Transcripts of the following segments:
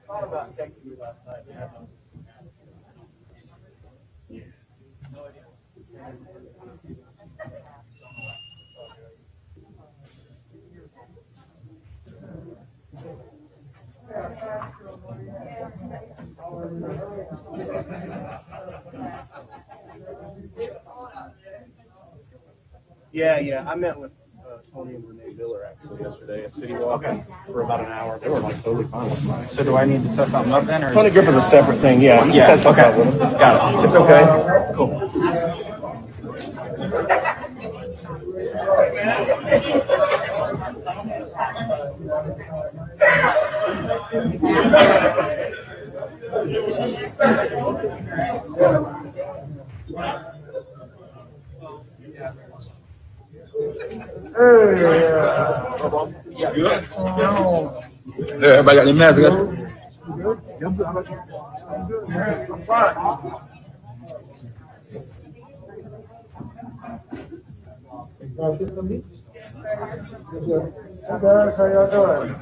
thought about texting you last night. Yeah. I met with Tony and Renee Miller actually yesterday at City Walk for about an hour. They were like totally fine with mine. So do I need to set something up then, or Tony Griffin's a separate thing. Yeah. Yeah. Set something Okay. up with him. Got it. It's okay. Cool. Yeah, everybody got their mask, guys. How y'all doing?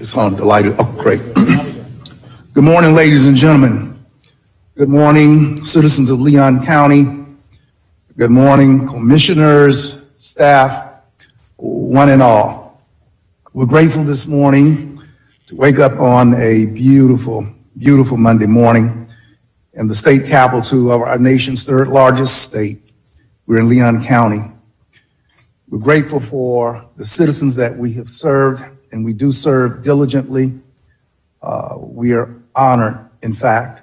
It's on, delighted. Oh, great. Good morning, ladies and gentlemen. Good morning, citizens of Leon County. Good morning, commissioners, staff, one and all. We're grateful this morning to wake up on a beautiful, beautiful Monday morning in the state capital of our nation's third largest state. We're in Leon County. We're grateful for the citizens that we have served, and we do serve diligently. We are honored, in fact,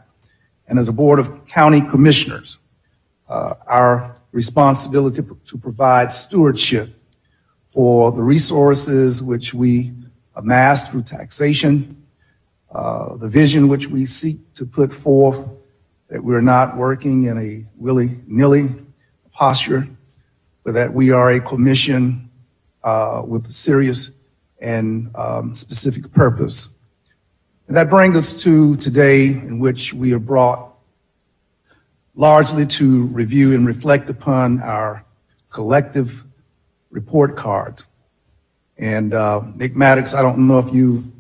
and as a board of county commissioners, our responsibility to provide stewardship for the resources which we amass through taxation, the vision which we seek to put forth, that we're not working in a willy-nilly posture, but that we are a commission with a serious and specific purpose. And that brings us to today, in which we are brought largely to review and reflect upon our collective report card. And Nick Maddox, I don't know if you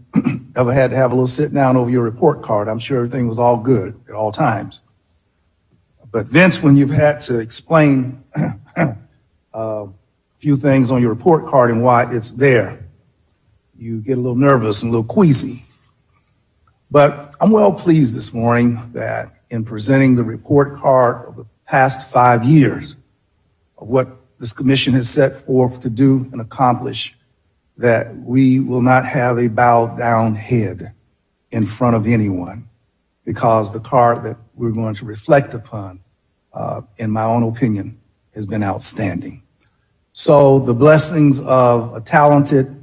ever had to have a little sit down over your report card. I'm sure everything was all good at all times. But Vince, when you've had to explain a few things on your report card and why it's there, you get a little nervous and a little queasy. But I'm well pleased this morning that in presenting the report card of the past 5 years of what this commission has set forth to do and accomplish, that we will not have a bowed down head in front of anyone, because the card that we're going to reflect upon, in my own opinion, has been outstanding. So the blessings of a talented,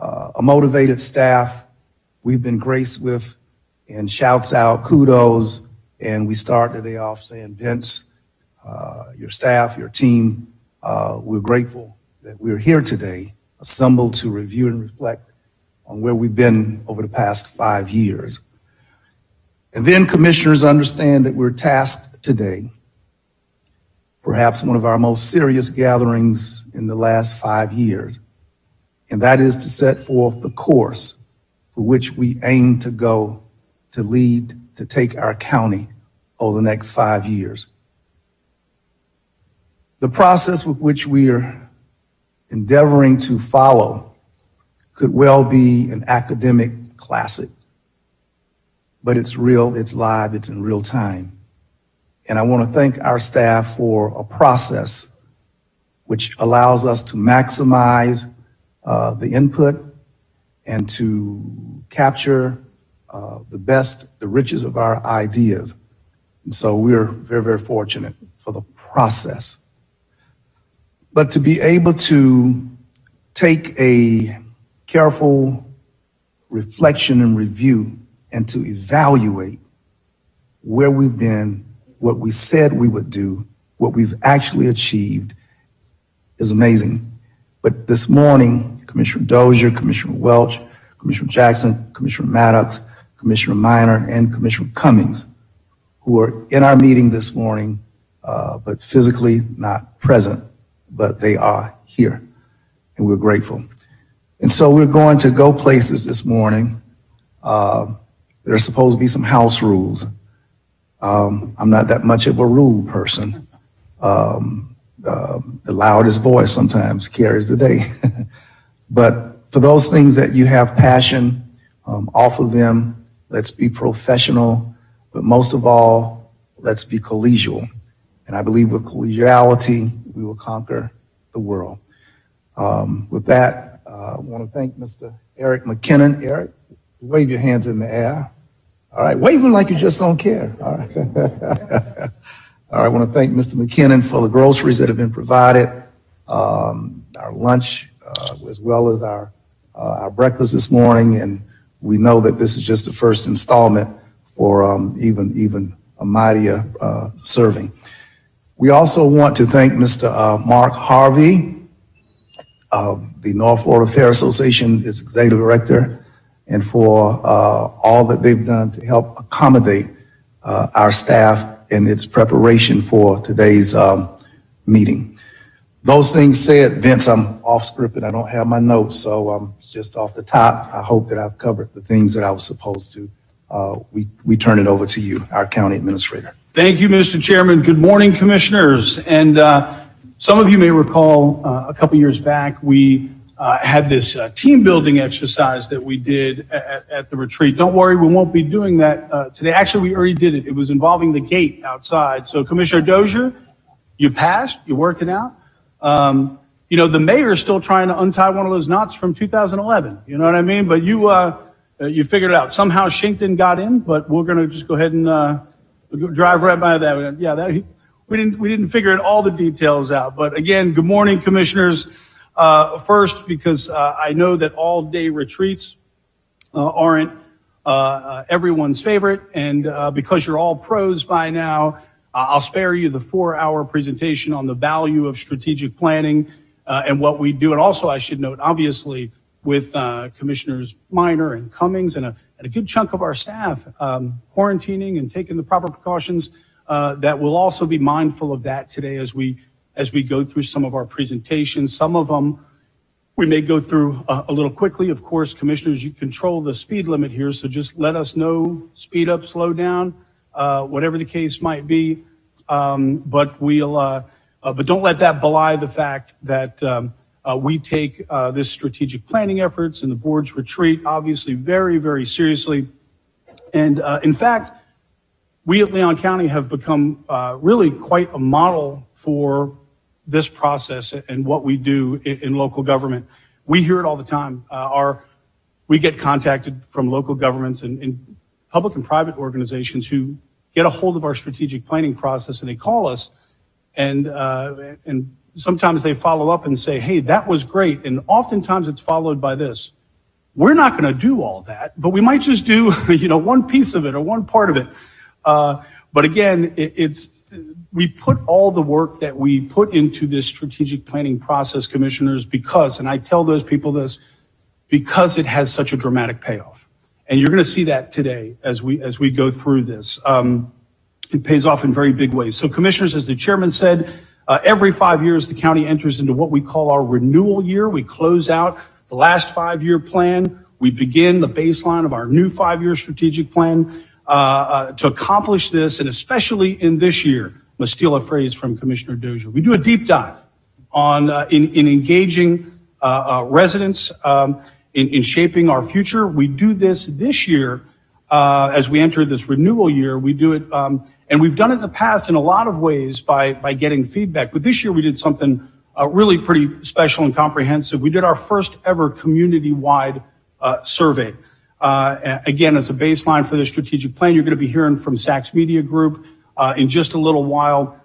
a motivated staff we've been graced with, and shouts out, kudos, and we start the day off saying, Vince, your staff, your team, we're grateful that we're here today, assembled to review and reflect on where we've been over the past 5 years. And then commissioners understand that we're tasked today, perhaps one of our most serious gatherings in the last 5 years, and that is to set forth the course for which we aim to go to lead, to take our county over the next 5 years. The process with which we are endeavoring to follow could well be an academic classic, but it's real, it's live, it's in real time. And I want to thank our staff for a process which allows us to maximize the input and to capture the best, the riches of our ideas. And so we're very, very fortunate for the process. But to be able to take a careful reflection and review and to evaluate where we've been, what we said we would do, what we've actually achieved is amazing. But this morning, Commissioner Dozier, Commissioner Welch, Commissioner Jackson, Commissioner Maddox, Commissioner Minor, and Commissioner Cummings, who are in our meeting this morning, but physically not present, but they are here, and we're grateful. And so we're going to go places this morning. There are supposed to be some house rules. I'm not that much of a rule person. The loudest voice sometimes carries the day. But for those things that you have passion, offer them. Let's be professional, but most of all, let's be collegial. And I believe with collegiality, we will conquer the world. With that, I want to thank Mr. Eric McKinnon. Eric, wave your hands in the air. All right, wave them like you just don't care. All right. All right, I want to thank Mr. McKinnon for the groceries that have been provided, our lunch, as well as our breakfast this morning. And we know that this is just the first installment for even a mightier serving. We also want to thank Mr. Mark Harvey of the North Florida Fair Association, its executive director, and for all that they've done to help accommodate our staff in its preparation for today's meeting. those things said, Vince, I'm off script and I don't have my notes, so just off the top, I hope that I've covered the things that I was supposed to. We turn it over to you, our county administrator. Thank you, Mr. Chairman. Good morning, commissioners. And some of you may recall a couple years back, we had this team building exercise that we did at the retreat. Don't worry, we won't be doing that today. Actually, we already did it. It was involving the gate outside. So Commissioner Dozier, you passed, you're working out. You know, the mayor's still trying to untie one of those knots from 2011. You know what I mean? But you figured it out. Somehow Shinkton got in, but we're going to just go ahead and drive right by that. Yeah, we didn't figure all the details out. But again, good morning, commissioners. First, because I know that all-day retreats aren't everyone's favorite, and because you're all pros by now, I'll spare you the 4-hour presentation on the value of strategic planning and what we do. And also, I should note, obviously, with Commissioners Minor and Cummings and a good chunk of our staff quarantining and taking the proper precautions, that we'll also be mindful of that today as we go through some of our presentations. Some of them we may go through a little quickly. Of course, commissioners, you control the speed limit here, so just let us know, speed up, slow down, whatever the case might be. But don't let that belie the fact that we take this strategic planning efforts and the board's retreat obviously very, very seriously. And in fact, we at Leon County have become really quite a model for this process and what we do in local government. We hear it all the time. We get contacted from local governments and public and private organizations who get a hold of our strategic planning process, and they call us, and sometimes they follow up and say, hey, that was great. And oftentimes it's followed by this: we're not going to do all that, but we might just do, one piece of it or one part of it. But again, we put all the work that we put into this strategic planning process, commissioners, because, and I tell those people this, because it has such a dramatic payoff. And you're going to see that today as we go through this. It pays off in very big ways. So commissioners, as the chairman said, every 5 years, the county enters into what we call our renewal year. We close out the last 5-year plan. We begin the baseline of our new 5-year strategic plan. To accomplish this, and especially in this year, I'm going to steal a phrase from Commissioner Dozier. We do a deep dive on in engaging residents in shaping our future. We do this year as we enter this renewal year. We do it, and we've done it in the past in a lot of ways by getting feedback. But this year we did something really pretty special and comprehensive. We did our first ever community-wide survey. Again, as a baseline for the strategic plan, you're going to be hearing from Sachs Media Group in just a little while.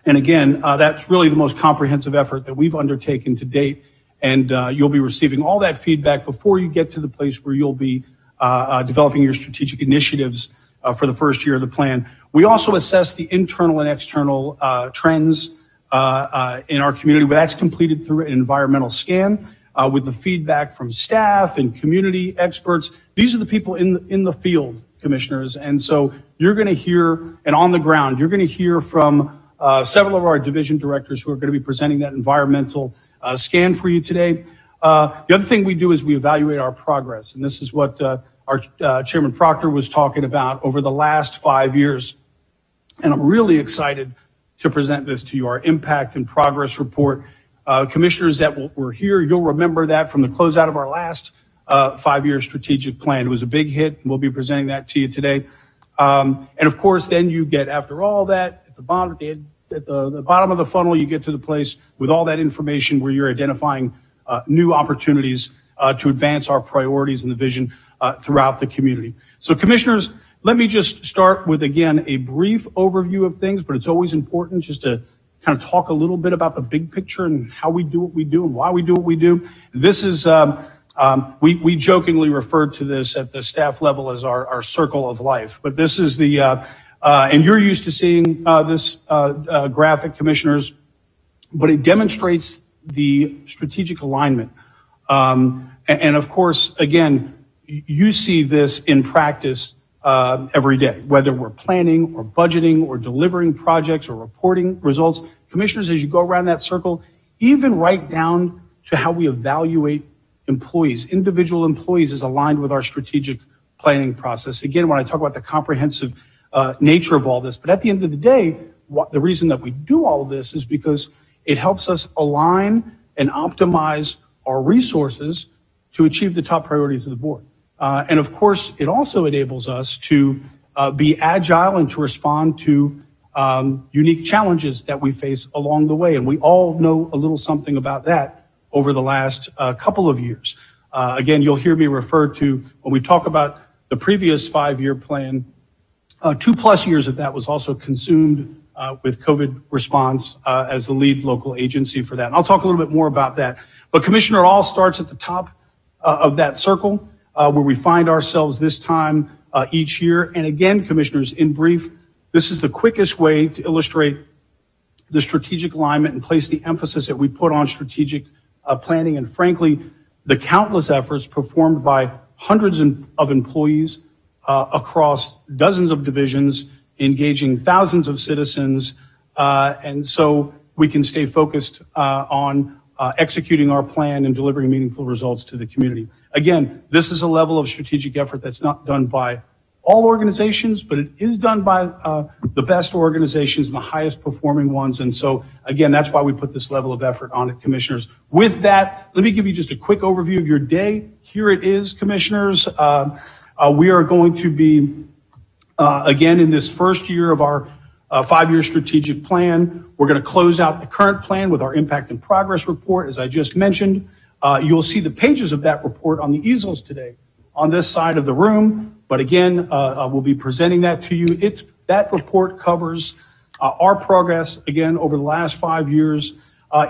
And again, that's really the most comprehensive effort that we've undertaken to date. And you'll be receiving all that feedback before you get to the place where you'll be developing your strategic initiatives for the first year of the plan. We also assess the internal and external trends in our community. That's completed through an environmental scan. With the feedback from staff and community experts. These are the people in the field, commissioners. And so you're going to hear, and on the ground, you're going to hear from several of our division directors who are going to be presenting that environmental scan for you today. The other thing we do is we evaluate our progress. And this is what our Chairman Proctor was talking about over the last 5 years. And I'm really excited to present this to you, our impact and progress report. Commissioners that were here, you'll remember that from the closeout of our last 5-year strategic plan. It was a big hit, and we'll be presenting that to you today. And of course, then you get, after all that, at the bottom of the funnel, you get to the place with all that information where you're identifying new opportunities to advance our priorities and the vision throughout the community. So commissioners, let me just start with, again, a brief overview of things, but it's always important just to kind of talk a little bit about the big picture and how we do what we do and why we do what we do. This is, we jokingly referred to this at the staff level as our circle of life, but this is the, and you're used to seeing this graphic, commissioners, but it demonstrates the strategic alignment. And of course, again, you see this in practice every day, whether we're planning or budgeting or delivering projects or reporting results. Commissioners, as you go around that circle, even right down to how we evaluate employees. Individual employees is aligned with our strategic planning process. Again, when I talk about the comprehensive nature of all this, but at the end of the day, the reason that we do all of this is because it helps us align and optimize our resources to achieve the top priorities of the board. And of course, it also enables us to be agile and to respond to unique challenges that we face along the way. And we all know a little something about that over the last couple of years. Again, you'll hear me refer to, when we talk about the previous 5-year plan, 2+ years of that was also consumed with COVID response as the lead local agency for that. And I'll talk a little bit more about that. But Commissioner, it all starts at the top of that circle where we find ourselves this time each year. And again, Commissioners, in brief, this is the quickest way to illustrate the strategic alignment and place the emphasis that we put on strategic planning and, frankly, the countless efforts performed by hundreds of employees across dozens of divisions, engaging thousands of citizens. And so we can stay focused on executing our plan and delivering meaningful results to the community. Again, this is a level of strategic effort that's not done by all organizations, but it is done by the best organizations and the highest performing ones. And so, again, that's why we put this level of effort on it, Commissioners. With that, let me give you just a quick overview of your day. Here it is, Commissioners. We are going to be, again, in this first year of our 5-year strategic plan. We're going to close out the current plan with our impact and progress report, as I just mentioned. You'll see the pages of that report on the easels today on this side of the room. But again, we'll be presenting that to you. That report covers our progress, again, over the last 5 years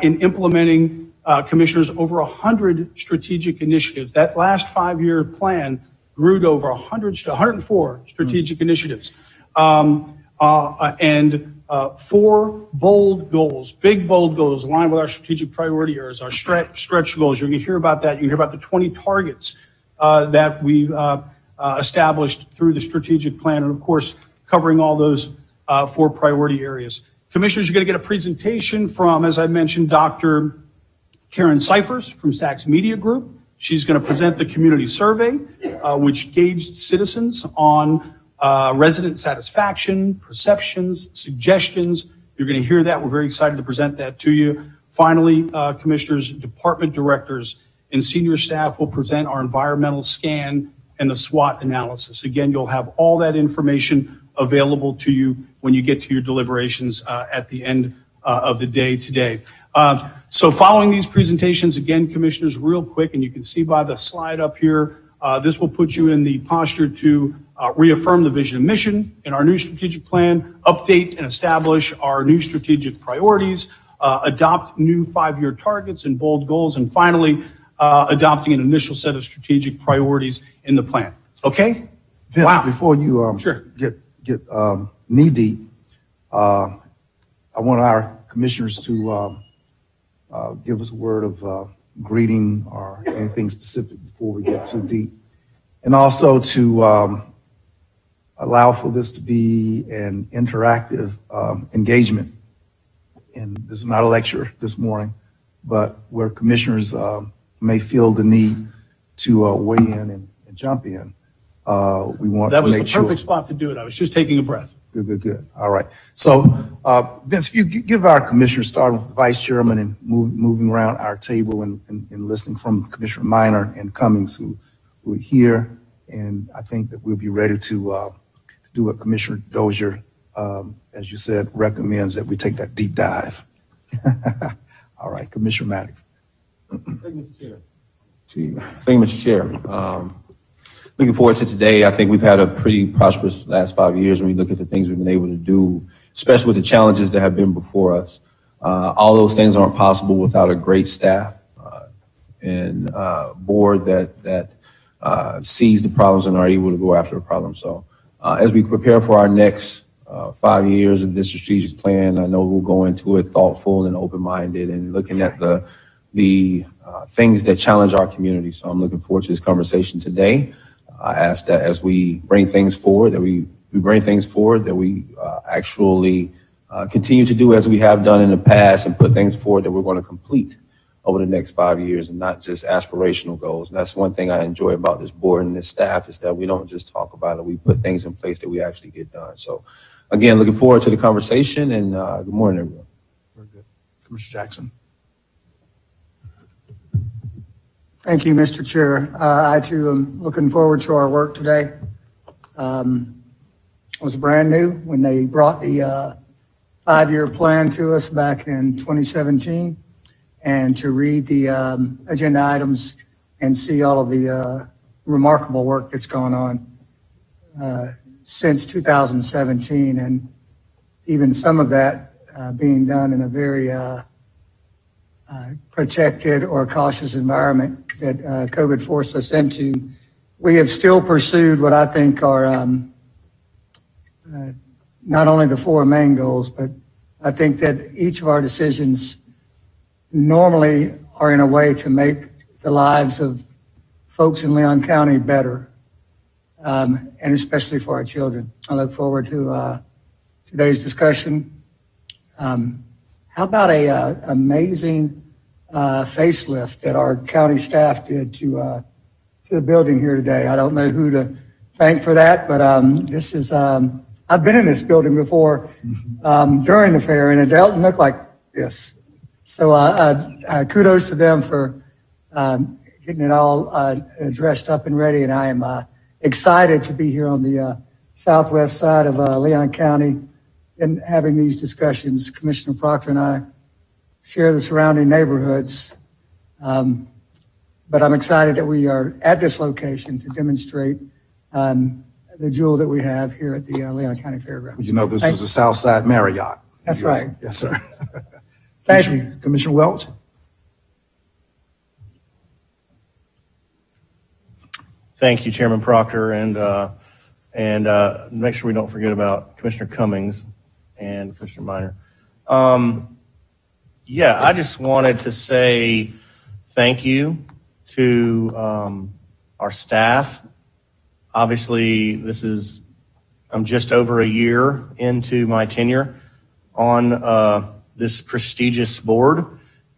in implementing, Commissioners, over 100 strategic initiatives. That last 5-year plan grew to over 104 strategic initiatives. And 4 bold goals, big bold goals aligned with our strategic priority areas, our stretch goals. You're going to hear about that. You can hear about the 20 targets that we've established through the strategic plan, and of course, covering all those 4 priority areas. Commissioners, you're going to get a presentation from, as I mentioned, Dr. Karen Cyphers from Sachs Media Group. She's going to present the community survey, which gauged citizens on resident satisfaction, perceptions, suggestions. You're going to hear that. We're very excited to present that to you. Finally, Commissioners, department directors and senior staff will present our environmental scan and the SWOT analysis. Again, you'll have all that information available to you when you get to your deliberations at the end of the day today. So following these presentations, again, Commissioners, real quick, and you can see by the slide up here, this will put you in the posture to reaffirm the vision and mission in our new strategic plan, update and establish our new strategic priorities, adopt new 5-year targets and bold goals, and finally, adopting an initial set of strategic priorities in the plan. Okay? Vince, Wow. before you Sure. get knee deep, I want our commissioners to give us a word of greeting or anything specific before we get too deep, and also to allow for this to be an interactive engagement. And this is not a lecture this morning, but where commissioners may feel the need to weigh in and jump in. We want That to was make the sure. perfect spot to do it. I was just taking a breath. Good. All right. So, Vince, if you give our commissioners, starting with the vice chairman and moving around our table and listening from Commissioner Minor and Cummings, who are here, and I think that we'll be ready to do what Commissioner Dozier, as you said, recommends that we take that deep dive. All right, Commissioner Maddox. Thank you, Mr. Chair. Looking forward to today. I think we've had a pretty prosperous last 5 years when we look at the things we've been able to do, especially with the challenges that have been before us. All those things aren't possible without a great staff and board that sees the problems and are able to go after the problems. So as we prepare for our next 5 years of this strategic plan, I know we'll go into it thoughtful and open-minded and looking at the things that challenge our community. So I'm looking forward to this conversation today. I ask that as we bring things forward, that we actually continue to do as we have done in the past and put things forward that we're going to complete over the next 5 years and not just aspirational goals. And that's one thing I enjoy about this board and this staff is that we don't just talk about it. We put things in place that we actually get done. So again, looking forward to the conversation and good morning, everyone. Very good. Commissioner Jackson. Thank you, Mr. Chair. I too am looking forward to our work today. I was brand new when they brought the 5-year plan to us back in 2017, and to read the agenda items and see all of the remarkable work that's gone on since 2017, and even some of that being done in a very protected or cautious environment that COVID forced us into. We have still pursued what I think are not only the 4 main goals, but I think that each of our decisions normally are in a way to make the lives of folks in Leon County better, and especially for our children. I look forward to today's discussion. How about a amazing facelift that our county staff did to the building here today? I don't know who to thank for that, but this is I've been in this building before during the fair, and it doesn't look like this. So kudos to them for getting it all dressed up and ready, and I am excited to be here on the southwest side of Leon County and having these discussions. Commissioner Proctor and I share the surrounding neighborhoods, but I'm excited that we are at this location to demonstrate the jewel that we have here at the Leon County Fairgrounds. You know, this is the Southside Marriott. That's right. Yes, sir. Thank you. Commissioner Welch. Thank you, Chairman Proctor, and make sure we don't forget about Commissioner Cummings and Commissioner Minor. Yeah, I just wanted to say thank you to our staff. Obviously, I'm just over a year into my tenure on this prestigious board,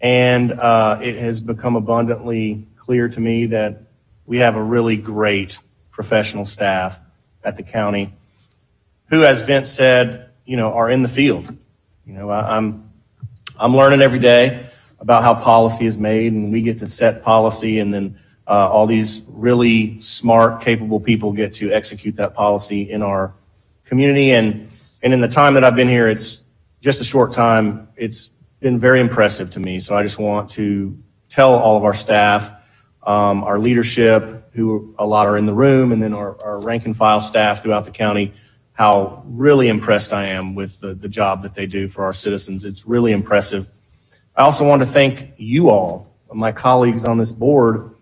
and it has become abundantly clear to me that we have a really great professional staff at the county who, as Vince said, are in the field. I'm learning every day about how policy is made, and we get to set policy, and then all these really smart, capable people get to execute that policy in our community. And in the time that I've been here, it's just a short time. It's been very impressive to me. So I just want to tell all of our staff, our leadership, who a lot are in the room, and then our rank and file staff throughout the county, how really impressed I am with the job that they do for our citizens. It's really impressive. I also want to thank you all, my colleagues on this board.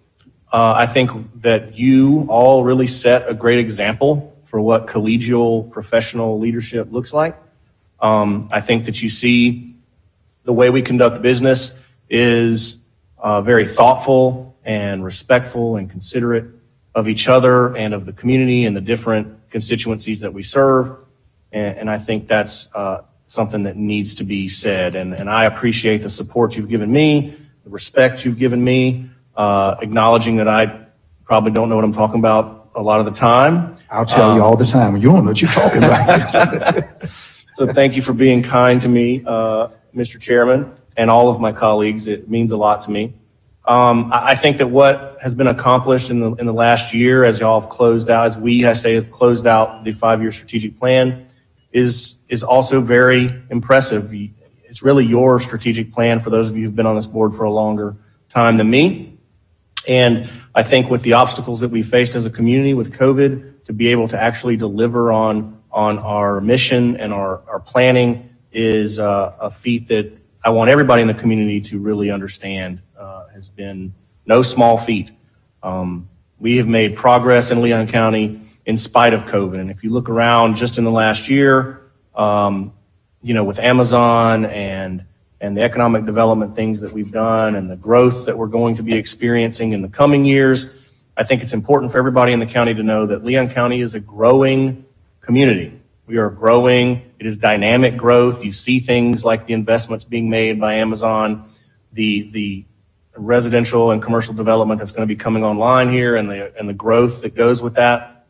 I think that you all really set a great example for what collegial professional leadership looks like. I think that you see the way we conduct business is very thoughtful and respectful and considerate of each other and of the community and the different constituencies that we serve. And I think that's something that needs to be said. And I appreciate the support you've given me, the respect you've given me, acknowledging that I probably don't know what I'm talking about a lot of the time. I'll tell you all the time. You don't know what you're talking about. So thank you for being kind to me, Mr. Chairman, and all of my colleagues. It means a lot to me. I think that what has been accomplished in the last year, as y'all have closed out, have closed out the 5-year strategic plan, is also very impressive. It's really your strategic plan for those of you who've been on this board for a longer time than me. And I think with the obstacles that we faced as a community with COVID, to be able to actually deliver on our mission and our planning is a feat that I want everybody in the community to really understand has been no small feat. We have made progress in Leon County in spite of COVID. And if you look around just in the last year, with Amazon and the economic development things that we've done and the growth that we're going to be experiencing in the coming years, I think it's important for everybody in the county to know that Leon County is a growing community. We are growing. It is dynamic growth. You see things like the investments being made by Amazon, the residential and commercial development that's going to be coming online here, and the growth that goes with that.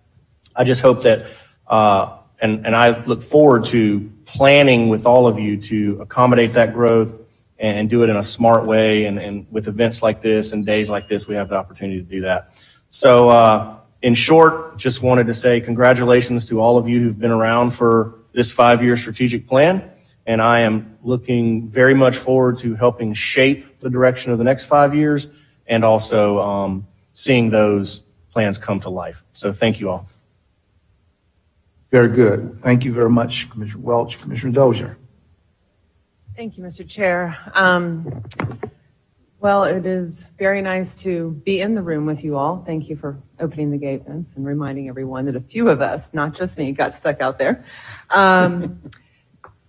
I just hope that, and I look forward to planning with all of you to accommodate that growth and do it in a smart way. And with events like this and days like this, we have the opportunity to do that. So, in short, just wanted to say congratulations to all of you who've been around for this 5-year strategic plan. And I am looking very much forward to helping shape the direction of the next 5 years and also seeing those plans come to life. So thank you all. Very good. Thank you very much, Commissioner Welch. Commissioner Dozier. Thank you, Mr. Chair. Well, it is very nice to be in the room with you all. Thank you for opening the gate vents and reminding everyone that a few of us, not just me, got stuck out there.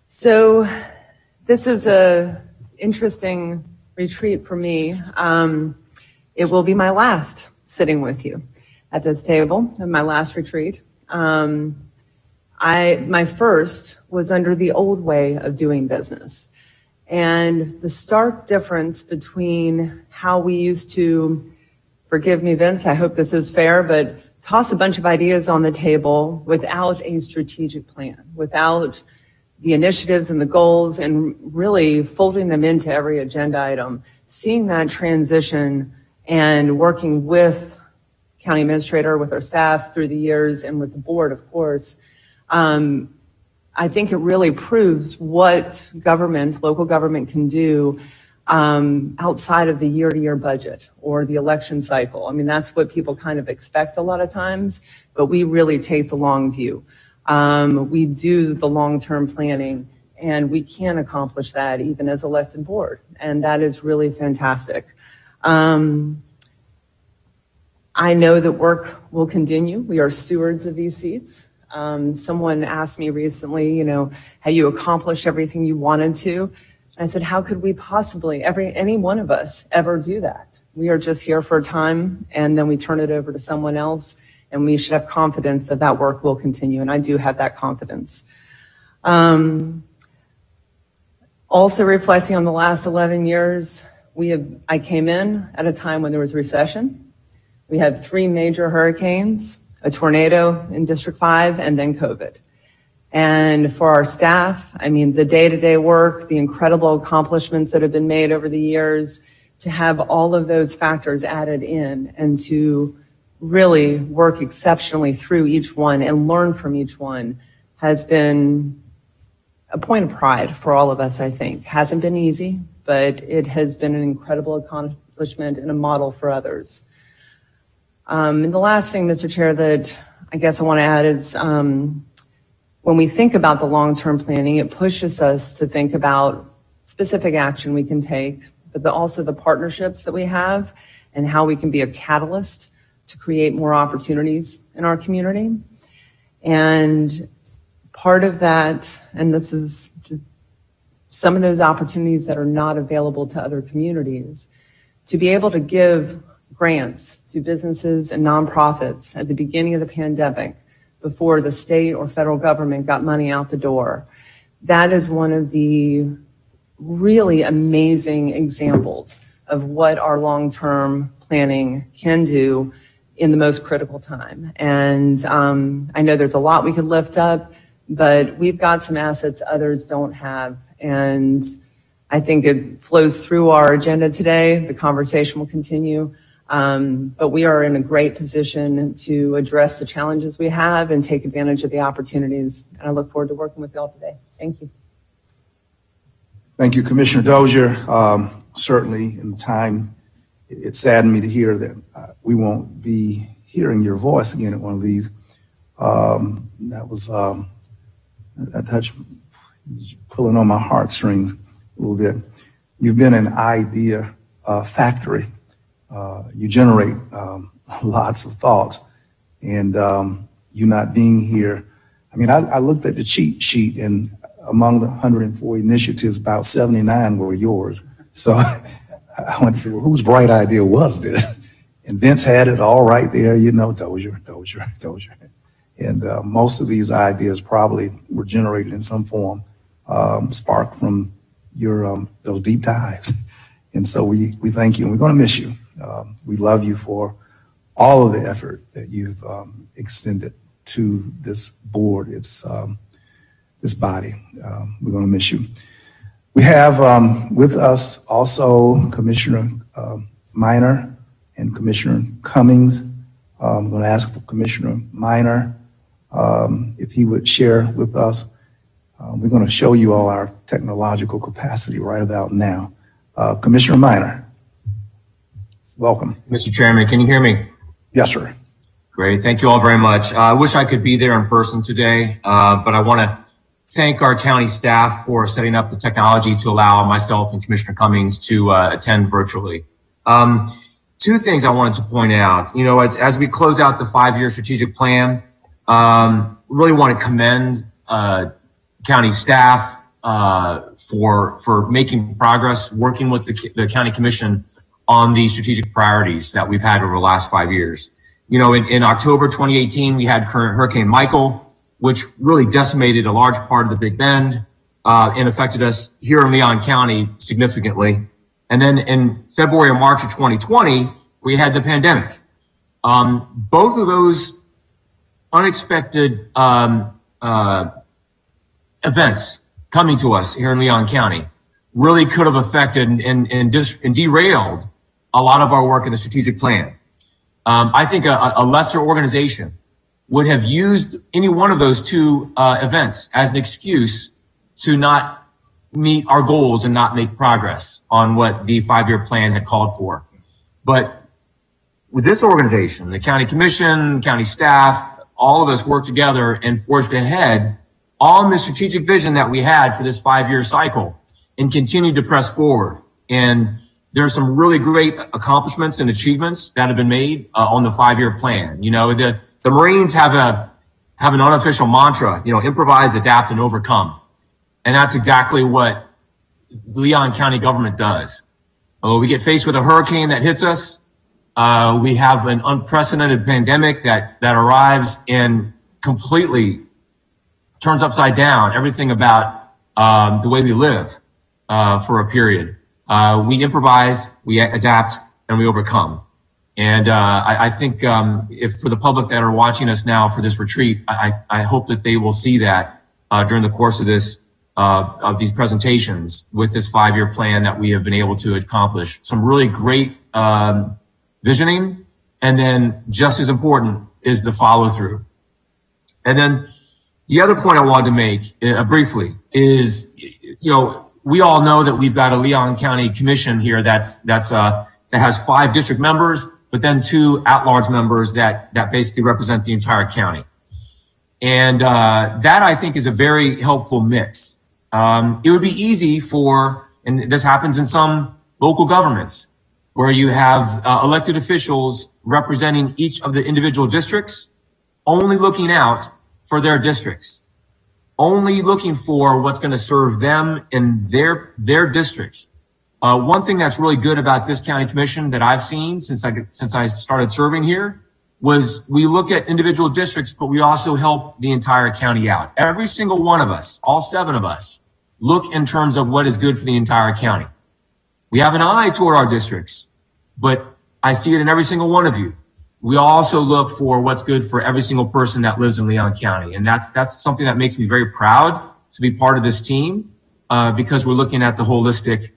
So this is a interesting retreat for me. It will be my last sitting with you at this table, and my last retreat. My first was under the old way of doing business. And the stark difference between how we used to, forgive me, Vince, I hope this is fair, but toss a bunch of ideas on the table without a strategic plan, without the initiatives and the goals, and really folding them into every agenda item, seeing that transition and working with county administrator, with our staff through the years, and with the board, of course. I think it really proves what government, local government, can do outside of the year-to-year budget or the election cycle. I mean, that's what people kind of expect a lot of times, but we really take the long view. We do the long-term planning, and we can accomplish that even as elected board, and that is really fantastic. I know that work will continue. We are stewards of these seats. Someone asked me recently, have you accomplished everything you wanted to? And I said, how could we possibly, any one of us, ever do that? We are just here for a time, and then we turn it over to someone else, and we should have confidence that that work will continue, and I do have that confidence. Also reflecting on the last 11 years, I came in at a time when there was recession. We had 3 major hurricanes, a tornado in District 5, and then COVID. And for our staff, I mean, the day-to-day work, the incredible accomplishments that have been made over the years, to have all of those factors added in and to really work exceptionally through each one and learn from each one has been a point of pride for all of us, I think. Hasn't been easy, but it has been an incredible accomplishment and a model for others. And the last thing, Mr. Chair, that I guess I want to add is when we think about the long-term planning, it pushes us to think about specific action we can take, but also the partnerships that we have and how we can be a catalyst to create more opportunities in our community. And part of that, and this is just some of those opportunities that are not available to other communities, to be able to give grants to businesses and nonprofits at the beginning of the pandemic before the state or federal government got money out the door. That is one of the really amazing examples of what our long-term planning can do in the most critical time. And I know there's a lot we could lift up, but we've got some assets others don't have. And I think it flows through our agenda today. The conversation will continue. But we are in a great position to address the challenges we have and take advantage of the opportunities. And I look forward to working with you all today. Thank you. Thank you, Commissioner Dozier. Certainly in time, it saddened me to hear that we won't be hearing your voice again at one of these. That was a touch pulling on my heartstrings a little bit. You've been an idea factory. You generate lots of thoughts, and you not being here. I mean, I looked at the cheat sheet, and among the 104 initiatives, about 79 were yours. So I went to say, well, whose bright idea was this? And Vince had it all right there, Dozier. And most of these ideas probably were generated in some form, sparked from your those deep dives. And so we thank you, and we're going to miss you. We love you for all of the effort that you've extended to this board, this body. We're going to miss you. We have with us also Commissioner Minor and Commissioner Cummings. I'm going to ask for Commissioner Minor if he would share with us. We're going to show you all our technological capacity right about now. Commissioner Minor, welcome. Mr. Chairman, can you hear me? Yes, sir. Great. Thank you all very much. I wish I could be there in person today, but I want to thank our county staff for setting up the technology to allow myself and Commissioner Cummings to attend virtually. Two things I wanted to point out. You know, as we close out the 5-year strategic plan, really want to commend county staff for making progress, working with the county commission on the strategic priorities that we've had over the last 5 years. You know, in October 2018, we had Hurricane Michael, which really decimated a large part of the Big Bend and affected us here in Leon County significantly. And then in February or March of 2020, we had the pandemic. Both of those unexpected events coming to us here in Leon County really could have affected and derailed a lot of our work in the strategic plan. I think a lesser organization would have used any one of those two events as an excuse to not meet our goals and not make progress on what the 5-year plan had called for. But with this organization, the county commission, county staff, all of us worked together and forged ahead on the strategic vision that we had for this 5-year cycle and continued to press forward. And there's some really great accomplishments and achievements that have been made on the 5-year plan. You know, the Marines have an unofficial mantra, you know, improvise, adapt, and overcome. And that's exactly what Leon County government does. We get faced with a hurricane that hits us. We have an unprecedented pandemic that arrives and completely turns upside down everything about the way we live for a period. We improvise, we adapt, and we overcome. And I think if for the public that are watching us now for this retreat, I hope that they will see that during the course of these presentations with this 5-year plan that we have been able to accomplish. Some really great visioning, and then just as important is the follow through. And then the other point I wanted to make briefly is, you know, we all know that we've got a Leon County Commission here that has 5 district members, but then 2 at-large members that basically represent the entire county. And that I think is a very helpful mix. It would be easy and this happens in some local governments, where you have elected officials representing each of the individual districts, only looking out for their districts, only looking for what's going to serve them in their districts. One thing that's really good about this county commission that I've seen since I started serving here was we look at individual districts, but we also help the entire county out. Every single one of us, all 7 of us, look in terms of what is good for the entire county. We have an eye toward our districts, but I see it in every single one of you. We also look for what's good for every single person that lives in Leon County. And that's something that makes me very proud to be part of this team, because we're looking at the holistic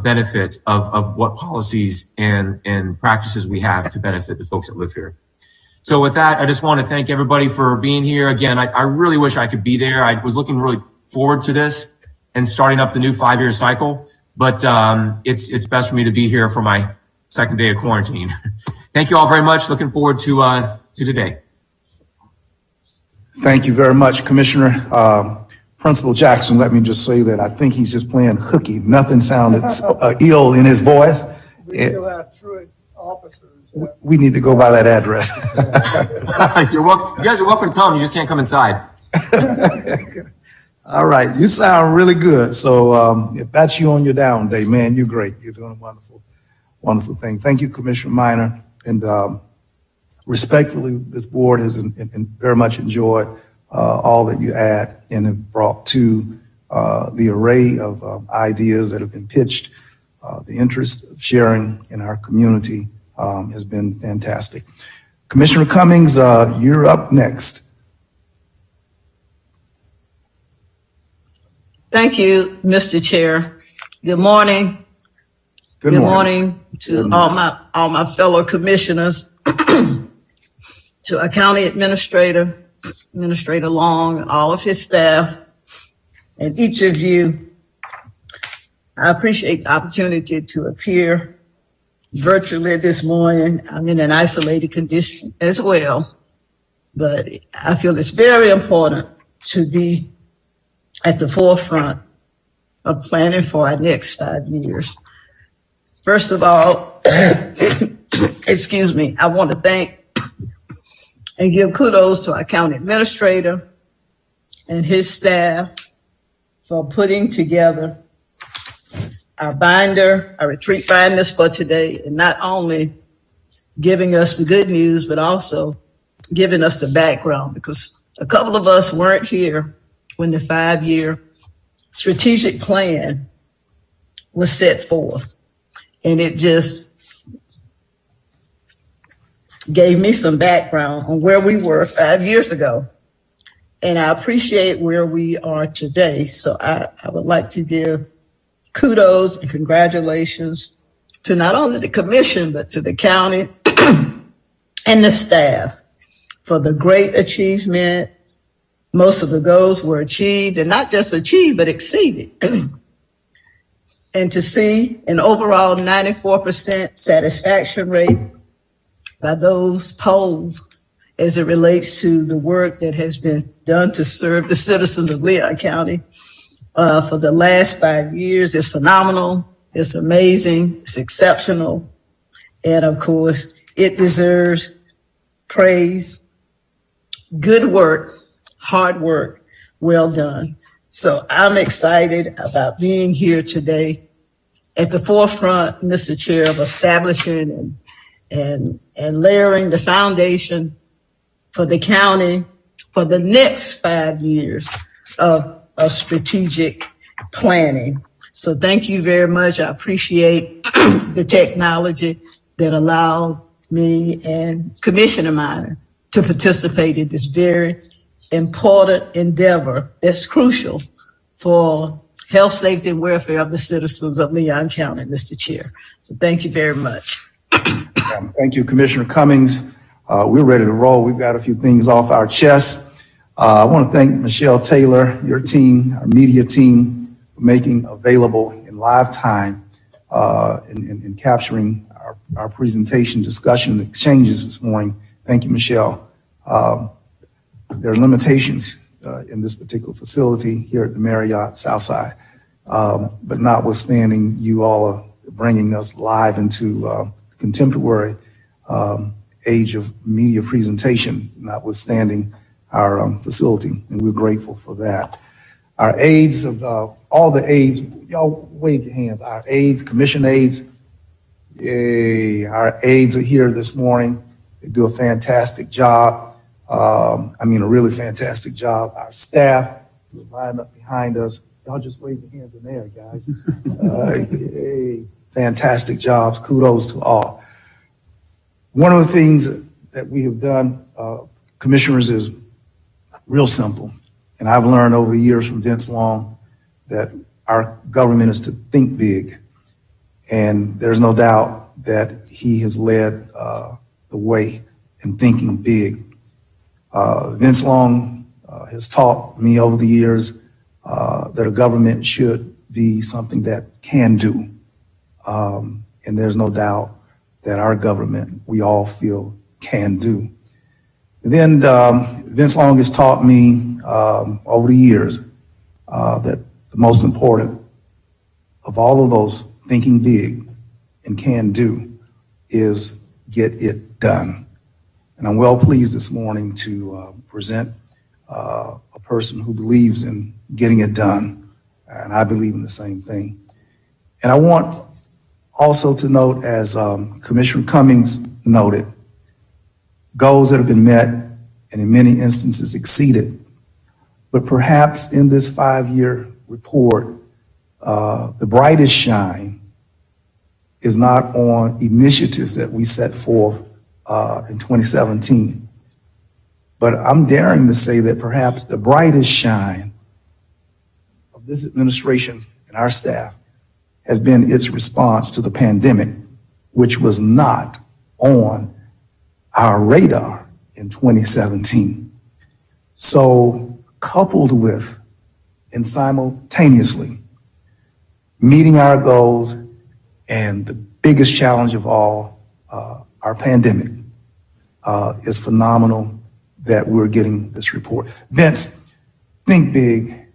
benefit of what policies and practices we have to benefit the folks that live here. So with that, I just want to thank everybody for being here. Again, I really wish I could be there. I was looking really forward to this and starting up the new 5-year cycle, but it's best for me to be here for my second day of quarantine. Thank you all very much. Looking forward to today. Thank you very much, Commissioner. Principal Jackson, let me just say that I think he's just playing hooky. Nothing sounded ill in his voice. We still have truant officers. We need to go by that address. You're welcome. You guys are welcome to come. You just can't come inside. All right, you sound really good. So if that's you on your down day, man, you're great. You're doing a wonderful thing. Thank you, Commissioner Minor. And Respectfully, this board has very much enjoyed all that you add and have brought to the array of ideas that have been pitched. The interest of sharing in our community has been fantastic. Commissioner Cummings, you're up next. Thank you, Mr. Chair. Good morning. Good morning. To all my fellow commissioners, to our county administrator, Administrator Long, all of his staff, and each of you. I appreciate the opportunity to appear virtually this morning. I'm in an isolated condition as well, but I feel it's very important to be at the forefront of planning for our next 5 years. First of all, excuse me, I want to thank and give kudos to our county administrator and his staff for putting together our binder, our retreat binders for today, and not only giving us the good news, but also giving us the background, because a couple of us weren't here when the 5-year strategic plan was set forth. And it just gave me some background on where we were 5 years ago. And I appreciate where we are today. So I would like to give kudos and congratulations to not only the commission, but to the county and the staff for the great achievement. Most of the goals were achieved, and not just achieved, but exceeded. And to see an overall 94% satisfaction rate by those polled as it relates to the work that has been done to serve the citizens of Leon County for the last 5 years is phenomenal. It's amazing. It's exceptional. And of course, it deserves praise. Good work, hard work, well done. So I'm excited about being here today at the forefront, Mr. Chair, of establishing and layering the foundation for the county for the next 5 years of strategic planning. So thank you very much. I appreciate the technology that allowed me and Commissioner Minor to participate in this very important endeavor that's crucial for health, safety, and welfare of the citizens of Leon County, Mr. Chair. So thank you very much. Thank you, Commissioner Cummings. We're ready to roll. We've got a few things off our chest. I want to thank Michelle Taylor, your team, our media team, for making available in live time in capturing our presentation, discussion, and exchanges this morning. Thank you, Michelle. There are limitations in this particular facility here at the Marriott Southside, but notwithstanding, you all are bringing us live into contemporary age of media presentation, notwithstanding our facility, and we're grateful for that. Our aides of all the aides, y'all wave your hands. Our aides, commission aides, yay! Our aides are here this morning. They do a fantastic job. A really fantastic job. Our staff who are lined up behind us. Y'all just wave your hands in there, guys. Yay. Fantastic jobs. Kudos to all. One of the things that we have done, commissioners, is real simple. And I've learned over the years from Vince Long that our government is to think big. And there's no doubt that he has led the way in thinking big. Vince Long has taught me over the years that a government should be something that can do. And there's no doubt that our government, we all feel, can do. And then Vince Long has taught me over the years that the most important of all of those thinking big and can do is get it done. And I'm well pleased this morning to present a person who believes in getting it done. And I believe in the same thing. And I want also to note, as Commissioner Cummings noted, goals that have been met and in many instances exceeded. But perhaps in this 5-year report, the brightest shine is not on initiatives that we set forth in 2017. But I'm daring to say that perhaps the brightest shine of this administration and our staff has been its response to the pandemic, which was not on our radar in 2017. So coupled with and simultaneously meeting our goals and the biggest challenge of all, our pandemic, is phenomenal that we're getting this report. Vince, think big,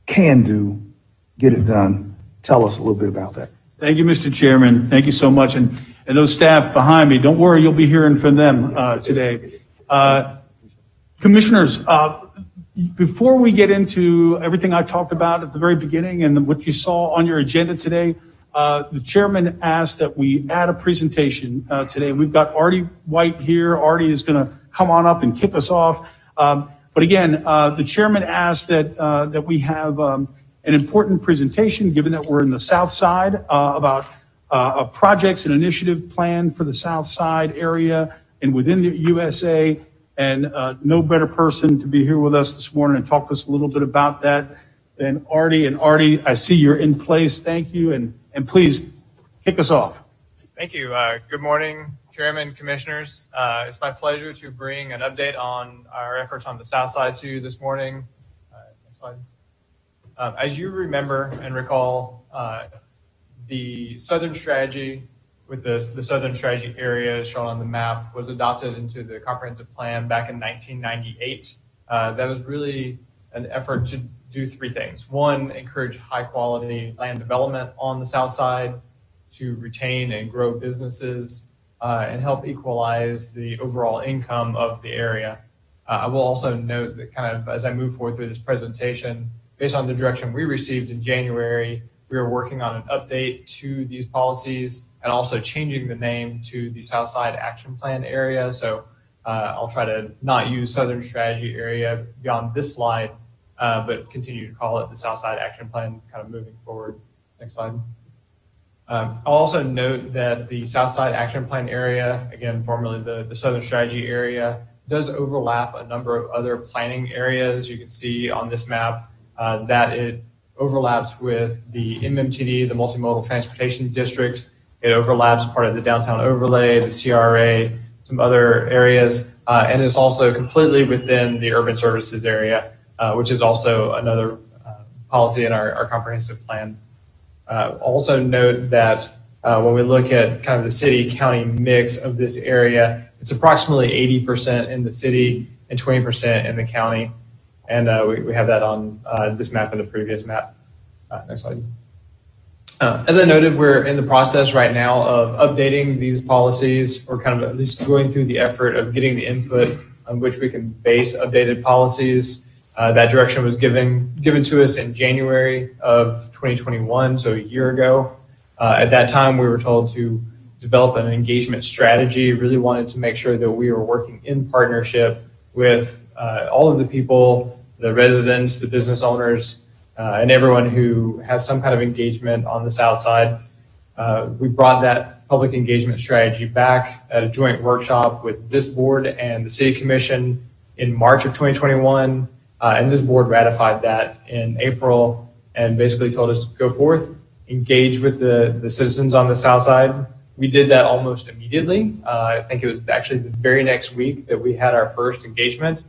can do, get it done. Tell us a little bit about that. Thank you, Mr. Chairman. Thank you so much. And those staff behind me, don't worry, you'll be hearing from them today. Commissioners, before we get into everything I talked about at the very beginning and what you saw on your agenda today, the chairman asked that we add a presentation today. We've got Artie White here. Artie is going to come on up and kick us off. But again, the chairman asked that we have an important presentation, given that we're in the South Side, about a projects and initiative plan for the South Side area and within the USA. And no better person to be here with us this morning and talk to us a little bit about that than Artie. And Artie, I see you're in place. Thank you. And please kick us off. Thank you. Good morning, Chairman, Commissioners. It's my pleasure to bring an update on our efforts on the South Side to you this morning. Next slide. As you remember and recall, the Southern Strategy with the Southern Strategy area shown on the map was adopted into the comprehensive plan back in 1998. That was really an effort to do three things. One, encourage high quality land development on the South Side, to retain and grow businesses, and help equalize the overall income of the area. I will also note that kind of as I move forward through this presentation, based on the direction we received in January, we are working on an update to these policies and also changing the name to the Southside Action Plan area. So I'll try to not use Southern Strategy area beyond this slide, but continue to call it the Southside Action Plan kind of moving forward. Next slide. I'll also note that the Southside Action Plan area, again, formerly the Southern Strategy area, does overlap a number of other planning areas. You can see on this map that it overlaps with the MMTD, the Multimodal Transportation District. It overlaps part of the downtown overlay, the CRA, some other areas, and it's also completely within the urban services area, which is also another policy in our comprehensive plan. Also note that when we look at kind of the city-county mix of this area, it's approximately 80% in the city and 20% in the county. And we have that on this map and the previous map. Next slide. As I noted, we're in the process right now of updating these policies, or kind of at least going through the effort of getting the input on which we can base updated policies. That direction was given to us in January of 2021, so a year ago. At that time, we were told to develop an engagement strategy, really wanted to make sure that we were working in partnership with all of the people, the residents, the business owners, and everyone who has some kind of engagement on the South Side. We brought that public engagement strategy back at a joint workshop with this board and the City Commission in March of 2021. And this board ratified that in April and basically told us to go forth, engage with the citizens on the South Side. We did that almost immediately. I think it was actually the very next week that we had our first engagement.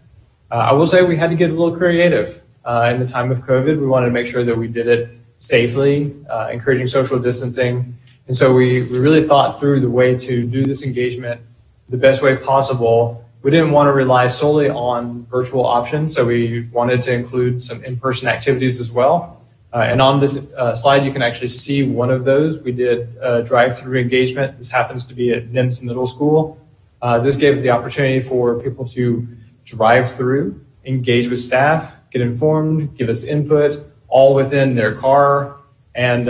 I will say we had to get a little creative. In the time of COVID, we wanted to make sure that we did it safely, encouraging social distancing. And so we really thought through the way to do this engagement the best way possible. We didn't want to rely solely on virtual options, so we wanted to include some in-person activities as well. And on this slide, you can actually see one of those. We did a drive-through engagement. This happens to be at NIMS Middle School. This gave the opportunity for people to drive through, engage with staff, get informed, give us input, all within their car. And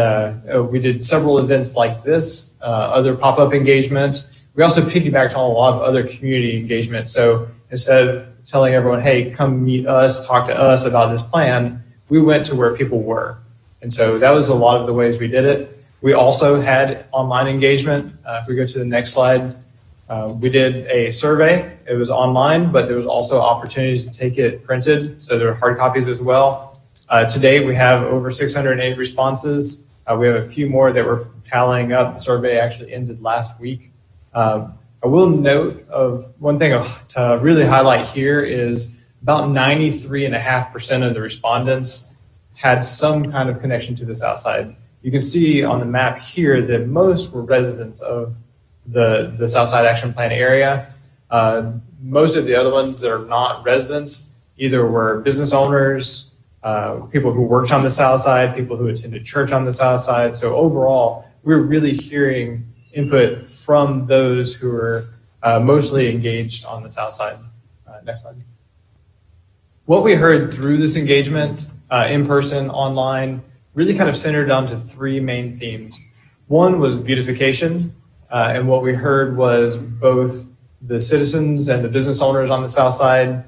we did several events like this, other pop-up engagements. we also piggybacked on a lot of other community engagement. So instead of telling everyone, hey, come meet us, talk to us about this plan, we went to where people were. And so that was a lot of the ways we did it. We also had online engagement. If we go to the next slide, we did a survey. It was online, but there was also opportunities to take it printed. So there were hard copies as well. Today, we have over 608 responses. We have a few more that we're tallying up. The survey actually ended last week. I will note of one thing to really highlight here is about 93.5% of the respondents had some kind of connection to the South Side. You can see on the map here that most were residents of the South Side Action Plan area. Most of the other ones that are not residents either were business owners, people who worked on the South Side, people who attended church on the South Side. So overall, we're really hearing input from those who are mostly engaged on the South Side. Next slide. What we heard through this engagement, in person, online, really kind of centered down to three main themes. One was beautification, and what we heard was both the citizens and the business owners on the South Side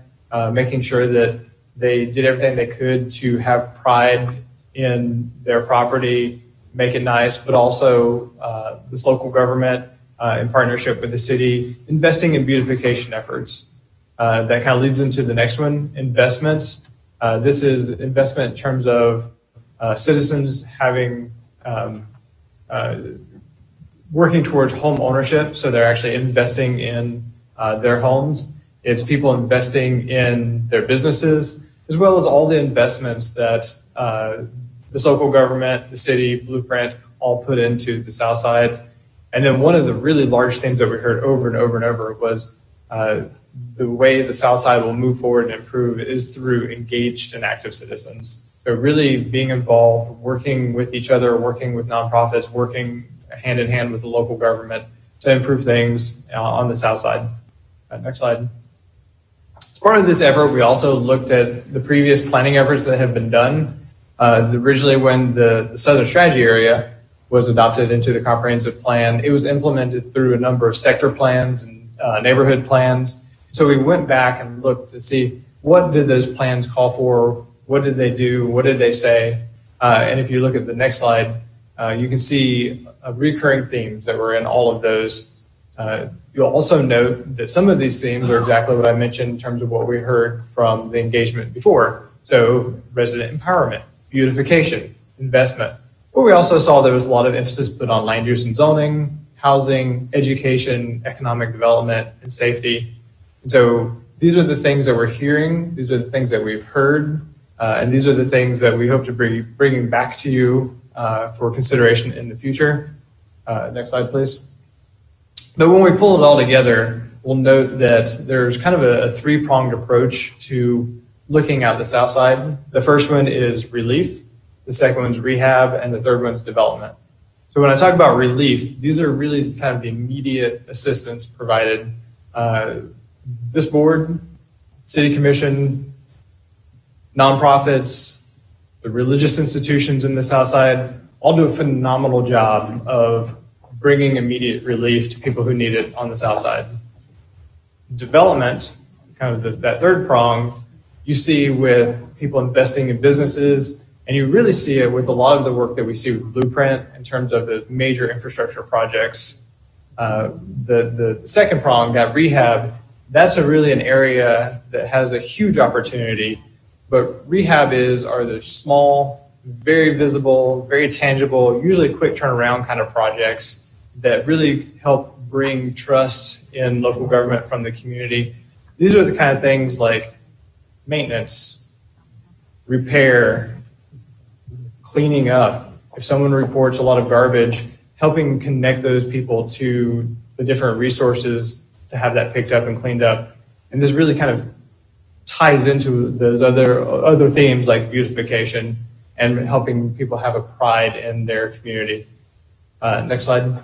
making sure that they did everything they could to have pride in their property, make it nice, but also this local government in partnership with the city, investing in beautification efforts. That kind of leads into the next one, investments. This is investment in terms of citizens having working towards home ownership, so they're actually investing in their homes. It's people investing in their businesses, as well as all the investments that this local government, the city, Blueprint, all put into the South Side. And then one of the really large themes that we heard over and over and over was the way the South Side will move forward and improve is through engaged and active citizens. So really being involved, working with each other, working with nonprofits, working hand in hand with the local government to improve things on the South Side. Next slide. As part of this effort, we also looked at the previous planning efforts that have been done. Originally, when the Southern Strategy area was adopted into the comprehensive plan, it was implemented through a number of sector plans and neighborhood plans. So we went back and looked to see what did those plans call for, what did they do, what did they say, and if you look at the next slide, you can see recurring themes that were in all of those. You'll also note that some of these themes are exactly what I mentioned in terms of what we heard from the engagement before. So resident empowerment, beautification, investment. But we also saw there was a lot of emphasis put on land use and zoning, housing, education, economic development, and safety. And so these are the things that we're hearing. These are the things that we've heard. And these are the things that we hope to be bringing back to you for consideration in the future. Next slide, please. But when we pull it all together, we'll note that there's kind of a three-pronged approach to looking at the South Side. The first one is relief, the second one's rehab, and the third one's development. So when I talk about relief, these are really kind of the immediate assistance provided. This board, city commission, nonprofits, the religious institutions in the South Side all do a phenomenal job of bringing immediate relief to people who need it on the South Side. Development, kind of that third prong, you see with people investing in businesses, and you really see it with a lot of the work that we see with Blueprint in terms of the major infrastructure projects. The second prong, that rehab, that's really an area that has a huge opportunity, but rehab are the small, very visible, very tangible, usually quick turnaround kind of projects that really help bring trust in local government from the community. These are the kind of things like maintenance, repair, cleaning up. If someone reports a lot of garbage, helping connect those people to the different resources to have that picked up and cleaned up. And this really kind of ties into those other themes like beautification and helping people have a pride in their community. Next slide.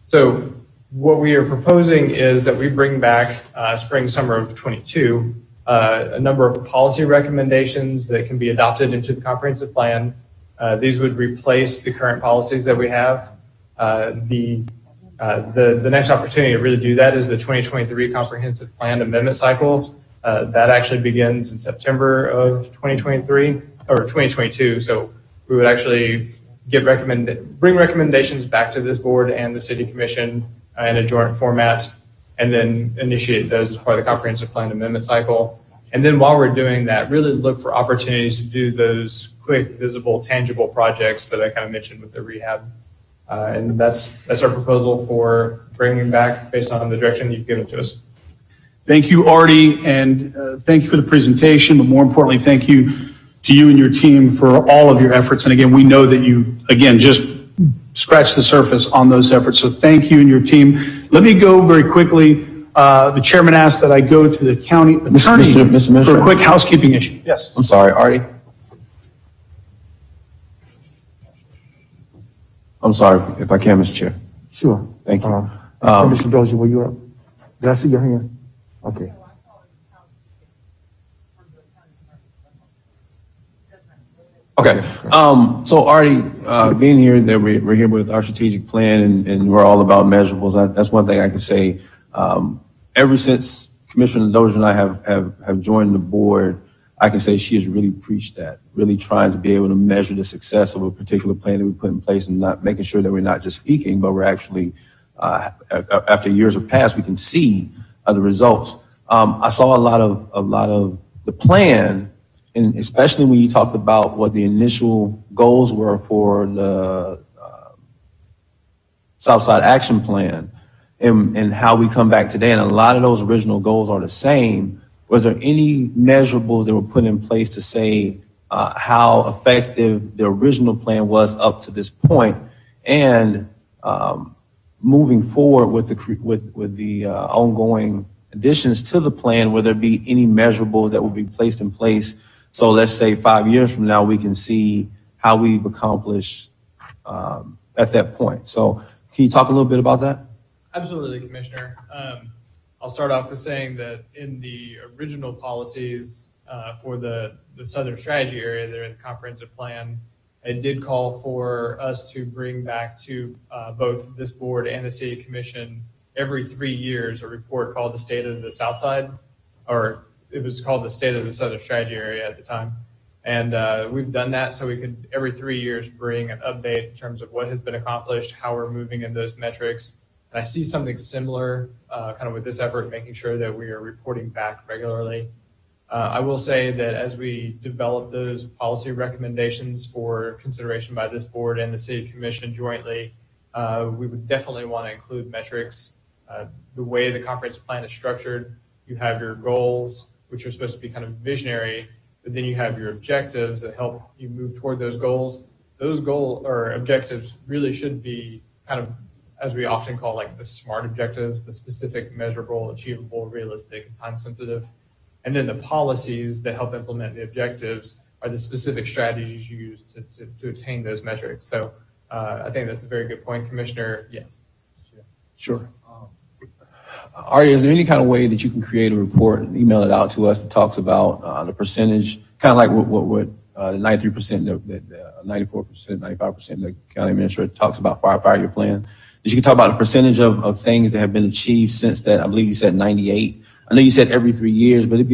So what we are proposing is that we bring back spring, summer of 22, a number of policy recommendations that can be adopted into the comprehensive plan. These would replace the current policies that we have. The The next opportunity to really do that is the 2023 Comprehensive Plan Amendment Cycle. That actually begins in September of 2023 or 2022. So we would actually bring recommendations back to this board and the city commission in a joint format, and then initiate those as part of the Comprehensive Plan Amendment Cycle. And then while we're doing that, really look for opportunities to do those quick, visible, tangible projects that I kind of mentioned with the rehab. And that's our proposal for bringing back based on the direction you've given to us. Thank you, Artie, and thank you for the presentation, but more importantly, thank you to you and your team for all of your efforts. And again, we know that you, again, just scratched the surface on those efforts. So thank you and your team. Let me go very quickly. The chairman asked that I go to the county attorney Mr. for a quick housekeeping issue. Yes. I'm sorry, Artie. I'm sorry if I can, Mr. Chair. Sure. Thank you. Commissioner Dozier, were you up? Did I see your hand? Okay. Okay. So Artie, being here, that we're here with our strategic plan, and we're all about measurables. That's one thing I can say. Ever since Commissioner Dozier and I have joined the board, I can say she has really preached that, really trying to be able to measure the success of a particular plan that we put in place, and not making sure that we're not just speaking, but we're actually, after years have passed, we can see the results. I saw a lot of the plan, and especially when you talked about what the initial goals were for the Southside Action Plan, and how we come back today, and a lot of those original goals are the same. Was there any measurables that were put in place to say how effective the original plan was up to this point, and moving forward with the ongoing additions to the plan? Will there be any measurables that will be placed in place? So let's say 5 years from now, we can see how we've accomplished at that point. So can you talk a little bit about that? Absolutely, Commissioner. I'll start off with saying that in the original policies for the Southern Strategy area there in the comprehensive plan, it did call for us to bring back to both this board and the city commission every 3 years a report called the State of the Southside, or it was called the State of the Southern Strategy area at the time. And we've done that so we could every 3 years bring an update in terms of what has been accomplished, how we're moving in those metrics. And I see something similar kind of with this effort, making sure that we are reporting back regularly. I will say that as we develop those policy recommendations for consideration by this board and the city commission jointly, we would definitely want to include metrics. The way the comprehensive plan is structured, you have your goals, which are supposed to be kind of visionary, but then you have your objectives that help you move toward those goals. Those goals or objectives really should be kind of, as we often call, like the SMART objectives, the specific, measurable, achievable, realistic, and time sensitive. And then the policies that help implement the objectives are the specific strategies you use to attain those metrics. So I think that's a very good point, Commissioner. Yes. Sure. Artie, is there any kind of way that you can create a report and email it out to us that talks about the percentage, kind of like what the 93%, the 94%, 95% the county administrator talks about for our 5-year plan? That you can talk about the percentage of things that have been achieved since that. I believe you said 98. I know you said every 3 years, but it'd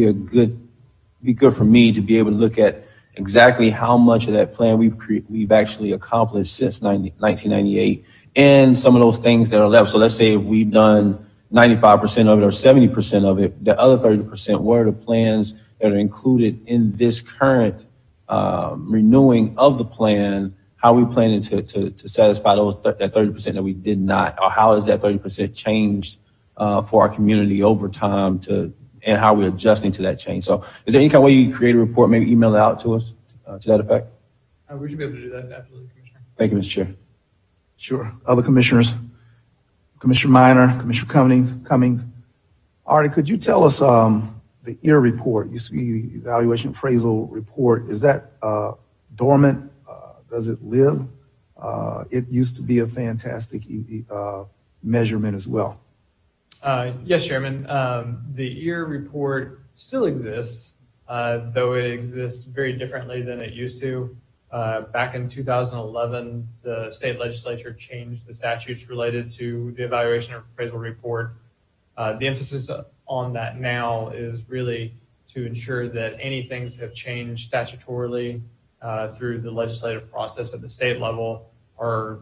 be good for me to be able to look at exactly how much of that plan we've actually accomplished since 1998, and some of those things that are left. So let's say if we've done 95% of it or 70% of it, the other 30%, what are the plans that are included in this current renewing of the plan? How are we planning to satisfy that 30% that we did not, or how has that 30% changed for our community over time, and how are we adjusting to that change? So is there any kind of way you can create a report, maybe email it out to us to that effect? We should be able to do that, absolutely, Commissioner. Thank you, Mr. Chair. Sure. Other commissioners? Commissioner Minor, Commissioner Cummings. Artie, could you tell us the EAR report, used to be the Evaluation Appraisal Report, is that dormant? Does it live? It used to be a fantastic measurement as well. Yes, Chairman. The EAR report still exists, though it exists very differently than it used to. Back in 2011, the state legislature changed the statutes related to the evaluation and appraisal report. The emphasis on that now is really to ensure that any things that have changed statutorily through the legislative process at the state level are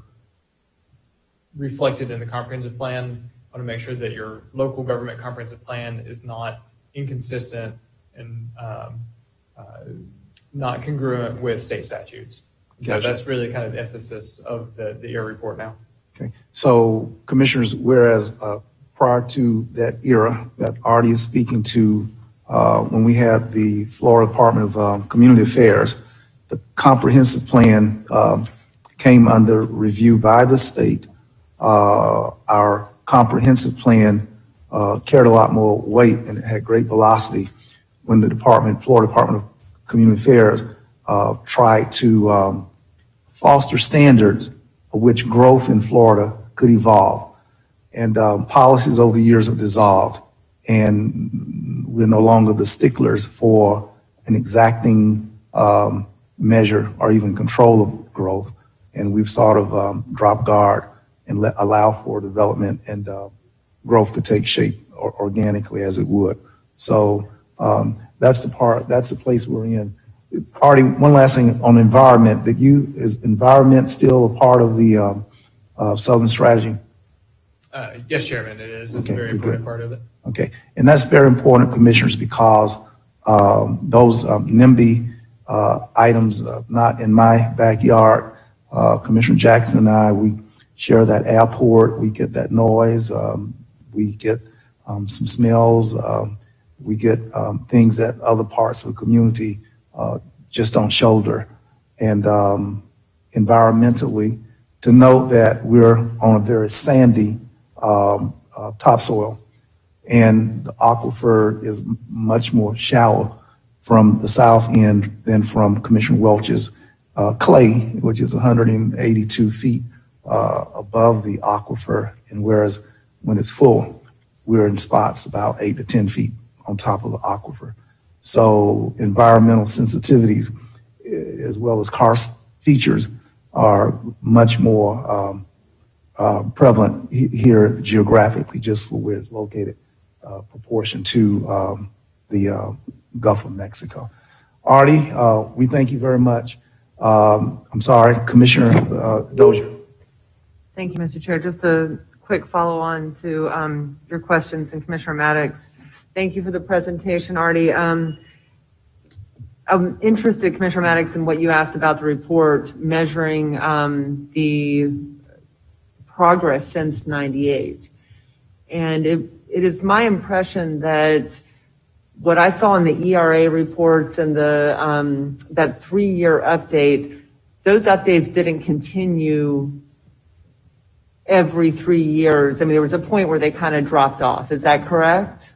reflected in the comprehensive plan. I want to make sure that your local government comprehensive plan is not inconsistent and not congruent with state statutes. Gotcha. So that's really kind of the emphasis of the ERA report now. Okay. So, Commissioners, whereas prior to that era that Artie is speaking to, when we had the Florida Department of Community Affairs, the comprehensive plan came under review by the state. Our comprehensive plan carried a lot more weight and it had great velocity when the Florida Department of Community Affairs tried to foster standards of which growth in Florida could evolve. And policies over the years have dissolved, and we're no longer the sticklers for an exacting measure or even control of growth. And we've sort of dropped guard and allow for development and growth to take shape organically as it would. So that's the place we're in. Artie, one last thing on environment, is environment still a part of the Southern strategy? Yes, Chairman, it is. It's Okay, a very good. important part of it. Okay, and that's very important, Commissioners, because those NIMBY items not in my backyard. Commissioner Jackson and I, we share that airport. We get that noise. We get some smells. We get things that other parts of the community just don't shoulder. And environmentally, to note that we're on a very sandy topsoil, and the aquifer is much more shallow from the south end than from Commissioner Welch's clay, which is 182 feet above the aquifer, and whereas when it's full, we're in spots about 8 to 10 feet on top of the aquifer. So environmental sensitivities, as well as karst features, are much more prevalent here geographically, just for where it's located, proportion to the Gulf of Mexico. Artie, we thank you very much. I'm sorry, Commissioner Dozier. Thank you, Mr. Chair. Just a quick follow-on to your questions, and Commissioner Maddox, thank you for the presentation, Artie. I'm interested, Commissioner Maddox, in what you asked about the report measuring the progress since '98. And it is my impression that what I saw in the ERA reports and the that 3-year update, those updates didn't continue every 3 years. I mean, there was a point where they kind of dropped off. Is that correct?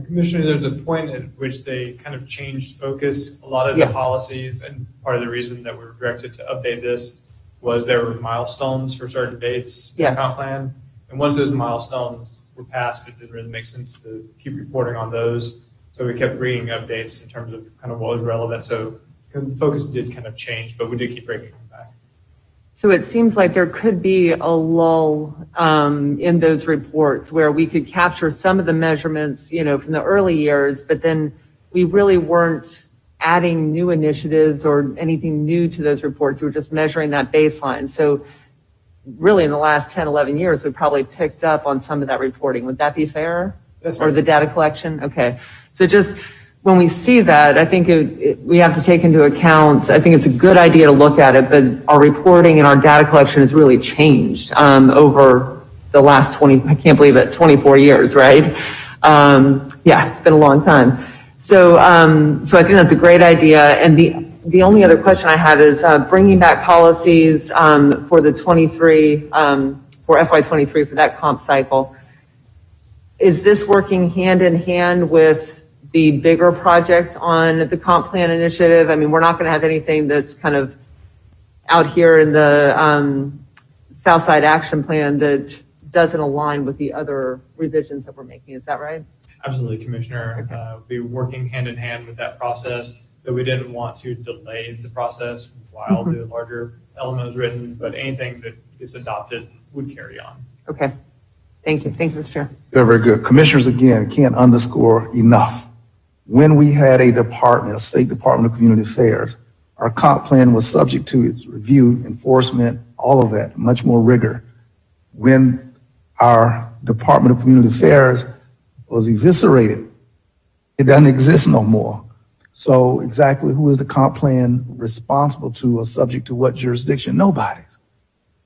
Commissioner, there's a point at which they kind of changed focus. A lot of the policies, and part of the reason that we were directed to update this was there were milestones for certain dates in the comp plan. And once those milestones were passed, it didn't really make sense to keep reporting on those. So we kept bringing updates in terms of kind of what was relevant. So the focus did kind of change, but we did keep bringing them back. So it seems like there could be a lull in those reports where we could capture some of the measurements, you know, from the early years, but then we really weren't adding new initiatives or anything new to those reports. We were just measuring that baseline. So really in the last 10, 11 years, we probably picked up on some of that reporting. Would that be fair? That's Or right. the data collection? Okay. So just when we see that, I think we have to take into account, I think it's a good idea to look at it, but our reporting and our data collection has really changed over the last 24 years, right? Yeah, it's been a long time. So I think that's a great idea. And the only other question I have is bringing back policies for the 23, for FY23 for that comp cycle. Is this working hand in hand with the bigger project on the comp plan initiative? I mean, we're not going to have anything that's kind of out here in the Southside Action Plan that doesn't align with the other revisions that we're making. Is that right? Absolutely, Commissioner. We'll be working hand in hand with that process. that we didn't want to delay the process while the larger element was written, but anything that gets adopted would carry on. Okay. Thank you. Thank you, Mr. Chair. Very, very good. Commissioners, again, can't underscore enough. When we had a department, a State Department of Community Affairs, our comp plan was subject to its review, enforcement, all of that, much more rigor. When our Department of Community Affairs was eviscerated, it doesn't exist no more. So exactly who is the comp plan responsible to or subject to what jurisdiction? Nobody's.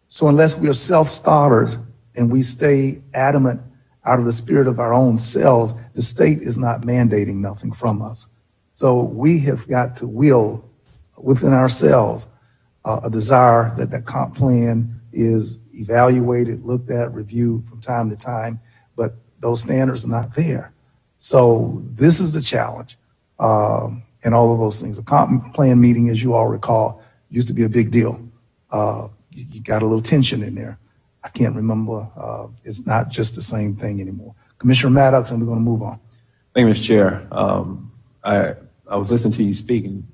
So unless we are self-starters and we stay adamant out of the spirit of our own selves, the state is not mandating nothing from us. So we have got to will within ourselves a desire that that comp plan is evaluated, looked at, reviewed from time to time, but those standards are not there. So this is the challenge, and all of those things. A comp plan meeting, as you all recall, used to be a big deal. You got a little tension in there. I can't remember. It's not just the same thing anymore. Commissioner Maddox, and we're going to move on. Thank you, Mr. Chair. I was listening to you speak, and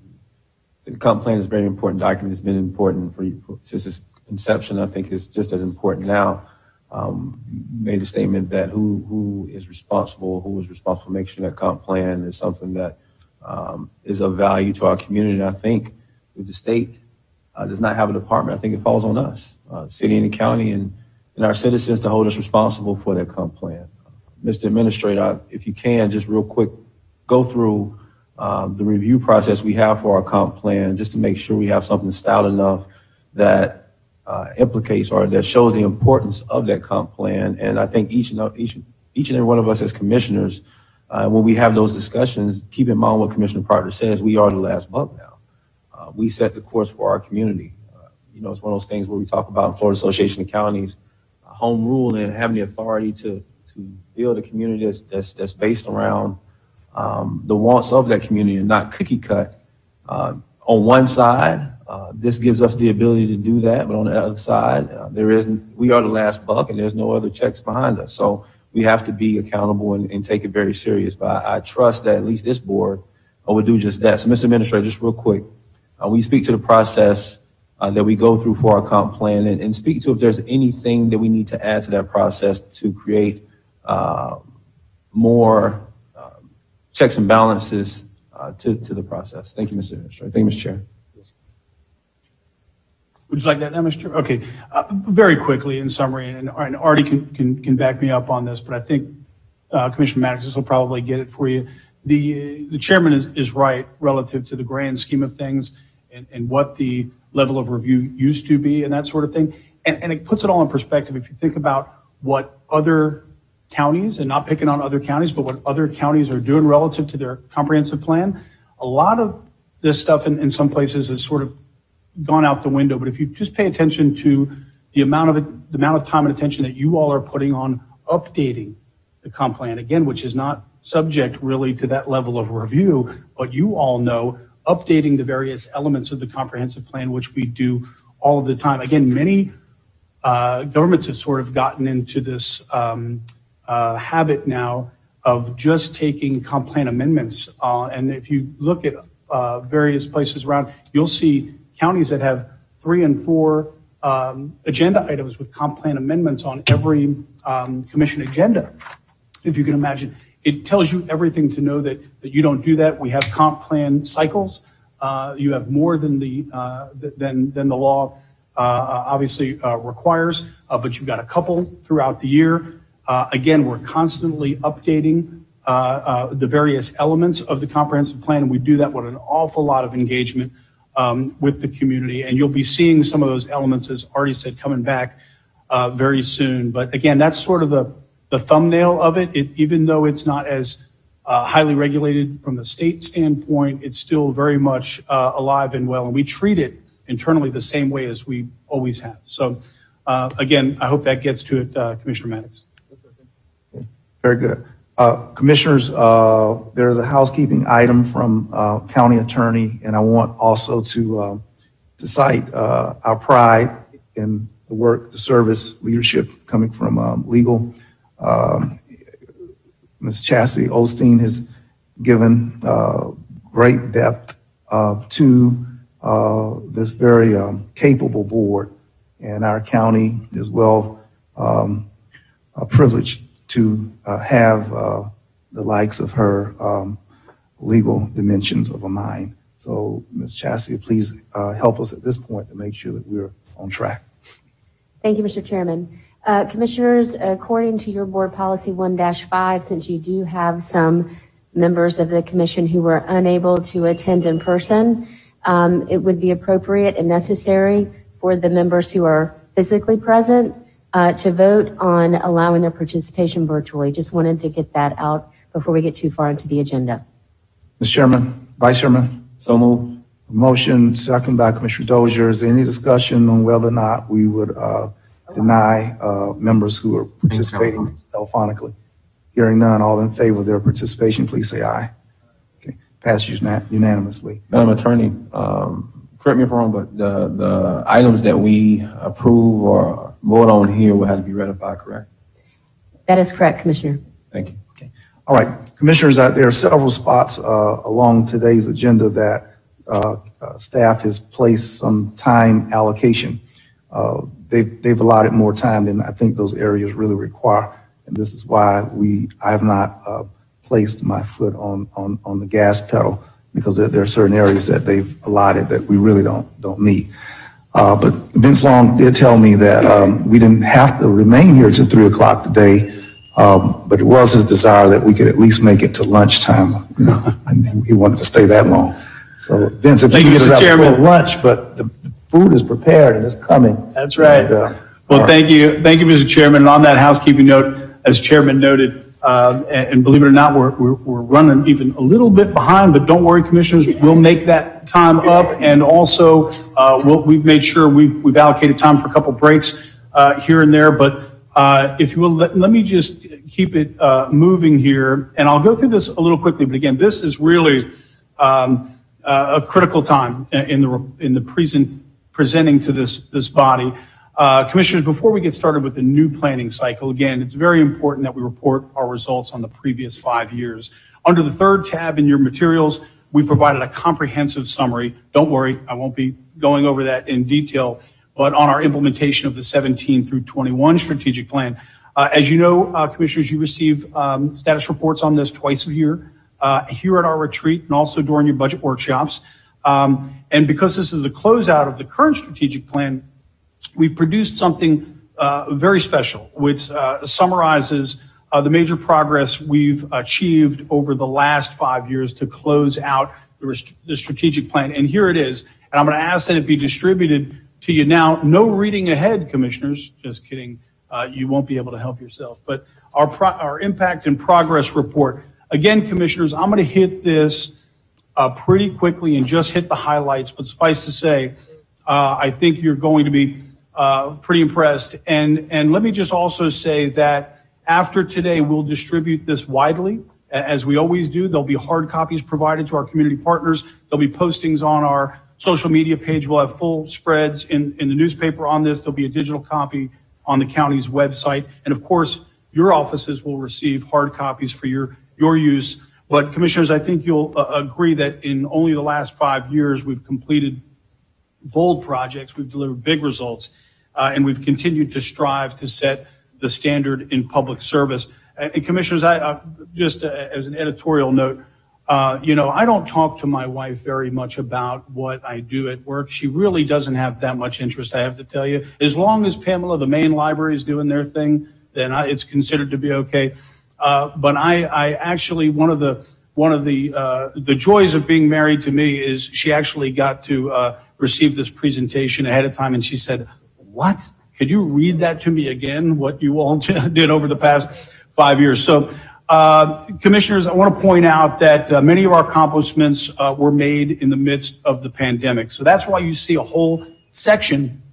the comp plan is a very important document. It's been important since its inception. I think it's just as important now. You made a statement that who is responsible for making sure that comp plan is something that is of value to our community. And I think if the state does not have a department, I think it falls on us, city and the county, and our citizens to hold us responsible for that comp plan. Mr. Administrator, if you can, just real quick, go through the review process we have for our comp plan, just to make sure we have something stout enough that implicates or that shows the importance of that comp plan. And I think each and every one of us as commissioners, when we have those discussions, keep in mind what Commissioner Proctor says, we are the last buck now. We set the course for our community. It's one of those things where we talk about in Florida Association of Counties, home rule and having the authority to build a community that's based around the wants of that community and not cookie cut. On one side, this gives us the ability to do that, but on the other side, we are the last buck and there's no other checks behind us. So we have to be accountable and take it very serious. But I trust that at least this board would do just that. So Mr. Administrator, just real quick, we speak to the process that we go through for our comp plan and speak to if there's anything that we need to add to that process to create more checks and balances to the process. Thank you, Mr. Administrator. Thank you, Mr. Chair. Would you like that now, Mr. Chair? Okay. Very quickly, in summary, and Artie can back me up on this, but I think Commissioner Maddox will probably get it for you. The chairman is right relative to the grand scheme of things and what the level of review used to be and that sort of thing. And it puts it all in perspective. If you think about what other counties, and not picking on other counties, but what other counties are doing relative to their comprehensive plan, a lot of this stuff in some places has sort of gone out the window. But if you just pay attention to the amount of time and attention that you all are putting on updating the comp plan, again, which is not subject really to that level of review, but you all know updating the various elements of the comprehensive plan, which we do all of the time. Again, many governments have sort of gotten into this habit now of just taking comp plan amendments. And if you look at various places around, you'll see counties that have 3 and 4 agenda items with comp plan amendments on every commission agenda. If you can imagine, it tells you everything to know that you don't do that. We have comp plan cycles. You have more than the law obviously requires, but you've got a couple throughout the year. Again, we're constantly updating the various elements of the comprehensive plan, and we do that with an awful lot of engagement with the community. And you'll be seeing some of those elements, as Artie said, coming back very soon. But again, that's sort of the thumbnail of it. Even though it's not as highly regulated from the state standpoint, it's still very much alive and well. And we treat it internally the same way as we always have. So again, I hope that gets to it, Commissioner Maddox. Very good. Commissioners, there's a housekeeping item from county attorney, and I want also to cite our pride in the work, the service, leadership coming from legal. Ms. Chastity Osteen has given great depth to this very capable board. And our county is well privileged to have the likes of her legal dimensions of a mind. So, Ms. Chastity, please help us at this point to make sure that we're on track. Thank you, Mr. Chairman. Commissioners, according to your board policy 1-5, since you do have some members of the commission who were unable to attend in person, it would be appropriate and necessary for the members who are physically present to vote on allowing their participation virtually. Just wanted to get that out before we get too far into the agenda. Mr. Chairman, Vice Chairman. So moved. Motion second by Commissioner Dozier. Is there any discussion on whether or not we would deny members who are participating telephonically? Hearing none, all in favor of their participation, please say aye. Okay, passes unanimously. Madam Attorney, correct me if I'm wrong, but the items that we approve or vote on here will have to be ratified, correct? That is correct, Commissioner. Thank you. All right, Commissioners, there are several spots along today's agenda that staff has placed some time allocation. They've allotted more time than I think those areas really require. And this is why I have not placed my foot on the gas pedal, because there are certain areas that they've allotted that we really don't need. But Vince Long did tell me that we didn't have to remain here till 3 o'clock today, but it was his desire that we could at least make it to lunchtime. You know, and he wanted to stay that long. So Vince, if you can get us out before lunch, but the food is prepared and it's coming. That's right. And, Well, thank you, Mr. Chairman. And on that housekeeping note, as Chairman noted, and believe it or not, we're running even a little bit behind, but don't worry, Commissioners, we'll make that time up. And also, we've made sure we've allocated time for a couple breaks here and there. But if you will, let me just keep it moving here, and I'll go through this a little quickly. But again, this is really a critical time in the presenting to this body. Commissioners, before we get started with the new planning cycle, again, it's very important that we report our results on the previous 5 years. Under the third tab in your materials, we provided a comprehensive summary. Don't worry, I won't be going over that in detail, but on our implementation of the 17 through 21 strategic plan. As you know, Commissioners, you receive status reports on this twice a year here at our retreat and also during your budget workshops. And because this is a closeout of the current strategic plan, we've produced something very special, which summarizes the major progress we've achieved over the last 5 years to close out the strategic plan. And here it is. And I'm going to ask that it be distributed to you now. No reading ahead, Commissioners. Just kidding. You won't be able to help yourself. But our impact and progress report. Again, Commissioners, I'm going to hit this pretty quickly and just hit the highlights. But suffice to say, I think you're going to be pretty impressed. And let me just also say that after today, we'll distribute this widely, as we always do. There'll be hard copies provided to our community partners. There'll be postings on our social media page. We'll have full spreads in the newspaper on this. There'll be a digital copy on the county's website. And of course, your offices will receive hard copies for your use. But Commissioners, I think you'll agree that in only the last 5 years, we've completed bold projects, we've delivered big results, and we've continued to strive to set the standard in public service. And Commissioners, I just as an editorial note, I don't talk to my wife very much about what I do at work. She really doesn't have that much interest, I have to tell you. As long as Pamela, the main library, is doing their thing, then it's considered to be okay. But I actually, one of the joys of being married to me is she actually got to receive this presentation ahead of time, and she said, "What? Could you read that to me again, what you all did over the past 5 years?" So, Commissioners, I want to point out that many of our accomplishments were made in the midst of the pandemic. So that's why you see a whole section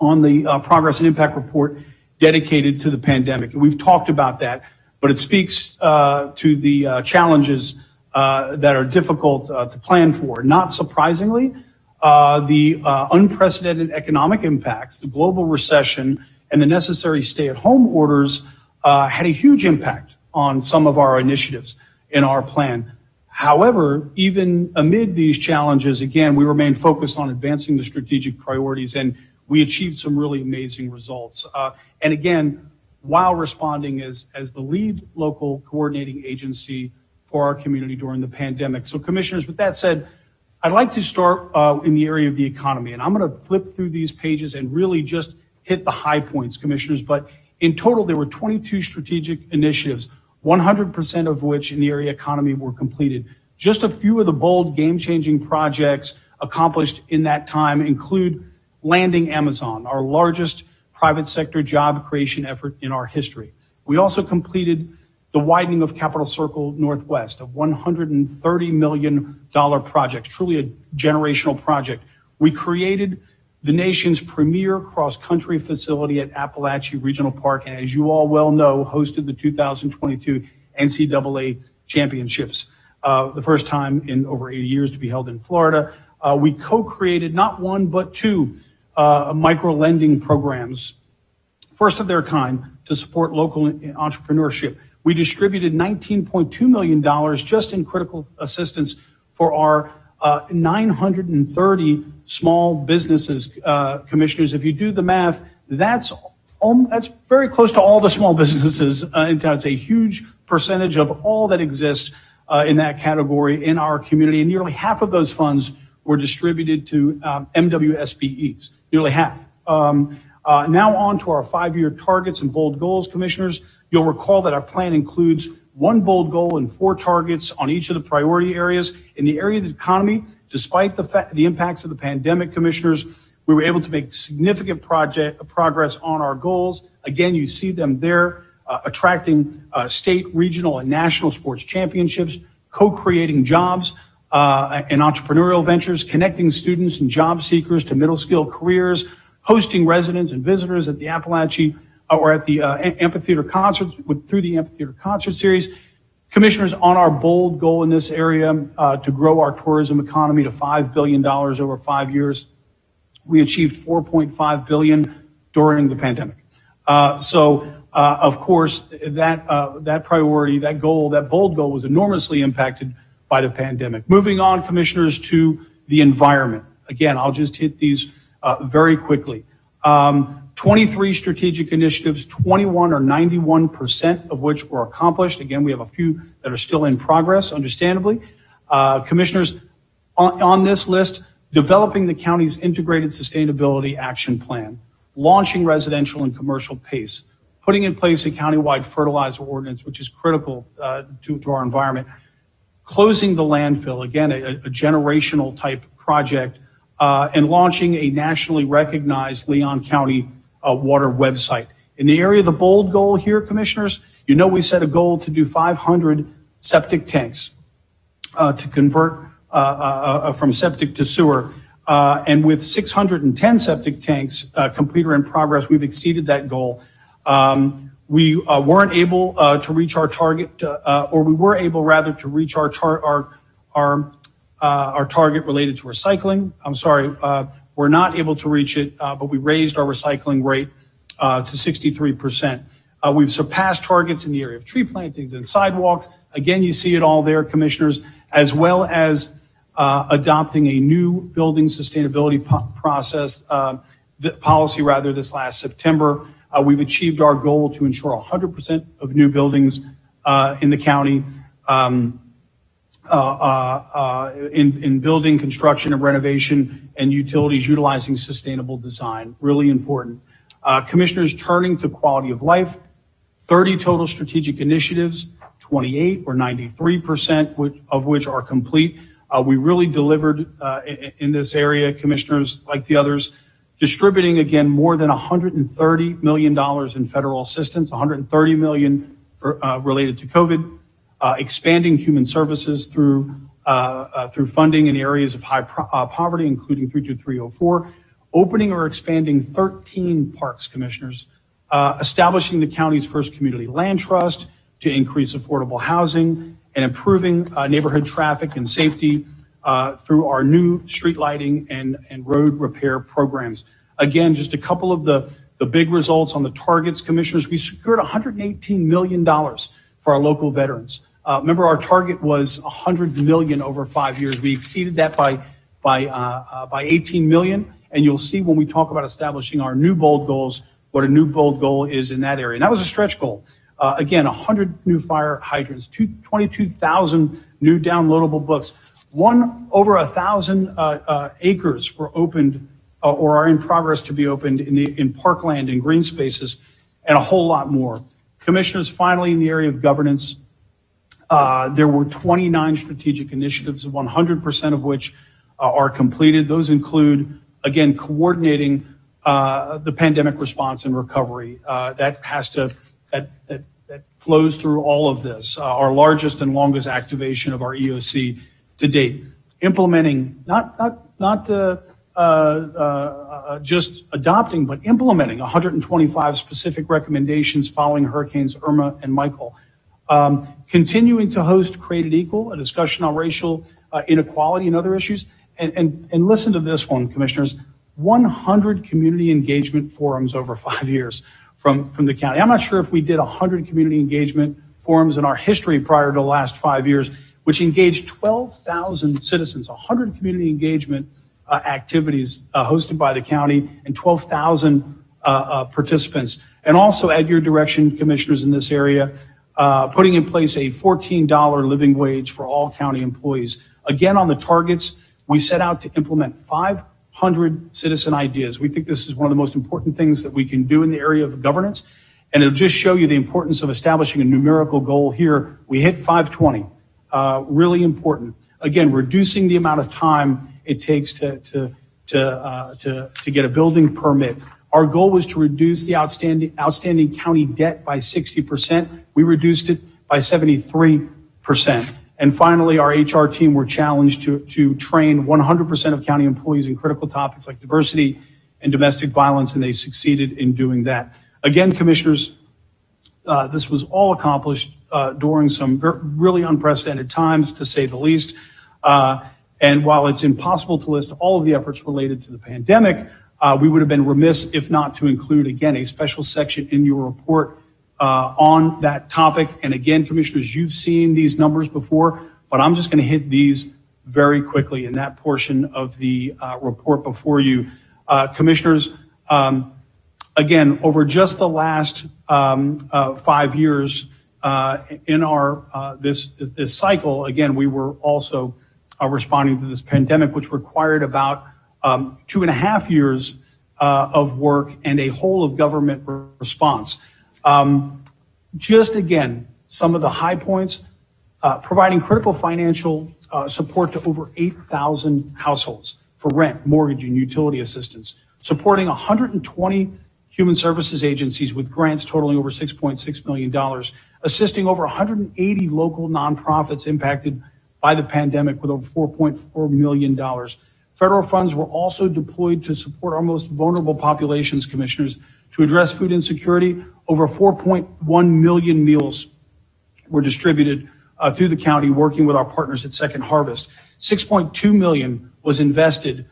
on the progress and impact report dedicated to the pandemic. And we've talked about that, but it speaks to the challenges that are difficult to plan for. Not surprisingly, the unprecedented economic impacts, the global recession, and the necessary stay-at-home orders had a huge impact on some of our initiatives in our plan. However, even amid these challenges, again, we remain focused on advancing the strategic priorities, and we achieved some really amazing results. And again, while responding as the lead local coordinating agency for our community during the pandemic. So commissioners, with that said, I'd like to start in the area of the economy, and I'm going to flip through these pages and really just hit the high points, commissioners. But in total, there were 22 strategic initiatives, 100% of which in the area economy were completed. Just a few of the bold game-changing projects accomplished in that time include landing Amazon, our largest private sector job creation effort in our history. We also completed the widening of Capitol Circle Northwest, a $130 million project, truly a generational project. We created the nation's premier cross-country facility at Appalachia Regional Park, and as you all well know, hosted the 2022 NCAA Championships, the first time in over 80 years to be held in Florida. We co-created not one, but two micro-lending programs, first of their kind, to support local entrepreneurship. We distributed $19.2 million just in critical assistance for our 930 small businesses, commissioners. If you do the math, that's very close to all the small businesses in town. It's a huge percentage of all that exists in that category in our community, and nearly half of those funds were distributed to MWSBEs, nearly half. Now on to our 5-year targets and bold goals, commissioners. You'll recall that our plan includes one bold goal and 4 targets on each of the priority areas. In the area of the economy, despite the impacts of the pandemic, commissioners, we were able to make significant progress on our goals. Again, you see them there, attracting state, regional, and national sports championships, co-creating jobs and entrepreneurial ventures, connecting students and job seekers to middle skill careers, hosting residents and visitors at the Appalachia or at the amphitheater concerts through the amphitheater concert series. Commissioners, on our bold goal in this area to grow our tourism economy to $5 billion over 5 years, we achieved $4.5 billion during the pandemic. Of course, that priority, that goal, that bold goal was enormously impacted by the pandemic. Moving on, commissioners, to the environment. Again, I'll just hit these very quickly. 23 strategic initiatives, 21 or 91% of which were accomplished. Again, we have a few that are still in progress, understandably. Commissioners, on this list, developing the county's integrated sustainability action plan, launching residential and commercial PACE, putting in place a countywide fertilizer ordinance, which is critical to our environment, closing the landfill, again, a generational type project, and launching a nationally recognized Leon County water website. In the area of the bold goal here, commissioners, you know we set a goal to do 500 septic tanks to convert from septic to sewer. And with 610 septic tanks complete or in progress, we've exceeded that goal. We weren't able to reach our target, or we were able rather to reach our target related to recycling. I'm sorry, we're not able to reach it, but we raised our recycling rate to 63%. We've surpassed targets in the area of tree plantings and sidewalks. Again, you see it all there, commissioners, as well as adopting a new building sustainability policy this last September. We've achieved our goal to ensure 100% of new buildings in the county in building, construction, and renovation, and utilities utilizing sustainable design. Really important. Commissioners, turning to quality of life, 30 total strategic initiatives, 28 or 93% of which are complete. We really delivered in this area, commissioners, like the others, distributing, again, more than $130 million in federal assistance, $130 million related to COVID, expanding human services through funding in areas of high poverty, including 32304, opening or expanding 13 parks, commissioners, establishing the county's first community land trust to increase affordable housing, and improving neighborhood traffic and safety through our new street lighting and road repair programs. Again, just a couple of the big results on the targets, commissioners. We secured $118 million for our local veterans. Remember, our target was 100 million over 5 years. We exceeded that by 18 million. And you'll see when we talk about establishing our new bold goals, what a new bold goal is in that area. And that was a stretch goal. Again, 100 new fire hydrants, 22,000 new downloadable books, over 1,000 acres were opened or are in progress to be opened in parkland and green spaces, and a whole lot more. Commissioners, finally, in the area of governance, there were 29 strategic initiatives, 100% of which are completed. Those include, again, coordinating the pandemic response and recovery. That flows through all of this. Our largest and longest activation of our EOC to date. Implementing, not just adopting, but implementing 125 specific recommendations following Hurricanes Irma and Michael. Continuing to host Created Equal, a discussion on racial inequality and other issues. And listen to this one, Commissioners, 100 community engagement forums over 5 years from the county. I'm not sure if we did 100 community engagement forums in our history prior to the last 5 years, which engaged 12,000 citizens, 100 community engagement activities hosted by the county, and 12,000 participants. And also, at your direction, Commissioners, in this area, putting in place a $14 living wage for all county employees. Again, on the targets, we set out to implement 500 citizen ideas. We think this is one of the most important things that we can do in the area of governance. And it'll just show you the importance of establishing a numerical goal here. We hit 520, really important. Again, reducing the amount of time it takes to get a building permit. Our goal was to reduce the outstanding county debt by 60%. We reduced it by 73%. And finally, our HR team were challenged to train 100% of county employees in critical topics like diversity and domestic violence, and they succeeded in doing that. Again, Commissioners, this was all accomplished during some really unprecedented times, to say the least. And while it's impossible to list all of the efforts related to the pandemic, we would have been remiss if not to include, again, a special section in your report on that topic. And again, Commissioners, you've seen these numbers before, but I'm just going to hit these very quickly in that portion of the report before you. Commissioners, again, over just the last 5 years in our this cycle, again, we were also responding to this pandemic, which required about 2.5 years of work and a whole of government response. Just again, some of the high points, providing critical financial support to over 8,000 households for rent, mortgage, and utility assistance, supporting 120 human services agencies with grants totaling over $6.6 million, assisting over 180 local nonprofits impacted by the pandemic with over $4.4 million. Federal funds were also deployed to support our most vulnerable populations, Commissioners, to address food insecurity. Over 4.1 million meals were distributed through the county, working with our partners at Second Harvest. 6.2 million was invested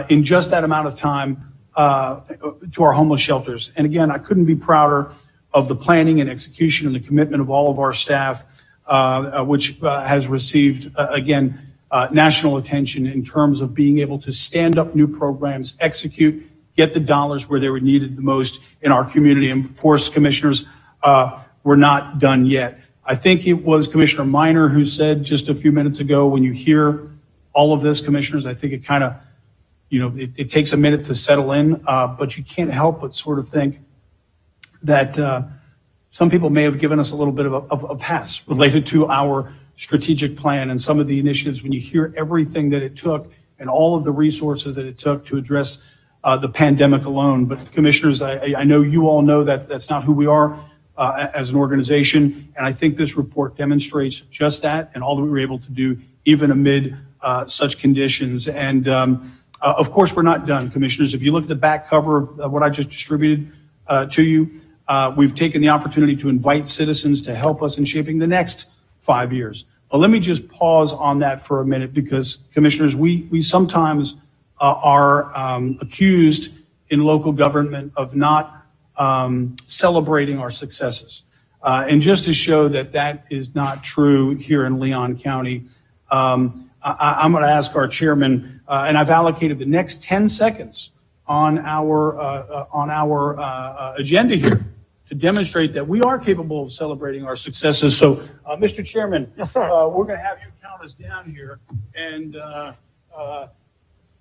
in just that amount of time to our homeless shelters. And again, I couldn't be prouder of the planning and execution and the commitment of all of our staff, which has received, again, national attention in terms of being able to stand up new programs, execute, get the dollars where they were needed the most in our community. And of course, Commissioners, we're not done yet. I think it was Commissioner Minor who said just a few minutes ago, when you hear all of this, Commissioners, I think it kind of, it takes a minute to settle in, but you can't help but sort of think that some people may have given us a little bit of a pass related to our strategic plan and some of the initiatives when you hear everything that it took and all of the resources that it took to address the pandemic alone. But Commissioners, I know you all know that that's not who we are as an organization. And I think this report demonstrates just that and all that we were able to do even amid such conditions. And of course, we're not done, Commissioners. If you look at the back cover of what I just distributed to you, we've taken the opportunity to invite citizens to help us in shaping the next 5 years. But let me just pause on that for a minute, because Commissioners, we sometimes are accused in local government of not celebrating our successes. And just to show that that is not true here in Leon County, I'm going to ask our chairman, and I've allocated the next 10 seconds on our agenda here to demonstrate that we are capable of celebrating our successes. So, Mr. Chairman, Yes, sir. we're going to have you count us down here, and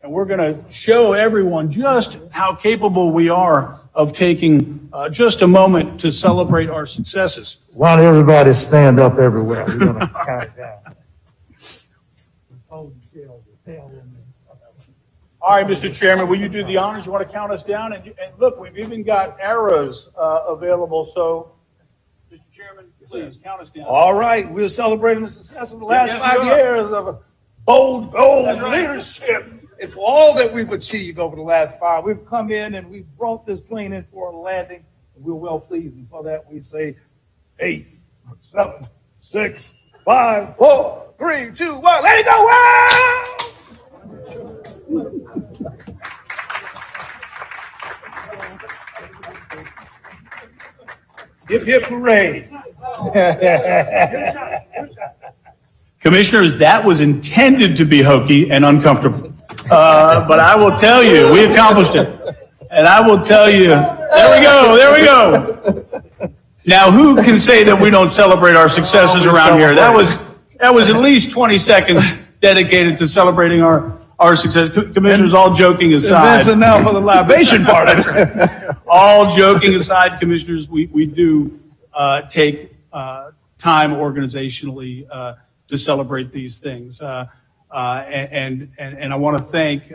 we're going to show everyone just how capable we are of taking just a moment to celebrate our successes. Why don't everybody stand up everywhere? We're gonna count it down. All right, Mr. Chairman, will you do the honors? You want to count us down? And look, we've even got arrows available. So, Mr. Chairman, please count us down. All right, we're celebrating the success of the last Yes, 5 we are. years of bold That's right. leadership. And for all that we've achieved over the last 5, we've come in and we've brought this plane in for a landing. And we're well pleased. And for that, we say 8, 7, 6, 5, 4, 3, 2, 1. Let it go! Wow! Hip, hip, hooray. Commissioners, that was intended to be hokey and uncomfortable. But I will tell you, we accomplished it. And I will tell you, there we go. Now, who can say that we don't celebrate our successes around here? That was at least 20 seconds dedicated to celebrating our success. Commissioners, all joking aside. Vincent, now for the libation part of it. All joking aside, Commissioners, we do take time organizationally to celebrate these things. And I want to thank,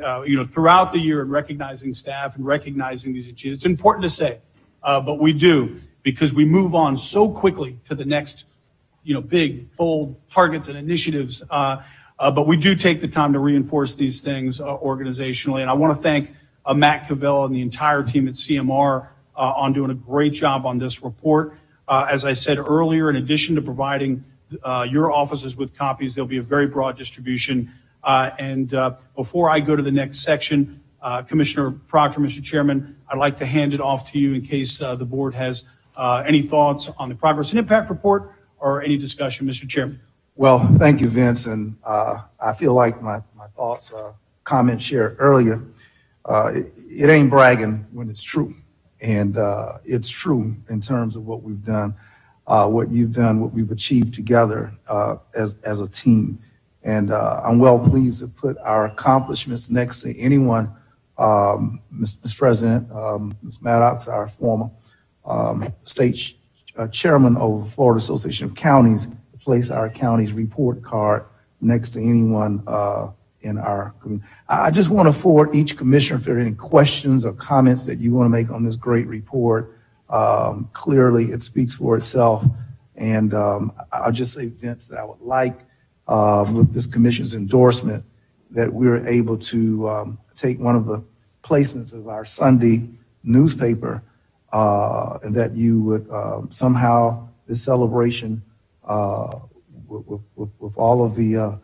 throughout the year in recognizing staff and recognizing these achievements. It's important to say, but we do, because we move on so quickly to the next, big, bold targets and initiatives. But we do take the time to reinforce these things organizationally. And I want to thank Matt Cavell and the entire team at CMR on doing a great job on this report. As I said earlier, in addition to providing your offices with copies, there'll be a very broad distribution. And before I go to the next section, Commissioner Proctor, Mr. Chairman, I'd like to hand it off to you in case the board has any thoughts on the progress and impact report or any discussion, Mr. Chairman. Well, thank you, Vince. And I feel like my thoughts, comments shared earlier, it ain't bragging when it's true. And it's true in terms of what we've done, what you've done, what we've achieved together as a team. And I'm well pleased to put our accomplishments next to anyone, Mr. President, Ms. Maddox, our former state chairman of the Florida Association of Counties, place our county's report card next to anyone in our community. I just want to forward each commissioner if there are any questions or comments that you want to make on this great report. Clearly, it speaks for itself. And I'll just say, Vince, that I would like, with this commission's endorsement, that we're able to take one of the placements of our Sunday newspaper and that you would somehow, this celebration with all of the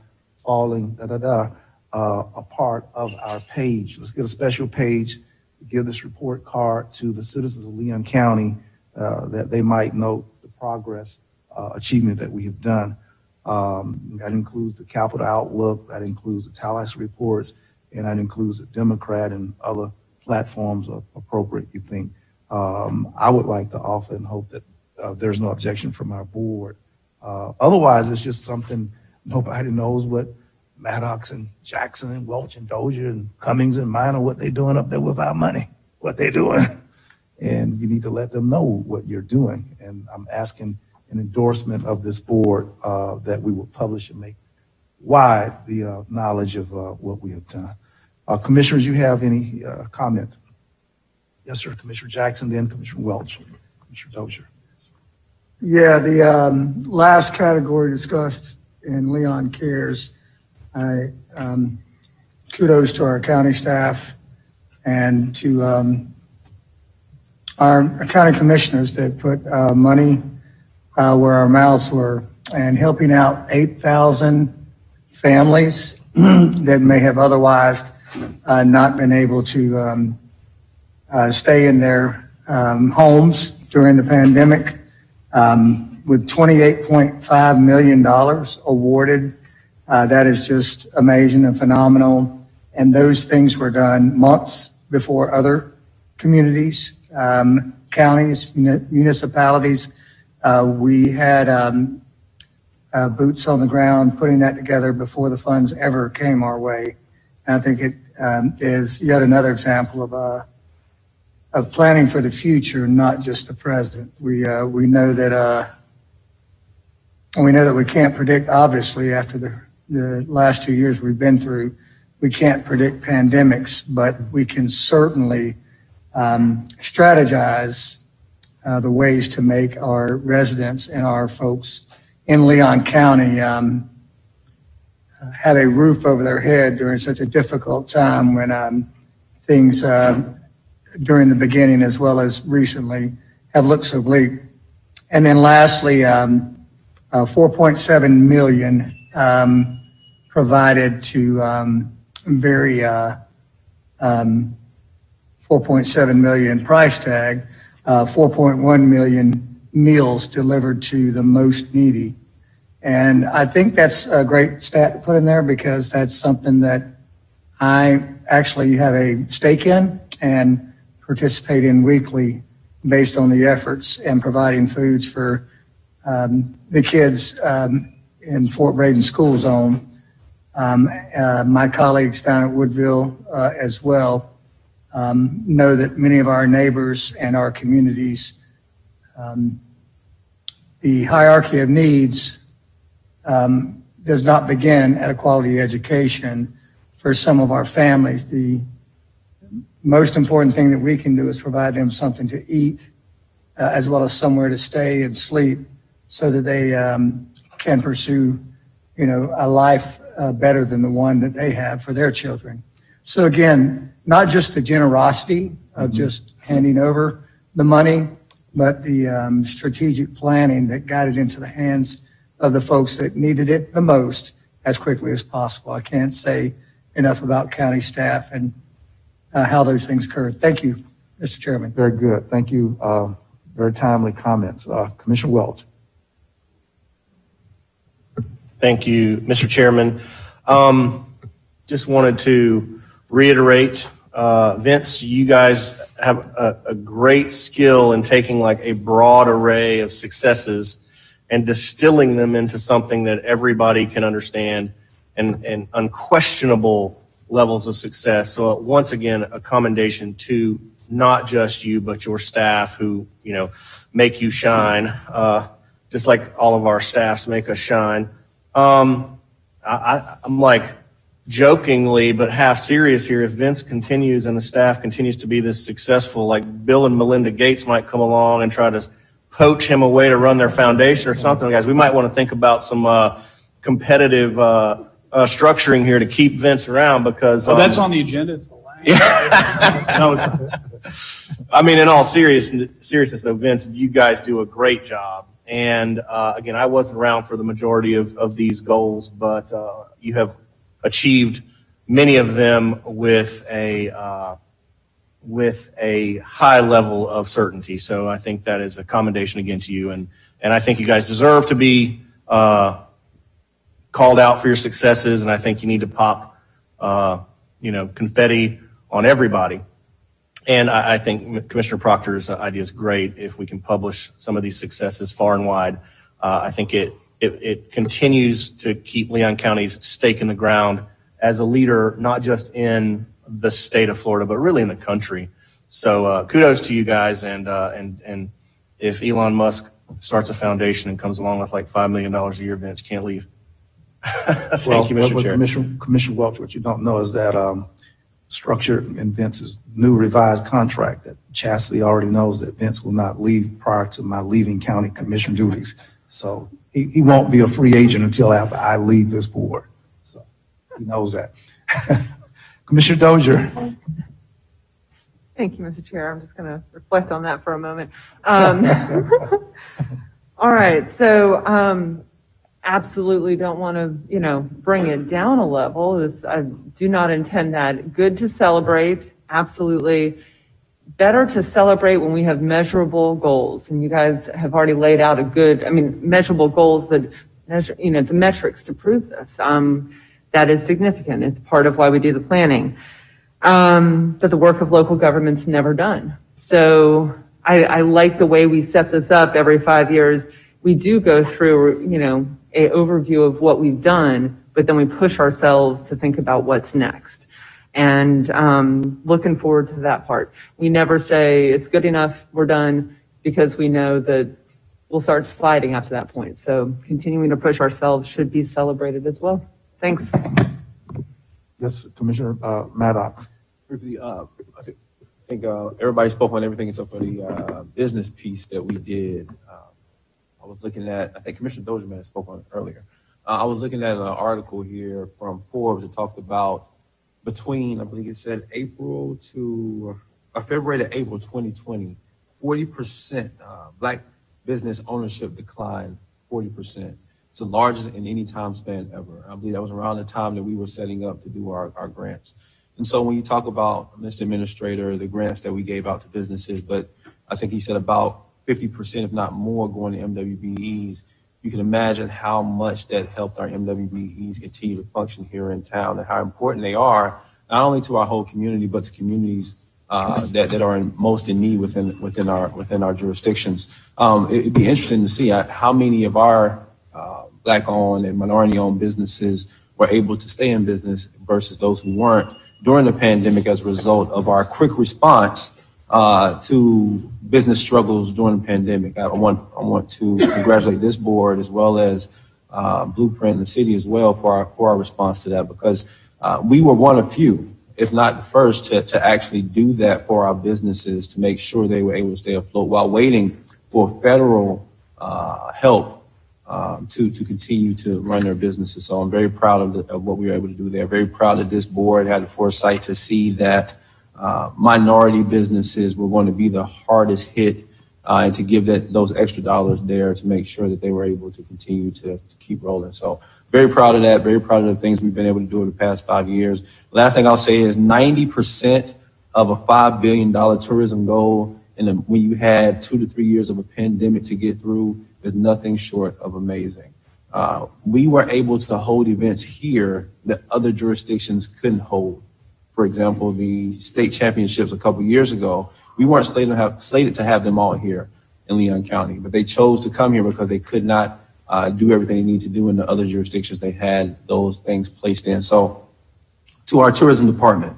falling, a part of our page. Let's get a special page, give this report card to the citizens of Leon County that they might note the progress, achievement that we have done. That includes the Capital Outlook, that includes the Tallahassee reports, and that includes the Democrat and other platforms appropriate, you think. I would like to offer and hope that there's no objection from our board. Otherwise, it's just something nobody knows what Maddox and Jackson and Welch and Dozier and Cummings and Minor, what they're doing up there with our money, what they're doing. And you need to let them know what you're doing. And I'm asking an endorsement of this board that we will publish and make wide the knowledge of what we have done. Commissioners, you have any comments? Yes, sir. Commissioner Jackson, then Commissioner Welch, Commissioner Dozier. Yeah, the last category discussed in Leon Cares, kudos to our county staff and to our county commissioners that put money where our mouths were and helping out 8,000 families that may have otherwise not been able to stay in their homes during the pandemic. with $28.5 million awarded. That is just amazing and phenomenal. And those things were done months before other communities, counties, municipalities. We had boots on the ground putting that together before the funds ever came our way. And I think it is yet another example of planning for the future, not just the present. We know that we can't predict, obviously, after the last 2 years we've been through, we can't predict pandemics, but we can certainly strategize the ways to make our residents and our folks in Leon County have a roof over their head during such a difficult time when things during the beginning as well as recently have looked so bleak. And then lastly, 4.7 million provided to 4.7 million price tag, 4.1 million meals delivered to the most needy. And I think that's a great stat to put in there because that's something that I actually have a stake in and participate in weekly based on the efforts and providing foods for the kids in Fort Braden School Zone. My colleagues down at Woodville as well know that many of our neighbors and our communities, the hierarchy of needs does not begin at a quality education. For some of our families, the most important thing that we can do is provide them something to eat as well as somewhere to stay and sleep so that they can pursue, a life better than the one that they have for their children. So again, not just the generosity of just handing over the money, but the strategic planning that got it into the hands of the folks that needed it the most as quickly as possible. I can't say enough about county staff and how those things occurred. Thank you, Mr. Chairman. Very good. Thank you. Very timely comments. Commissioner Welch. Thank you, Mr. Chairman. Just wanted to reiterate, Vince, you guys have a great skill in taking like a broad array of successes and distilling them into something that everybody can understand and unquestionable levels of success. So once again, a commendation to not just you, but your staff who, make you shine, just like all of our staffs make us shine. I'm like jokingly, but half serious here. If Vince continues and the staff continues to be this successful, like Bill and Melinda Gates might come along and try to poach him away to run their foundation or something, guys, we might want to think about some competitive structuring here to keep Vince around because that's on the agenda. It's the last. No, it's I mean, in all seriousness though, Vince, you guys do a great job. And again, I wasn't around for the majority of these goals, but you have achieved many of them with a high level of certainty. So I think that is a commendation again to you. And I think you guys deserve to be called out for your successes. And I think you need to pop, confetti on everybody. And I think Commissioner Proctor's idea is great. If we can publish some of these successes far and wide, I think it continues to keep Leon County's stake in the ground as a leader, not just in the state of Florida, but really in the country. So kudos to you guys. And if Elon Musk starts a foundation and comes along with like $5 million a year, Vince can't leave. Thank you, Mr. Chair. Commissioner Welch, what you don't know is that structure in Vince's new revised contract that Chastity already knows that Vince will not leave prior to my leaving county commission duties. So he won't be a free agent until after I leave this board. So he knows that. Commissioner Dozier. Thank you, Mr. Chair. I'm just going to reflect on that for a moment. All right. So absolutely don't want to, bring it down a level. I do not intend that. Good to celebrate. Absolutely. better to celebrate when we have measurable goals. And you guys have already laid out measurable goals, but the metrics to prove this. That is significant. It's part of why we do the planning. But the work of local government's never done. So I like the way we set this up every 5 years. We do go through, a overview of what we've done, but then we push ourselves to think about what's next. And looking forward to that part. We never say it's good enough, we're done, because we know that we'll start sliding after that point. So continuing to push ourselves should be celebrated as well. Thanks. Yes, Commissioner Maddox. Briefly, I think everybody spoke on everything except for the business piece that we did. I was looking at, I think Commissioner Dozier may have spoke on it earlier. I was looking at an article here from Forbes that talked about between, I believe it said February to April 2020, 40% Black business ownership declined 40%. It's the largest in any time span ever. I believe that was around the time that we were setting up to do our grants. And so when you talk about, Mr. Administrator, the grants that we gave out to businesses, but I think he said about 50%, if not more, going to MWBEs, you can imagine how much that helped our MWBEs continue to function here in town and how important they are, not only to our whole community, but to communities that are most in need within our jurisdictions. It'd be interesting to see how many of our Black-owned and minority-owned businesses were able to stay in business versus those who weren't during the pandemic as a result of our quick response to business struggles during the pandemic. I want to congratulate this board as well as Blueprint and the city as well for our response to that, because we were one of few, if not the first, to actually do that for our businesses to make sure they were able to stay afloat while waiting for federal help to continue to run their businesses. So I'm very proud of what we were able to do there. Very proud that this board had the foresight to see that minority businesses were going to be the hardest hit and to give those extra dollars there to make sure that they were able to continue to keep rolling. So very proud of that. Very proud of the things we've been able to do over the past 5 years. Last thing I'll say is 90% of a $5 billion tourism goal, and when you had 2 to 3 years of a pandemic to get through, is nothing short of amazing. We were able to hold events here that other jurisdictions couldn't hold. For example, the state championships a couple years ago, we weren't slated to have them all here in Leon County, but they chose to come here because they could not do everything they need to do in the other jurisdictions they had those things placed in. So to our tourism department,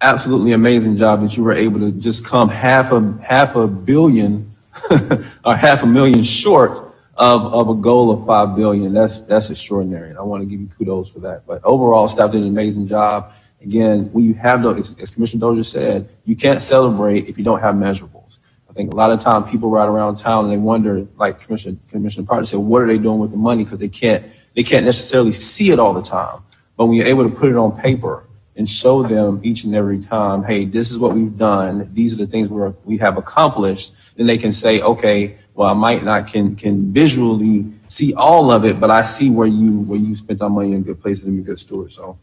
absolutely amazing job that you were able to just come half a billion or $500,000 short of a goal of $5 billion. That's extraordinary. I want to give you kudos for that. But overall, staff did an amazing job. Again, when you have those, as Commissioner Dozier said, you can't celebrate if you don't have measurables. I think a lot of time people ride around town and they wonder, like Commissioner Parker said, what are they doing with the money? Because they can't necessarily see it all the time. But when you're able to put it on paper and show them each and every time, hey, this is what we've done, these are the things we have accomplished, then they can say, okay, well, I might not can visually see all of it, but I see where you spent our money in good places and be good stewards. So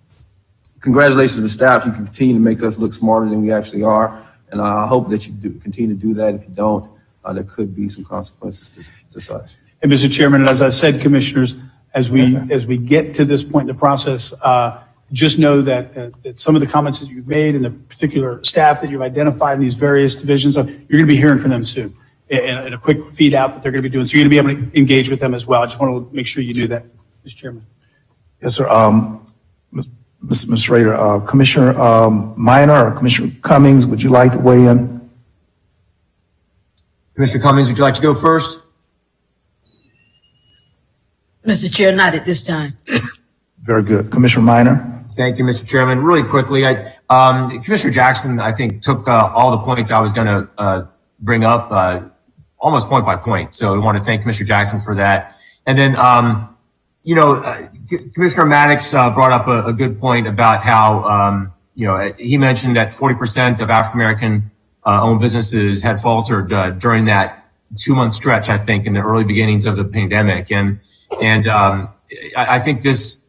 congratulations to the staff. You can continue to make us look smarter than we actually are. And I hope that you do continue to do that. If you don't, there could be some consequences to such. And Mr. Chairman, as I said, commissioners, as we get to this point in the process, just know that some of the comments that you've made and the particular staff that you've identified in these various divisions, you're going to be hearing from them soon in a quick feed out that they're going to be doing. So you're going to be able to engage with them as well. I just want to make sure you do that, Mr. Chairman. Yes, sir. Mr. Rader, Commissioner Minor or Commissioner Cummings, would you like to weigh in? Commissioner Cummings, would you like to go first? Mr. Chair, not at this time. Very good. Commissioner Minor. Thank you, Mr. Chairman. Really quickly, Commissioner Jackson, I think, took all the points I was going to bring up almost point by point. So I want to thank Commissioner Jackson for that. And then, Commissioner Maddox brought up a good point about how, he mentioned that 40% of African-American owned businesses had faltered during that 2-month stretch, I think, in the early beginnings of the pandemic. And I think this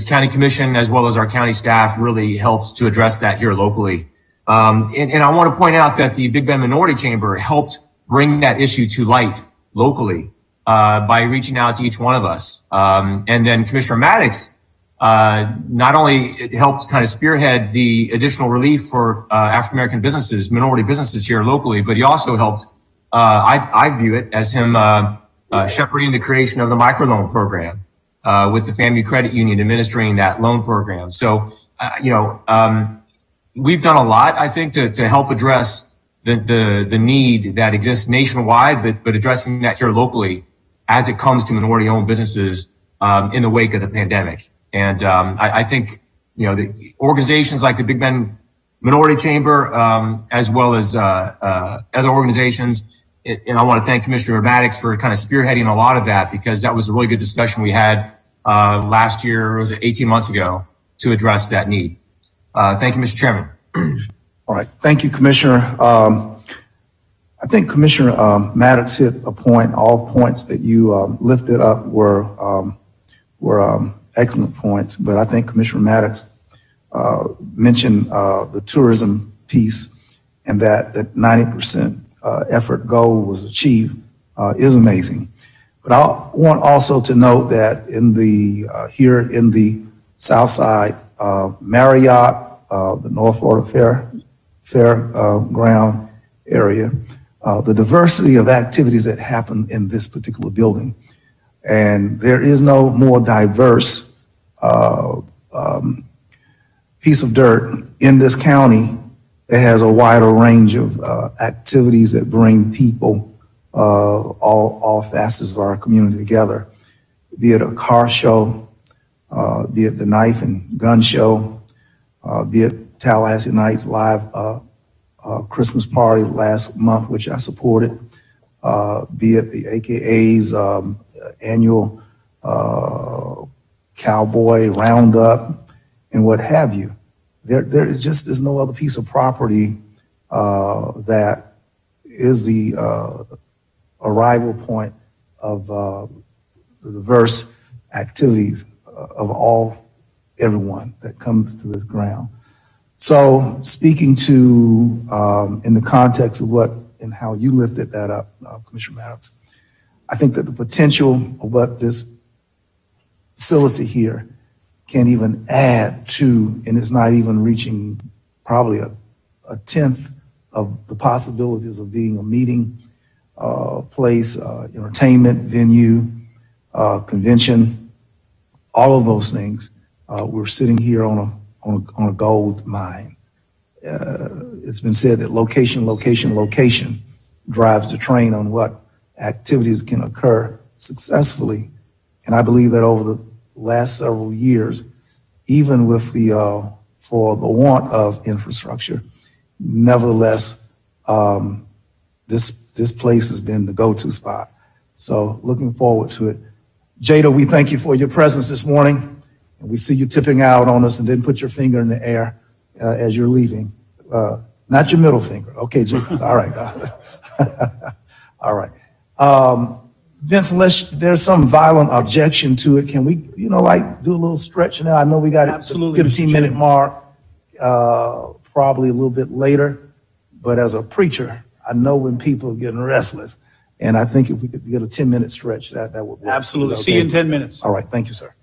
county commission, as well as our county staff, really helps to address that here locally. And I want to point out that the Big Bend Minority Chamber helped bring that issue to light locally by reaching out to each one of us. And then Commissioner Maddox not only it helped kind of spearhead the additional relief for African American businesses, minority businesses here locally, but he also helped. I view it as him shepherding the creation of the microloan program with the FAMU Credit Union administering that loan program. So, we've done a lot, I think, to help address the need that exists nationwide, but addressing that here locally as it comes to minority-owned businesses in the wake of the pandemic. And I think, the organizations like the Big Bend Minority Chamber, as well as other organizations, and I want to thank Commissioner Maddox for kind of spearheading a lot of that, because that was a really good discussion we had last year, was it 18 months ago, to address that need. Thank you, Mr. Chairman. All right. Thank you, Commissioner. I think Commissioner Maddox hit a point. All points that you lifted up were excellent points, but I think Commissioner Maddox mentioned the tourism piece, and that 90% effort goal was achieved is amazing. But I want also to note that in the here in the South Side, Marriott, the North Florida Fairground area, the diversity of activities that happen in this particular building. And there is no more diverse piece of dirt in this county that has a wider range of activities that bring people, all facets of our community together, be it a car show, be it the knife and gun show, be it Tallahassee Nights live Christmas party last month, which I supported, be it the AKA's annual cowboy roundup and what have you. There just is no other piece of property that is the arrival point of the diverse activities of everyone that comes to this ground. So speaking to, in the context of what and how you lifted that up, Commissioner Maddox, I think that the potential of what this facility here can even add to, and it's not even reaching probably a tenth of the possibilities of being a meeting place, entertainment venue, convention, all of those things. We're sitting here on a gold mine. It's been said that location drives the train on what activities can occur successfully. And I believe that over the last several years, even with for the want of infrastructure, nevertheless, this place has been the go-to spot. So looking forward to it. Jada, we thank you for your presence this morning. And we see you tipping out on us and didn't put your finger in the air as you're leaving. Not your middle finger. Okay, Jada. All right. All right. Vince, unless there's some violent objection to it, can we, do a little stretch now? I know we got Absolutely, a Mr. 15-minute mark, probably a little bit later. But as a preacher, I know when people are getting restless. And I think if we could get a 10-minute stretch, that would work. Absolutely. Is that See you okay? in 10 minutes. All right. Thank you, sir.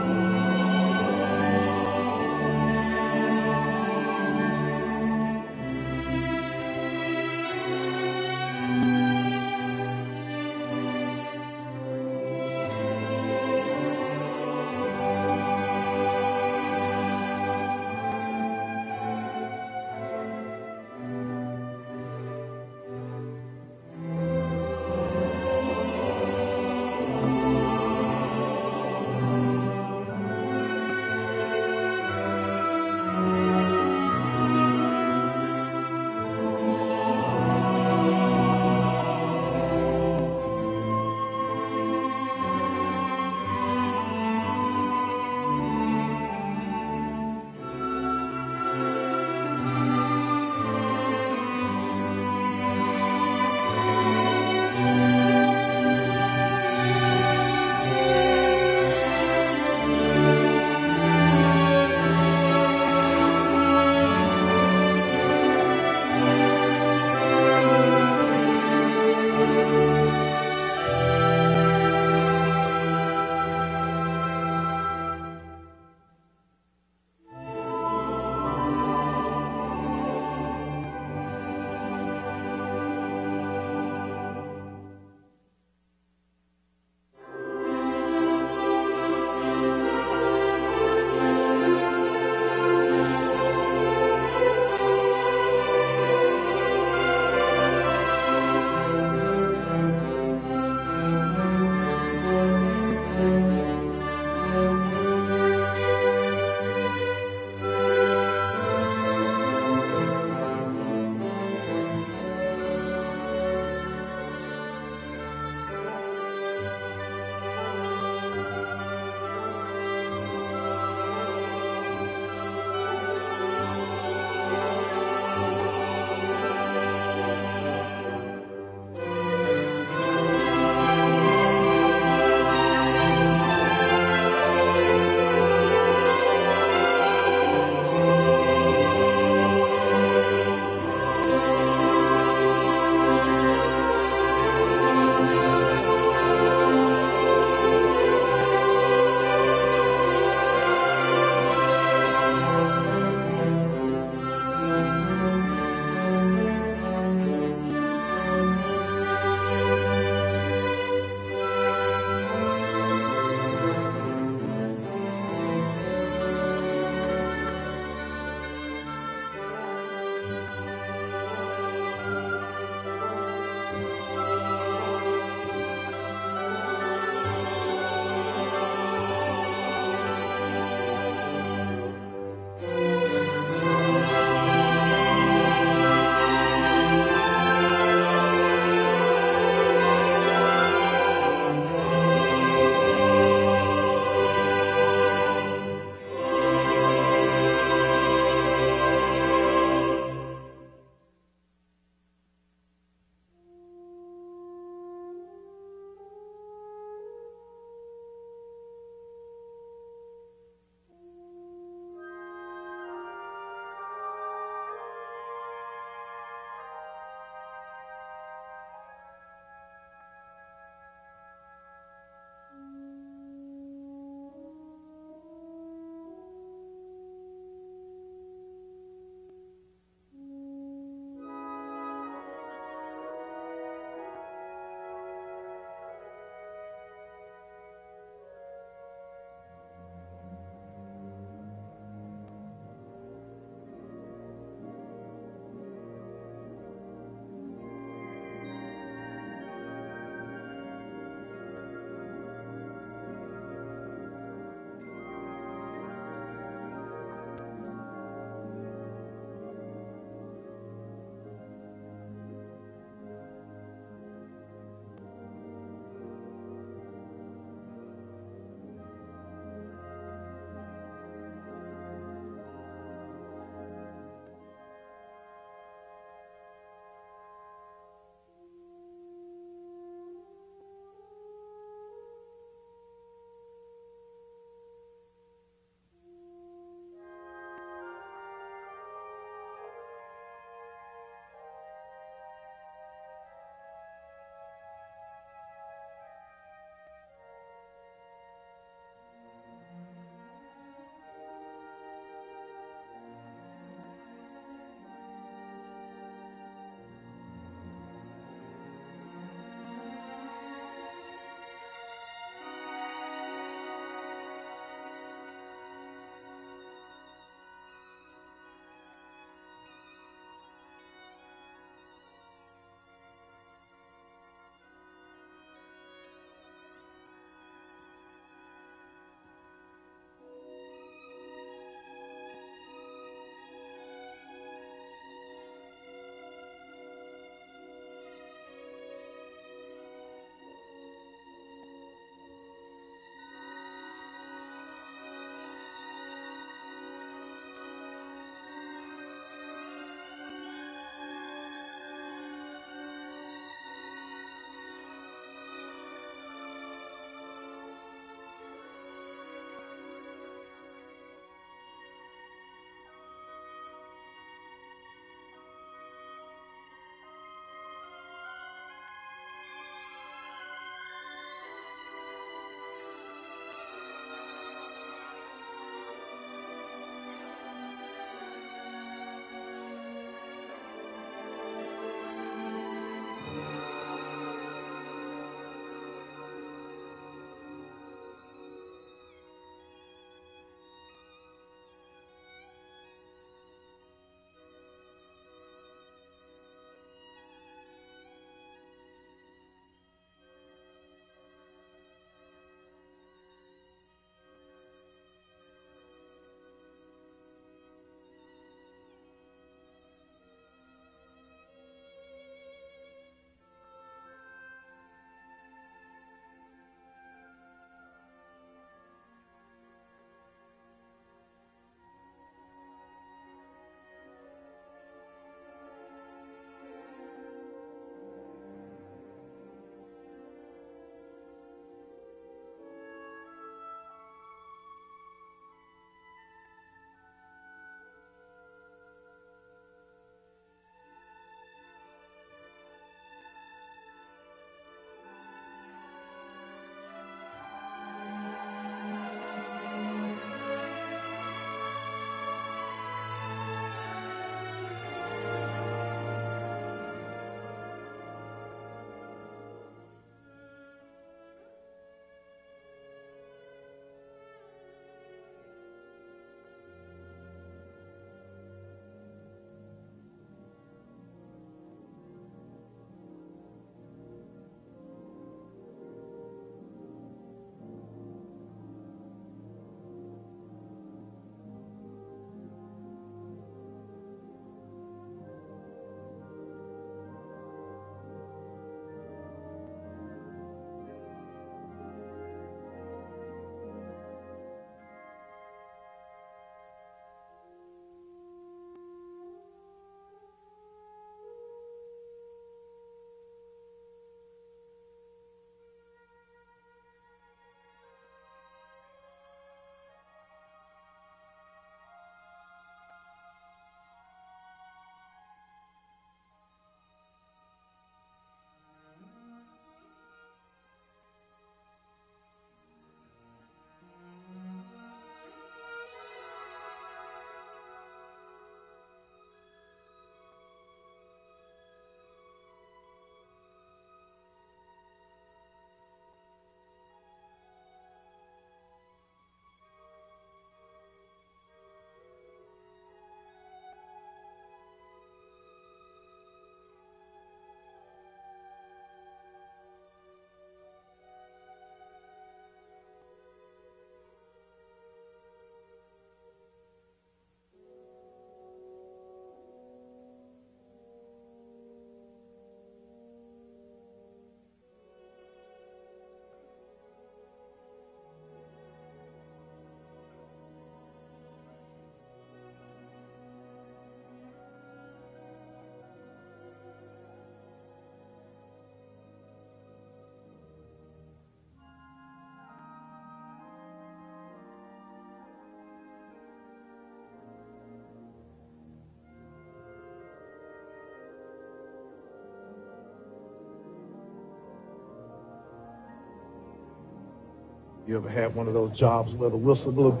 You ever had one of those jobs where the whistle blew?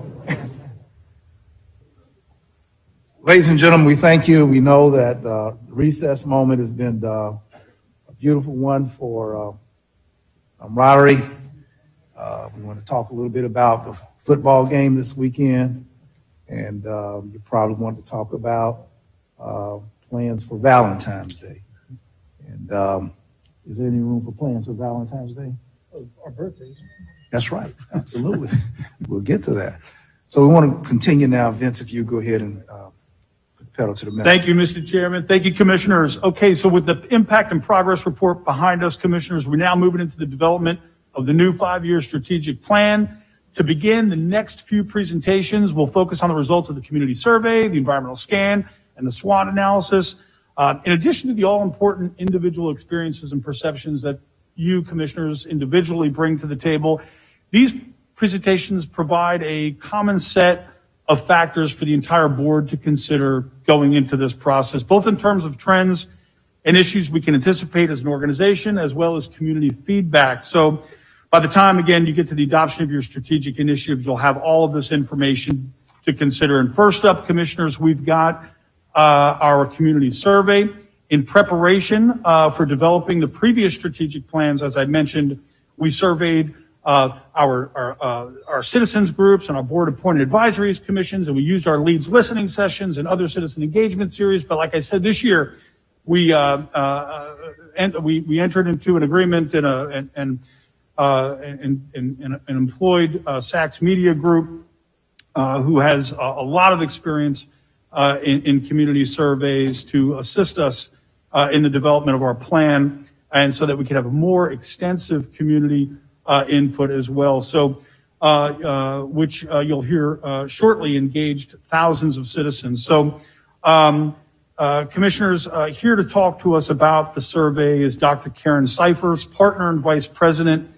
Ladies and gentlemen, we thank you. We know that the recess moment has been a beautiful one for camaraderie. We want to talk a little bit about the football game this weekend, and you probably want to talk about plans for Valentine's Day. And is there any room for plans for Valentine's Day? Our birthdays. That's right, absolutely. We'll get to that. So we want to continue now. Vince, if you go ahead and put the pedal to the metal. Thank you, Mr. Chairman. Thank you, Commissioners. Okay, so with the impact and progress report behind us, Commissioners, we're now moving into the development of the new 5-year strategic plan. To begin, the next few presentations will focus on the results of the community survey, the environmental scan, and the SWOT analysis. In addition to the all-important individual experiences and perceptions that you, Commissioners, individually bring to the table, these presentations provide a common set of factors for the entire board to consider going into this process, both in terms of trends and issues we can anticipate as an organization, as well as community feedback. So by the time, again, you get to the adoption of your strategic initiatives, you'll have all of this information to consider. And first up, Commissioners, we've got our community survey. In preparation for developing the previous strategic plans, as I mentioned, we surveyed our citizens groups and our board appointed advisories commissions, and we used our leads listening sessions and other citizen engagement series. But like I said, this year we entered into an agreement and employed Sachs Media Group, who has a lot of experience in community surveys to assist us in the development of our plan, and so that we could have a more extensive community input as well. So, which you'll hear shortly, engaged thousands of citizens. So, Commissioners, here to talk to us about the survey is Dr. Karen Cyphers, Partner and Vice President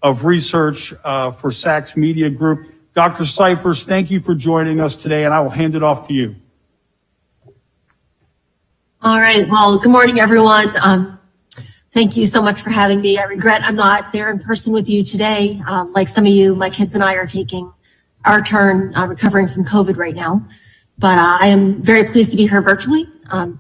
of Research for Sachs Media Group. Dr. Cyphers, thank you for joining us today, and I will hand it off to you. All right. Well, good morning, everyone. Thank you so much for having me. I regret I'm not there in person with you today. Like some of you, my kids and I are taking our turn recovering from COVID right now. But I am very pleased to be here virtually.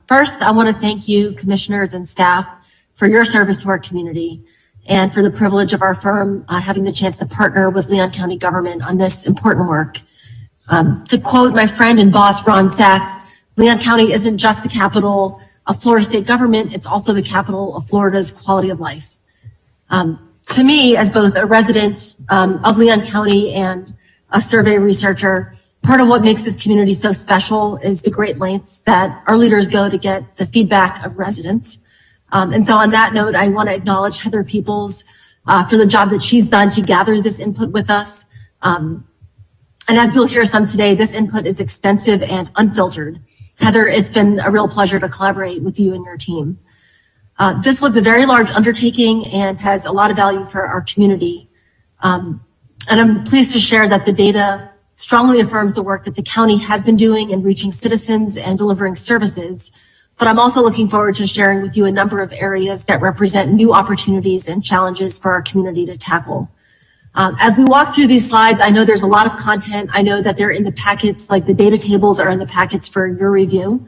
First, I want to thank you, commissioners and staff, for your service to our community and for the privilege of our firm having the chance to partner with Leon County government on this important work. To quote my friend and boss, Ron Sachs, Leon County isn't just the capital of Florida state government, it's also the capital of Florida's quality of life. To me, as both a resident of Leon County and a survey researcher, part of what makes this community so special is the great lengths that our leaders go to get the feedback of residents. And so on that note, I want to acknowledge Heather Peoples for the job that she's done to gather this input with us. And as you'll hear some today, this input is extensive and unfiltered. Heather, it's been a real pleasure to collaborate with you and your team. This was a very large undertaking and has a lot of value for our community. And I'm pleased to share that the data strongly affirms the work that the county has been doing in reaching citizens and delivering services. But I'm also looking forward to sharing with you a number of areas that represent new opportunities and challenges for our community to tackle. As we walk through these slides, I know there's a lot of content. I know that they're in the packets, like the data tables are in the packets for your review.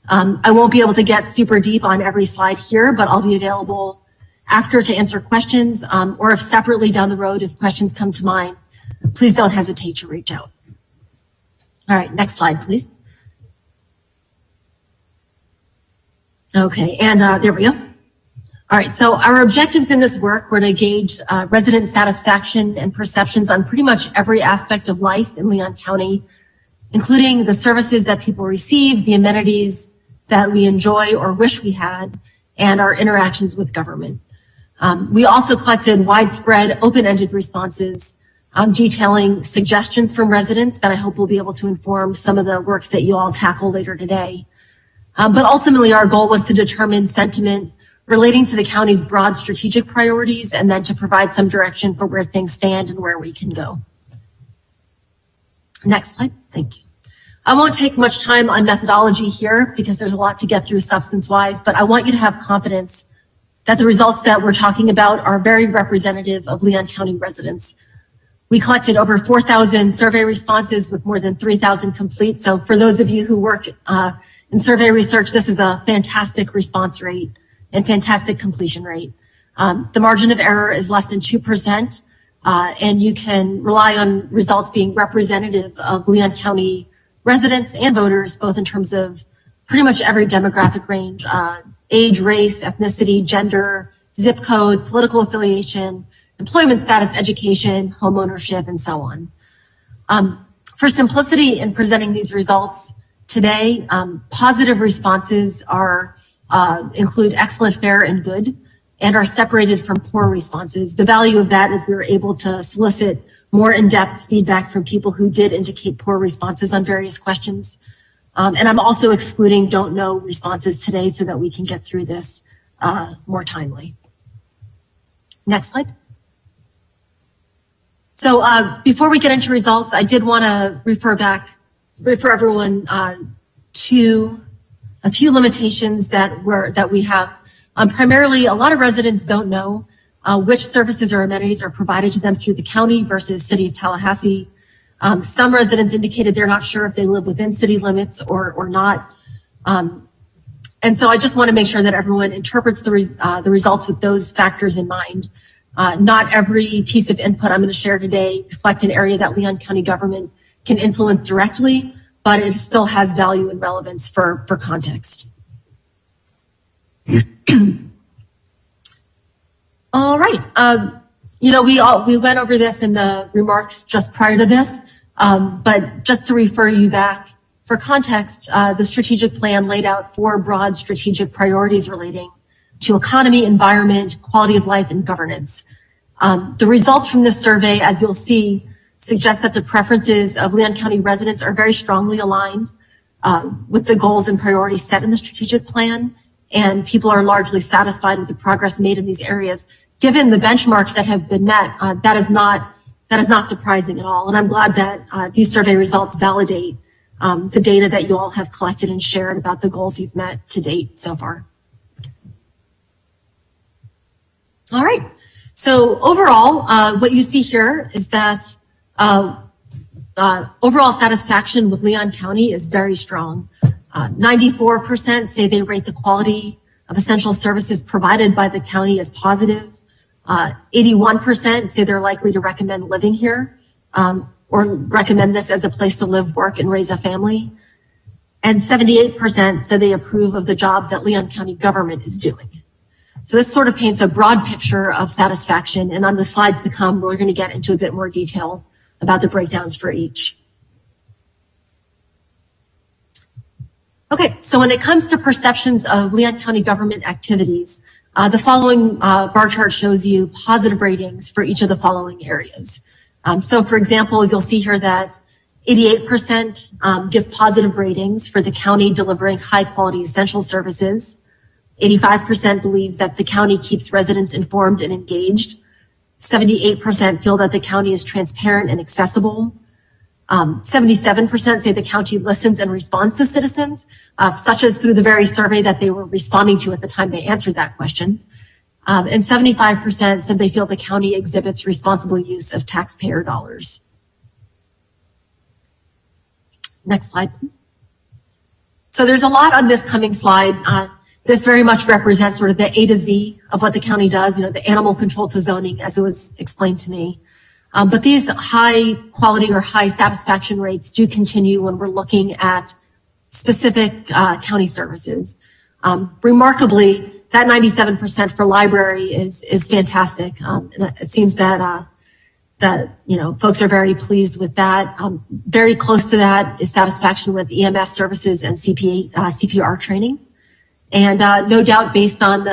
I won't be able to get super deep on every slide here, but I'll be available after to answer questions, or if separately down the road, if questions come to mind, please don't hesitate to reach out. All right, next slide, please. Okay, and there we go. All right, so our objectives in this work were to gauge resident satisfaction and perceptions on pretty much every aspect of life in Leon County, including the services that people receive, the amenities that we enjoy or wish we had, and our interactions with government. We also collected widespread open-ended responses detailing suggestions from residents that I hope will be able to inform some of the work that you all tackle later today. But ultimately, our goal was to determine sentiment relating to the county's broad strategic priorities, and then to provide some direction for where things stand and where we can go. Next slide, thank you. I won't take much time on methodology here because there's a lot to get through substance-wise, but I want you to have confidence that the results that we're talking about are very representative of Leon County residents. We collected over 4,000 survey responses with more than 3,000 complete. So for those of you who work in survey research, this is a fantastic response rate and fantastic completion rate. The margin of error is less than 2%, and you can rely on results being representative of Leon County residents and voters, both in terms of pretty much every demographic range, age, race, ethnicity, gender, zip code, political affiliation, employment status, education, home ownership, and so on. For simplicity in presenting these results today, positive responses include excellent, fair, and good, and are separated from poor responses. The value of that is we were able to solicit more in-depth feedback from people who did indicate poor responses on various questions. And I'm also excluding don't know responses today so that we can get through this more timely. Next slide. So before we get into results, I did want to refer everyone to a few limitations that we have. Primarily, a lot of residents don't know which services or amenities are provided to them through the county versus City of Tallahassee. Some residents indicated they're not sure if they live within city limits or not. And so I just want to make sure that everyone interprets the results with those factors in mind. Not every piece of input I'm going to share today reflects an area that Leon County government can influence directly, but it still has value and relevance for context. All right. We went over this in the remarks just prior to this, but just to refer you back for context, the strategic plan laid out 4 broad strategic priorities relating to economy, environment, quality of life, and governance. The results from this survey, as you'll see, suggest that the preferences of Leon County residents are very strongly aligned with the goals and priorities set in the strategic plan, and people are largely satisfied with the progress made in these areas. Given the benchmarks that have been met, that is not surprising at all. And I'm glad that these survey results validate the data that you all have collected and shared about the goals you've met to date so far. All right. So overall, what you see here is that overall satisfaction with Leon County is very strong. 94% say they rate the quality of essential services provided by the county as positive. 81% say they're likely to recommend living here or recommend this as a place to live, work, and raise a family. And 78% say they approve of the job that Leon County government is doing. So this sort of paints a broad picture of satisfaction. And on the slides to come, we're going to get into a bit more detail about the breakdowns for each. Okay, so when it comes to perceptions of Leon County government activities, the following bar chart shows you positive ratings for each of the following areas. So for example, you'll see here that 88% give positive ratings for the county delivering high quality essential services. 85% believe that the county keeps residents informed and engaged. 78% feel that the county is transparent and accessible. 77% say the county listens and responds to citizens, such as through the very survey that they were responding to at the time they answered that question. And 75% said they feel the county exhibits responsible use of taxpayer dollars. Next slide, please. So there's a lot on this coming slide. This very much represents sort of the A to Z of what the county does, the animal control to zoning, as it was explained to me. But these high quality or high satisfaction rates do continue when we're looking at specific county services. Remarkably, that 97% for library is fantastic. And it seems that folks are very pleased with that. Very close to that is satisfaction with EMS services and CPR training. And no doubt, based on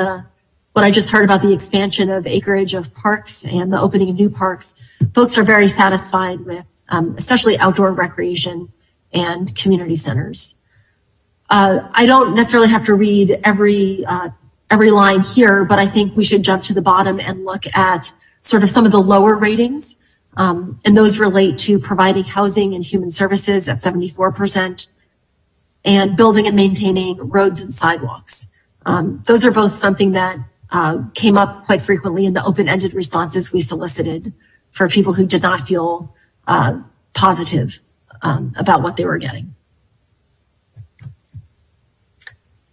what I just heard about the expansion of acreage of parks and the opening of new parks, folks are very satisfied with especially outdoor recreation and community centers. I don't necessarily have to read every line here, but I think we should jump to the bottom and look at sort of some of the lower ratings. And those relate to providing housing and human services at 74%. And building and maintaining roads and sidewalks. Those are both something that came up quite frequently in the open-ended responses we solicited. for people who did not feel positive about what they were getting.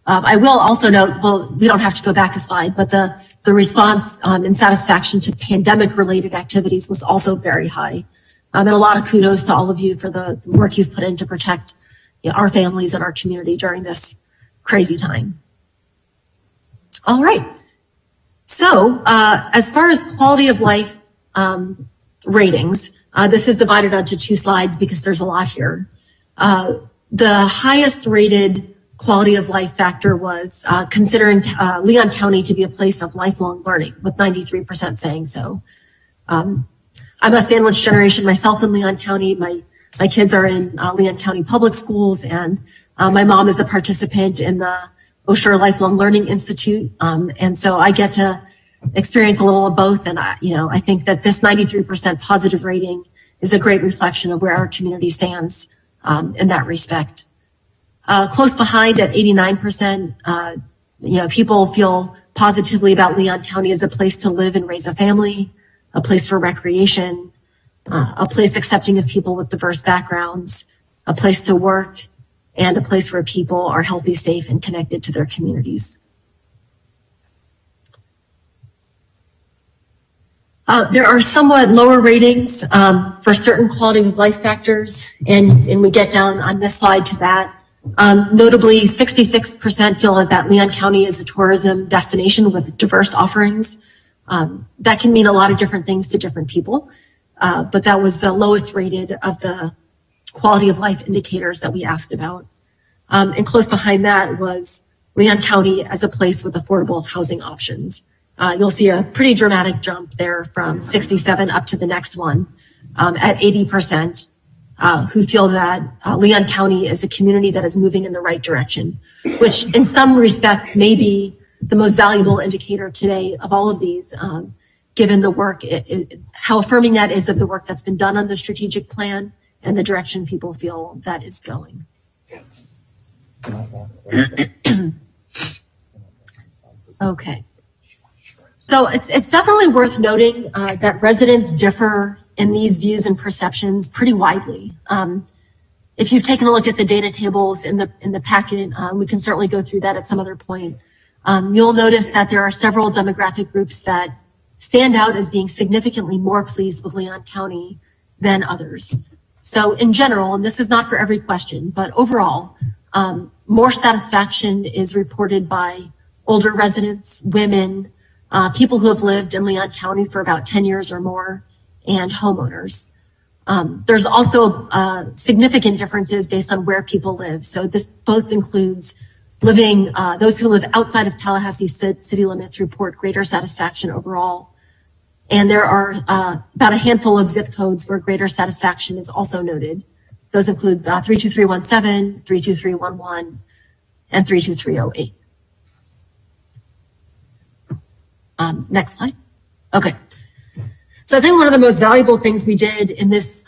I will also note, well, we don't have to go back a slide, but the response and satisfaction to pandemic-related activities was also very high. And a lot of kudos to all of you for the work you've put in to protect our families and our community during this crazy time. All right. So as far as quality of life ratings, this is divided onto 2 slides because there's a lot here. The highest rated quality of life factor was considering Leon County to be a place of lifelong learning, with 93% saying so. I'm a sandwich generation myself in Leon County. My kids are in Leon County public schools, and my mom is a participant in the Osher Lifelong Learning Institute. And so I get to experience a little of both. And I think that this 93% positive rating is a great reflection of where our community stands in that respect. Close behind at 89%, people feel positively about Leon County as a place to live and raise a family, a place for recreation, a place accepting of people with diverse backgrounds, a place to work, and a place where people are healthy, safe, and connected to their communities. There are somewhat lower ratings for certain quality of life factors, and we get down on this slide to that. Notably, 66% feel that Leon County is a tourism destination with diverse offerings. That can mean a lot of different things to different people, but that was the lowest rated of the quality of life indicators that we asked about. And close behind that was Leon County as a place with affordable housing options. You'll see a pretty dramatic jump there from 67 up to the next one at 80%. Who feel that Leon County is a community that is moving in the right direction, which in some respects may be the most valuable indicator today of all of these, given the work, how affirming that is of the work that's been done on the strategic plan and the direction people feel that is going. Okay. So it's definitely worth noting that residents differ in these views and perceptions pretty widely. If you've taken a look at the data tables in the packet, we can certainly go through that at some other point. You'll notice that there are several demographic groups that stand out as being significantly more pleased with Leon County than others. So in general, and this is not for every question, but overall, more satisfaction is reported by older residents, women, people who have lived in Leon County for about 10 years or more, and homeowners. There's also significant differences based on where people live. So this both includes living, those who live outside of Tallahassee city limits report greater satisfaction overall. And there are about a handful of zip codes where greater satisfaction is also noted. Those include 32317, 32311, and 32308. Next slide. Okay. So I think one of the most valuable things we did in this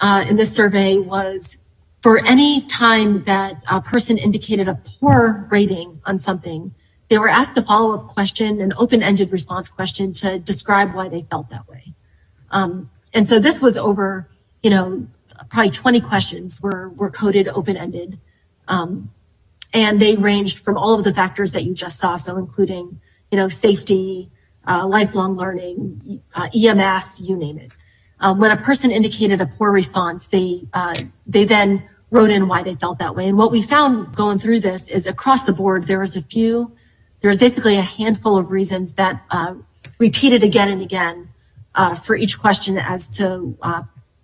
survey was for any time that a person indicated a poor rating on something, they were asked a follow-up question, an open-ended response question to describe why they felt that way. And so this was over, probably 20 questions were coded open-ended. And they ranged from all of the factors that you just saw. So including, safety, lifelong learning, EMS, you name it. When a person indicated a poor response, they then wrote in why they felt that way. And what we found going through this is across the board, there was basically a handful of reasons that repeated again and again for each question as to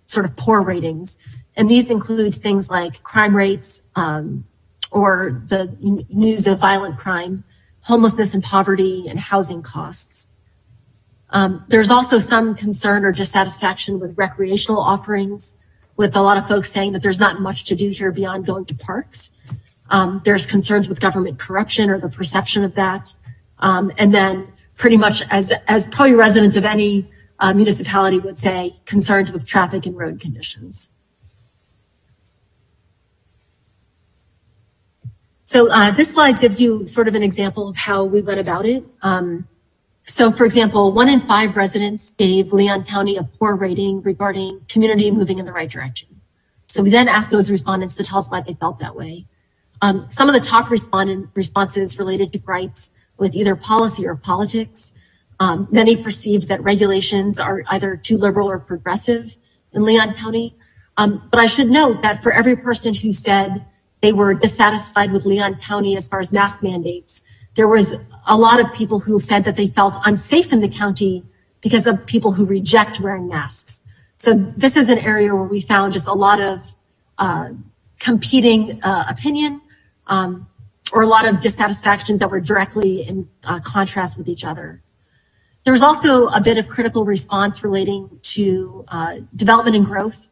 sort of poor ratings. And these include things like crime rates or the news of violent crime, homelessness and poverty, and housing costs. There's also some concern or dissatisfaction with recreational offerings, with a lot of folks saying that there's not much to do here beyond going to parks. There's concerns with government corruption or the perception of that. And then pretty much as probably residents of any municipality would say, concerns with traffic and road conditions. So this slide gives you sort of an example of how we went about it. So for example, 1 in 5 residents gave Leon County a poor rating regarding community moving in the right direction. So we then asked those respondents to tell us why they felt that way. Some of the top responses related to gripes with either policy or politics. Many perceived that regulations are either too liberal or progressive in Leon County. But I should note that for every person who said they were dissatisfied with Leon County as far as mask mandates, there was a lot of people who said that they felt unsafe in the county because of people who reject wearing masks. So this is an area where we found just a lot of competing opinion or a lot of dissatisfactions that were directly in contrast with each other. There was also a bit of critical response relating to development and growth.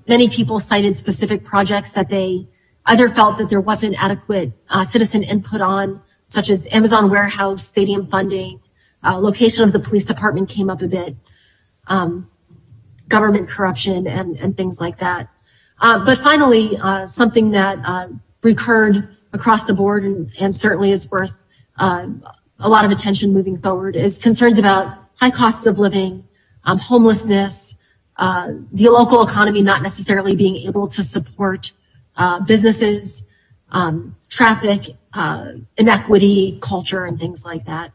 Many people cited specific projects that they either felt that there wasn't adequate citizen input on, such as Amazon warehouse, stadium funding, location of the police department came up a bit, government corruption and things like that. But finally, something that recurred across the board and certainly is worth a lot of attention moving forward is concerns about high costs of living, homelessness, the local economy not necessarily being able to support businesses, traffic, inequity, culture, and things like that.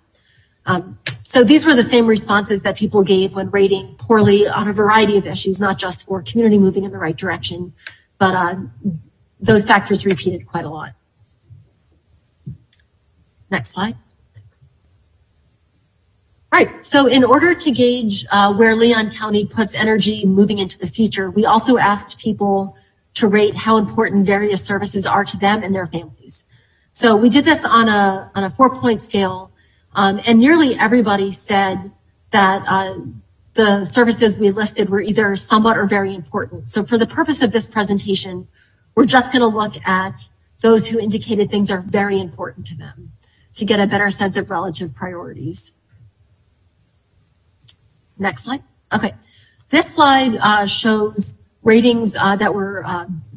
So these were the same responses that people gave when rating poorly on a variety of issues, not just for community moving in the right direction, but those factors repeated quite a lot. Next slide. All right, so in order to gauge where Leon County puts energy moving into the future, we also asked people to rate how important various services are to them and their families. So we did this on a 4-point scale, and nearly everybody said that the services we listed were either somewhat or very important. So for the purpose of this presentation, we're just going to look at those who indicated things are very important to them to get a better sense of relative priorities. Next slide. Okay. This slide shows ratings that were,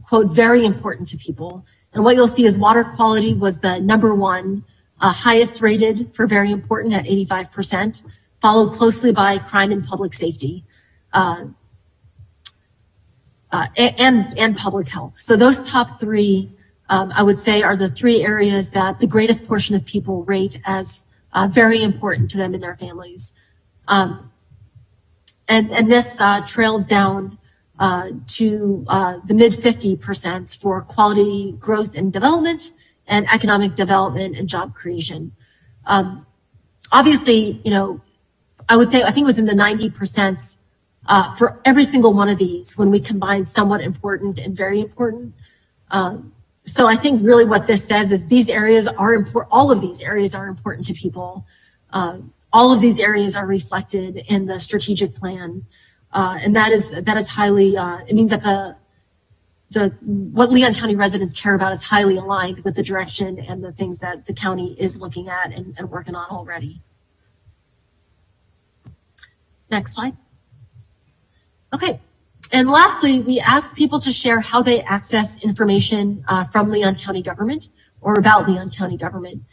quote, very important to people. And what you'll see is water quality was the #1, highest rated for very important at 85%, followed closely by crime and public safety, and public health. So those top 3, I would say, are the 3 areas that the greatest portion of people rate as very important to them and their families. And this trails down to the mid 50% for quality growth and development and economic development and job creation. Obviously, you know, I would say, I think it was in the 90% for every single one of these when we combine somewhat important and very important. So I think really what this says is these areas are important. All of these areas are important to people. All of these areas are reflected in the strategic plan. And that is highly, it means that what Leon County residents care about is highly aligned with the direction and the things that the county is looking at and working on already. Next slide. Okay. And lastly, we asked people to share how they access information from Leon County government or about Leon County government.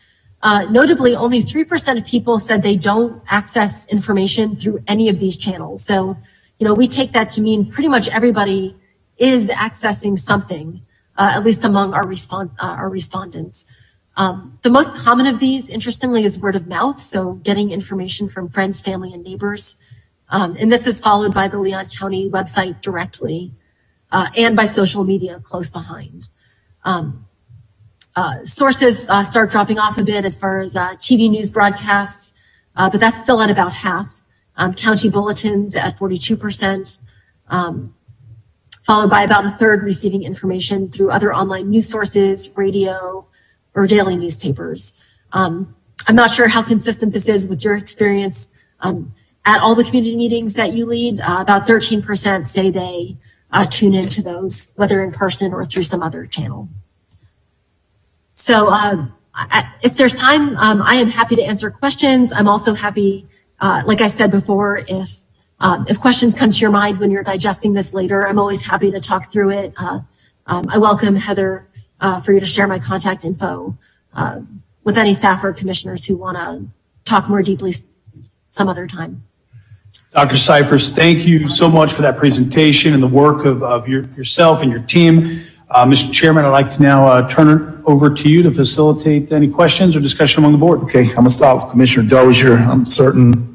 Notably, only 3% of people said they don't access information through any of these channels. So, you know, we take that to mean pretty much everybody is accessing something, at least among our respondents. The most common of these, interestingly, is word of mouth. So getting information from friends, family, and neighbors. And this is followed by the Leon County website directly, and by social media close behind. Sources start dropping off a bit as far as TV news broadcasts, but that's still at about half. County bulletins at 42%, followed by about a third receiving information through other online news sources, radio, or daily newspapers. I'm not sure how consistent this is with your experience. At all the community meetings that you lead, about 13% say they tune into those, whether in person or through some other channel. So if there's time, I am happy to answer questions. I'm also happy, like I said before, if questions come to your mind when you're digesting this later, I'm always happy to talk through it. I welcome Heather for you to share my contact info with any staff or commissioners who want to talk more deeply some other time. Dr. Cyphers, thank you so much for that presentation and the work of yourself and your team. Mr. Chairman, I'd like to now turn it over to you to facilitate any questions or discussion among the board. Okay, I'm gonna start with Commissioner Dozier. I'm certain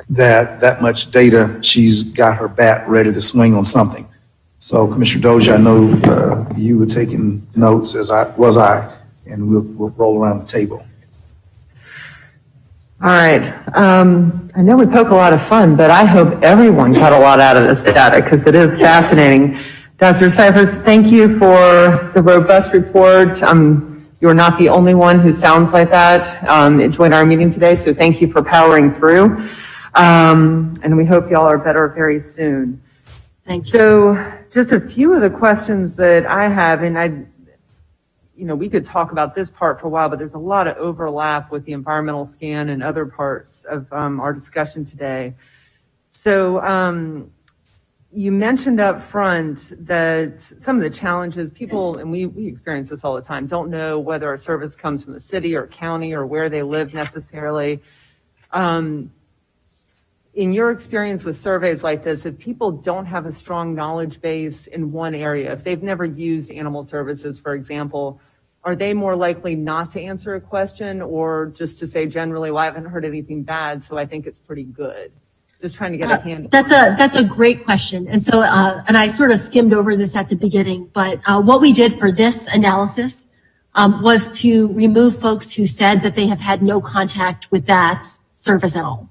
that much data, she's got her bat ready to swing on something. So Commissioner Dozier, I know you were taking notes as I was, and we'll roll around the table. All right. I know we poke a lot of fun, but I hope everyone got a lot out of this data because it is fascinating. Dr. Cyphers, thank you for the robust report. You're not the only one who sounds like that. It joined our meeting today, so thank you for powering through. And we hope y'all are better very soon. Thanks. So just a few of the questions that I have, and we could talk about this part for a while, but there's a lot of overlap with the environmental scan and other parts of our discussion today. So you mentioned up front that some of the challenges people, and we experience this all the time, don't know whether a service comes from the city or county or where they live necessarily. In your experience with surveys like this, if people don't have a strong knowledge base in one area, if they've never used animal services, for example, are they more likely not to answer a question or just to say generally, well, I haven't heard anything bad, so I think it's pretty good? Just trying to get a handle. That's a great question. And so, and I sort of skimmed over this at the beginning, but what we did for this analysis was to remove folks who said that they have had no contact with that service at all.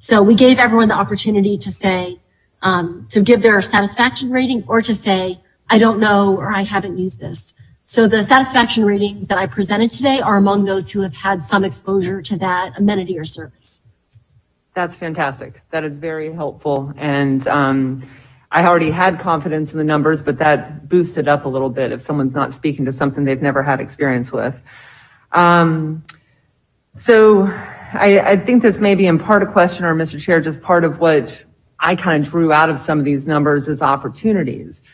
So we gave everyone the opportunity to say, to give their satisfaction rating or to say, I don't know, or I haven't used this. So the satisfaction ratings that I presented today are among those who have had some exposure to that amenity or service. That's fantastic. That is very helpful. And I already had confidence in the numbers, but that boosted up a little bit if someone's not speaking to something they've never had experience with. So I think this may be in part a question, or Mr. Chair, just part of what I kind of drew out of some of these numbers as opportunities.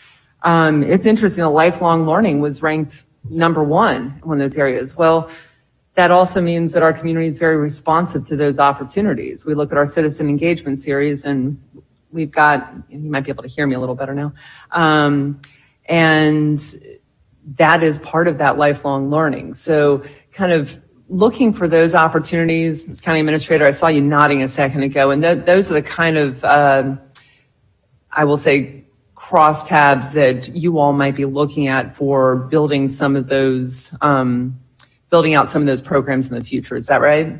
It's interesting that lifelong learning was ranked number one in one of those areas. Well, that also means that our community is very responsive to those opportunities. We look at our citizen engagement series and we've got, you might be able to hear me a little better now. And that is part of that lifelong learning. So kind of looking for those opportunities. As County Administrator, I saw you nodding a second ago, and those are the kind of, I will say, crosstabs that you all might be looking at for building some of those, building out some of those programs in the future. Is that right?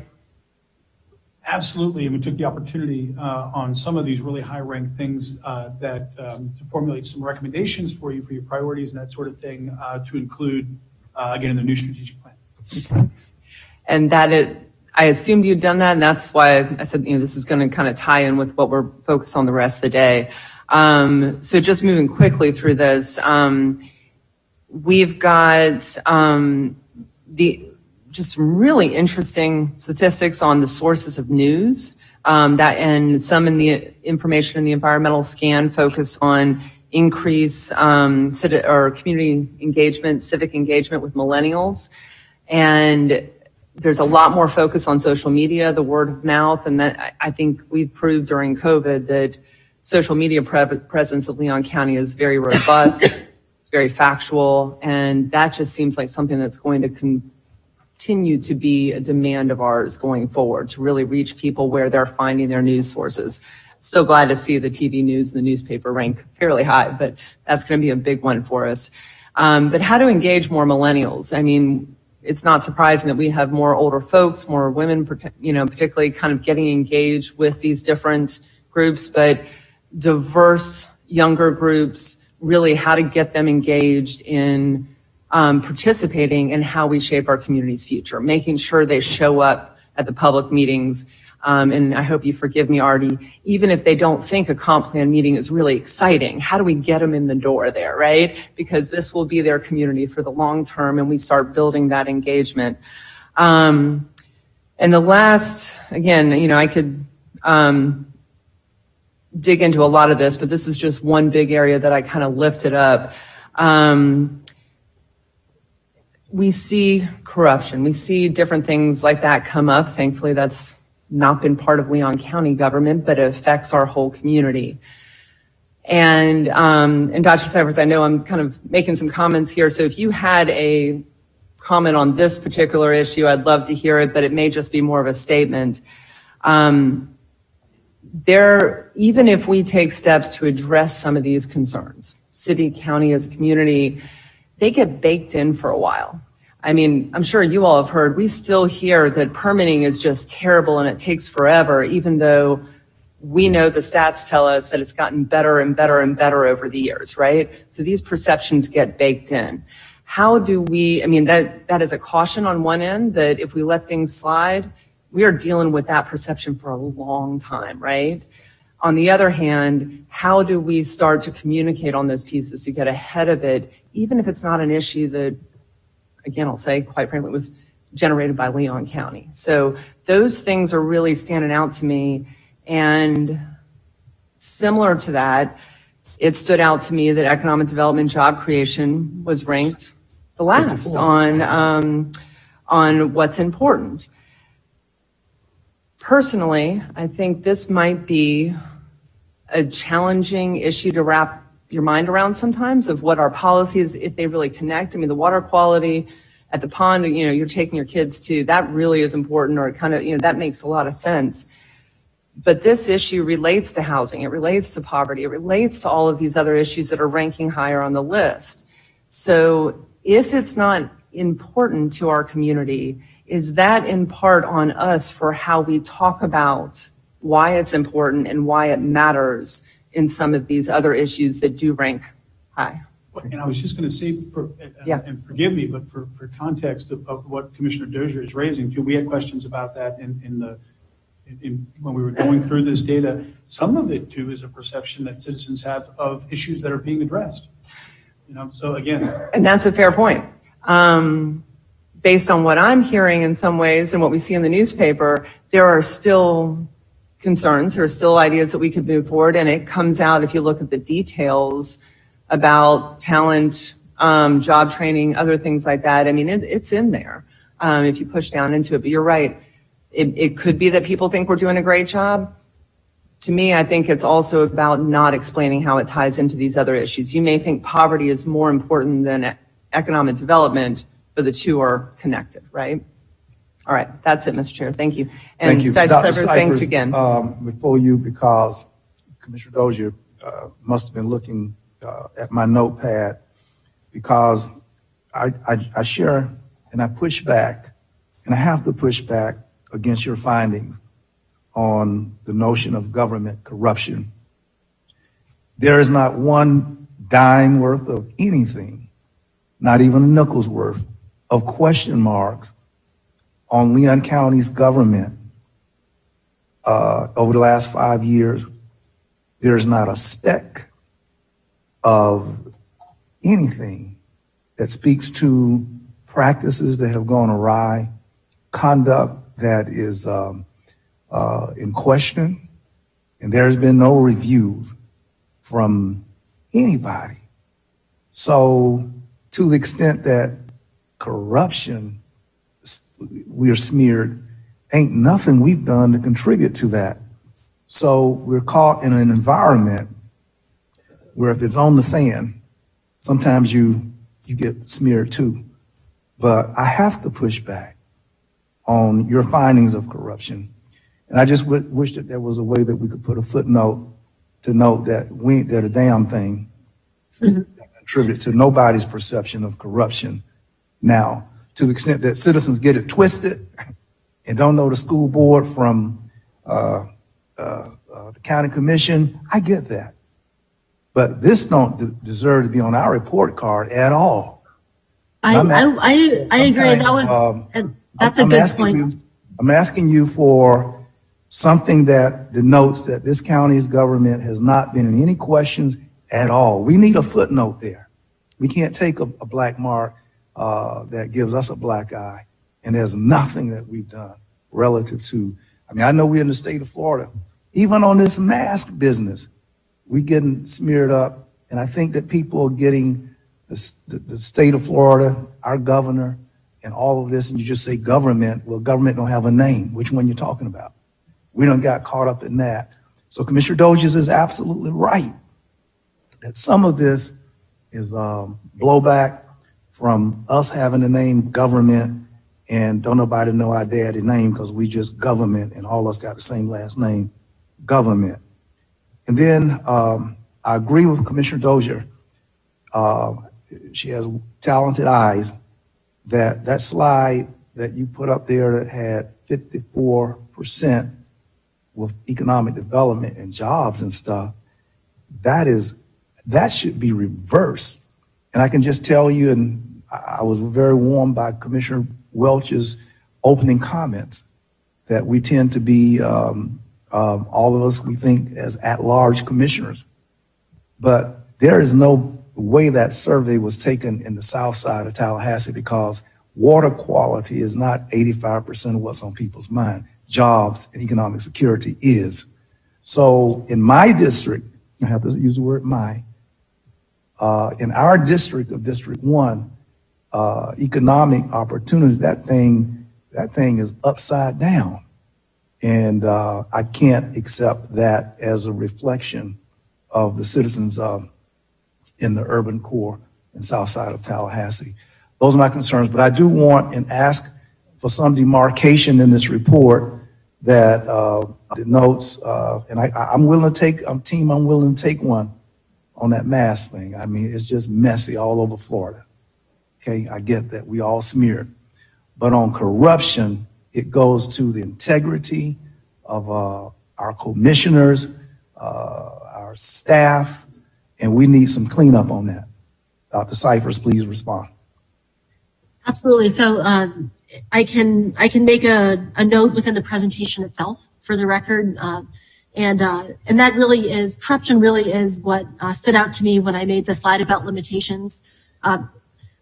Absolutely, and we took the opportunity on some of these really high-ranked things to formulate some recommendations for you for your priorities and that sort of thing to include, again, in the new strategic plan. Okay. And I assumed you'd done that, and that's why I said, this is going to kind of tie in with what we're focused on the rest of the day. So just moving quickly through this, we've got just some really interesting statistics on the sources of news, and some in the information in the environmental scan focus on increase community engagement, civic engagement with millennials. And there's a lot more focus on social media, the word of mouth, and that I think we've proved during COVID that social media presence of Leon County is very robust, it's very factual, and that just seems like something that's going to continue to be a demand of ours going forward, to really reach people where they're finding their news sources. Still glad to see the TV news and the newspaper rank fairly high, but that's going to be a big one for us. But how to engage more millennials? I mean, it's not surprising that we have more older folks, more women, particularly kind of getting engaged with these different groups, but diverse younger groups, really how to get them engaged in participating in how we shape our community's future, making sure they show up at the public meetings. And I hope you forgive me, Artie, even if they don't think a comp plan meeting is really exciting, how do we get them in the door there, right? Because this will be their community for the long term, and we start building that engagement. And the last, again, I could dig into a lot of this, but this is just one big area that I kind of lifted up. We see corruption. We see different things like that come up. Thankfully, that's not been part of Leon County government, but it affects our whole community. And Dr. Cybers, I know I'm kind of making some comments here, so if you had a comment on this particular issue, I'd love to hear it, but it may just be more of a statement. Even if we take steps to address some of these concerns, city, county, as a community, they get baked in for a while. I mean, I'm sure you all have heard, we still hear that permitting is just terrible and it takes forever, even though we know the stats tell us that it's gotten better and better and better over the years, right? So these perceptions get baked in. How do we, I mean, that is a caution on one end that if we let things slide, we are dealing with that perception for a long time, right? On the other hand, how do we start to communicate on those pieces to get ahead of it, even if it's not an issue that, again, I'll say, quite frankly, was generated by Leon County. So those things are really standing out to me. And similar to that, it stood out to me that economic development job creation was ranked the last on what's important. Personally, I think this might be a challenging issue to wrap your mind around sometimes of what our policies, if they really connect. I mean, the water quality at the pond, you're taking your kids to, that really is important, or it kind of, that makes a lot of sense. But this issue relates to housing, it relates to poverty, it relates to all of these other issues that are ranking higher on the list. So if it's not important to our community, is that in part on us for how we talk about why it's important and why it matters in some of these other issues that do rank high? And I was just going to say, and forgive me, but for context of what Commissioner Dozier is raising too, we had questions about that when we were going through this data. Some of it too is a perception that citizens have of issues that are being addressed. So again. And that's a fair point. Based on what I'm hearing in some ways and what we see in the newspaper, there are still concerns, there are still ideas that we could move forward. And it comes out, if you look at the details about talent, job training, other things like that. I mean, it's in there if you push down into it. But you're right. It could be that people think we're doing a great job. To me, I think it's also about not explaining how it ties into these other issues. You may think poverty is more important than economic development, but the two are connected, right? All right, that's it, Mr. Chair. Thank you. And Thank you. Dr. Dr. Cybers, thanks Cybers, again. Before you, because Commissioner Dozier must have been looking at my notepad, because I share and I push back, and I have to push back against your findings on the notion of government corruption. There is not one dime worth of anything, not even a nickel's worth of question marks on Leon County's government over the last 5 years. There's not a speck of anything that speaks to practices that have gone awry, conduct that is in question, and there's been no reviews from anybody. So to the extent that corruption, we're smeared, ain't nothing we've done to contribute to that. So we're caught in an environment where if it's on the fan, sometimes you get smeared too. But I have to push back on your findings of corruption. And I just wish that there was a way that we could put a footnote to note that we ain't did a damn thing that contribute to nobody's perception of corruption. Now, to the extent that citizens get it twisted and don't know the school board from the county commission, I get that. But this don't deserve to be on our report card at all. I agree. That was, that's a good point. I'm asking you for something that denotes that this county's government has not been in any questions at all. We need a footnote there. We can't take a black mark that gives us a black eye, and there's nothing that we've done relative to, I mean, I know we're in the state of Florida. Even on this mask business, we're getting smeared up, and I think that people are getting the state of Florida, our governor, and all of this, and you just say government. Well, government don't have a name. Which one you talking about? We done got caught up in that. So Commissioner Dozier is absolutely right that some of this is blowback from us having the name government, and don't nobody know our daddy name because we just government and all of us got the same last name, government. And then I agree with Commissioner Dozier. She has talented eyes. That slide that you put up there that had 54% with economic development and jobs and stuff, that should be reversed. And I can just tell you, and I was very warmed by Commissioner Welch's opening comments, that we tend to be, all of us, we think as at-large commissioners. But there is no way that survey was taken in the south side of Tallahassee, because water quality is not 85% of what's on people's mind. Jobs and economic security is. So in my district, I have to use the word my, in our district of District 1, economic opportunities, that thing is upside down. And I can't accept that as a reflection of the citizens in the urban core and south side of Tallahassee. Those are my concerns, but I do want and ask for some demarcation in this report that denotes, and I'm willing to take, I'm willing to take one on that mask thing. I mean, it's just messy all over Florida. Okay, I get that, we all smeared. But on corruption, it goes to the integrity of our commissioners, our staff, and we need some cleanup on that. Dr. Cyphers, please respond. Absolutely. So I can make a note within the presentation itself for the record. And that really is, corruption really is what stood out to me when I made the slide about limitations.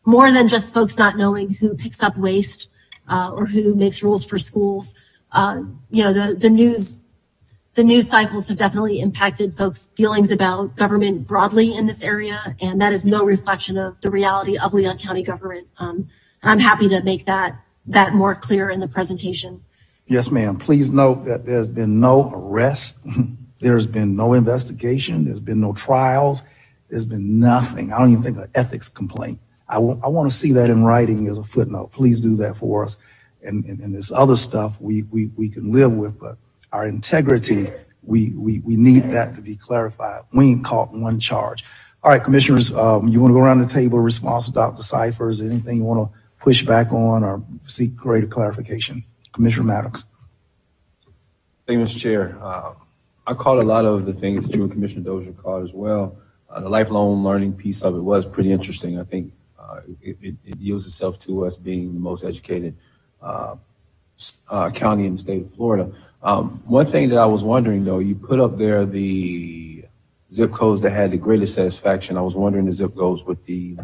More than just folks not knowing who picks up waste or who makes rules for schools. The news cycles have definitely impacted folks' feelings about government broadly in this area, and that is no reflection of the reality of Leon County government. And I'm happy to make that more clear in the presentation. Yes, ma'am. Please note that there's been no arrest. There's been no investigation. There's been no trials. There's been nothing. I don't even think an ethics complaint. I want to see that in writing as a footnote. Please do that for us. And this other stuff we can live with, but our integrity, we need that to be clarified. We ain't caught one charge. All right, commissioners, you want to go around the table, response to Dr. Cyphers, anything you want to push back on or seek greater clarification? Commissioner Maddox. Thank you, Mr. Chair. I caught a lot of the things that you and Commissioner Dozier caught as well. The lifelong learning piece of it was pretty interesting. I think it yields itself to us being the most educated county in the state of Florida. One thing that I was wondering, though, you put up there the zip codes that had the greatest satisfaction. I was wondering the zip codes with the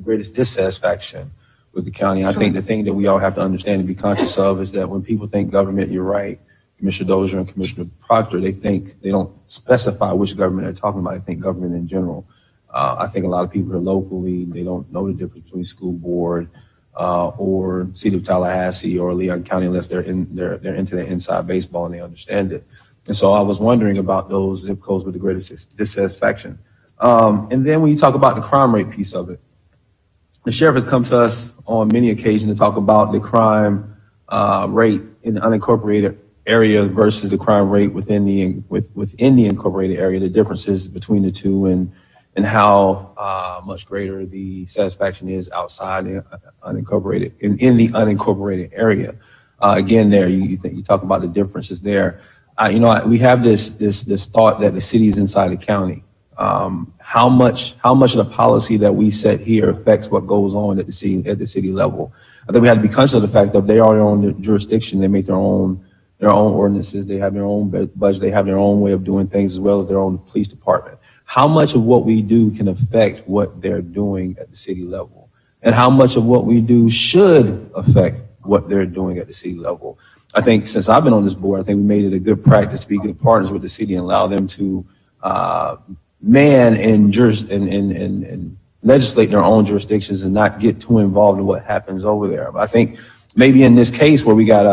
greatest dissatisfaction with the county. I think the thing that we all have to understand and be conscious of is that when people think government, you're right, Commissioner Dozier and Commissioner Proctor, they don't specify which government they're talking about. They think government in general. I think a lot of people here locally, they don't know the difference between school board or City of Tallahassee or Leon County unless they're into the inside baseball and they understand it. And so I was wondering about those zip codes with the greatest dissatisfaction. And then when you talk about the crime rate piece of it, the sheriff has come to us on many occasions to talk about the crime rate in the unincorporated area versus the crime rate within the incorporated area, the differences between the two, and how much greater the satisfaction is outside the unincorporated in the unincorporated area. Again, there you talk about the differences there. We have this thought that the city is inside the county. How much of the policy that we set here affects what goes on at the city level? I think we have to be conscious of the fact that they are their own jurisdiction. They make their own ordinances. They have their own budget. They have their own way of doing things, as well as their own police department. How much of what we do can affect what they're doing at the city level? And how much of what we do should affect what they're doing at the city level? I think since I've been on this board, I think we made it a good practice to be good partners with the city and allow them to man and legislate their own jurisdictions and not get too involved in what happens over there. But I think maybe in this case where we got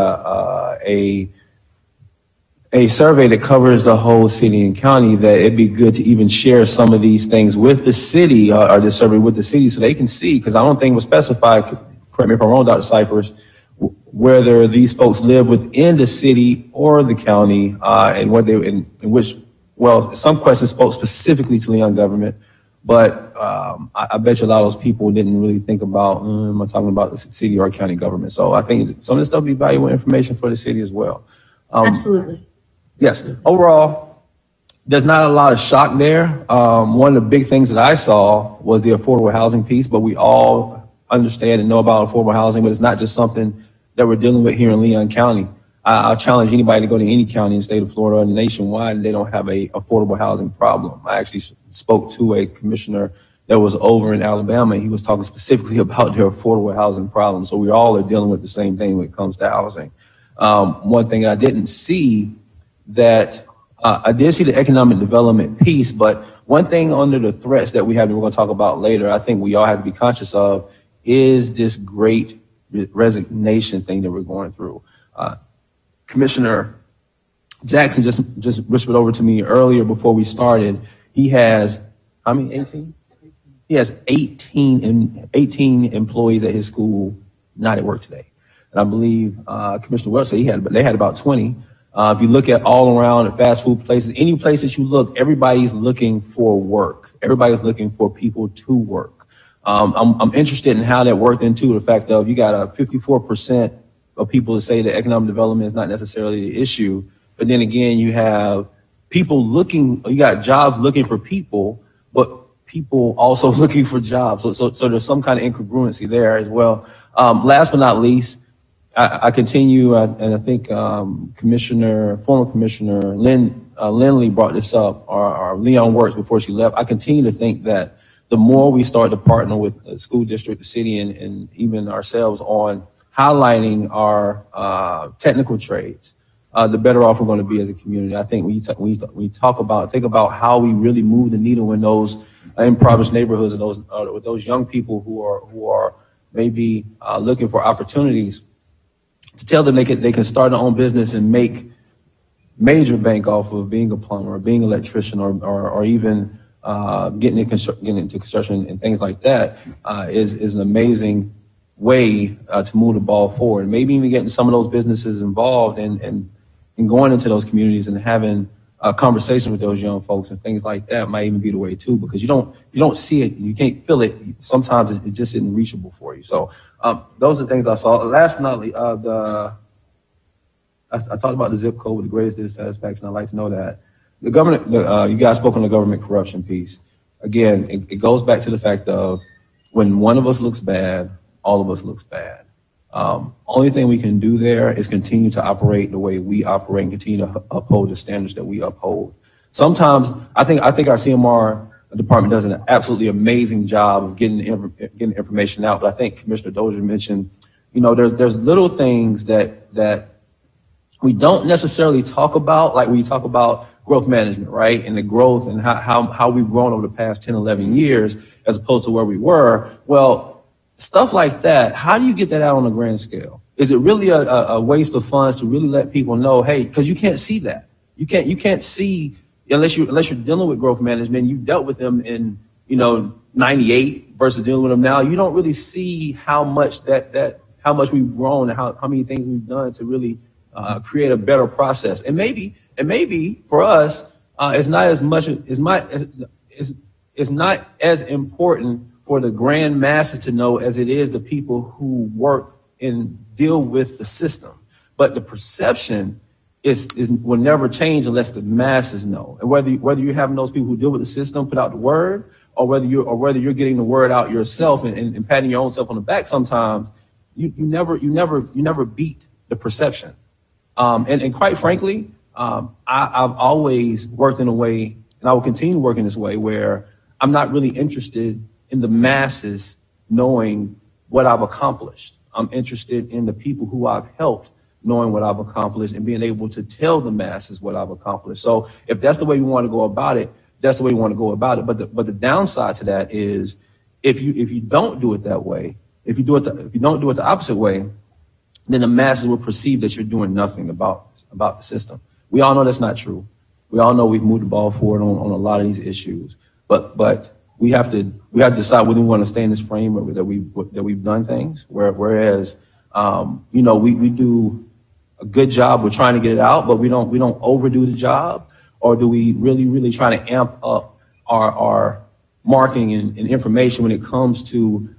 a survey that covers the whole city and county, that it'd be good to even share some of these things with the city, or the survey with the city, so they can see, because I don't think it was specified, correct me if I'm wrong, Dr. Cyphers, whether these folks live within the city or the county, and what they, in which, well, some questions spoke specifically to Leon government, but I bet you a lot of those people didn't really think about, am I talking about the city or county government? So I think some of this stuff would be valuable information for the city as well. Absolutely. Yes, overall, there's not a lot of shock there. One of the big things that I saw was the affordable housing piece, but we all understand and know about affordable housing, but it's not just something that we're dealing with here in Leon County. I'll challenge anybody to go to any county in the state of Florida and nationwide, and they don't have a affordable housing problem. I actually spoke to a commissioner that was over in Alabama, and he was talking specifically about their affordable housing problem. So we all are dealing with the same thing when it comes to housing. One thing I didn't see that I did see the economic development piece, but one thing under the threats that we have, and we're going to talk about later, I think we all have to be conscious of, is this great resignation thing that we're going through. Commissioner Jackson just whispered over to me earlier before we started. He has, how many, 18? He has 18 employees at his school not at work today. And I believe Commissioner Welch said they had about 20. If you look at all around at fast food places, any place that you look, everybody's looking for work. Everybody's looking for people to work. I'm interested in how that worked into the fact of you got a 54% of people that say that economic development is not necessarily the issue. But then again, you have people looking, you got jobs looking for people, but people also looking for jobs. So there's some kind of incongruency there as well. Last but not least, I continue, and I think former Commissioner Lindley brought this up, or Leon Works before she left. I continue to think that the more we start to partner with the school district, the city, and even ourselves on highlighting our technical trades, the better off we're going to be as a community. I think when we think about how we really move the needle in those impoverished neighborhoods and with those young people who are maybe looking for opportunities, to tell them they can start their own business and make major bank off of being a plumber or being an electrician or even getting into construction and things like that is an amazing way to move the ball forward. Maybe even getting some of those businesses involved and going into those communities and having a conversation with those young folks and things like that might even be the way too, because you don't see it, you can't feel it. Sometimes it just isn't reachable for you. So those are things I saw. Last but not least, I talked about the zip code with the greatest dissatisfaction. I'd like to know that the government, you guys spoke on the government corruption piece. Again, it goes back to the fact of when one of us looks bad, all of us looks bad. Only thing we can do there is continue to operate the way we operate and continue to uphold the standards that we uphold. Sometimes I think our CMR department does an absolutely amazing job of getting information out. But I think Commissioner Dozier mentioned, there's little things that we don't necessarily talk about, like we talk about growth management, right? And the growth and how we've grown over the past 10, 11 years as opposed to where we were. Well, stuff like that, how do you get that out on a grand scale? Is it really a waste of funds to really let people know, hey, because you can't see that. You can't see unless you're dealing with growth management. You dealt with them in 98 versus dealing with them now. You don't really see how much how much we've grown and how many things we've done to really create a better process. And maybe for us, it's not as much it's not as important for the grand masses to know as it is the people who work and deal with the system. But the perception will never change unless the masses know. And whether you're having those people who deal with the system put out the word, or whether you're getting the word out yourself and patting your own self on the back, sometimes you never beat the perception. And quite frankly, I've always worked in a way, and I will continue working this way, where I'm not really interested in the masses knowing what I've accomplished. I'm interested in the people who I've helped knowing what I've accomplished and being able to tell the masses what I've accomplished. So if that's the way we want to go about it, that's the way we want to go about it. But the downside to that is if you don't do it that way, if you don't do it the opposite way, then the masses will perceive that you're doing nothing about the system, We all know that's not true. We all know we've moved the ball forward on a lot of these issues, but we have to decide whether we want to stay in this frame that we've done things. Whereas, we do a good job with trying to get it out, but we don't overdo the job, or do we really try to amp up our marketing and information when it comes to,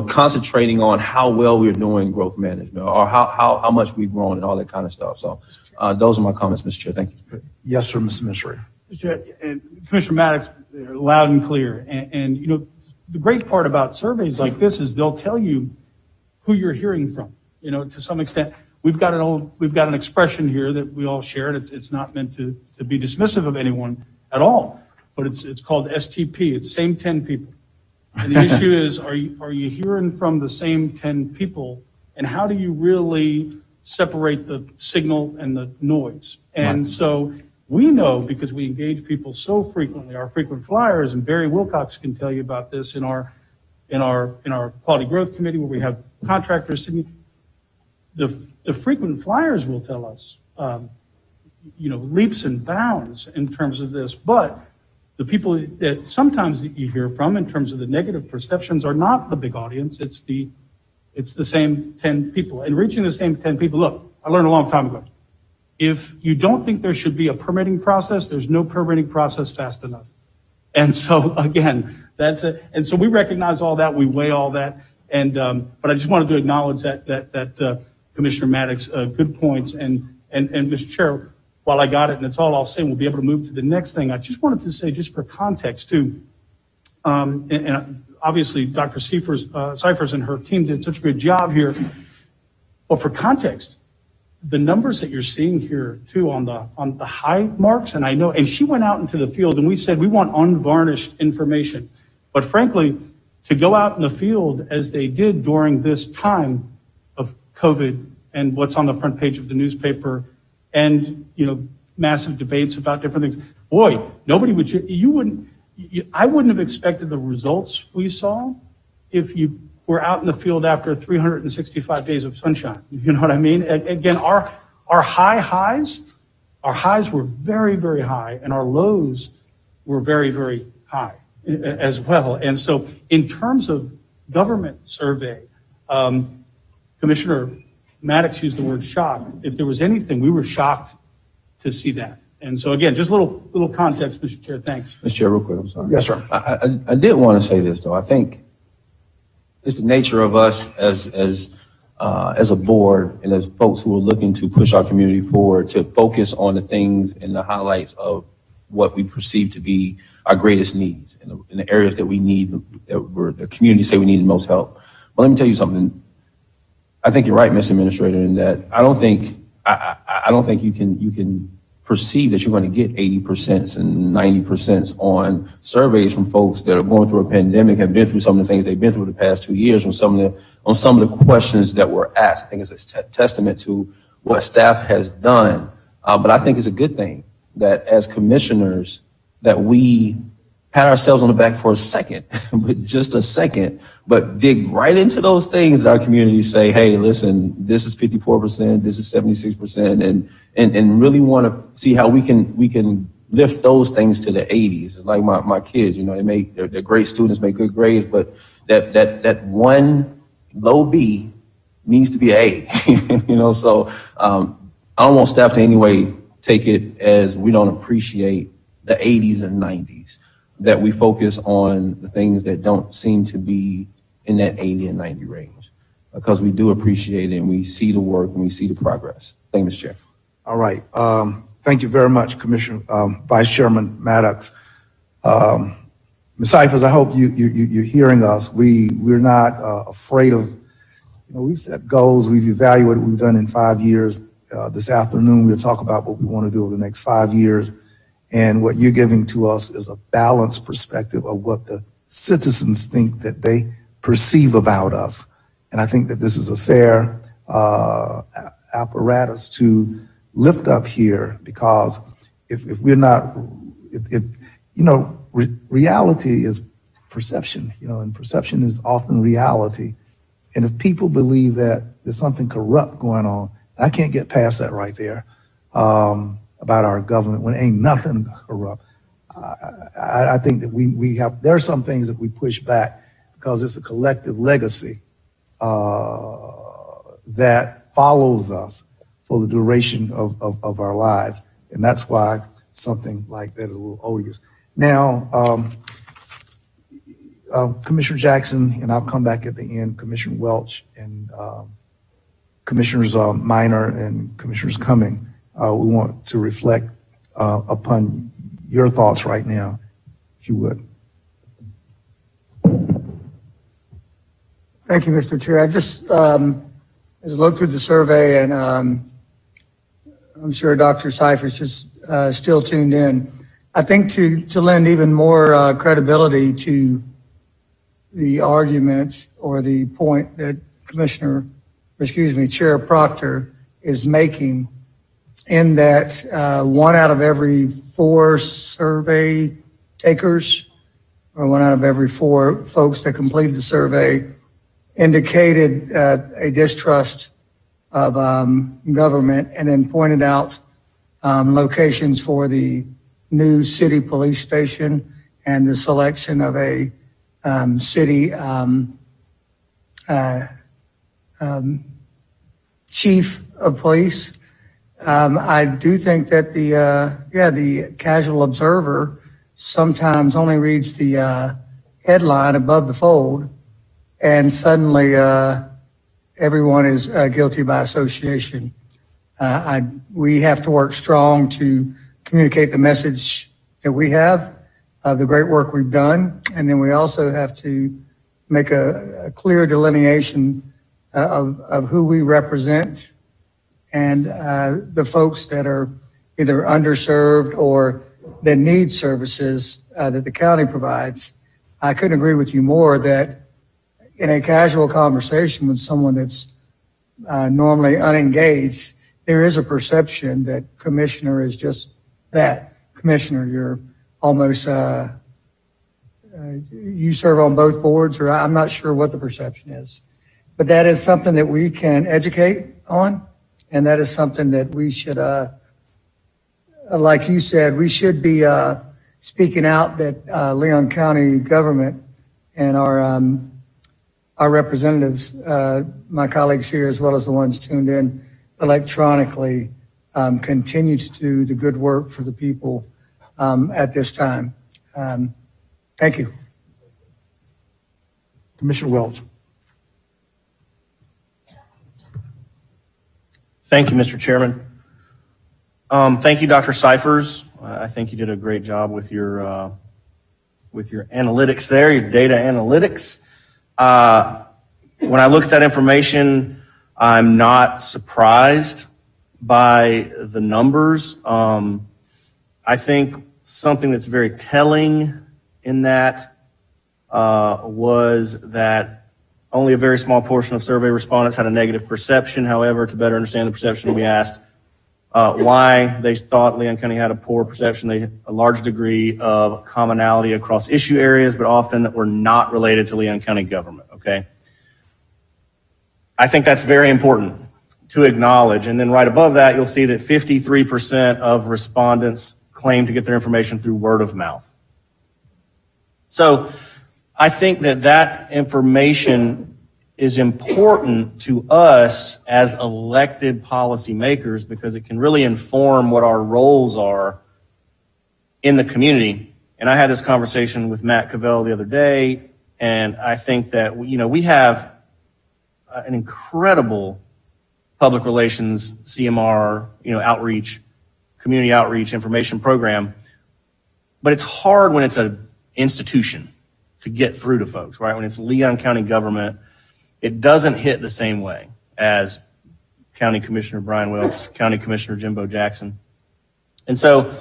concentrating on how well we're doing growth management, or how much we've grown and all that kind of stuff. So those are my comments, Mr. Chair. Thank you. Yes, sir, Mr. Administrator. And Commissioner Maddox, loud and clear. And the great part about surveys like this is they'll tell you who you're hearing from. To some extent, we've got an expression here that we all share, and it's not meant to be dismissive of anyone at all, but it's called STP. It's same 10 people. And the issue is, are you hearing from the same 10 people, and how do you really separate the signal and the noise? And so we know, because we engage people so frequently, our frequent flyers, and Barry Wilcox can tell you about this in our quality growth committee, where we have contractors sitting. The frequent flyers will tell us, leaps and bounds in terms of this, but the people that sometimes that you hear from in terms of the negative perceptions are not the big audience. It's the same 10 people. And reaching the same 10 people, look, I learned a long time ago, if you don't think there should be a permitting process, there's no permitting process fast enough. And so again, that's it. And so we recognize all that, we weigh all that. And, but I just wanted to acknowledge that Commissioner Maddox, good points. And Mr. Chair, while I got it, and that's all I'll say, we'll be able to move to the next thing. I just wanted to say, just for context too, and obviously Dr. Cyphers and her team did such a good job here, but for context, the numbers that you're seeing here too on the high marks, and I know, and she went out into the field and we said we want unvarnished information, but frankly, to go out in the field as they did during this time of COVID and what's on the front page of the newspaper, and massive debates about different things. Boy, nobody would. I wouldn't have expected the results we saw if you were out in the field after 365 days of sunshine. You know what I mean? Again, our highs were very, very high, and our lows were very, very high as well. And so, in terms of government survey, Commissioner Maddox used the word shocked. If there was anything, we were shocked to see that. And so again, just a little context, Mr. Chair. Thanks. Mr. Chair, real quick, I'm sorry. Yes, sir. I did want to say this though. I think it's the nature of us as a board and as folks who are looking to push our community forward to focus on the things and the highlights of what we perceive to be our greatest needs in the areas that we need, the community say we need the most help. Well, let me tell you something. I think you're right, Mr. Administrator, in that I don't think you can perceive that you're going to get 80% and 90% on surveys from folks that are going through a pandemic, have been through some of the things they've been through the past 2 years, on some of the questions that were asked. I think it's a testament to what staff has done. But I think it's a good thing that as commissioners that we pat ourselves on the back for a second, but just a second, but dig right into those things that our communities say, hey, listen, this is 54%, this is 76%, and really want to see how we can lift those things to the 80s. It's like my kids, they're great students, make good grades, but that one low B needs to be an A, so I don't want staff to anyway take it as we don't appreciate the 80s and 90s, that we focus on the things that don't seem to be in that 80 and 90 range, because we do appreciate it and we see the work and we see the progress. Thank you, Mr. Chair. All right. Thank you very much, Commissioner, Vice Chairman Maddox. Ms. Cyphers, I hope you're hearing us. We're not afraid of, we've set goals, we've evaluated what we've done in 5 years. This afternoon, we'll talk about what we want to do over the next 5 years. And what you're giving to us is a balanced perspective of what the citizens think that they perceive about us. And I think that this is a fair apparatus to lift up here, because if we're not, reality is perception, and perception is often reality. And if people believe that there's something corrupt going on, I can't get past that right there. about our government when ain't nothing corrupt. I think that there are some things that we push back because it's a collective legacy that follows us for the duration of our lives. And that's why something like that is a little odious. Now, Commissioner Jackson, and I'll come back at the end, Commissioner Welch and Commissioners Minor and Commissioners Cumming, we want to reflect upon your thoughts right now, if you would. Thank you, Mr. Chair. I just, as I looked through the survey, and I'm sure Dr. Cypher's just still tuned in. I think to lend even more credibility to the argument or the point that Chair Proctor is making, in that 1 out of every 4 survey takers, or 1 out of every 4 folks that completed the survey, indicated a distrust of government, and then pointed out locations for the new city police station and the selection of a city chief of police. I do think that the casual observer sometimes only reads the headline above the fold, and suddenly everyone is guilty by association. We have to work strong to communicate the message that we have of the great work we've done, and then we also have to make a clear delineation of who we represent and the folks that are either underserved or that need services that the county provides. I couldn't agree with you more that in a casual conversation with someone that's normally unengaged, there is a perception that commissioner is just that. Commissioner, you're almost, you serve on both boards, or I'm not sure what the perception is. But that is something that we can educate on, and that is something that we should, like you said, we should be speaking out that Leon County government and our representatives, my colleagues here, as well as the ones tuned in electronically, continue to do the good work for the people at this time. Thank you. Commissioner Welch. Thank you, Mr. Chairman. Thank you, Dr. Cyphers. I think you did a great job with your analytics there, your data analytics. When I look at that information, I'm not surprised by the numbers. I think something that's very telling in that was that only a very small portion of survey respondents had a negative perception. However, to better understand the perception, we asked why they thought Leon County had a poor perception. They had a large degree of commonality across issue areas, but often that were not related to Leon County government, okay? I think that's very important to acknowledge. And then right above that, you'll see that 53% of respondents claim to get their information through word of mouth. So I think that that information is important to us as elected policymakers because it can really inform what our roles are in the community. And I had this conversation with Matt Cavell the other day, and I think that, we have an incredible public relations, CMR, outreach, community outreach information program, but it's hard when it's an institution to get through to folks, right? When it's Leon County government, it doesn't hit the same way as County Commissioner Brian Welch, County Commissioner Jimbo Jackson. And so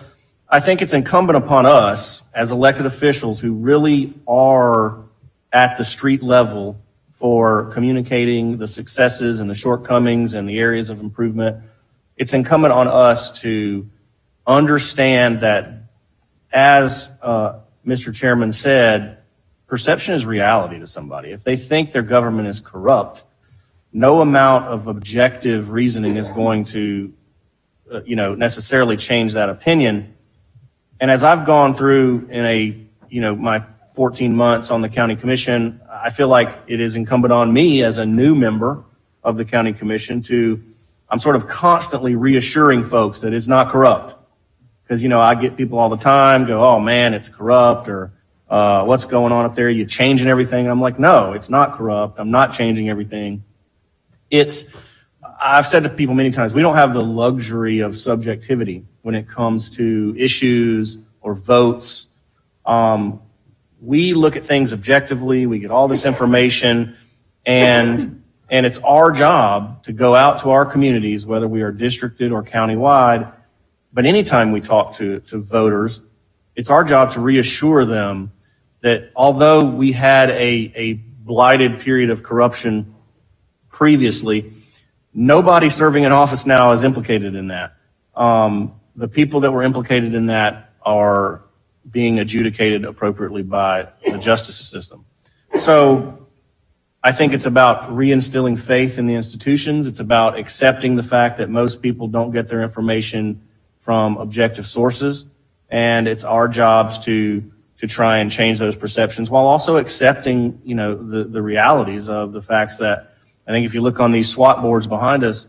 I think it's incumbent upon us as elected officials who really are at the street level for communicating the successes and the shortcomings and the areas of improvement. It's incumbent on us to understand that, as Mr. Chairman said, perception is reality to somebody. If they think their government is corrupt, no amount of objective reasoning is going to necessarily change that opinion. And as I've gone through in my 14 months on the county commission, I feel like it is incumbent on me as a new member of the county commission I'm sort of constantly reassuring folks that it's not corrupt. Because, I get people all the time go, oh man, it's corrupt, or what's going on up there? You changing everything? And I'm like, no, it's not corrupt. I'm not changing everything. I've said to people many times, we don't have the luxury of subjectivity when it comes to issues or votes. We look at things objectively. We get all this information, and it's our job to go out to our communities, whether we are districted or countywide. But anytime we talk to voters, it's our job to reassure them that although we had a blighted period of corruption previously, nobody serving in office now is implicated in that. The people that were implicated in that are being adjudicated appropriately by the justice system. So I think it's about reinstilling faith in the institutions. It's about accepting the fact that most people don't get their information from objective sources. And it's our jobs to try and change those perceptions while also accepting, the realities of the facts that I think if you look on these SWOT boards behind us,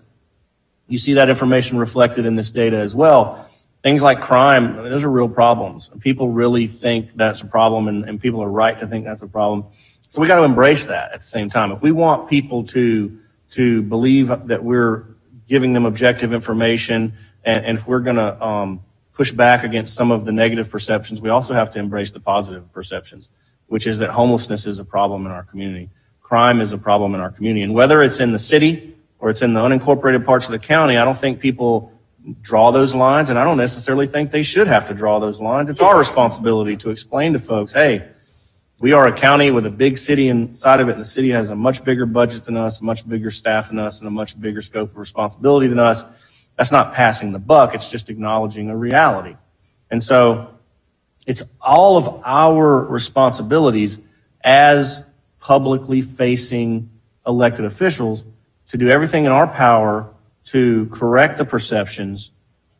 you see that information reflected in this data as well. Things like crime, those are real problems. People really think that's a problem, and people are right to think that's a problem. So we got to embrace that at the same time. If we want people to believe that we're giving them objective information, and if we're going to push back against some of the negative perceptions, we also have to embrace the positive perceptions, which is that homelessness is a problem in our community. Crime is a problem in our community. And whether it's in the city or it's in the unincorporated parts of the county, I don't think people draw those lines, and I don't necessarily think they should have to draw those lines. It's our responsibility to explain to folks, hey, we are a county with a big city inside of it, and the city has a much bigger budget than us, a much bigger staff than us, and a much bigger scope of responsibility than us. That's not passing the buck. It's just acknowledging a reality. And so it's all of our responsibilities as publicly facing elected officials to do everything in our power to correct the perceptions,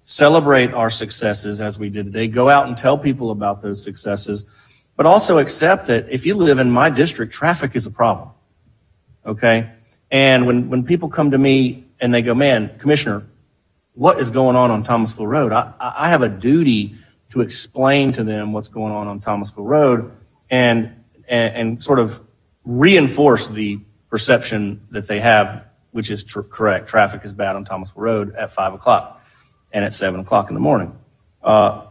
celebrate our successes as we did today, go out and tell people about those successes, but also accept that if you live in my district, traffic is a problem, okay? And when people come to me and they go, man, Commissioner, what is going on Thomasville Road? I have a duty to explain to them what's going on Thomasville Road and sort of reinforce the perception that they have, which is correct. Traffic is bad on Thomasville Road at 5 o'clock and at 7 o'clock in the morning.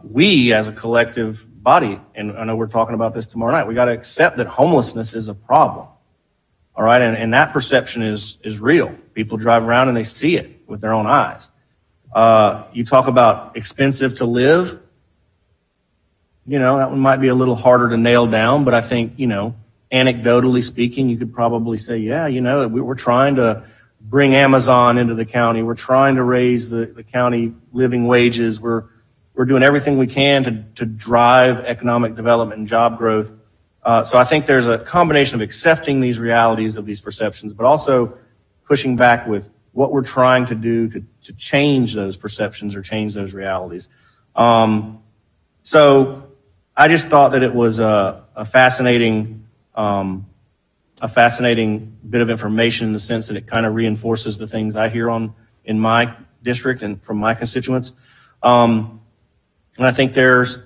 We as a collective body, and I know we're talking about this tomorrow night, we got to accept that homelessness is a problem. All right. And that perception is real. People drive around and they see it with their own eyes. You talk about expensive to live. That one might be a little harder to nail down, but I think, anecdotally speaking, you could probably say, yeah, we're trying to bring Amazon into the county. We're trying to raise the county living wages. We're doing everything we can to drive economic development and job growth. So I think there's a combination of accepting these realities of these perceptions, but also pushing back with what we're trying to do to change those perceptions or change those realities. So I just thought that it was a fascinating bit of information in the sense that it kind of reinforces the things I hear in my district and from my constituents. And I think there's,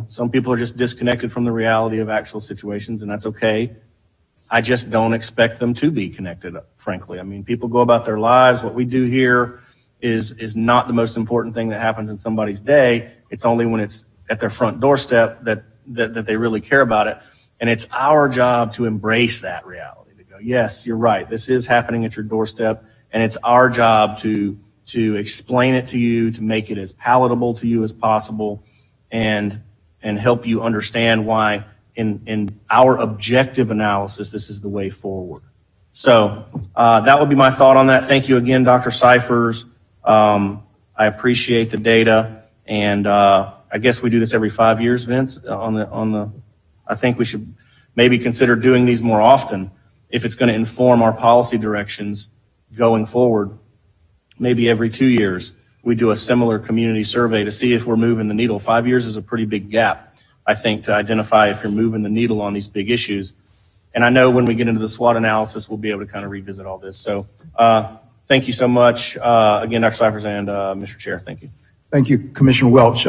some people are just disconnected from the reality of actual situations, and that's okay. I just don't expect them to be connected, frankly. I mean, people go about their lives. What we do here is not the most important thing that happens in somebody's day. It's only when it's at their front doorstep that they really care about it. And it's our job to embrace that reality, to go, yes, you're right. This is happening at your doorstep. And it's our job to explain it to you, to make it as palatable to you as possible, and help you understand why in our objective analysis, this is the way forward. So that would be my thought on that. Thank you again, Dr. Cyphers. I appreciate the data. And I guess we do this every 5 years, Vince, I think we should maybe consider doing these more often if it's going to inform our policy directions going forward, maybe every 2 years. we do a similar community survey to see if we're moving the needle. 5 years is a pretty big gap, I think, to identify if you're moving the needle on these big issues. And I know when we get into the SWOT analysis, we'll be able to kind of revisit all this. So thank you so much. Again, Dr. Cyphers and Mr. Chair, thank you. Thank you, Commissioner Welch.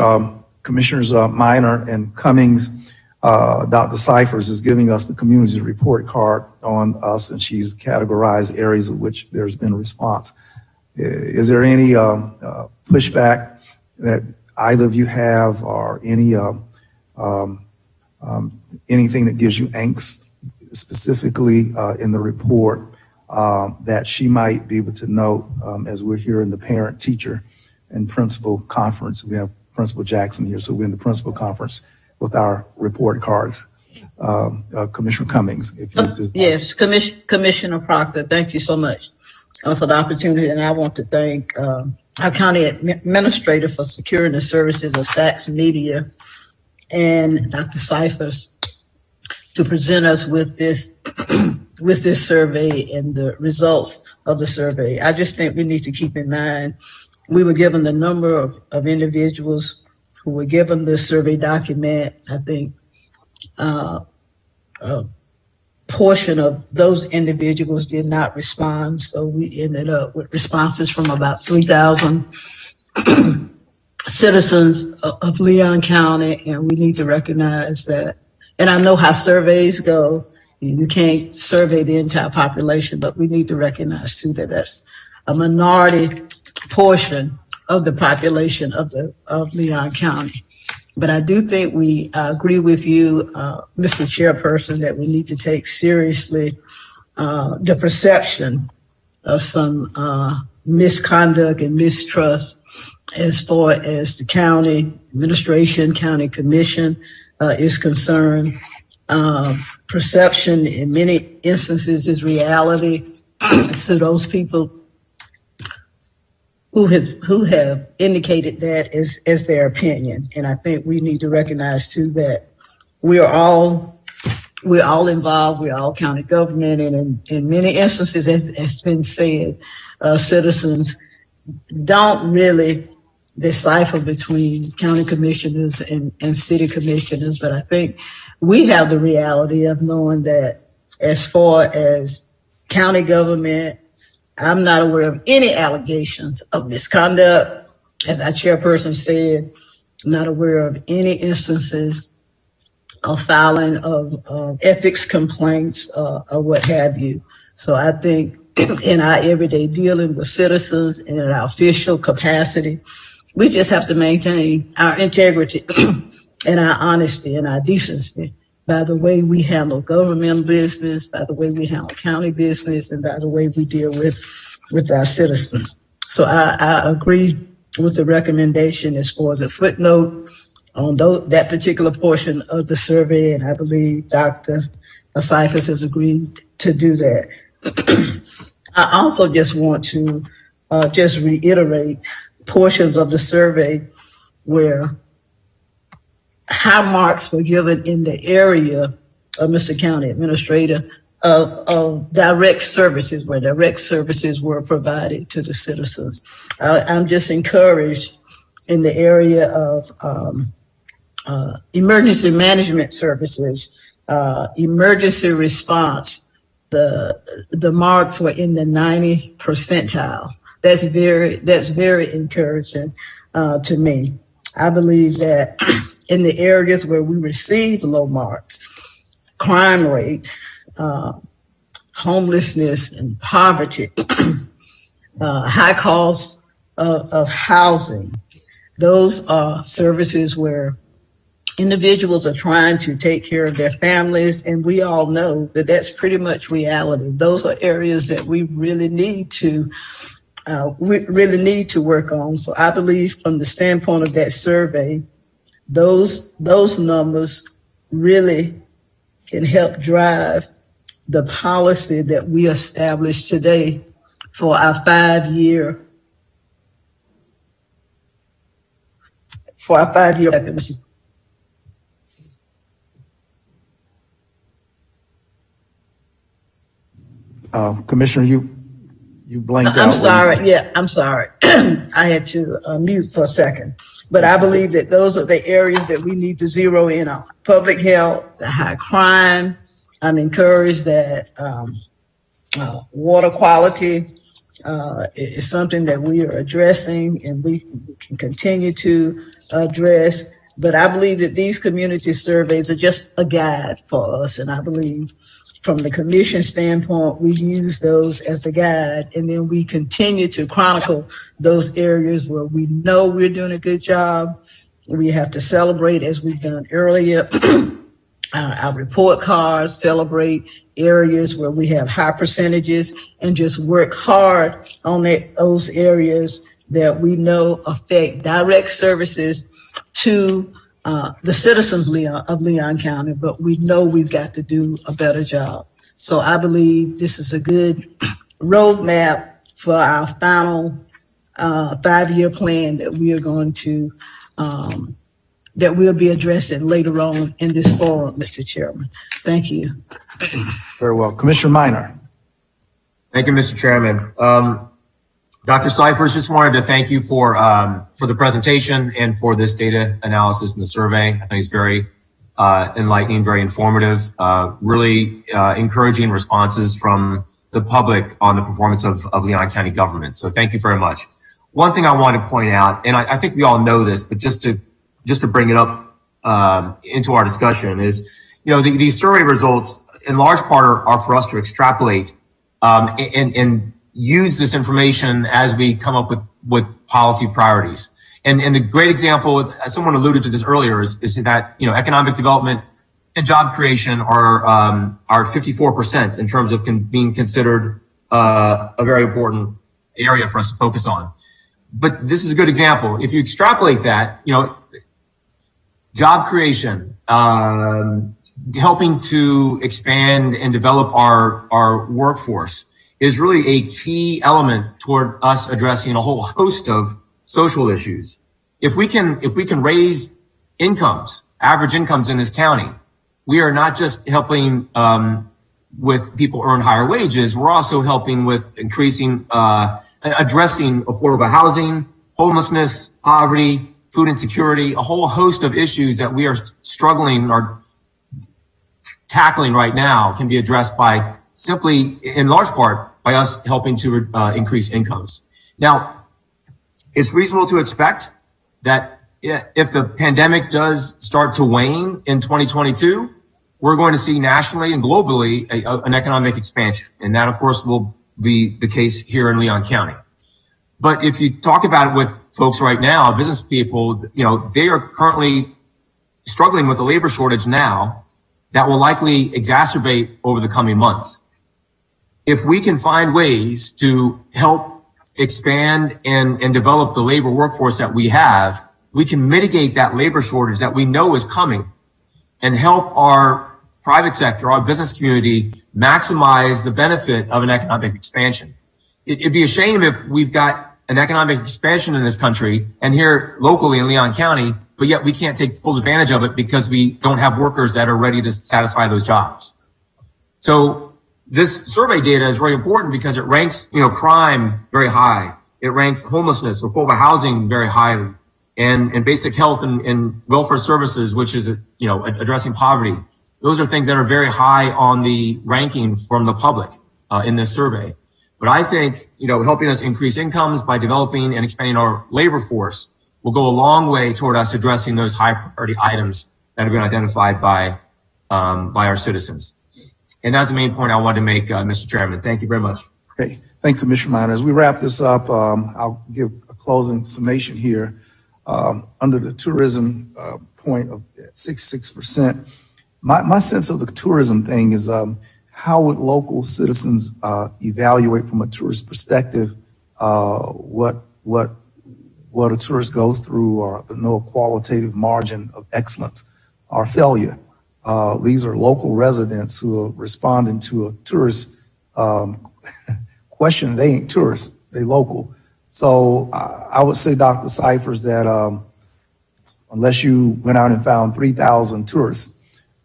Commissioners Minor and Cummings, Dr. Cyphers is giving us the community report card on us, and she's categorized areas of which there's been a response. Is there any pushback that either of you have, or any anything that gives you angst specifically in the report that she might be able to note as we're here in the parent, teacher, and principal conference? We have Principal Jackson here, so we're in the principal conference with our report cards. Commissioner Cummings, if you just. Yes, Commissioner Proctor, thank you so much for the opportunity. And I want to thank our county administrator for securing the services of Sachs Media and Dr. Cyphers to present us with this with this survey and the results of the survey. I just think we need to keep in mind, we were given the number of individuals who were given the survey document. I think a portion of those individuals did not respond. So we ended up with responses from about 3,000 citizens of Leon County, and we need to recognize that. And I know how surveys go. You can't survey the entire population, but we need to recognize too that that's a minority portion of the population of Leon County. But I do think we agree with you, Mr. Chairperson, that we need to take seriously the perception of some misconduct and mistrust as far as the county administration, county commission is concerned. Perception in many instances is reality. So those people who have indicated that as their opinion. And I think we need to recognize too that we're all involved, we're all county government, and in many instances, as has been said, citizens don't really decipher between county commissioners and city commissioners. But I think we have the reality of knowing that as far as county government, I'm not aware of any allegations of misconduct. As our chairperson said, I'm not aware of any instances of filing of ethics complaints or what have you. So I think in our everyday dealing with citizens and in our official capacity, we just have to maintain our integrity and our honesty and our decency by the way we handle government business, by the way we handle county business, and by the way we deal with our citizens. So I agree with the recommendation as far as a footnote on that particular portion of the survey, and I believe Dr. Cyphers has agreed to do that. I also just want to just reiterate portions of the survey where high marks were given in the area of Mr. County Administrator of direct services, where direct services were provided to the citizens. I'm just encouraged in the area of emergency management services, emergency response. The marks were in the 90 percentile. That's very encouraging to me. I believe that in the areas where we received low marks, crime rate, homelessness and poverty, high cost of housing, those are services where individuals are trying to take care of their families, and we all know that that's pretty much reality. Those are areas that we really need to work on. So I believe from the standpoint of that survey, those numbers really can help drive the policy that we established today for our 5-year Commissioner, You blanked out. I'm sorry. Yeah, I'm sorry. I had to mute for a second. But I believe that those are the areas that we need to zero in on. Public health, the high crime. I'm encouraged that water quality is something that we are addressing and we can continue to address. But I believe that these community surveys are just a guide for us. And I believe from the commission standpoint, we use those as a guide, and then we continue to chronicle those areas where we know we're doing a good job. We have to celebrate, as we've done earlier, our report cards, celebrate areas where we have high percentages, and just work hard on those areas that we know affect direct services to the citizens of Leon County, but we know we've got to do a better job. So I believe this is a good roadmap for our final 5-year plan that we are going to, that we'll be addressing later on in this forum, Mr. Chairman. Thank you. Very well. Commissioner Minor. Thank you, Mr. Chairman. Dr. Cyphers, just wanted to thank you for the presentation and for this data analysis and the survey. I think it's very enlightening, very informative, really encouraging responses from the public on the performance of Leon County government. So thank you very much. One thing I want to point out, and I think we all know this, but just to bring it up into our discussion is, these survey results in large part are for us to extrapolate and use this information as we come up with policy priorities. And the great example, as someone alluded to this earlier, is that, economic development and job creation are 54% in terms of being considered a very important area for us to focus on. But this is a good example. If you extrapolate that, job creation, helping to expand and develop our workforce is really a key element toward us addressing a whole host of social issues. If we can raise incomes, average incomes in this county, we are not just helping with people earn higher wages, we're also helping with increasing, addressing affordable housing, homelessness, poverty, food insecurity, a whole host of issues that we are struggling or tackling right now can be addressed by simply, in large part, by us helping to increase incomes. Now, it's reasonable to expect that if the pandemic does start to wane in 2022, we're going to see nationally and globally an economic expansion. And that, of course, will be the case here in Leon County. But if you talk about it with folks right now, business people, they are currently struggling with a labor shortage now that will likely exacerbate over the coming months. If we can find ways to help expand and develop the labor workforce that we have, we can mitigate that labor shortage that we know is coming and help our private sector, our business community, maximize the benefit of an economic expansion. It'd be a shame if we've got an economic expansion in this country and here locally in Leon County, but yet we can't take full advantage of it because we don't have workers that are ready to satisfy those jobs. So this survey data is very important because it ranks, crime very high. It ranks homelessness or affordable housing very highly, and basic health and welfare services, which is, addressing poverty. Those are things that are very high on the ranking from the public in this survey. But I think, helping us increase incomes by developing and expanding our labor force will go a long way toward us addressing those high priority items that have been identified by our citizens. And that's the main point I wanted to make, Mr. Chairman. Thank you very much. Okay. Thank you, Commissioner Minor. As we wrap this up, I'll give a closing summation here. Under the tourism point of 66%, my sense of the tourism thing is how would local citizens evaluate from a tourist perspective what a tourist goes through, or no qualitative margin of excellence or failure? These are local residents who are responding to a tourist question. They ain't tourists, they local. So I would say, Dr. Cyphers, that unless you went out and found 3,000 tourists,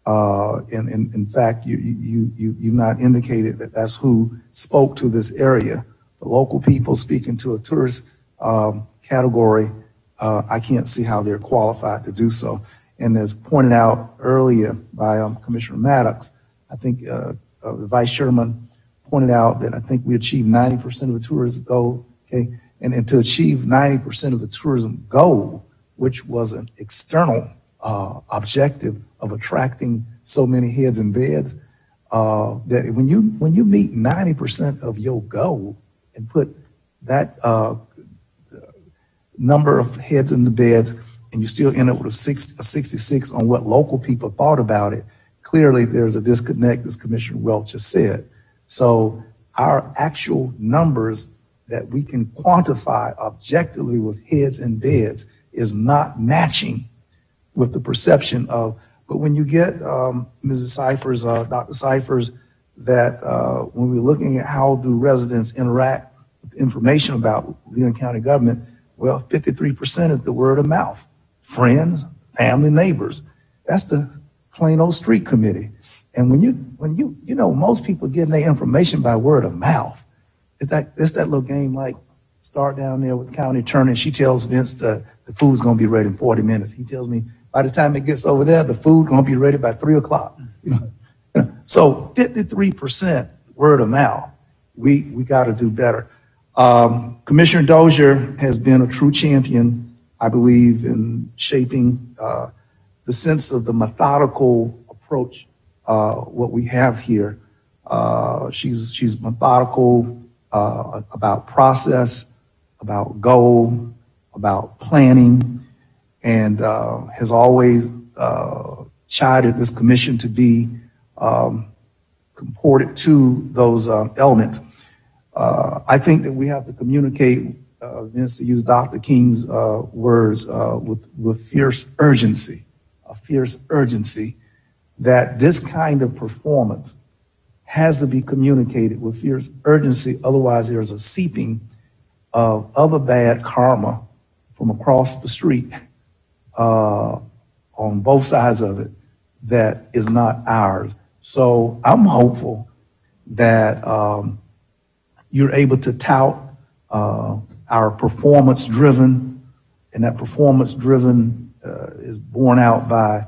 in fact, you've not indicated that that's who spoke to this area. the local people speaking to a tourist category, I can't see how they're qualified to do so. And as pointed out earlier by Commissioner Maddox, I think the Vice Chairman pointed out that I think we achieved 90% of the tourism goal, okay? And to achieve 90% of the tourism goal, which was an external objective of attracting so many heads and beds, that when you meet 90% of your goal and put that number of heads in the beds, and you still end up with a 66 on what local people thought about it, clearly there's a disconnect, as Commissioner Welch just said. So our actual numbers that we can quantify objectively with heads and beds is not matching with the perception of, but when you get Mrs. Cyphers, Dr. Cyphers, that when we're looking at how do residents interact with information about Leon County government, well, 53% is the word of mouth. Friends, family, neighbors. That's the plain old street committee. And when you most people getting their information by word of mouth. It's that little game like start down there with the county attorney. And she tells Vince the food's going to be ready in 40 minutes. He tells me by the time it gets over there, the food going to be ready by 3 o'clock. So 53% word of mouth. We got to do better. Commissioner Dozier has been a true champion, I believe, in shaping the sense of the methodical approach, what we have here. She's methodical about process, about goal, about planning, and has always chided this commission to be comported to those elements. I think that we have to communicate, Vince, to use Dr. King's words, with fierce urgency, a fierce urgency, that this kind of performance has to be communicated with fierce urgency. Otherwise, there's a seeping of other bad karma from across the street on both sides of it that is not ours. So I'm hopeful that you're able to tout our performance-driven, and that performance-driven is borne out by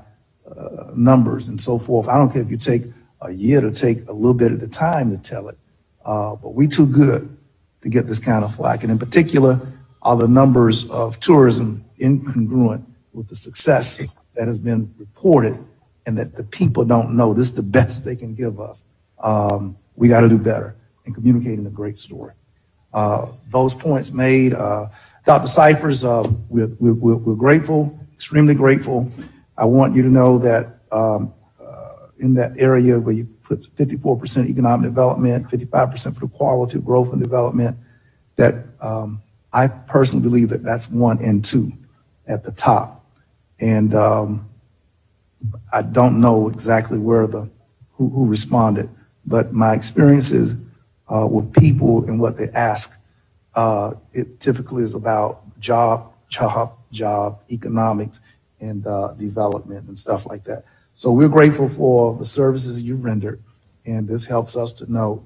numbers and so forth. I don't care if you take a year to take a little bit at a time to tell it, but we too good to get this kind of flack. And in particular, are the numbers of tourism incongruent with the success that has been reported and that the people don't know this is the best they can give us. We got to do better in communicating a great story. Those points made, Dr. Cyphers, we're grateful, extremely grateful. I want you to know that in that area where you put 54% economic development, 55% for the quality of growth and development, that I personally believe that that's 1 and 2 at the top. And I don't know exactly where who responded, but my experiences with people and what they ask, it typically is about job, economics, and development and stuff like that. So we're grateful for the services you've rendered, and this helps us to know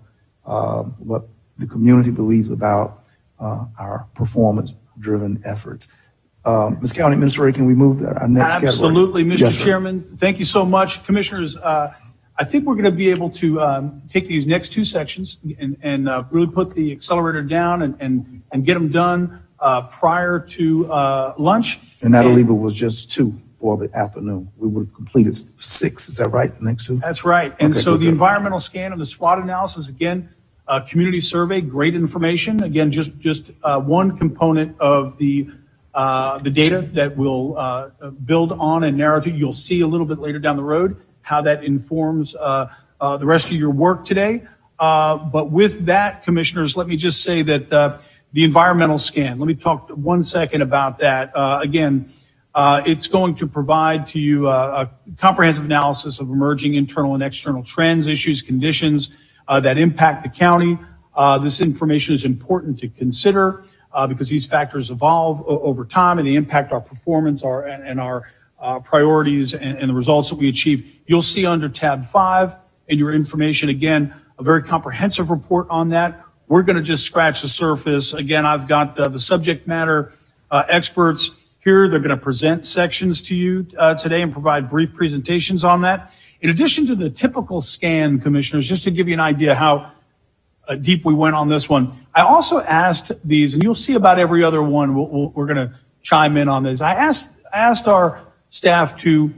what the community believes about our performance-driven efforts. Ms. County Administrator, can we move to our next category? Absolutely, Mr. Yes, sir. Chairman. Thank you so much. Commissioners, I think we're going to be able to take these next 2 sections and really put the accelerator down and get them done prior to lunch. And I believe it was just 2 for the afternoon. We would have completed 6, is that right, the next 2? That's right. And Okay, so good, the good. environmental scan and the SWOT analysis, again, community survey, great information. Again, just one component of the data that we'll build on and narrow to. You'll see a little bit later down the road how that informs the rest of your work today. But with that, commissioners, let me just say that the environmental scan, let me talk 1 second about that. Again, it's going to provide to you a comprehensive analysis of emerging internal and external trends, issues, conditions that impact the county. This information is important to consider because these factors evolve over time and they impact our performance and our priorities and the results that we achieve. You'll see under tab 5 in your information, again, a very comprehensive report on that. we're going to just scratch the surface. Again, I've got the subject matter experts here. They're going to present sections to you today and provide brief presentations on that. In addition to the typical scan, commissioners, just to give you an idea how deep we went on this one, I also asked these, and you'll see about every other one, we're going to chime in on this. I asked our staff to,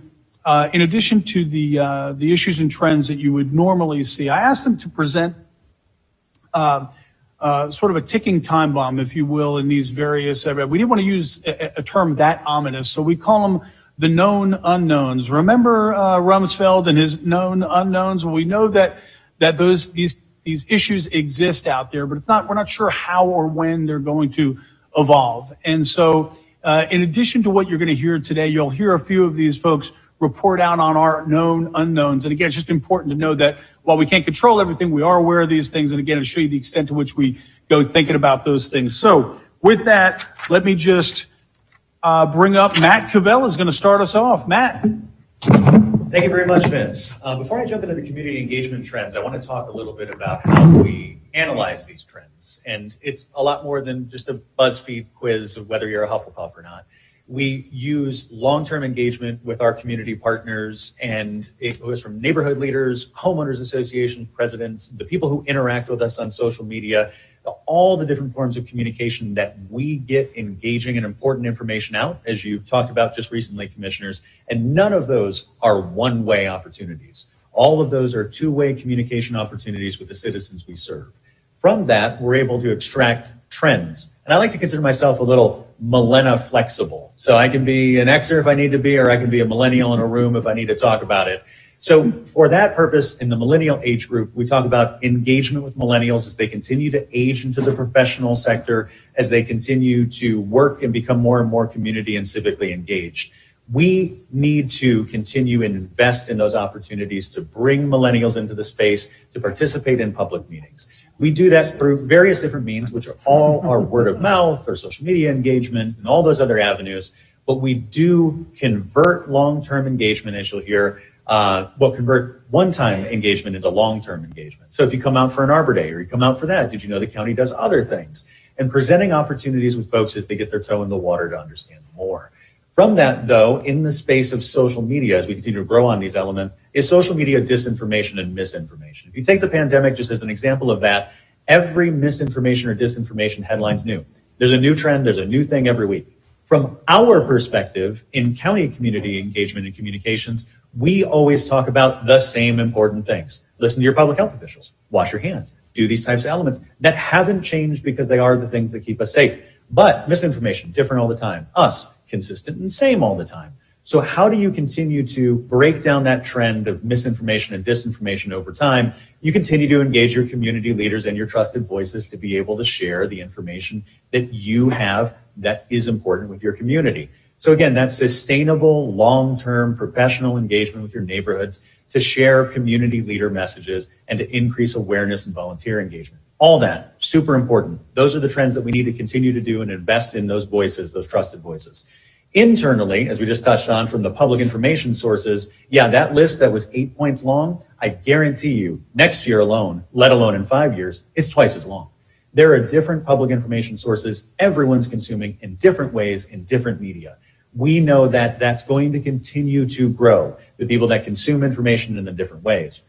in addition to the issues and trends that you would normally see, I asked them to present sort of a ticking time bomb, if you will, in these various, we didn't want to use a term that ominous, so we call them the known unknowns. Remember Rumsfeld and his known unknowns? Well, we know that these issues exist out there, but we're not sure how or when they're going to evolve. And so in addition to what you're going to hear today, you'll hear a few of these folks report out on our known unknowns. And again, it's just important to know that while we can't control everything, we are aware of these things. And again, to show you the extent to which we go thinking about those things. So with that, let me just bring up Matt Cavell is going to start us off. Matt. Thank you very much, Vince. Before I jump into the community engagement trends, I want to talk a little bit about how we analyze these trends. And it's a lot more than just a BuzzFeed quiz of whether you're a Hufflepuff or not. We use long-term engagement with our community partners, and it goes from neighborhood leaders, homeowners association presidents, the people who interact with us on social media, all the different forms of communication that we get engaging and important information out, as you talked about just recently, commissioners. And none of those are one-way opportunities. All of those are two-way communication opportunities with the citizens we serve. From that, we're able to extract trends. And I like to consider myself a little millennia flexible. So I can be an Xer if I need to be, or I can be a millennial in a room if I need to talk about it. So for that purpose, in the millennial age group, we talk about engagement with millennials as they continue to age into the professional sector, as they continue to work and become more and more community and civically engaged. We need to continue and invest in those opportunities to bring millennials into the space to participate in public meetings. We do that through various different means, which are all our word of mouth or social media engagement and all those other avenues. But we do convert long-term engagement, as you'll hear, convert one-time engagement into long-term engagement. So if you come out for an Arbor Day or you come out for that, did you know the county does other things? And presenting opportunities with folks as they get their toe in the water to understand more. From that, though, in the space of social media, as we continue to grow on these elements, is social media disinformation and misinformation. If you take the pandemic just as an example of that, every misinformation or disinformation headline's new. There's a new trend, there's a new thing every week. From our perspective, in county community engagement and communications, we always talk about the same important things. Listen to your public health officials, wash your hands, do these types of elements that haven't changed because they are the things that keep us safe. But misinformation, different all the time. Us, consistent and same all the time. So how do you continue to break down that trend of misinformation and disinformation over time? You continue to engage your community leaders and your trusted voices to be able to share the information that you have that is important with your community. So again, that's sustainable, long-term professional engagement with your neighborhoods to share community leader messages and to increase awareness and volunteer engagement. All that, super important. Those are the trends that we need to continue to do and invest in those voices, those trusted voices. Internally, as we just touched on from the public information sources, yeah, that list that was 8 points long, I guarantee you next year alone, let alone in 5 years, it's twice as long. There are different public information sources everyone's consuming in different ways in different media. We know that that's going to continue to grow, the people that consume information in the different ways.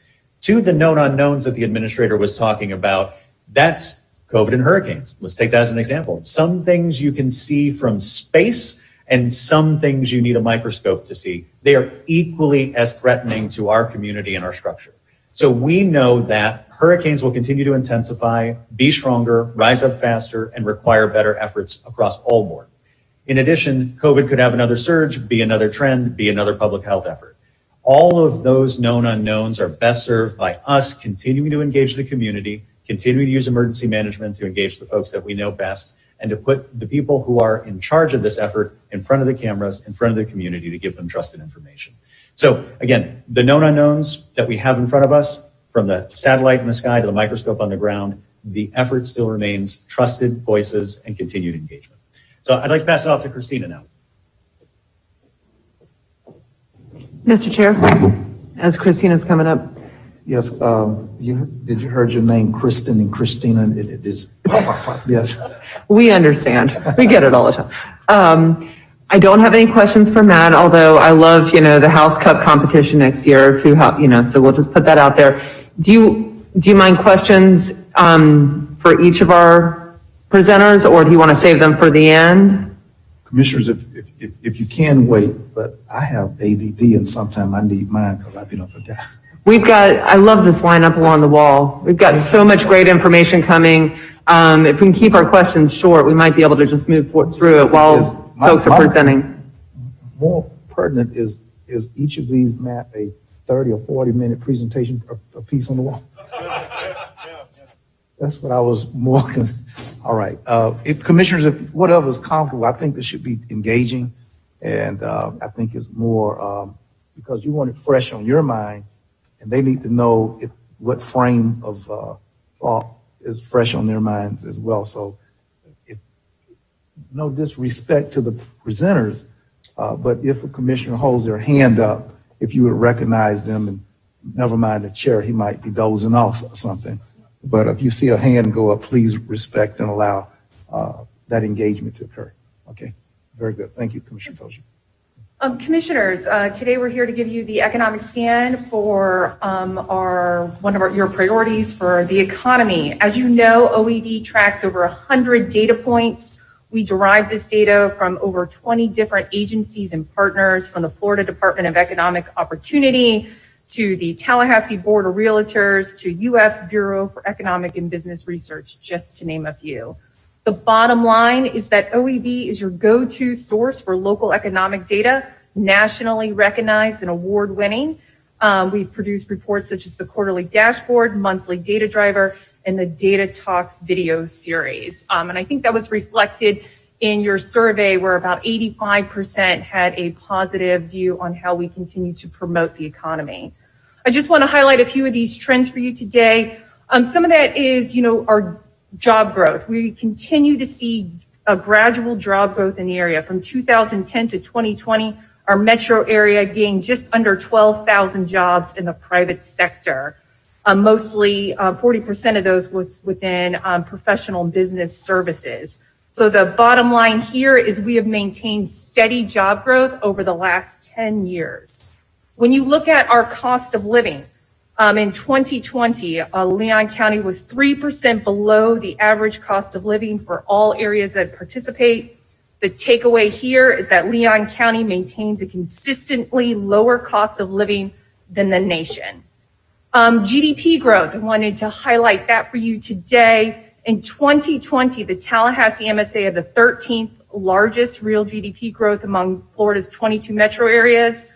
To the known unknowns that the administrator was talking about, that's COVID and hurricanes. Let's take that as an example. Some things you can see from space and some things you need a microscope to see. They are equally as threatening to our community and our structure. So we know that hurricanes will continue to intensify, be stronger, rise up faster, and require better efforts across all board. In addition, COVID could have another surge, be another trend, be another public health effort. All of those known unknowns are best served by us continuing to engage the community, continuing to use emergency management to engage the folks that we know best, and to put the people who are in charge of this effort in front of the cameras, in front of the community to give them trusted information. So again, the known unknowns that we have in front of us, from the satellite in the sky to the microscope on the ground, the effort still remains trusted voices and continued engagement. So I'd like to pass it off to Christina now. Mr. Chair, as Christina's coming up, Yes, did you heard your name, Kristen and Christina, and it is, yes. We understand. We get it all the time. I don't have any questions for Matt, although I love, the House Cup competition next year, so we'll just put that out there. Do you mind questions, for each of our presenters, or do you want to save them for the end? Commissioners, if you can wait, but I have ADD and sometimes I need mine because I've been up for that. I love this lineup along the wall. We've got so much great information coming. If we can keep our questions short, we might be able to just move through it while folks are presenting. More pertinent is each of these, Matt, a 30 or 40-minute presentation, a piece on the wall? That's what I was more all right. Commissioners, if whatever is comfortable, I think this should be engaging. And I think it's more because you want it fresh on your mind, and they need to know what frame of thought is fresh on their minds as well. So no disrespect to the presenters, but if a commissioner holds their hand up, if you would recognize them, and never mind the chair, he might be dozing off or something. But if you see a hand go up, please respect and allow that engagement to occur. Okay, very good. Thank you, Commissioner Dozier. Commissioners, today we're here to give you the economic scan for your priorities for the economy. As you know, OED tracks over 100 data points. We derive this data from over 20 different agencies and partners, from the Florida Department of Economic Opportunity to the Tallahassee Board of Realtors to U.S. Bureau for Economic and Business Research, just to name a few. The bottom line is that OED is your go-to source for local economic data, nationally recognized and award-winning. We've produced reports such as the Quarterly Dashboard, Monthly Data Driver, and the Data Talks video series. And I think that was reflected in your survey, where about 85% had a positive view on how we continue to promote the economy. I just want to highlight a few of these trends for you today. Some of that is, our job growth. We continue to see a gradual job growth in the area. From 2010 to 2020, our metro area gained just under 12,000 jobs in the private sector. Mostly 40% of those was within professional business services. So the bottom line here is we have maintained steady job growth over the last 10 years. When you look at our cost of living, in 2020, Leon County was 3% below the average cost of living for all areas that participate. The takeaway here is that Leon County maintains a consistently lower cost of living than the nation. GDP growth, I wanted to highlight that for you today. In 2020, the Tallahassee MSA had the 13th largest real GDP growth among Florida's 22 metro areas.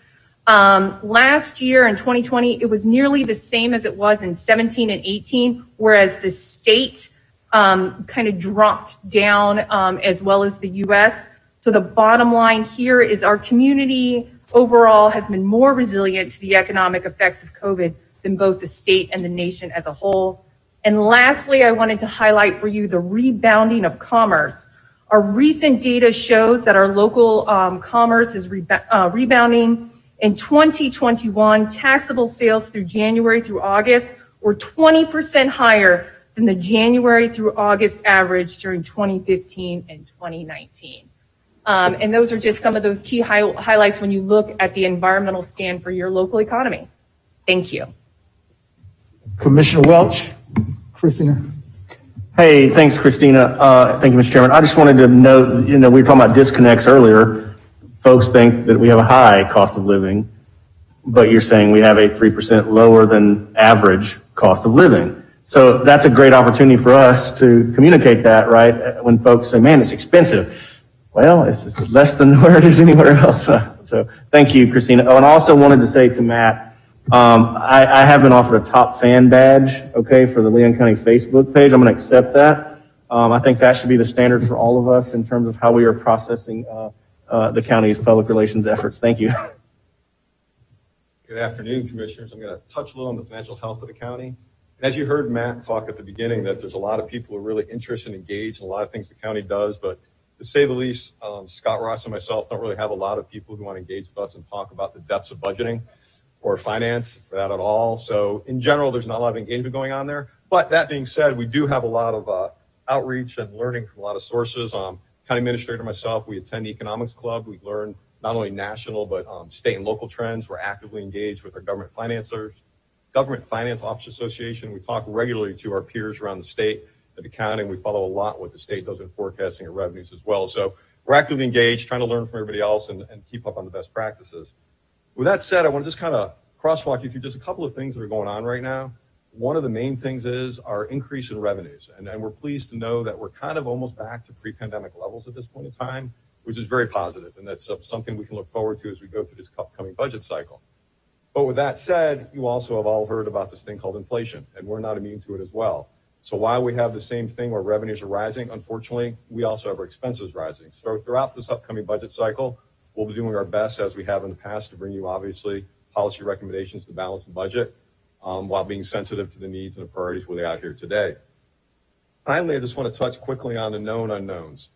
Last year in 2020, it was nearly the same as it was in 17 and 18, whereas the state kind of dropped down as well as the U.S. So the bottom line here is our community overall has been more resilient to the economic effects of COVID than both the state and the nation as a whole. And lastly, I wanted to highlight for you the rebounding of commerce. Our recent data shows that our local commerce is rebounding. In 2021, taxable sales through January through August were 20% higher than the January through August average during 2015 and 2019. And those are just some of those key highlights when you look at the environmental scan for your local economy. Thank you. Commissioner Welch, Christina. Hey, thanks, Christina. Thank you, Mr. Chairman. I just wanted to note, we were talking about disconnects earlier. Folks think that we have a high cost of living, but you're saying we have a 3% lower than average cost of living. So that's a great opportunity for us to communicate that, right? When folks say, man, it's expensive. Well, it's less than where it is anywhere else. So thank you, Christina. Oh, and I also wanted to say to Matt, I have been offered a top fan badge, okay, for the Leon County Facebook page. I'm going to accept that. I think that should be the standard for all of us in terms of how we are processing the county's public relations efforts. Thank you. Good afternoon, Commissioners. I'm going to touch a little on the financial health of the county. And as you heard Matt talk at the beginning, that there's a lot of people who are really interested and engaged in a lot of things the county does, but to say the least, Scott Ross and myself don't really have a lot of people who want to engage with us and talk about the depths of budgeting. or finance for that at all. So in general, there's not a lot of engagement going on there. But that being said, we do have a lot of outreach and learning from a lot of sources. County administrator myself, we attend the economics club. We learn not only national, but state and local trends. We're actively engaged with our government finance officers association. We talk regularly to our peers around the state and the county. We follow a lot what the state does in forecasting and revenues as well. So we're actively engaged, trying to learn from everybody else and keep up on the best practices. With that said, I want to just kind of crosswalk you through just a couple of things that are going on right now. One of the main things is our increase in revenues. And we're pleased to know that we're kind of almost back to pre-pandemic levels at this point in time, which is very positive. And that's something we can look forward to as we go through this upcoming budget cycle. But with that said, you also have all heard about this thing called inflation, and we're not immune to it as well. So while we have the same thing where revenues are rising, unfortunately, we also have our expenses rising. So throughout this upcoming budget cycle, we'll be doing our best, as we have in the past, to bring you, obviously, policy recommendations to balance the budget while being sensitive to the needs and the priorities where they are here today. Finally, I just want to touch quickly on the known unknowns.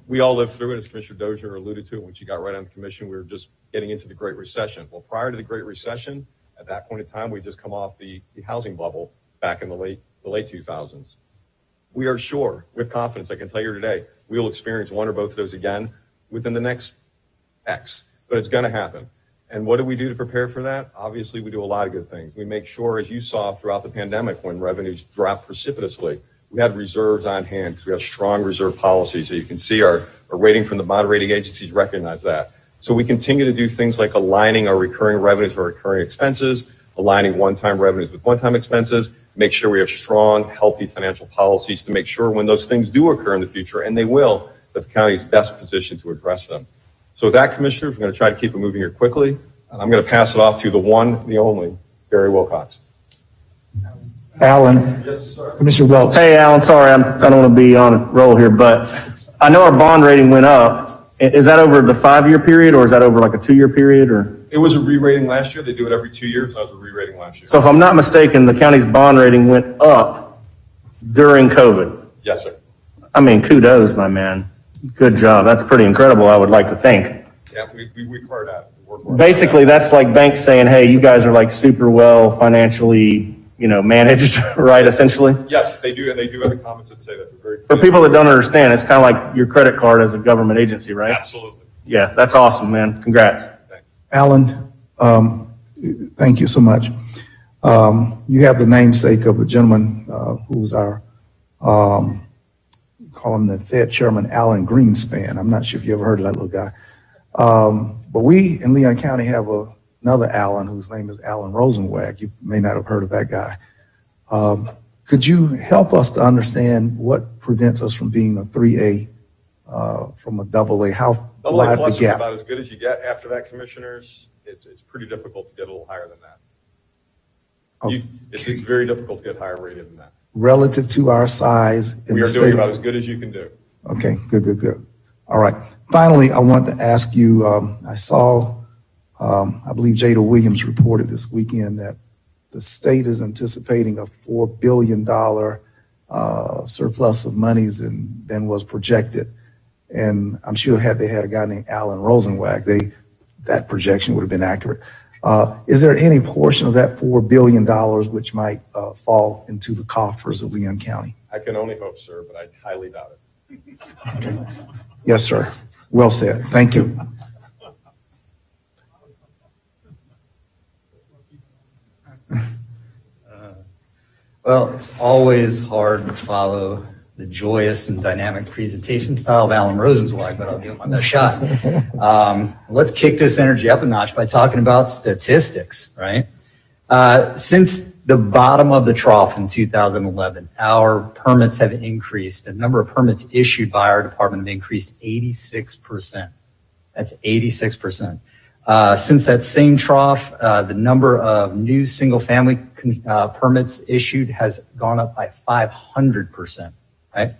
We all lived through it, as Commissioner Dozier alluded to it when she got right on the commission. We were just getting into the Great Recession. Well, prior to the Great Recession, at that point in time, we just come off the housing bubble back in the late 2000s. We are sure, with confidence, I can tell you today, we will experience one or both of those again within the next X, but it's going to happen. And what do we do to prepare for that? Obviously, we do a lot of good things. We make sure, as you saw throughout the pandemic, when revenues dropped precipitously, we had reserves on hand because we have strong reserve policies. So you can see our rating from the bond rating agencies recognize that. So we continue to do things like aligning our recurring revenues with our recurring expenses, aligning one-time revenues with one-time expenses, make sure we have strong, healthy financial policies to make sure when those things do occur in the future, and they will, that the county is best positioned to address them. So with that, Commissioners, we're going to try to keep it moving here quickly. And I'm going to pass it off to the one, the only, Barry Wilcox. Alan. Yes, sir. Commissioner Welch. Hey, Alan, sorry, I don't want to be on a roll here, but I know our bond rating went up. Is that over the 5-year period, or is that over like a 2-year period, or? It was a re-rating last year. They do it every 2 years. That was a re-rating last year. So if I'm not mistaken, the county's bond rating went up during COVID. Yes, sir. I mean, kudos, my man. Good job. That's pretty incredible, I would like to think. Yeah, we require that. Basically, that's like banks saying, hey, you guys are like super well financially, managed, right, essentially? Yes, they do, and they do have the comments that say that. They're very For people that don't understand, it's kind of like your credit card as a government agency, right? Absolutely. Yeah, that's awesome, man. Congrats. Alan, thank you so much. You have the namesake of a gentleman who's our, call him the Fed Chairman, Alan Greenspan. I'm not sure if you ever heard of that little guy. But we in Leon County have another Alan whose name is Alan Rosenwag. You may not have heard of that guy. Could you help us to understand what prevents us from being a 3A from a AA? How Double A wide plus the is gap? about as good as you get. After that, Commissioners, it's pretty difficult to get a little higher than that. It's very difficult to get higher rated than that. Relative to our size in We the are state. doing about as good as you can do. Okay, good. All right. Finally, I want to ask you, I saw, I believe Jada Williams reported this weekend that the state is anticipating a $4 billion surplus of monies than was projected. And I'm sure had they had a guy named Alan Rosenwag, that projection would have been accurate. Is there any portion of that $4 billion which might fall into the coffers of Leon County? I can only hope, sir, but I highly doubt it. Okay. Yes, sir. Well said. Thank you. Well, it's always hard to follow the joyous and dynamic presentation style of Alan Rosenzweig, but I'll give it my best shot. Let's kick this energy up a notch by talking about statistics, right? Since the bottom of the trough in 2011, our permits have increased. The number of permits issued by our department have increased 86%. That's 86%. Since that same trough, the number of new single-family permits issued has gone up by 500%, right?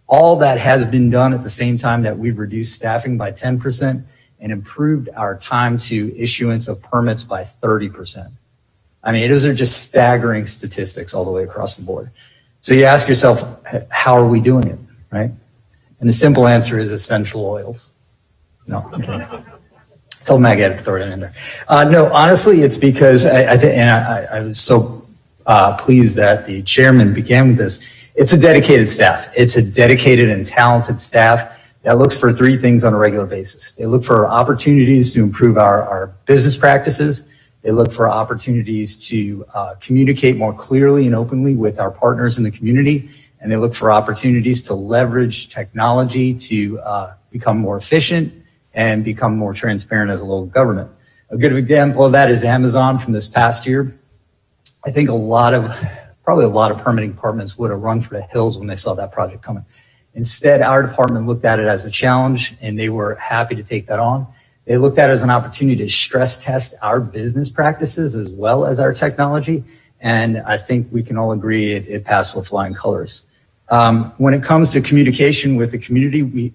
All that has been done at the same time that we've reduced staffing by 10% and improved our time to issuance of permits by 30%. I mean, those are just staggering statistics all the way across the board. So you ask yourself, how are we doing it, right? And the simple answer is essential oils. No, I'm kidding. Told Maggie I had to throw it in there. No, honestly, it's because I was so pleased that the chairman began with this. It's a dedicated staff. It's a dedicated and talented staff that looks for three things on a regular basis. They look for opportunities to improve our business practices. They look for opportunities to communicate more clearly and openly with our partners in the community. And they look for opportunities to leverage technology to become more efficient and become more transparent as a local government. A good example of that is Amazon from this past year. I think probably a lot of permitting departments would have run for the hills when they saw that project coming. Instead, our department looked at it as a challenge, and they were happy to take that on. They looked at it as an opportunity to stress test our business practices as well as our technology. And I think we can all agree it passed with flying colors. When it comes to communication with the community,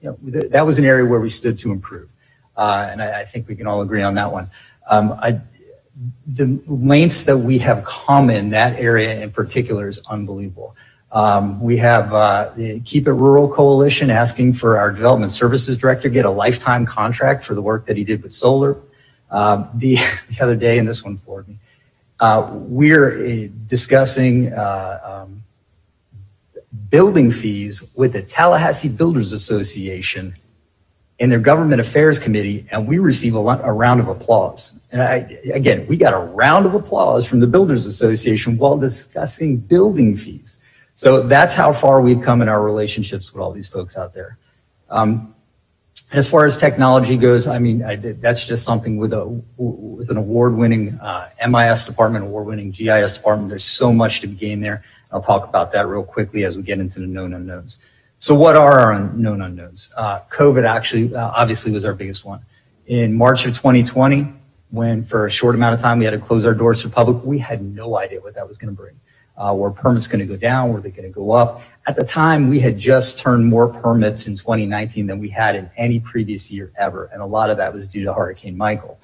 that was an area where we stood to improve. And I think we can all agree on that one. The lengths that we have come in that area in particular is unbelievable. We have the Keep It Rural Coalition asking for our Development Services Director to get a lifetime contract for the work that he did with solar. The other day, and this one floored me, we're discussing building fees with the Tallahassee Builders Association in their Government Affairs Committee, and we receive a round of applause. And again, we got a round of applause from the Builders Association while discussing building fees. So that's how far we've come in our relationships with all these folks out there. As far as technology goes, I mean, that's just something with an award-winning MIS department, award-winning GIS department. There's so much to be gained there. I'll talk about that real quickly as we get into the known unknowns. So what are our known unknowns? COVID actually, obviously, was our biggest one. In March of 2020, when for a short amount of time we had to close our doors to the public, we had no idea what that was going to bring. Were permits going to go down? Were they going to go up? At the time, we had just turned more permits in 2019 than we had in any previous year ever. And a lot of that was due to Hurricane Michael.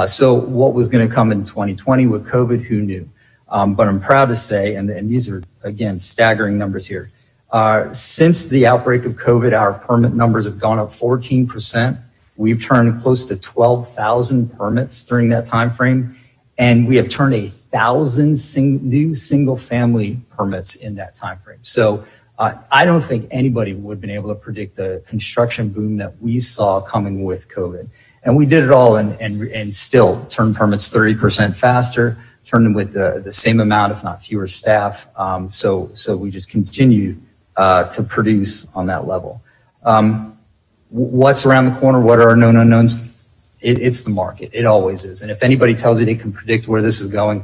So what was going to come in 2020 with COVID, who knew? But I'm proud to say, and these are, again, staggering numbers here. Since the outbreak of COVID, our permit numbers have gone up 14%. We've turned close to 12,000 permits during that time frame. And we have turned 1,000 new single-family permits in that time frame. So I don't think anybody would have been able to predict the construction boom that we saw coming with COVID. And we did it all and still turned permits 30% faster, turned them with the same amount, if not fewer staff. So we just continue to produce on that level. What's around the corner? What are our known unknowns? It's the market. It always is. And if anybody tells you they can predict where this is going,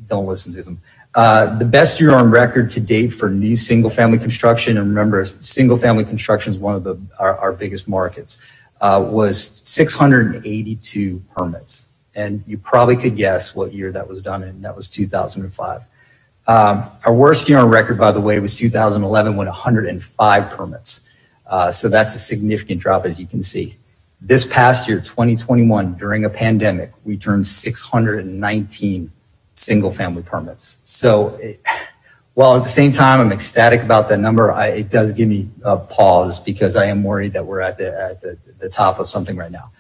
don't listen to them. The best year on record to date for new single-family construction, and remember, single-family construction is one of our biggest markets, was 682 permits. And you probably could guess what year that was done in. That was 2005. Our worst year on record, by the way, was 2011 when 105 permits. So that's a significant drop, as you can see. This past year, 2021, during a pandemic, we turned 619 single-family permits. So while at the same time I'm ecstatic about that number, it does give me a pause because I am worried that we're at the top of something right now.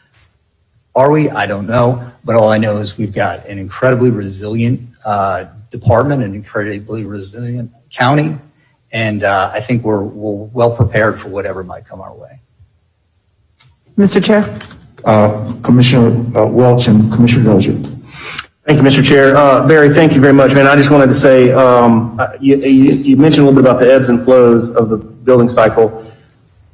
Are we? I don't know. But all I know is we've got an incredibly resilient department, an incredibly resilient county, and I think we're well prepared for whatever might come our way. Mr. Chair. Commissioner Welch and Commissioner Dozier. Thank you, Mr. Chair. Barry, thank you very much, man. I just wanted to say, you mentioned a little bit about the ebbs and flows of the building cycle.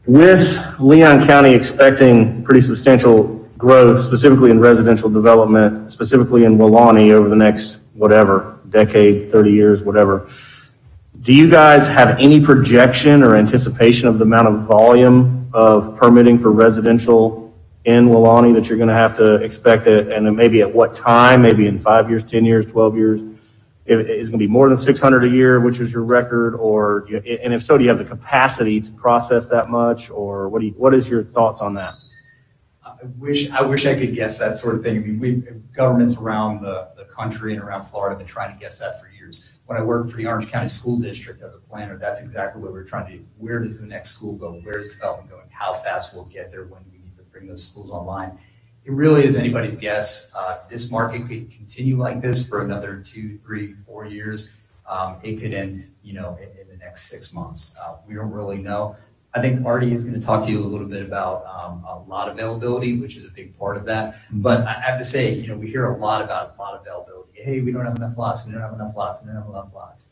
With Leon County expecting pretty substantial growth, specifically in residential development, specifically in Welaunee over the next, decade, 30 years, whatever, do you guys have any projection or anticipation of the amount of volume of permitting for residential in Welaunee that you're going to have to expect it, and maybe at what time, maybe in 5 years, 10 years, 12 years? Is it going to be more than 600 a year, which is your record, and if so, do you have the capacity to process that much, or what is your thoughts on that? I wish I could guess that sort of thing. I mean, governments around the country and around Florida have been trying to guess that for years. When I worked for the Orange County School District as a planner, that's exactly what we're trying to do. Where does the next school go? Where's development going? How fast we'll get there? When do we need to bring those schools online. It really is anybody's guess. This market could continue like this for another 2, 3, 4 years. It could end, in the next 6 months. We don't really know. I think Artie is going to talk to you a little bit about lot availability, which is a big part of that. But I have to say, we hear a lot about lot availability. Hey, we don't have enough lots. We don't have enough lots. We don't have enough lots.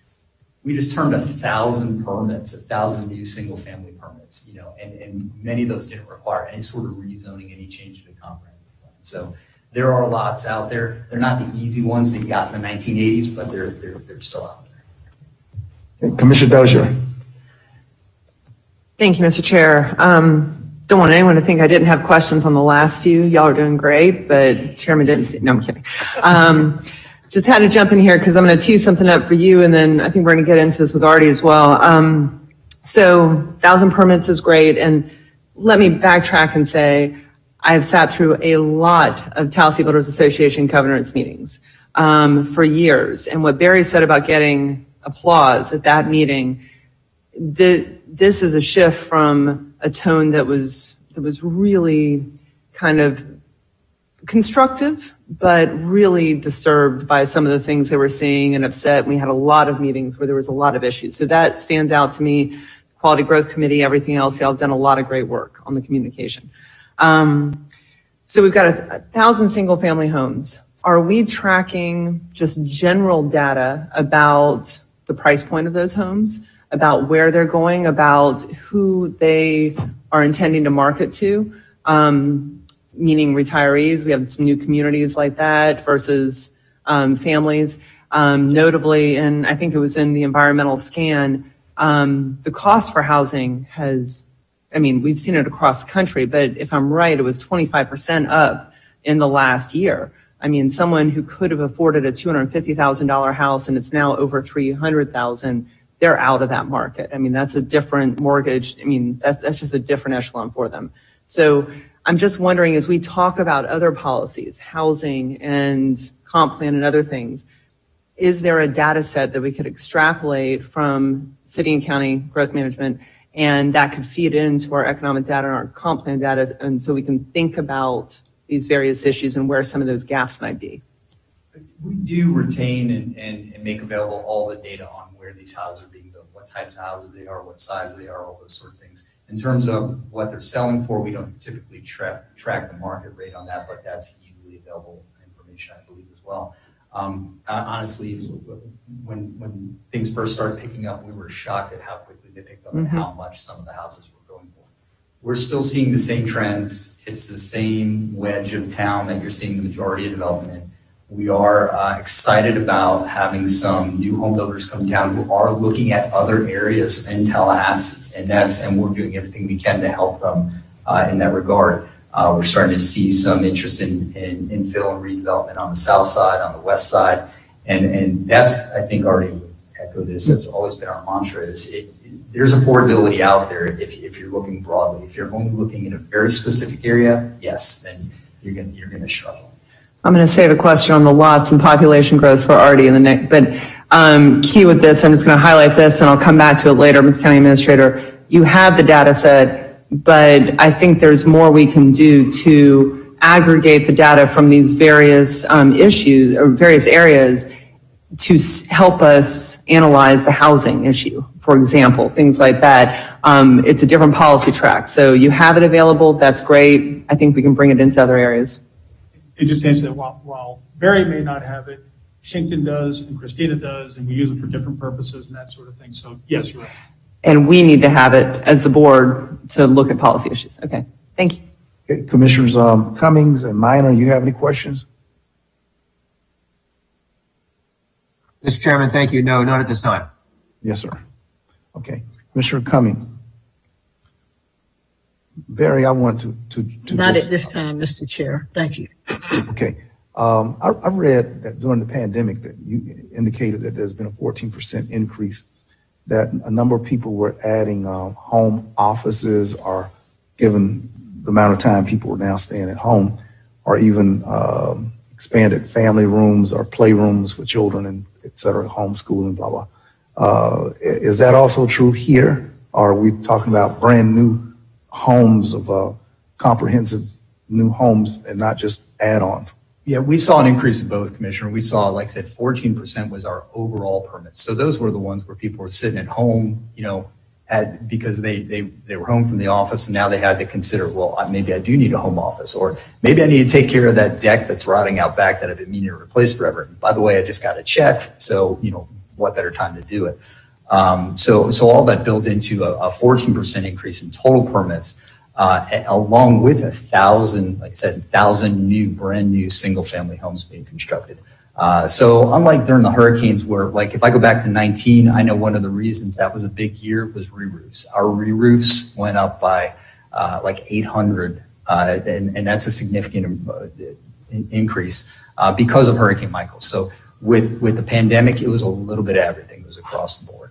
We just turned 1,000 permits, 1,000 new single-family permits, and many of those didn't require any sort of rezoning, any change to the comprehensive plan. So there are lots out there. They're not the easy ones that you got in the 1980s, but they're still out there. Commissioner Dozier. Thank you, Mr. Chair. Don't want anyone to think I didn't have questions on the last few. Y'all are doing great, but Chairman didn't see. No, I'm kidding. Just had to jump in here because I'm going to tee something up for you, and then I think we're going to get into this with Artie as well. So 1,000 permits is great, and let me backtrack and say I have sat through a lot of Tallahassee Builders Association covenants meetings for years, and what Barry said about getting applause at that meeting, this is a shift from a tone that was really kind of constructive, but really disturbed by some of the things they were seeing and upset. We had a lot of meetings where there was a lot of issues. So that stands out to me. Quality Growth Committee, everything else, y'all have done a lot of great work on the communication. So we've got 1,000 single family homes. Are we tracking just general data about the price point of those homes, about where they're going, about who they are intending to market to? Meaning retirees. We have some new communities like that versus families. Notably, and I think it was in the environmental scan, the cost for housing we've seen it across the country, but if I'm right, it was 25% up in the last year. Someone who could have afforded a $250,000 house and it's now over $300,000, they're out of that market. That's a different mortgage. That's just a different echelon for them. So I'm just wondering, as we talk about other policies, housing and comp plan and other things, is there a data set that we could extrapolate from city and county growth management and that could feed into our economic data and our comp plan data, and so we can think about these various issues and where some of those gaps might be? We do retain and make available all the data on where these houses are being built, what types of houses they are, what size they are, all those sort of things. In terms of what they're selling for, we don't typically track the market rate on that, but that's easily available information, I believe, as well. Honestly, when things first started picking up, we were shocked at how quickly they picked up and how much some of the houses were going for. We're still seeing the same trends. It's the same wedge of town that you're seeing the majority of development. We are excited about having some new home builders come down who are looking at other areas in Tallahassee, and we're doing everything we can to help them in that regard. We're starting to see some interest in infill and redevelopment on the south side, on the west side, and that's, I think, already would echo this. That's always been our mantra. There's affordability out there if you're looking broadly. If you're only looking in a very specific area, yes, then you're going to struggle. I'm going to save a question on the lots and population growth for Artie in the next, but key with this, I'm just going to highlight this and I'll come back to it later, Ms. County Administrator. You have the data set, but I think there's more we can do to aggregate the data from these various issues or various areas to help us analyze the housing issue, for example, things like that. It's a different policy track. So you have it available. That's great. I think we can bring it into other areas. And just to answer that, while Barry may not have it, Shinkton does and Christina does, and we use it for different purposes and that sort of thing. So yes, you're right. And we need to have it as the board to look at policy issues. Okay, thank you. Okay, Commissioners Cummings and Minor, you have any questions? Mr. Chairman, thank you. No, not at this time. Yes, sir. Okay, Commissioner Cummings. Barry, I want to Not at this time, Mr. Chair. Thank you. Okay. I read that during the pandemic that you indicated that there's been a 14% increase, that a number of people were adding home offices, or given the amount of time people are now staying at home, or even expanded family rooms or playrooms for children and et cetera, homeschooling, blah, blah. Is that also true here? Or are we talking about brand new homes of comprehensive new homes and not just add-ons? Yeah, we saw an increase in both, Commissioner. We saw, like I said, 14% was our overall permits. So those were the ones where people were sitting at home, because they were home from the office, and now they had to consider, well, maybe I do need a home office, or maybe I need to take care of that deck that's rotting out back that I've been meaning to replace forever. And by the way, I just got a check, so what better time to do it? So all that built into a 14% increase in total permits, along with 1,000, like I said, 1,000 brand new single family homes being constructed. So unlike during the hurricanes where, like, if I go back to 19, I know one of the reasons that was a big year was re-roofs. Our re-roofs went up by like 800, and that's a significant increase because of Hurricane Michael. So with the pandemic, it was a little bit of everything. It was across the board.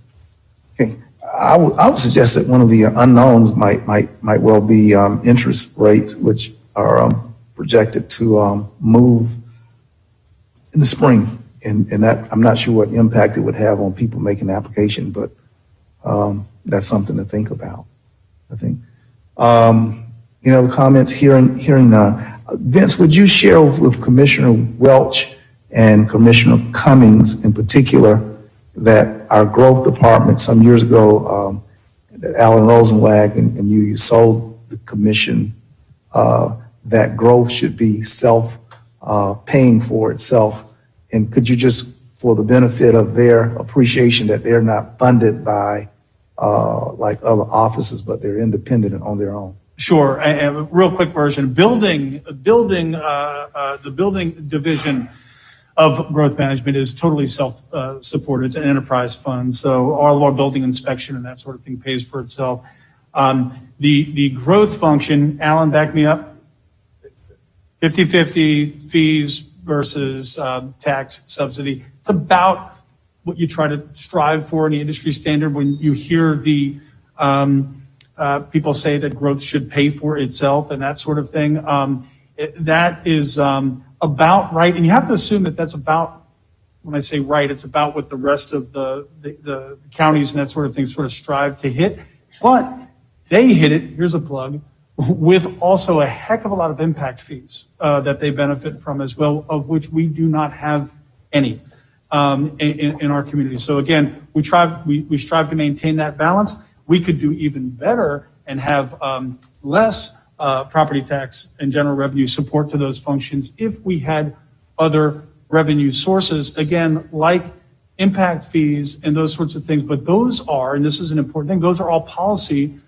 Okay, I would suggest that one of the unknowns might well be interest rates, which are projected to move in the spring, and that I'm not sure what impact it would have on people making the application, but that's something to think about. I think. Comments hearing. Vince, would you share with Commissioner Welch and Commissioner Cummings in particular that our growth department some years ago, Alan Rosenwag and you sold the commission that growth should be paying for itself. And could you just, for the benefit of their appreciation that they're not funded by like other offices, but they're independent and on their own? Sure. A real quick version. The building division of growth management is totally self-supported. It's an enterprise fund. So all of our building inspection and that sort of thing pays for itself. The growth function, Alan, back me up, 50-50 fees versus tax subsidy. It's about what you try to strive for in the industry standard. When you hear the people say that growth should pay for itself and that sort of thing, that is about right. And you have to assume that that's about, when I say right, it's about what the rest of the counties and that sort of thing sort of strive to hit. But they hit it, here's a plug, with also a heck of a lot of impact fees that they benefit from as well, of which we do not have any in our community. So again, we strive to maintain that balance. We could do even better and have less property tax and general revenue support to those functions if we had other revenue sources, again, like impact fees and those sorts of things. But those are, and this is an important thing, those are all policy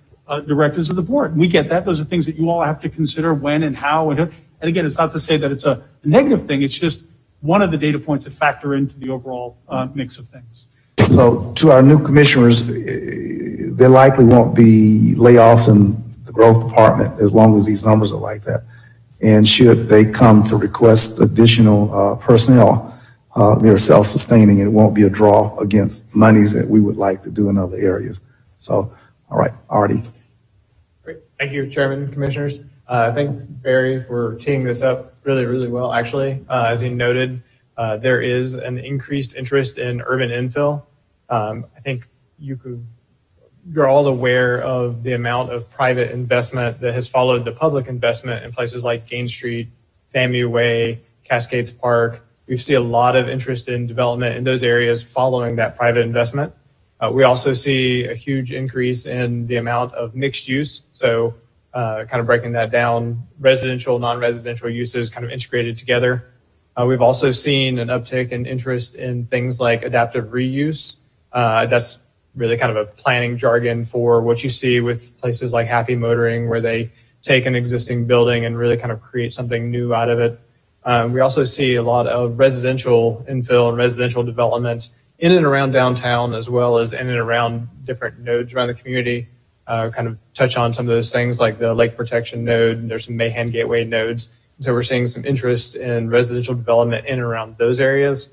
directives of the board. We get that. Those are things that you all have to consider when and how. And again, it's not to say that it's a negative thing. It's just one of the data points that factor into the overall mix of things. So to our new commissioners, there likely won't be layoffs in the growth department as long as these numbers are like that. And should they come to request additional personnel, they're self-sustaining, and it won't be a draw against monies that we would like to do in other areas. So, all right, Artie. Great. Thank you, Chairman, Commissioners. Thank Barry for teeing this up really, really well. Actually, as he noted, there is an increased interest in urban infill. I think you're all aware of the amount of private investment that has followed the public investment in places like Gain Street, FAMU Way, Cascades Park. We see a lot of interest in development in those areas following that private investment. We also see a huge increase in the amount of mixed use. So kind of breaking that down, residential, non-residential uses kind of integrated together. We've also seen an uptick in interest in things like adaptive reuse. That's really kind of a planning jargon for what you see with places like Happy Motoring, where they take an existing building and really kind of create something new out of it. We also see a lot of residential infill and residential development in and around downtown, as well as in and around different nodes around the community. Kind of touch on some of those things like the Lake Protection node. There's some Mahan Gateway nodes. So we're seeing some interest in residential development in and around those areas.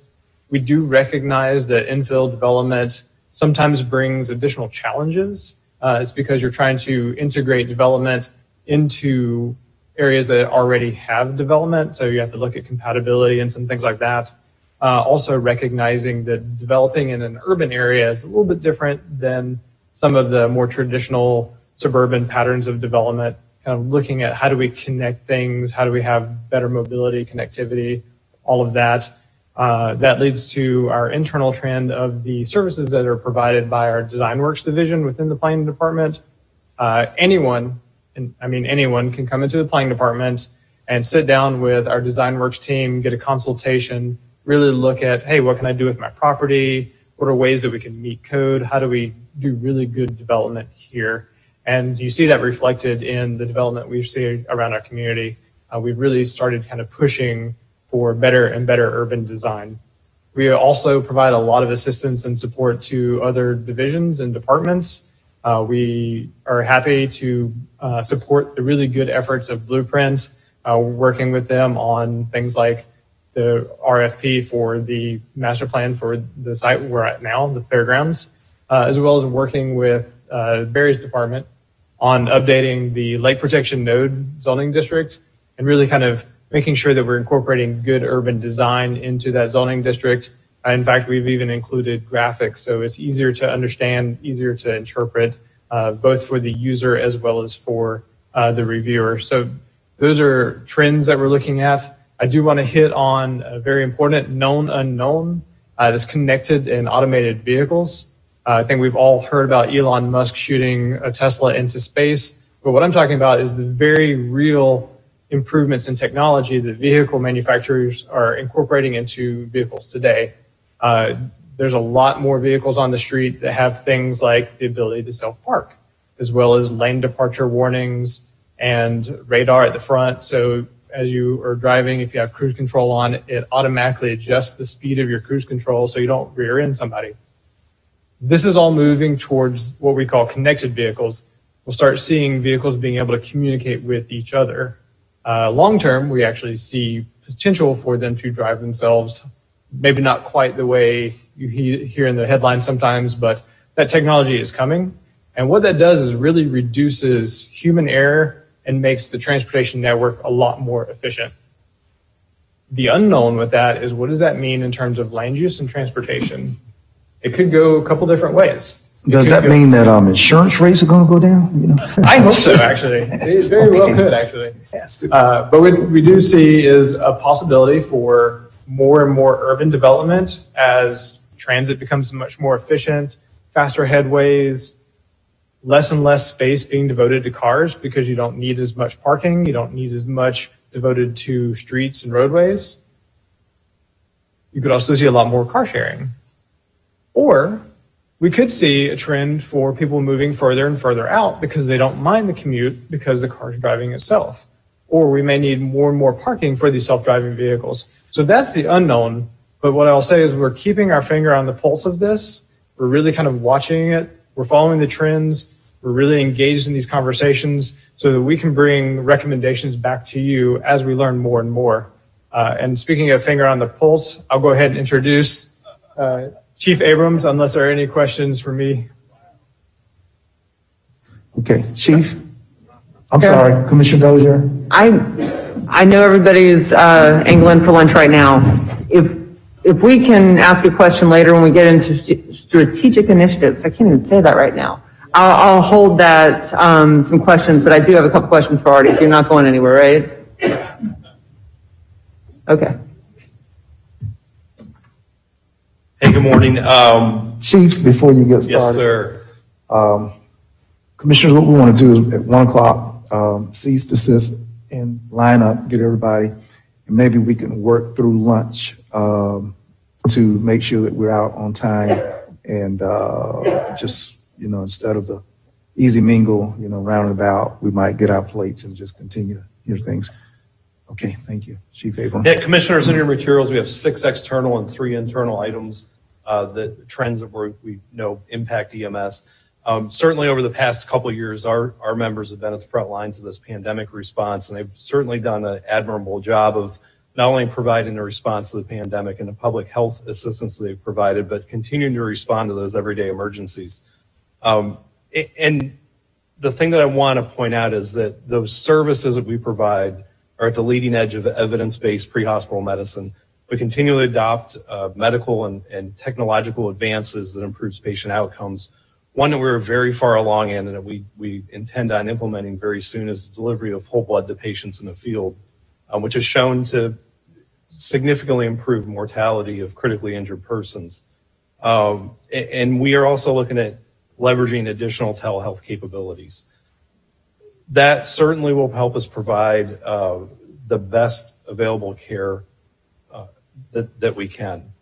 We do recognize that infill development sometimes brings additional challenges. It's because you're trying to integrate development into areas that already have development. So you have to look at compatibility and some things like that. Also recognizing that developing in an urban area is a little bit different than some of the more traditional suburban patterns of development. kind of looking at how do we connect things, how do we have better mobility, connectivity, all of that. That leads to our internal trend of the services that are provided by our Design Works division within the planning department. Anyone can come into the planning department and sit down with our Design Works team, get a consultation, really look at, hey, what can I do with my property? What are ways that we can meet code? How do we do really good development here? And you see that reflected in the development we see around our community. We've really started kind of pushing for better and better urban design. We also provide a lot of assistance and support to other divisions and departments. We are happy to support the really good efforts of Blueprint, working with them on things like the RFP for the master plan for the site we're at now, the fairgrounds, as well as working with Barry's department on updating the Lake Protection Node zoning district and really kind of making sure that we're incorporating good urban design into that zoning district. In fact, we've even included graphics, so it's easier to understand, easier to interpret, both for the user as well as for the reviewer. So those are trends that we're looking at. I do want to hit on a very important known unknown that's connected and automated vehicles. I think we've all heard about Elon Musk shooting a Tesla into space, but what I'm talking about is the very real improvements in technology that vehicle manufacturers are incorporating into vehicles today. There's a lot more vehicles on the street that have things like the ability to self-park, as well as lane departure warnings and radar at the front. So as you are driving, if you have cruise control on, it automatically adjusts the speed of your cruise control so you don't rear end somebody. This is all moving towards what we call connected vehicles. We'll start seeing vehicles being able to communicate with each other. Long term, we actually see potential for them to drive themselves, maybe not quite the way you hear in the headlines sometimes, but that technology is coming. And what that does is really reduces human error and makes the transportation network a lot more efficient. The unknown with that is, what does that mean in terms of land use and transportation? It could go a couple different ways. Does that mean that insurance rates are going to go down? You know? I hope so, actually. It very well could, actually. But we do see is a possibility for more and more urban development as transit becomes much more efficient, faster headways, less and less space being devoted to cars because you don't need as much parking, you don't need as much devoted to streets and roadways. You could also see a lot more car sharing. Or we could see a trend for people moving further and further out because they don't mind the commute because the car's driving itself. Or we may need more and more parking for these self-driving vehicles. So that's the unknown. But what I'll say is we're keeping our finger on the pulse of this. We're really kind of watching it. We're following the trends. We're really engaged in these conversations so that we can bring recommendations back to you as we learn more and more. And speaking of finger on the pulse, I'll go ahead and introduce Chief Abrams, unless there are any questions for me. Okay, Chief. I'm sorry, Commissioner Dozier. I know everybody's angling for lunch right now. If we can ask a question later when we get into strategic initiatives, I can't even say that right now. I'll hold that some questions, but I do have a couple questions for Artie, so you're not going anywhere, right? Okay. Hey, good morning. Chief, before you get started. Yes, sir. Commissioners, what we want to do is at 1 o'clock, cease, desist, and line up, get everybody, and maybe we can work through lunch to make sure that we're out on time and just, instead of the easy mingle, roundabout, we might get our plates and just continue to hear things. Okay, thank you. Chief Abrams. Yeah, Commissioners, in your materials, we have 6 external and 3 internal items, that trends that we know impact EMS. Certainly over the past couple of years, our members have been at the front lines of this pandemic response, and they've certainly done an admirable job of not only providing a response to the pandemic and the public health assistance they've provided, but continuing to respond to those everyday emergencies. And the thing that I want to point out is that those services that we provide are at the leading edge of evidence-based pre-hospital medicine. We continually adopt medical and technological advances that improves patient outcomes One that we're very far along in and that we intend on implementing very soon is the delivery of whole blood to patients in the field, which is shown to significantly improve mortality of critically injured persons. And we are also looking at leveraging additional telehealth capabilities. That certainly will help us provide the best available care that we can.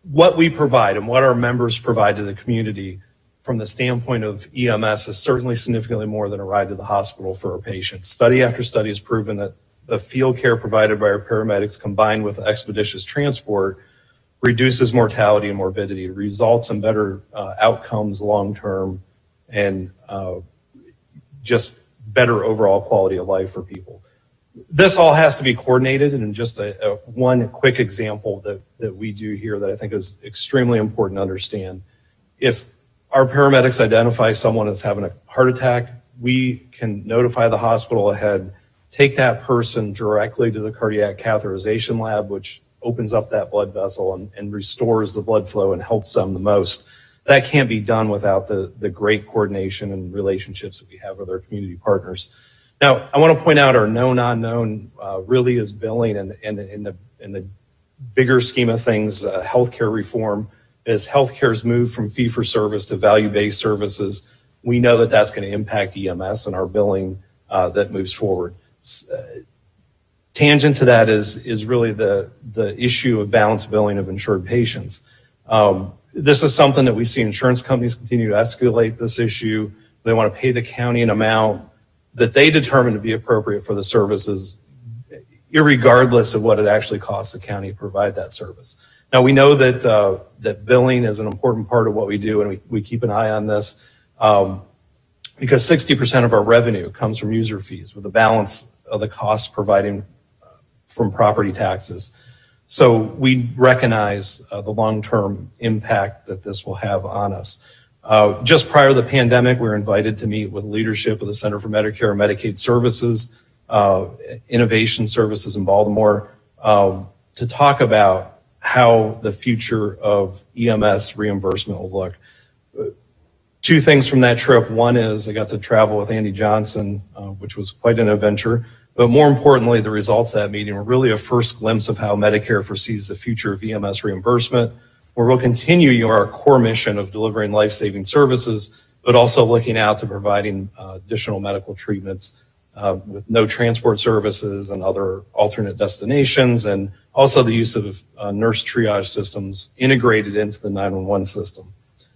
What we provide and what our members provide to the community from the standpoint of EMS is certainly significantly more than a ride to the hospital for our patients. Study after study has proven that the field care provided by our paramedics combined with expeditious transport reduces mortality and morbidity, results in better outcomes long-term, and just better overall quality of life for people. This all has to be coordinated, and just one quick example that we do here that I think is extremely important to understand. If our paramedics identify someone that's having a heart attack, we can notify the hospital ahead, take that person directly to the cardiac catheterization lab, which opens up that blood vessel and restores the blood flow and helps them the most. That can't be done without the great coordination and relationships that we have with our community partners. Now, I want to point out our known unknown really is billing, and in the bigger scheme of things, healthcare reform. As healthcare's moved from fee-for-service to value-based services, we know that that's going to impact EMS and our billing that moves forward. Tangent to that is really the issue of balanced billing of insured patients. This is something that we see insurance companies continue to escalate this issue. They want to pay the county an amount that they determine to be appropriate for the services, irregardless of what it actually costs the county to provide that service. Now, we know that that billing is an important part of what we do, and we keep an eye on this because 60% of our revenue comes from user fees, with the balance of the costs providing from property taxes. So we recognize the long-term impact that this will have on us. Just prior to the pandemic, we were invited to meet with leadership of the Center for Medicare and Medicaid Services, Innovation Services in Baltimore, to talk about how the future of EMS reimbursement will look. Two things from that trip. One is I got to travel with Andy Johnson, which was quite an adventure. But more importantly, the results of that meeting were really a first glimpse of how Medicare foresees the future of EMS reimbursement, where we'll continue our core mission of delivering life-saving services, but also looking out to providing additional medical treatments with no transport services and other alternate destinations, and also the use of nurse triage systems integrated into the 911 system.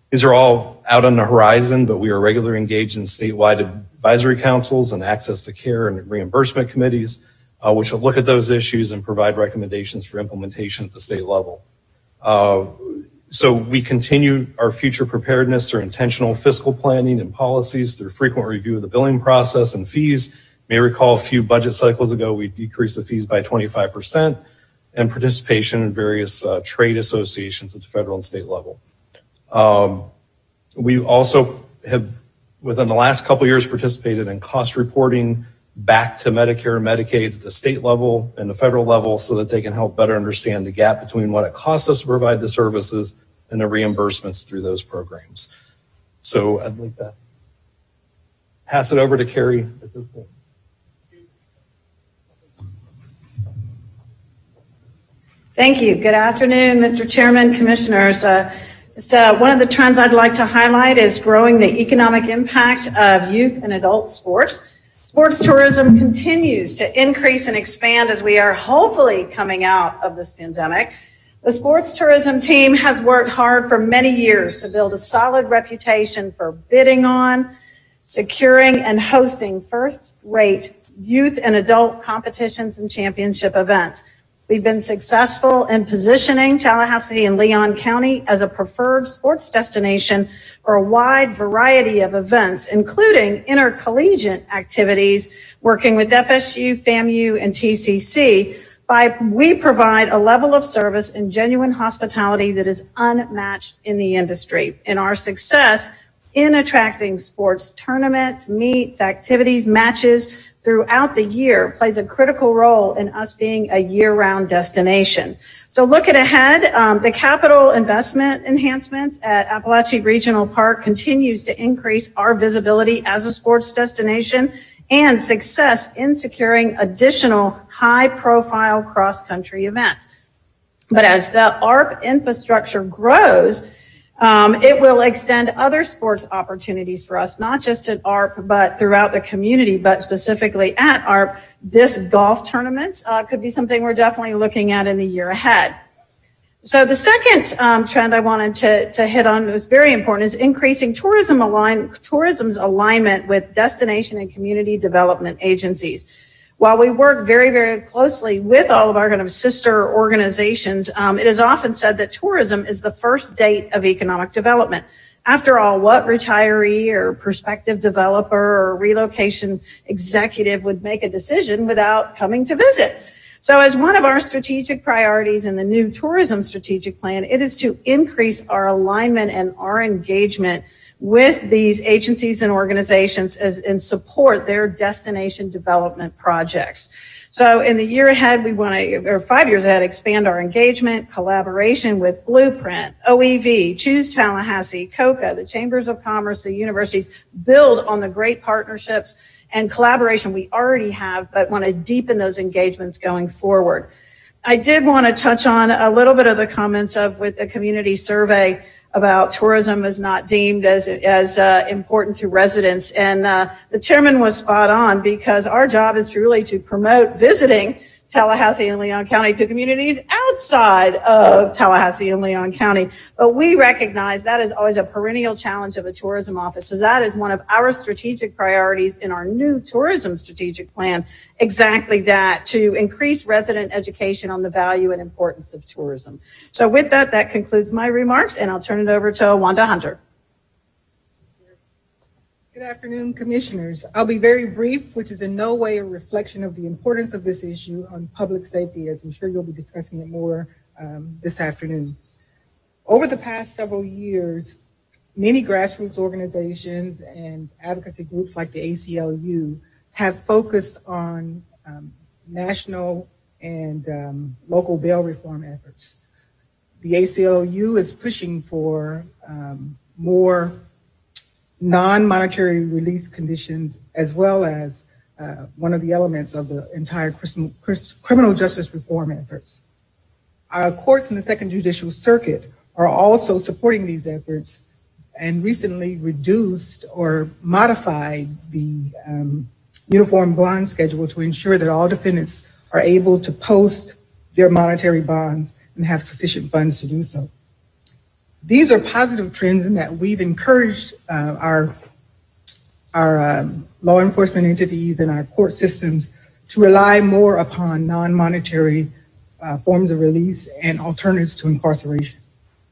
These are all out on the horizon, but we are regularly engaged in statewide advisory councils and access to care and reimbursement committees, which will look at those issues and provide recommendations for implementation at the state level. So we continue our future preparedness through intentional fiscal planning and policies, through frequent review of the billing process and fees. You may recall a few budget cycles ago, we decreased the fees by 25%, and participation in various trade associations at the federal and state level. We also have, within the last couple of years, participated in cost reporting back to Medicare and Medicaid at the state level and the federal level so that they can help better understand the gap between what it costs us to provide the services and the reimbursements through those programs. So I'd like to pass it over to Carrie at this point. Thank you. Good afternoon, Mr. Chairman, Commissioners. One of the trends I'd like to highlight is growing the economic impact of youth and adult sports. Sports tourism continues to increase and expand as we are hopefully coming out of this pandemic. The sports tourism team has worked hard for many years to build a solid reputation for bidding on, securing, and hosting first-rate youth and adult competitions and championship events. We've been successful in positioning Tallahassee and Leon County as a preferred sports destination for a wide variety of events, including intercollegiate activities, working with FSU, FAMU, and TCC. We provide a level of service and genuine hospitality that is unmatched in the industry. And our success in attracting sports tournaments, meets, activities, matches throughout the year plays a critical role in us being a year-round destination. So looking ahead, the capital investment enhancements at Appalachia Regional Park continues to increase our visibility as a sports destination and success in securing additional high-profile cross-country events. But as the ARP infrastructure grows, it will extend other sports opportunities for us, not just at ARP, but throughout the community, but specifically at ARP. This golf tournaments could be something we're definitely looking at in the year ahead. So the second trend I wanted to hit on that was very important is increasing tourism's alignment with destination and community development agencies. While we work very, very closely with all of our kind of sister organizations, it is often said that tourism is the first date of economic development. After all, what retiree or prospective developer or relocation executive would make a decision without coming to visit? So as one of our strategic priorities in the new tourism strategic plan, it is to increase our alignment and our engagement with these agencies and organizations and support their destination development projects. So in the year ahead, we want to, or 5 years ahead, expand our engagement, collaboration with Blueprint, OEV, Choose Tallahassee, COCA, the Chambers of Commerce, the universities, build on the great partnerships and collaboration we already have, but want to deepen those engagements going forward. I did want to touch on a little bit of the comments with the community survey about tourism is not deemed as important to residents. And the chairman was spot on, because our job is truly to promote visiting Tallahassee and Leon County to communities outside of Tallahassee and Leon County. But we recognize that is always a perennial challenge of the tourism office. So that is one of our strategic priorities in our new tourism strategic plan, exactly that, to increase resident education on the value and importance of tourism. So with that, that concludes my remarks, and I'll turn it over to Wanda Hunter. Good afternoon, commissioners. I'll be very brief, which is in no way a reflection of the importance of this issue on public safety, as I'm sure you'll be discussing it more this afternoon. Over the past several years, many grassroots organizations and advocacy groups like the ACLU have focused on national and local bail reform efforts. The ACLU is pushing for more non-monetary release conditions, as well as one of the elements of the entire criminal justice reform efforts. Our courts in the Second Judicial Circuit are also supporting these efforts and recently reduced or modified the uniform bond schedule to ensure that all defendants are able to post their monetary bonds and have sufficient funds to do so. These are positive trends in that we've encouraged our law enforcement entities and our court systems to rely more upon non-monetary forms of release and alternatives to incarceration,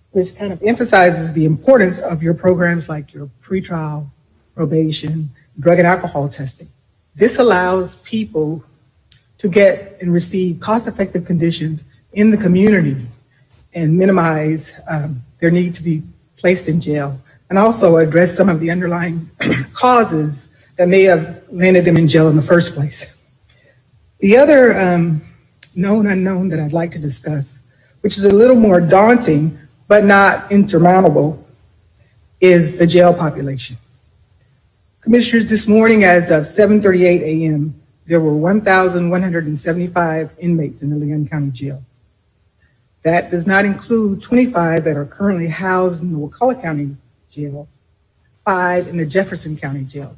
which kind of emphasizes the importance of your programs like your pretrial, probation, drug and alcohol testing. This allows people to get and receive cost-effective conditions in the community and minimize their need to be placed in jail, and also address some of the underlying causes that may have landed them in jail in the first place. The other known unknown that I'd like to discuss, which is a little more daunting but not insurmountable, is the jail population. Commissioners, this morning as of 7:38 a.m., there were 1,175 inmates in the Leon County Jail. That does not include 25 that are currently housed in the Wakulla County Jail, 5 in the Jefferson County Jail.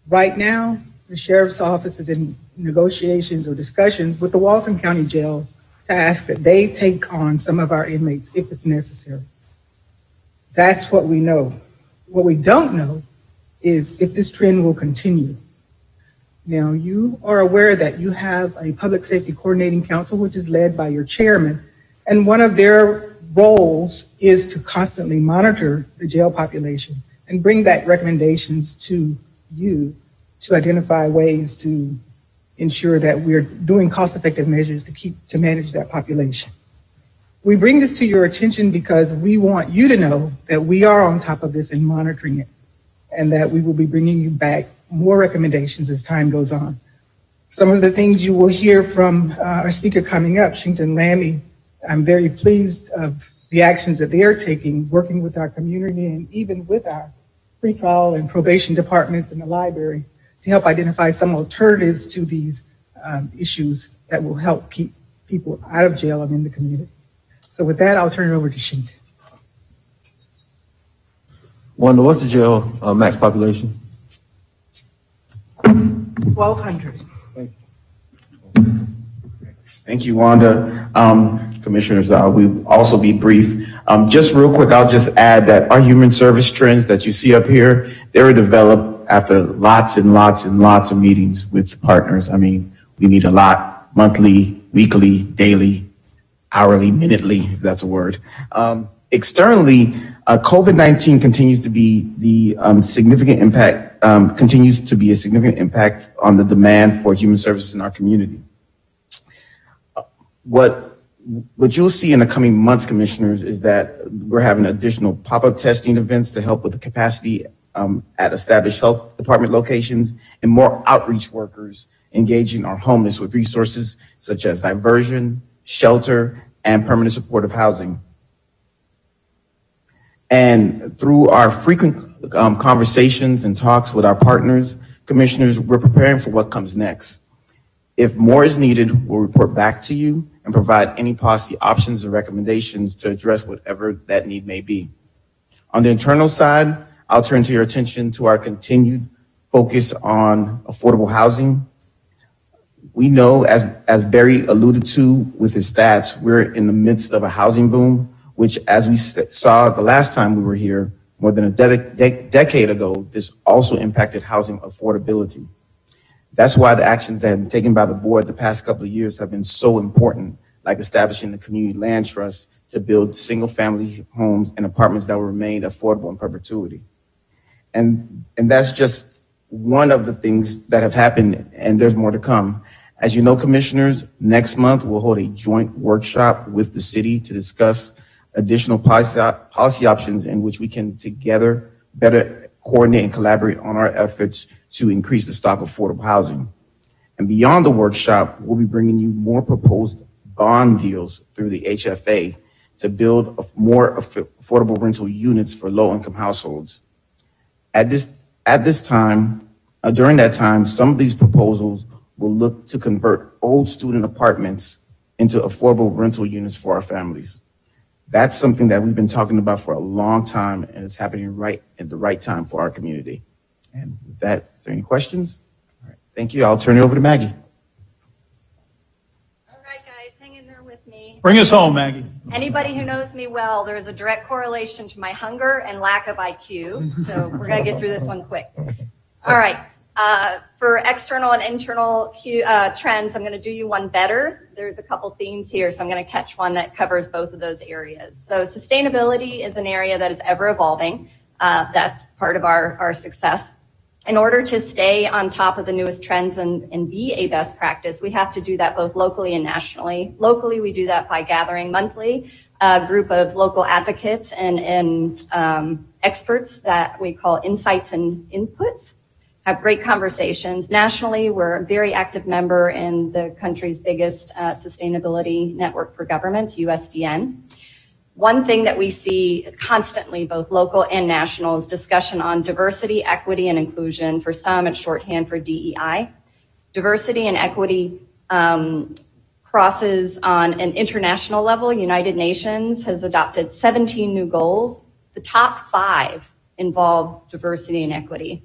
Right now, the Sheriff's Office is in negotiations or discussions with the Walton County Jail to ask that they take on some of our inmates if it's necessary. That's what we know. What we don't know is if this trend will continue. Now, you are aware that you have a Public Safety Coordinating Council, which is led by your chairman, and one of their roles is to constantly monitor the jail population and bring back recommendations to you to identify ways to ensure that we're doing cost-effective measures to manage that population. We bring this to your attention because we want you to know that we are on top of this and monitoring it, and that we will be bringing you back more recommendations as time goes on. Some of the things you will hear from our speaker coming up, Shinkton Lammy, I'm very pleased of the actions that they are taking, working with our community and even with our pretrial and probation departments in the library to help identify some alternatives to these issues that will help keep people out of jail and in the community. So with that, I'll turn it over to Shinkton. Wanda, what's the jail max population? 1,200. Thank you, Wanda. Commissioners, we also be brief. Just real quick, I'll just add that our human service trends that you see up here, they were developed after lots and lots and lots of meetings with partners. I mean, we meet a lot, monthly, weekly, daily, hourly, minutely, if that's a word. Externally, COVID-19 continues to be the significant impact, continues to be a significant impact on the demand for human services in our community. What you'll see in the coming months, commissioners, is that we're having additional pop-up testing events to help with the capacity at established health department locations, and more outreach workers engaging our homeless with resources such as diversion, shelter, and permanent supportive housing. And through our frequent conversations and talks with our partners, commissioners, we're preparing for what comes next. If more is needed, we'll report back to you and provide any policy options or recommendations to address whatever that need may be. On the internal side, I'll turn to your attention to our continued focus on affordable housing. We know, as Barry alluded to with his stats, we're in the midst of a housing boom, which, as we saw the last time we were here, more than a decade ago, this also impacted housing affordability. That's why the actions that have been taken by the board the past couple of years have been so important, like establishing the community land trust to build single-family homes and apartments that will remain affordable in perpetuity. And that's just one of the things that have happened, and there's more to come. As you know, commissioners, next month we'll hold a joint workshop with the city to discuss additional policy options in which we can together better coordinate and collaborate on our efforts to increase the stock of affordable housing. And beyond the workshop, we'll be bringing you more proposed bond deals through the HFA to build more affordable rental units for low-income households. At this time, during that time, some of these proposals will look to convert old student apartments into affordable rental units for our families. That's something that we've been talking about for a long time, and it's happening right at the right time for our community. And with that, is there any questions? All right, thank you. I'll turn it over to Maggie. All right, guys, hang in there with me. Bring us home, Maggie. Anybody who knows me well, there's a direct correlation to my hunger and lack of IQ. So we're going to get through this one quick. All right. For external and internal trends, I'm going to do you one better. There's a couple themes here, so I'm going to catch one that covers both of those areas. So sustainability is an area that is ever evolving. That's part of our success. In order to stay on top of the newest trends and be a best practice, we have to do that both locally and nationally. Locally, we do that by gathering monthly a group of local advocates and experts that we call insights and inputs. Have great conversations. Nationally, we're a very active member in the country's biggest sustainability network for governments, USDN. One thing that we see constantly, both local and national, is discussion on diversity, equity, and inclusion. For some, it's shorthand for DEI. Diversity and equity crosses on an international level. United Nations has adopted 17 new goals. The top 5 involve diversity and equity.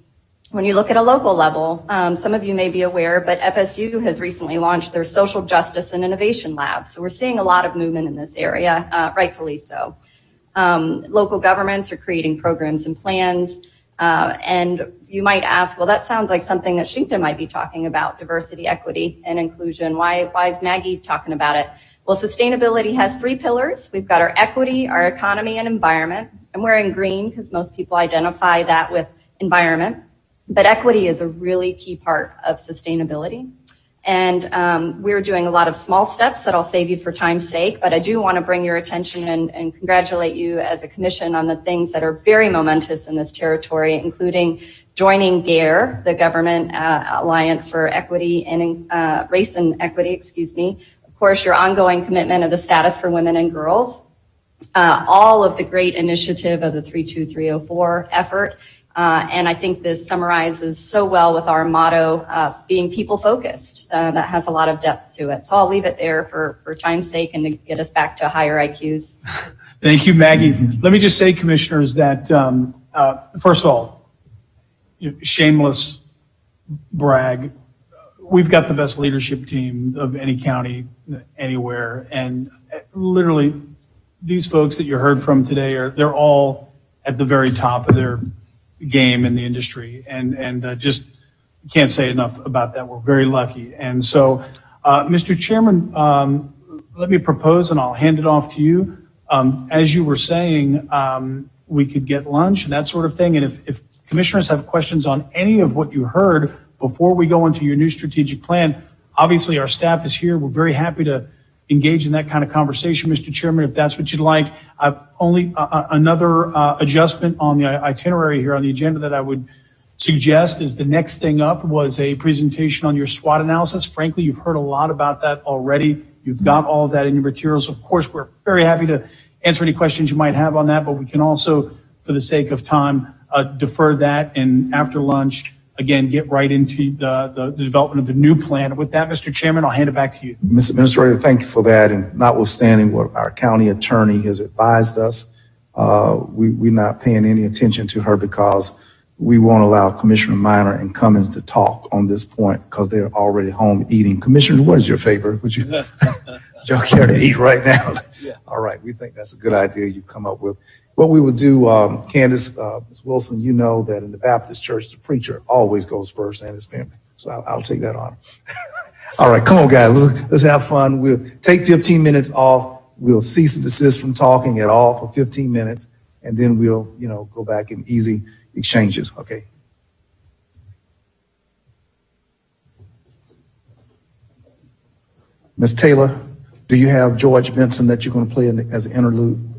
When you look at a local level, some of you may be aware, but FSU has recently launched their Social Justice and Innovation Lab. So we're seeing a lot of movement in this area, rightfully so. Local governments are creating programs and plans. And you might ask, well, that sounds like something that Shinkton might be talking about, diversity, equity, and inclusion. Why is Maggie talking about it? Well, sustainability has 3 pillars. We've got our equity, our economy, and environment. I'm wearing green because most people identify that with environment. But equity is a really key part of sustainability. And we're doing a lot of small steps that I'll save you for time's sake, but I do want to bring your attention and congratulate you as a commission on the things that are very momentous in this territory, including joining GARE, the Government Alliance for Equity and Race and Equity, of course, your ongoing commitment of the status for women and girls, all of the great initiative of the 32304 effort. And I think this summarizes so well with our motto, being people-focused. That has a lot of depth to it. So I'll leave it there for time's sake and to get us back to higher IQs. Thank you, Maggie. Let me just say, commissioners, that first of all, shameless brag, we've got the best leadership team of any county anywhere. And literally, these folks that you heard from today they're all at the very top of their game in the industry. And just can't say enough about that. We're very lucky. And so, Mr. Chairman, let me propose, and I'll hand it off to you. As you were saying, we could get lunch and that sort of thing. And if commissioners have questions on any of what you heard before we go into your new strategic plan, obviously our staff is here. We're very happy to engage in that kind of conversation, Mr. Chairman, if that's what you'd like. Only another adjustment on the itinerary here on the agenda that I would suggest is the next thing up was a presentation on your SWOT analysis. Frankly, you've heard a lot about that already. You've got all of that in your materials. Of course, we're very happy to answer any questions you might have on that, but we can also, for the sake of time, defer that, and after lunch, again, get right into the development of the new plan. With that, Mr. Chairman, I'll hand it back to you. Mr. Administrator, thank you for that. And notwithstanding what our county attorney has advised us, we're not paying any attention to her because we won't allow Commissioner Minor and Cummins to talk on this point because they're already home eating. Commissioner, what is your favorite? Would you y'all care to eat right now? Yeah. All right, we think that's a good idea you come up with. What we would do, Candace, Ms. Wilson, you know that in the Baptist church, the preacher always goes first and his family. So I'll take that on. All right, come on, guys. Let's have fun. We'll take 15 minutes off. We'll cease and desist from talking at all for 15 minutes, and then we'll, go back in easy exchanges. Okay. Ms. Taylor, do you have George Benson that you're going to play as an interlude?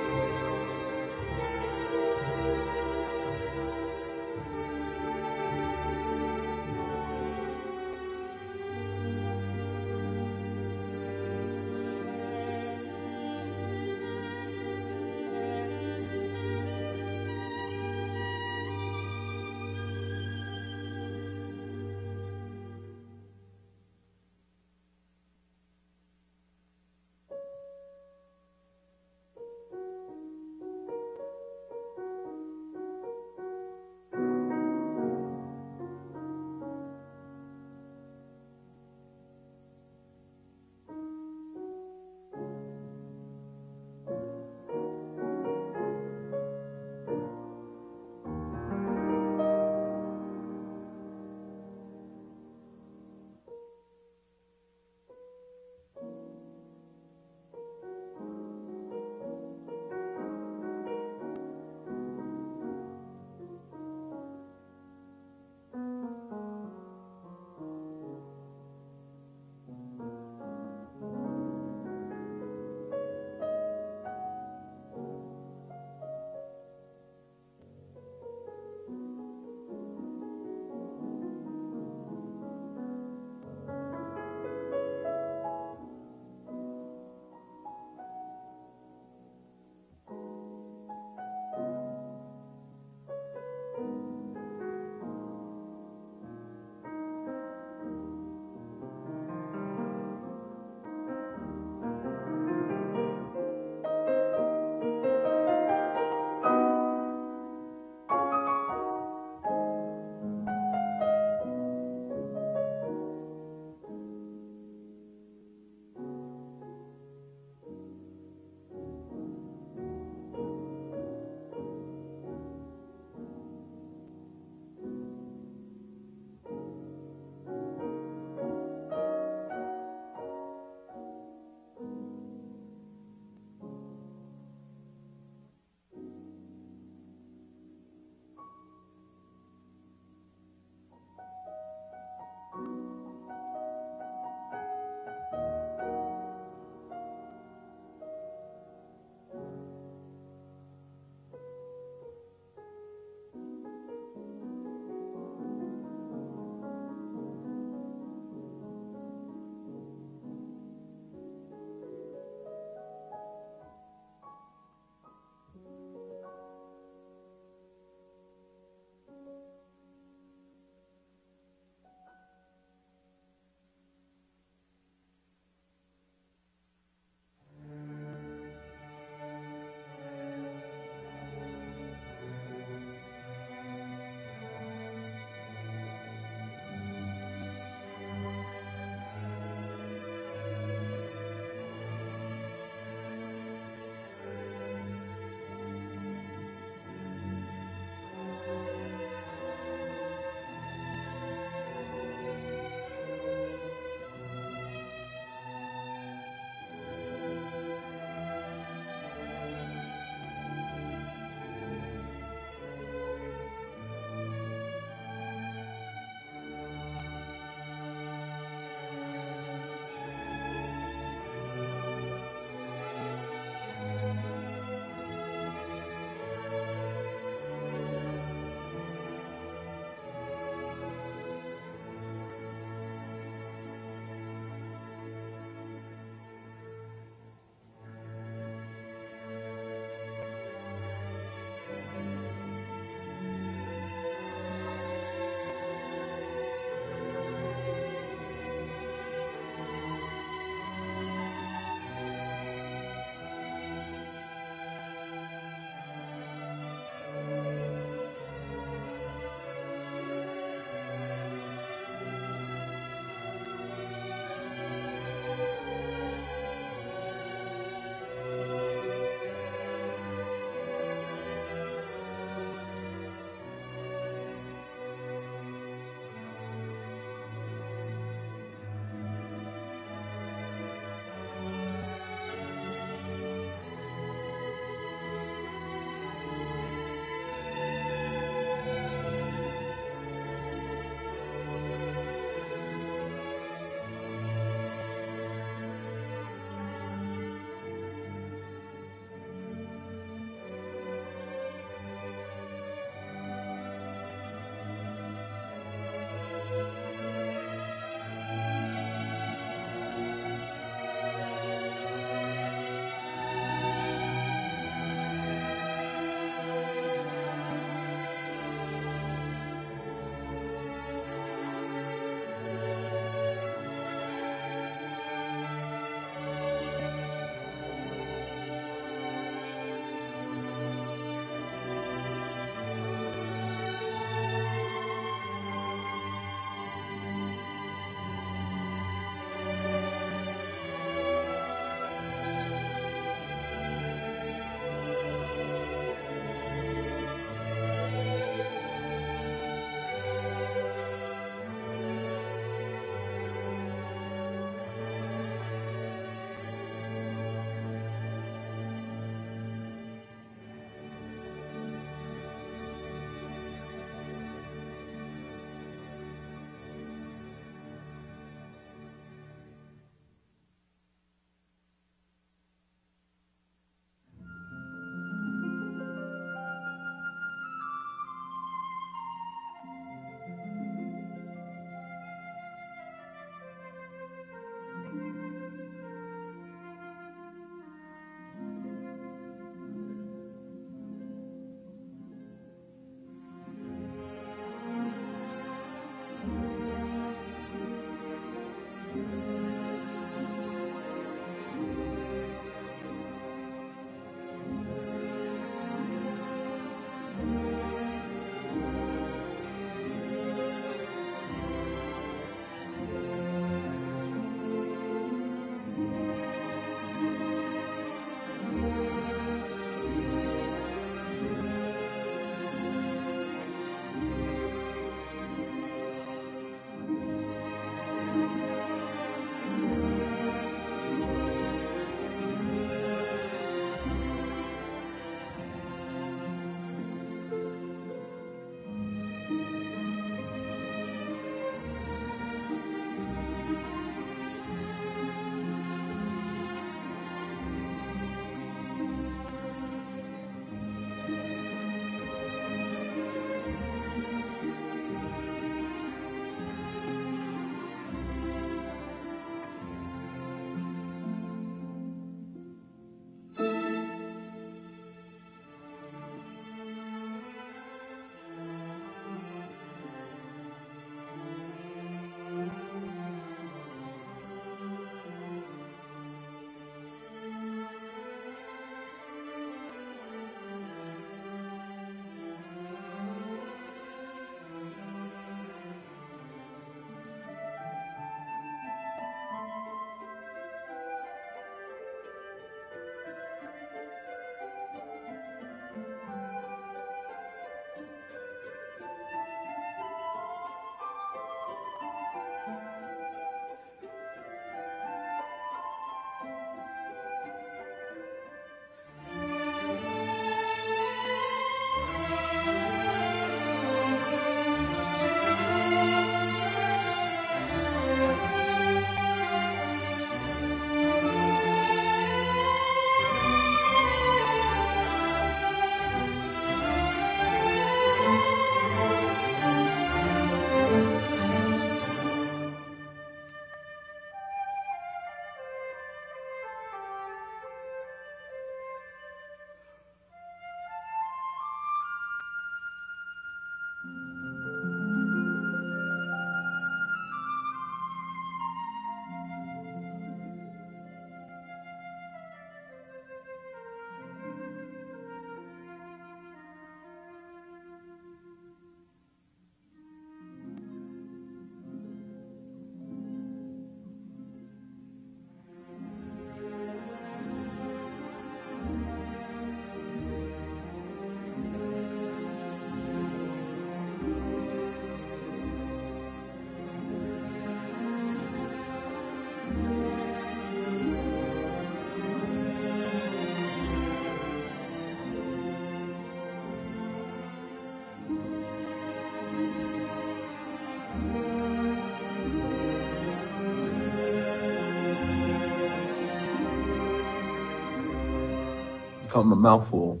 become a mouthful.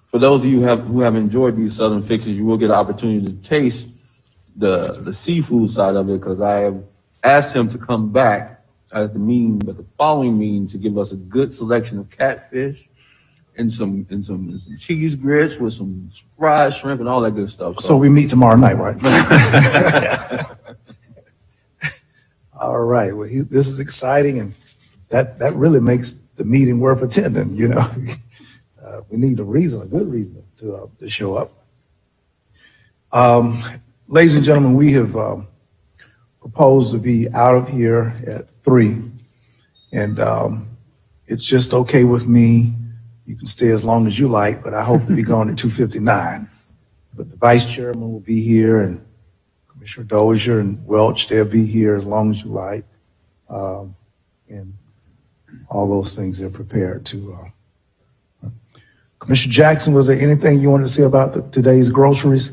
For those of you who have enjoyed these Southern Fixes, you will get an opportunity to taste the seafood side of it, because I have asked him to come back at the following meeting, to give us a good selection of catfish and some cheese grits with some fried shrimp and all that good stuff. So we meet tomorrow night, right? All right. Well, this is exciting, and that really makes the meeting worth attending. You know, we need a good reason to show up. Ladies and gentlemen, we have proposed to be out of here at 3, and it's just okay with me. You can stay as long as you like, but I hope to be gone at 2:59. But the vice chairman will be here, and Commissioner Dozier and Welch, they'll be here as long as you like. And all those things they're prepared to. Commissioner Jackson, was there anything you wanted to say about today's groceries?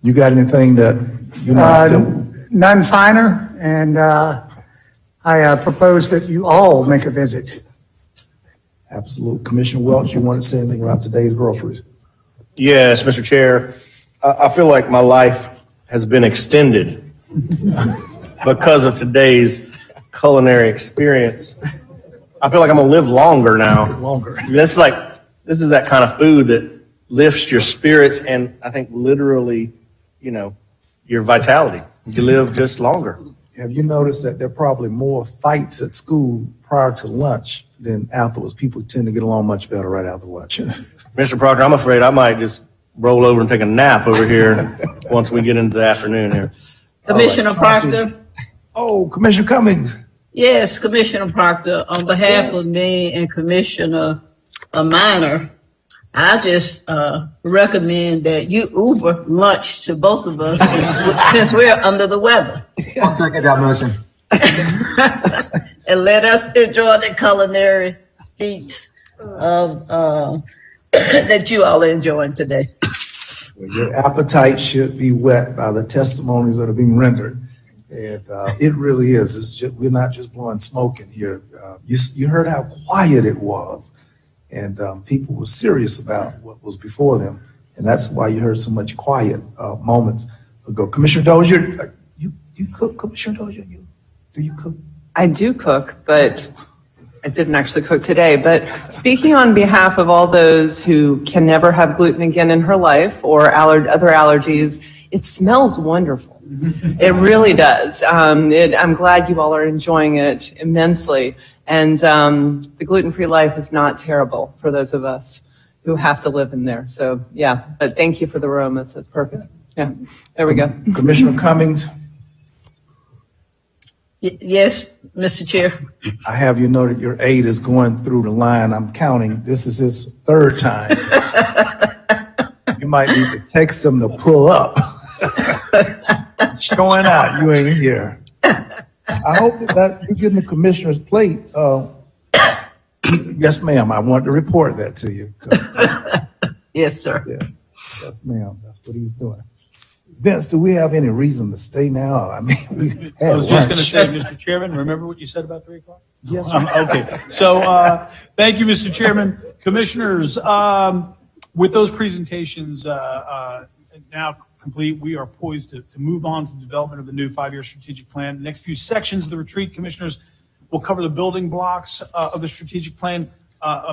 You got anything that you know? None finer, and I propose that you all make a visit. Absolutely. Commissioner Welch, you want to say anything about today's groceries? Yes, Mr. Chair. I feel like my life has been extended because of today's culinary experience. I feel like I'm gonna live longer now. Longer. This is that kind of food that lifts your spirits, and I think literally, your vitality. You live just longer. Have you noticed that there are probably more fights at school prior to lunch than afterwards? People tend to get along much better right after lunch. Mr. Proctor, I'm afraid I might just roll over and take a nap over here once we get into the afternoon here. Commissioner Proctor? Oh, Commissioner Cummings. Yes, Commissioner Proctor, on behalf of me and Commissioner Minor, I just recommend that you Uber lunch to both of us since we're under the weather. I'll second that motion. And let us enjoy the culinary feats that you all are enjoying today. Well, your appetite should be whet by the testimonies that are being rendered. And it really is. It's just, we're not just blowing smoke in here. You heard how quiet it was. And people were serious about what was before them. And that's why you heard so much quiet moments ago. Commissioner Dozier, you cook, Commissioner Dozier? Do you cook? I do cook, but I didn't actually cook today. But speaking on behalf of all those who can never have gluten again in her life or other allergies, it smells wonderful. It really does. I'm glad you all are enjoying it immensely. And the gluten-free life is not terrible for those of us who have to live in there. So, yeah, but thank you for the aromas. That's perfect. Yeah, there we go. Commissioner Cummings? Yes, Mr. Chair. I have you know that your aide is going through the line. I'm counting. This is his 3rd time. You might need to text him to pull up. Showing out, you ain't here. I hope that you're getting the commissioner's plate. Yes, ma'am. I want to report that to you. Yes, sir. Yeah. Yes, ma'am. That's what he's doing. Vince, do we have any reason to stay now? I mean, we had I was just lunch. going to say, Mr. Chairman, remember what you said about 3 o'clock? Yes. Okay. So thank you, Mr. Chairman. Commissioners, with those presentations now complete, we are poised to move on to the development of the new 5-year strategic plan. The next few sections of the retreat, commissioners, will cover the building blocks of the strategic plan,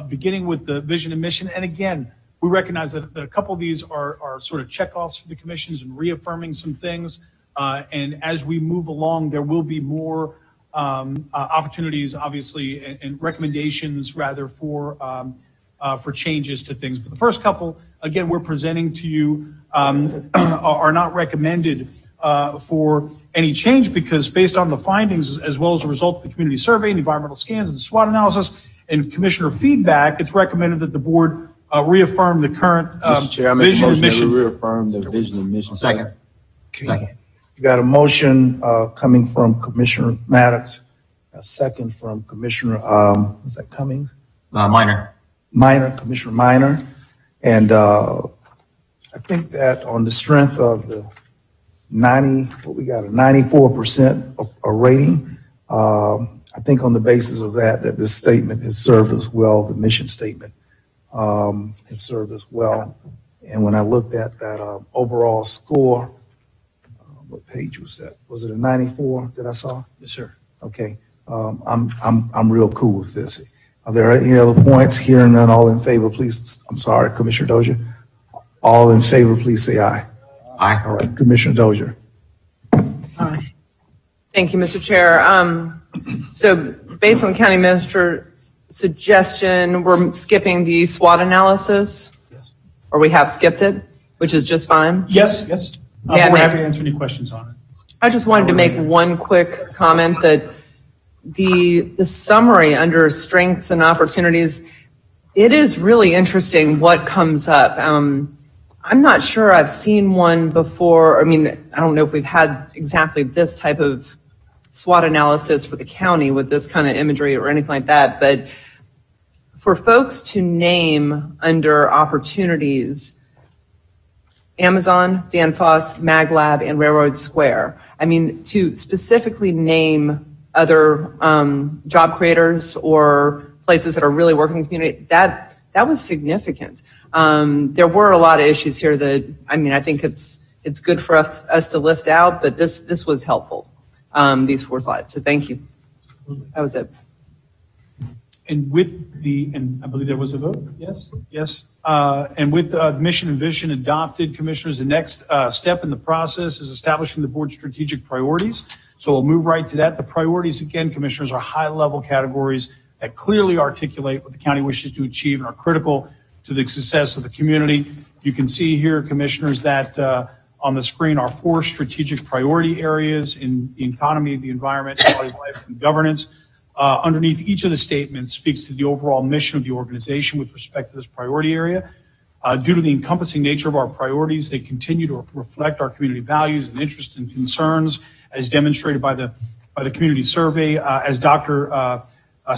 beginning with the vision and mission. And again, we recognize that a couple of these are sort of checkoffs for the commissions and reaffirming some things. And as we move along, there will be more opportunities, obviously, and recommendations rather for changes to things. But the first couple, again, we're presenting to you are not recommended for any change, because based on the findings as well as a result of the community survey and environmental scans and SWOT analysis and commissioner feedback, it's recommended that the board reaffirm the current Mr. Chair, I make a vision and motion that mission. we reaffirm the vision and mission. Second. You got a motion coming from Commissioner Maddox, a second from Commissioner, is that Cummings? Minor. Commissioner Minor. And I think that on the strength of the 94% rating, I I think on the basis of that this statement has served us well, the mission statement has served us well. And when I looked at that overall score, what page was that? Was it a 94 that I saw? Yes, sir. Okay, I'm real cool with this. Are there any other points? Hearing none, all in favor, please. I'm sorry, Commissioner Dozier. All in favor, please say aye. Aye. All right, Commissioner Dozier. Thank you, Mr. Chair. So based on the county minister's suggestion, we're skipping the SWOT analysis, or we have skipped it, which is just fine. Yes. May I We're make- happy to answer any questions on it. I just wanted to make one quick comment that the summary under strengths and opportunities, it is really interesting what comes up. I'm not sure I've seen one before. I mean, I don't know if we've had exactly this type of SWOT analysis for the county with this kind of imagery or anything like that, but for folks to name under opportunities, Amazon, Danfoss, MagLab, and Railroad Square. I mean, to specifically name other job creators or places that are really working in the community, that was significant. There were a lot of issues here that, I mean, I think it's good for us to lift out, but this was helpful, these 4 slides. So thank you. That was it. And and I believe there was a vote, yes? Yes. And with the mission and vision adopted, Commissioners, the next step in the process is establishing the board's strategic priorities. So we'll move right to that. The priorities, again, Commissioners, are high-level categories that clearly articulate what the county wishes to achieve and are critical to the success of the community. You can see here, Commissioners, that on the screen are 4 strategic priority areas in the economy, the environment, quality of life, and governance. Underneath each of the statements speaks to the overall mission of the organization with respect to this priority area. Due to the encompassing nature of our priorities, they continue to reflect our community values and interests and concerns as demonstrated by the community survey. As Dr.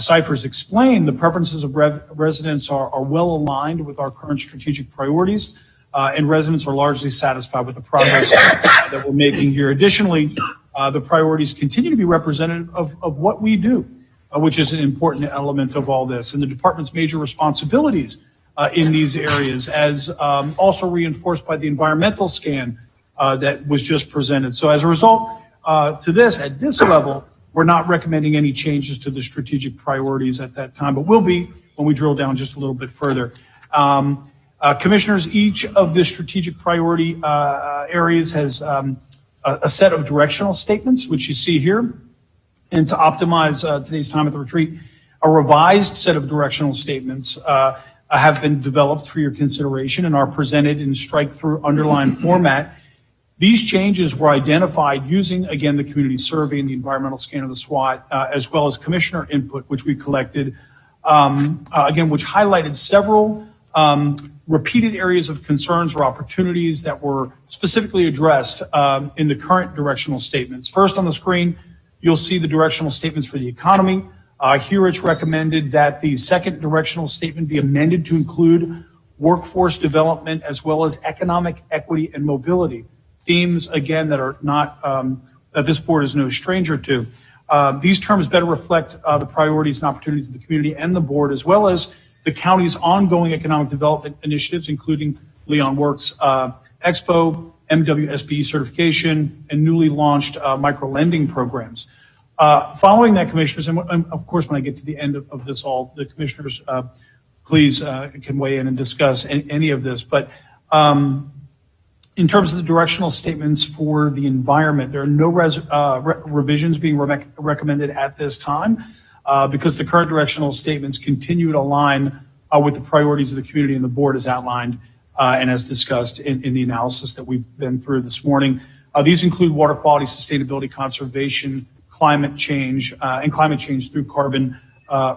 Cyphers explained, the preferences of residents are well aligned with our current strategic priorities, and residents are largely satisfied with the progress that we're making here. Additionally, the priorities continue to be representative of what we do, which is an important element of all this, and the department's major responsibilities in these areas, as also reinforced by the environmental scan that was just presented. So as a result, at this level, we're not recommending any changes to the strategic priorities at that time, but will be when we drill down just a little bit further. Commissioners, each of the strategic priority areas has a set of directional statements, which you see here. And to optimize today's time at the retreat, a revised set of directional statements have been developed for your consideration and are presented in strike-through underline format. These changes were identified using, again, the community survey and the environmental scan of the SWOT, as well as commissioner input, which we collected, again, which highlighted several repeated areas of concerns or opportunities that were specifically addressed in the current directional statements. First on the screen, you'll see the directional statements for the economy. Here it's recommended that the second directional statement be amended to include workforce development as well as economic equity and mobility. Themes, again, that are not, that this board is no stranger to. These terms better reflect the priorities and opportunities of the community and the board, as well as the county's ongoing economic development initiatives, including Leon Works Expo, MWSBE certification, and newly launched micro-lending programs. Following that, Commissioners, and of course, when I get to the end of this all, the Commissioners, please can weigh in and discuss any of this. But in terms of the directional statements for the environment, there are no revisions being recommended at this time because the current directional statements continue to align with the priorities of the community and the board as outlined and as discussed in the analysis that we've been through this morning. These include water quality, sustainability, conservation, climate change, and climate change through carbon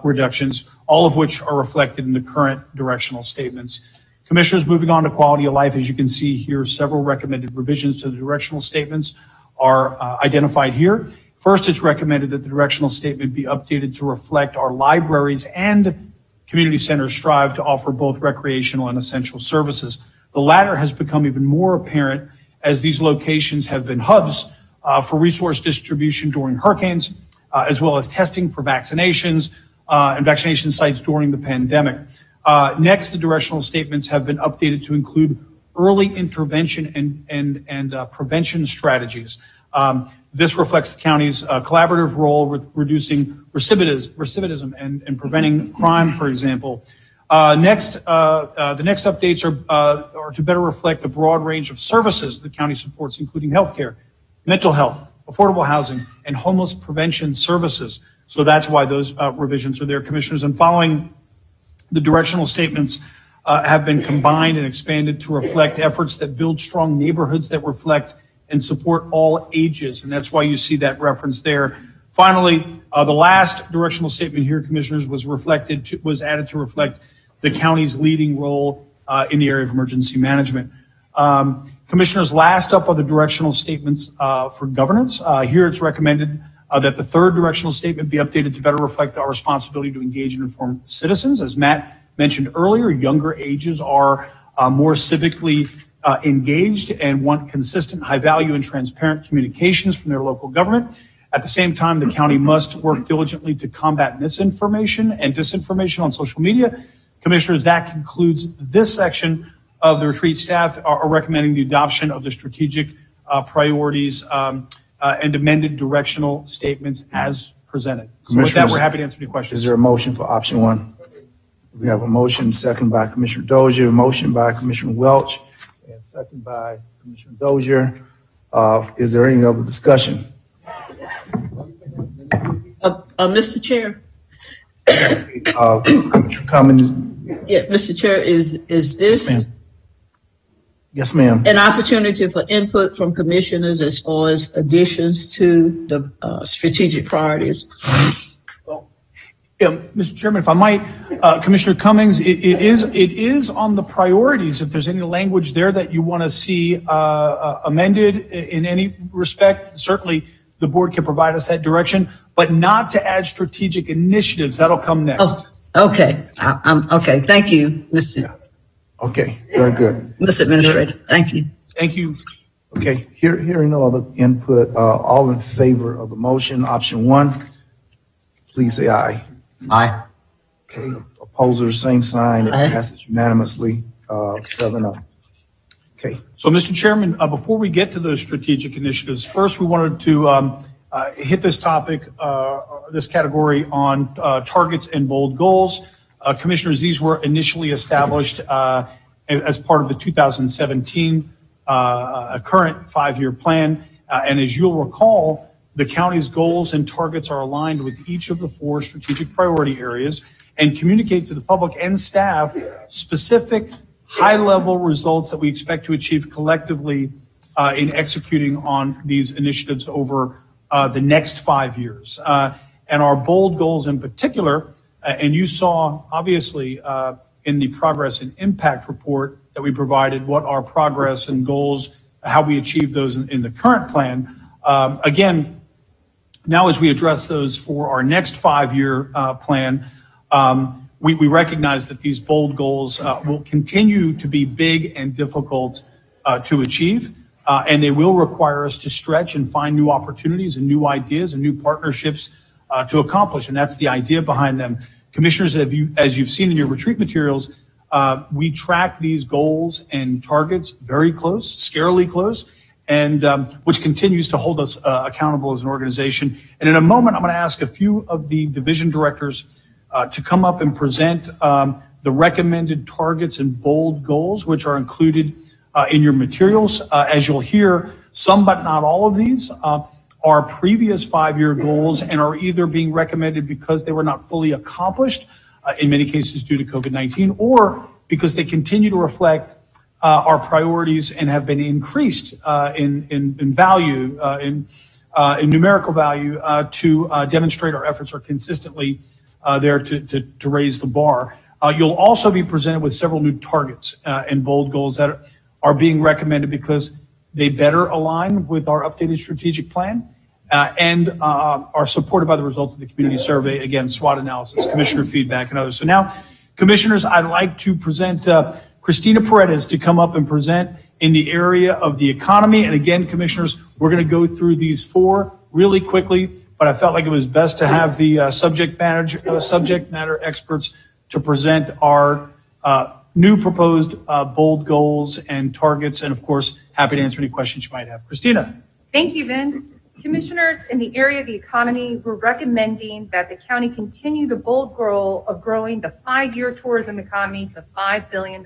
reductions, all of which are reflected in the current directional statements. Commissioners, moving on to quality of life, as you can see here, several recommended revisions to the directional statements are identified here. First, it's recommended that the directional statement be updated to reflect our libraries and community centers strive to offer both recreational and essential services. The latter has become even more apparent as these locations have been hubs for resource distribution during hurricanes, as well as testing for vaccinations and vaccination sites during the pandemic. Next, the directional statements have been updated to include early intervention and prevention strategies. This reflects the county's collaborative role with reducing recidivism and preventing crime, for example. The next updates are to better reflect the broad range of services the county supports, including healthcare, mental health, affordable housing, and homeless prevention services. So that's why those revisions are there, Commissioners. And following the directional statements have been combined and expanded to reflect efforts that build strong neighborhoods that reflect and support all ages. And that's why you see that reference there. Finally, the last directional statement here, Commissioners, was added to reflect the county's leading role in the area of emergency management. Commissioners, last up are the directional statements for governance. Here it's recommended that the third directional statement be updated to better reflect our responsibility to engage and inform citizens. As Matt mentioned earlier, younger ages are more civically engaged and want consistent, high value, and transparent communications from their local government. At the same time, the county must work diligently to combat misinformation and disinformation on social media. Commissioners, that concludes this section of the retreat. Staff are recommending the adoption of the strategic priorities and amended directional statements as presented. So with that, we're happy to answer any questions. Is there a motion for option one? We have a motion, second by Commissioner Dozier, a motion by Commissioner Welch, and second by Commissioner Dozier. Is there any other discussion? Mr. Chair. Commissioner Cummings? Yeah, Mr. Chair, is this Yes, ma'am. an opportunity for input from commissioners as far as additions to the strategic priorities? Mr. Chairman, if I might, Commissioner Cummings, it is on the priorities. If there's any language there that you want to see amended in any respect, certainly the board can provide us that direction, but not to add strategic initiatives. That'll come next. Oh, okay. Okay. Thank you, Mr. Okay, very good. Mr. Administrator. Thank you. Thank you. Okay, hearing no other input, all in favor of the motion, option one, please say aye. Aye. Okay, opposers, same sign. It Aye. passes unanimously, 7-0. Okay. So, Mr. Chairman, before we get to those strategic initiatives, first we wanted to hit this topic, this category on targets and bold goals. Commissioners, these were initially established as part of the 2017 current 5-year plan. And as you'll recall, the county's goals and targets are aligned with each of the 4 strategic priority areas and communicate to the public and staff specific high-level results that we expect to achieve collectively in executing on these initiatives over the next 5 years. And our bold goals in particular, and you saw obviously in the progress and impact report that we provided what our progress and goals, how we achieve those in the current plan. Again, now as we address those for our next 5-year plan, we recognize that these bold goals will continue to be big and difficult to achieve, and they will require us to stretch and find new opportunities and new ideas and new partnerships to accomplish, and that's the idea behind them. Commissioners, as you've seen in your retreat materials, we track these goals and targets very close, scarily close, and which continues to hold us accountable as an organization. And in a moment, I'm going to ask a few of the division directors to come up and present the recommended targets and bold goals, which are included in your materials. As you'll hear, some but not all of these are previous 5-year goals and are either being recommended because they were not fully accomplished, in many cases due to COVID-19, or because they continue to reflect our priorities and have been increased in value, in numerical value, to demonstrate our efforts are consistently there to raise the bar. You'll also be presented with several new targets and bold goals that are being recommended because they better align with our updated strategic plan and are supported by the results of the community survey, again, SWOT analysis, commissioner feedback, and others. So now, commissioners, I'd like to present Christina Paredes to come up and present in the area of the economy. And again, commissioners, we're going to go through these 4 really quickly, but I felt like it was best to have the subject matter experts to present our new proposed bold goals and targets, and of course, happy to answer any questions you might have. Christina. Thank you, Vince. Commissioners, in the area of the economy, we're recommending that the county continue the bold goal of growing the 5-year tourism economy to $5 billion.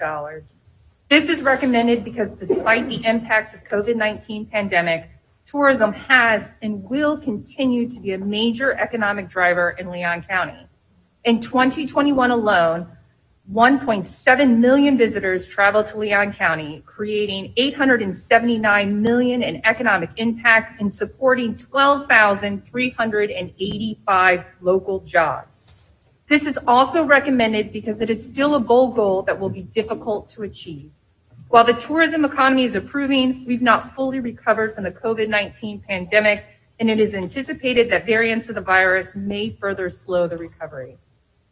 This is recommended because despite the impacts of COVID-19 pandemic, tourism has and will continue to be a major economic driver in Leon County. In 2021 alone, 1.7 million visitors traveled to Leon County, creating $879 million in economic impact and supporting 12,385 local jobs. This is also recommended because it is still a bold goal that will be difficult to achieve. While the tourism economy is improving, we've not fully recovered from the COVID-19 pandemic, and it is anticipated that variants of the virus may further slow the recovery.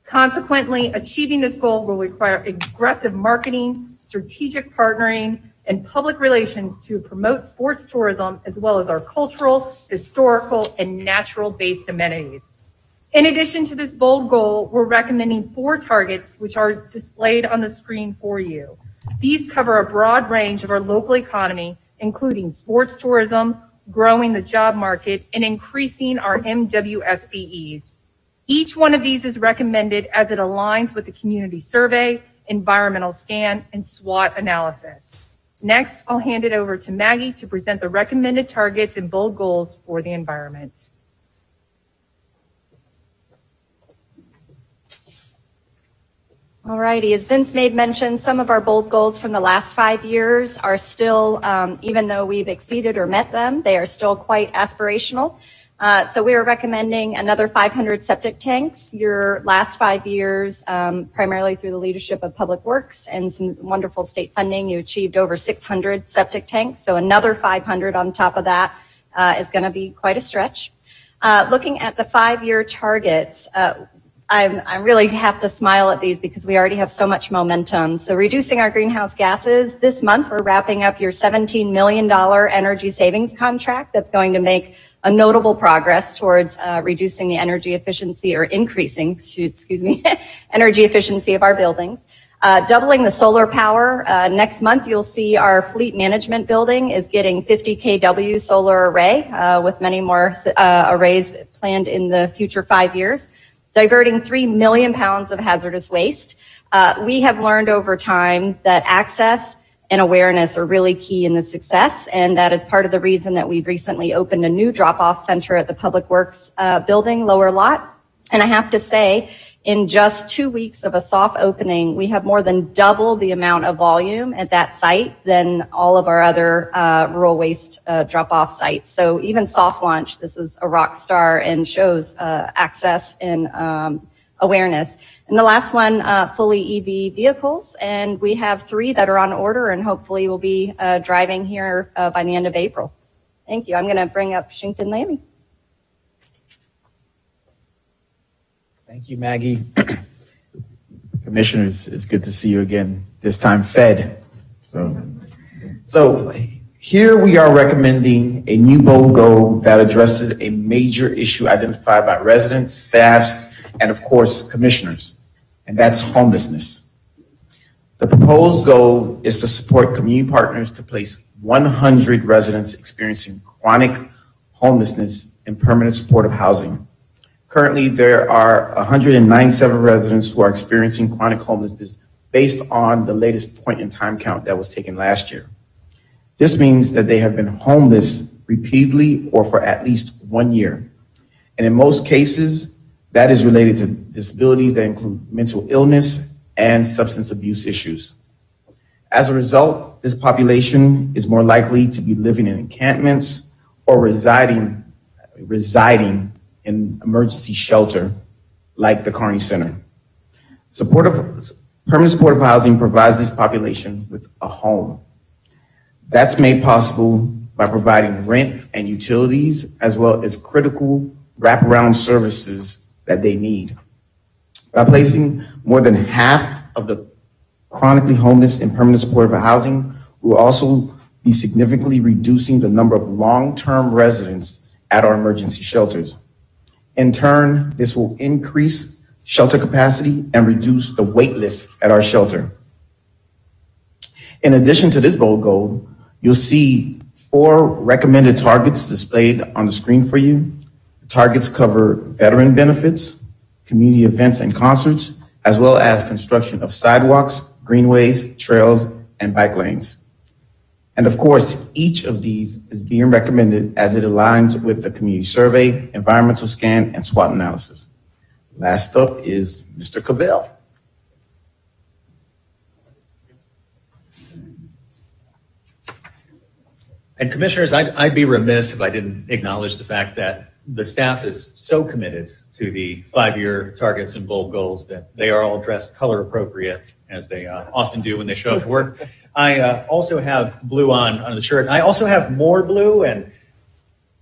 Consequently, achieving this goal will require aggressive marketing, strategic partnering, and public relations to promote sports tourism, as well as our cultural, historical, and natural-based amenities. In addition to this bold goal, we're recommending 4 targets, which are displayed on the screen for you. These cover a broad range of our local economy, including sports tourism, growing the job market, and increasing our MWSBEs. Each one of these is recommended as it aligns with the community survey, environmental scan, and SWOT analysis. Next, I'll hand it over to Maggie to present the recommended targets and bold goals for the environment. All righty, as Vince made mention, some of our bold goals from the last 5 years are still, even though we've exceeded or met them, they are still quite aspirational. So we are recommending another 500 septic tanks. Your last 5 years, primarily through the leadership of Public Works and some wonderful state funding, you achieved over 600 septic tanks. So another 500 on top of that is going to be quite a stretch. Looking at the 5-year targets, I really have to smile at these because we already have so much momentum. So reducing our greenhouse gases, this month we're wrapping up your $17 million energy savings contract that's going to make a notable progress towards reducing the energy efficiency or increasing, energy efficiency of our buildings. Doubling the solar power. Next month, you'll see our fleet management building is getting 50 kW solar array with many more arrays planned in the future 5 years. Diverting 3 million pounds of hazardous waste. We have learned over time that access and awareness are really key in the success, and that is part of the reason that we've recently opened a new drop-off center at the Public Works building, lower lot. And I have to say, in just 2 weeks of a soft opening, we have more than double the amount of volume at that site than all of our other rural waste drop-off sites. So even soft launch, this is a rock star and shows access and awareness. And the last one, fully EV vehicles, and we have 3 that are on order and hopefully will be driving here by the end of April. Thank you. I'm going to bring up Shinkton Lamy. Thank you, Maggie. Commissioners, it's good to see you again, this time fed. So here we are recommending a new bold goal that addresses a major issue identified by residents, staffs, and of course, commissioners, and that's homelessness. The proposed goal is to support community partners to place 100 residents experiencing chronic homelessness in permanent supportive housing. Currently, there are 197 residents who are experiencing chronic homelessness based on the latest point in time count that was taken last year. This means that they have been homeless repeatedly or for at least 1 year. And in most cases, that is related to disabilities that include mental illness and substance abuse issues. As a result, this population is more likely to be living in encampments or residing in emergency shelter like the Kearney Center. Permanent supportive housing provides this population with a home. That's made possible by providing rent and utilities as well as critical wraparound services that they need. By placing more than half of the chronically homeless in permanent supportive housing, we'll also be significantly reducing the number of long-term residents at our emergency shelters. In turn, this will increase shelter capacity and reduce the wait list at our shelter. In addition to this bold goal, you'll see 4 recommended targets displayed on the screen for you. The targets cover veteran benefits, community events and concerts, as well as construction of sidewalks, greenways, trails, and bike lanes. And of course, each of these is being recommended as it aligns with the community survey, environmental scan, and SWOT analysis. Last up is Mr. Cavell. And commissioners, I'd be remiss if I didn't acknowledge the fact that the staff is so committed to the 5-year targets and bold goals that they are all dressed color appropriate, as they often do when they show up to work. I also have blue on the shirt. I also have more blue, and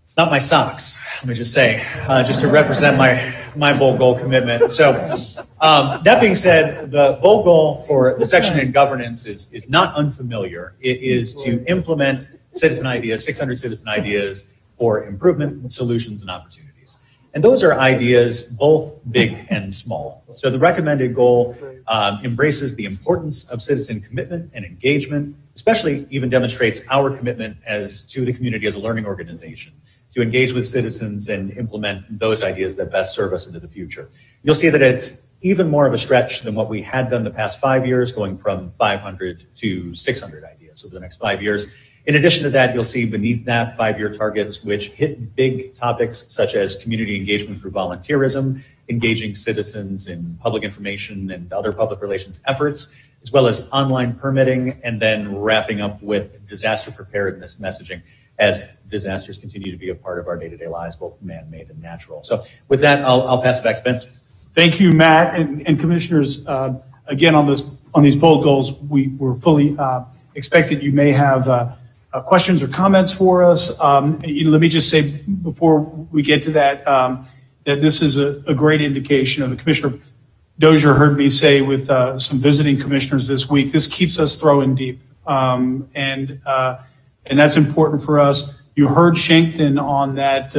it's not my socks, let me just say, just to represent my bold goal commitment. So that being said, the bold goal for the section in governance is not unfamiliar. It is to implement citizen ideas, 600 citizen ideas for improvement, solutions, and opportunities. And those are ideas both big and small. So the recommended goal embraces the importance of citizen commitment and engagement, especially even demonstrates our commitment to the community as a learning organization, to engage with citizens and implement those ideas that best serve us into the future. You'll see that it's even more of a stretch than what we had done the past 5 years, going from 500 to 600 ideas over the next 5 years. In addition to that, you'll see beneath that 5-year targets, which hit big topics such as community engagement through volunteerism, engaging citizens in public information and other public relations efforts, as well as online permitting, and then wrapping up with disaster preparedness messaging as disasters continue to be a part of our day-to-day lives, both man-made and natural. So with that, I'll pass it back to Vince. Thank you, Matt, and commissioners. Again, on these bold goals, we're fully expect that you may have questions or comments for us. Let me just say before we get to that, that this is a great indication of the Commissioner Dozier heard me say with some visiting commissioners this week, this keeps us throwing deep. And that's important for us. You heard Shankton on that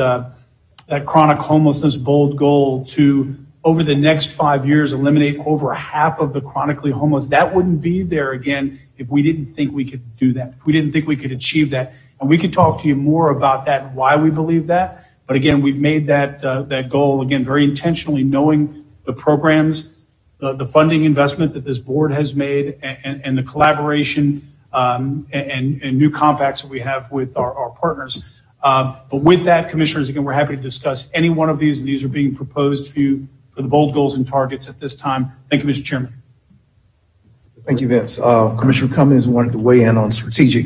chronic homelessness bold goal to, over the next 5 years, eliminate over half of the chronically homeless. That wouldn't be there again if we didn't think we could do that, if we didn't think we could achieve that. And we could talk to you more about that and why we believe that. But again, we've made that goal, again, very intentionally, knowing the programs, the funding investment that this board has made, and the collaboration and new compacts that we have with our partners. But with that, commissioners, again, we're happy to discuss any one of these, and these are being proposed for you for the bold goals and targets at this time. Thank you, Mr. Chairman. Thank you, Vince. Commissioner Cummings wanted to weigh in on strategic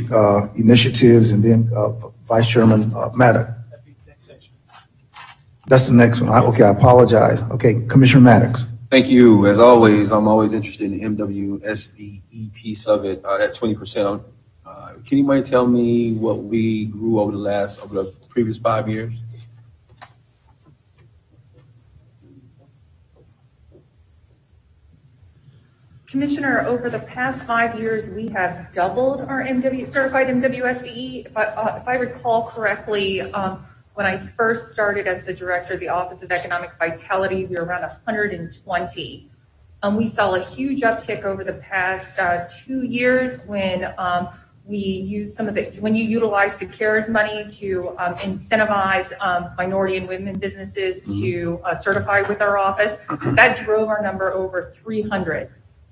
initiatives, and then Vice Chairman Maddox. That's the next one. Okay, I apologize. Okay, Commissioner Maddox. Thank you. As always, I'm always interested in the MWSBE piece of it, at 20%. Can anybody tell me what we grew over the previous 5 years? Commissioner, over the past 5 years, we have doubled our certified MWSBE. If I recall correctly, when I first started as the director of the Office of Economic Vitality, we were around 120. We saw a huge uptick over the past 2 years when we used when you utilize the CARES money to incentivize minority and women businesses to certify with our office. That drove our number over 300.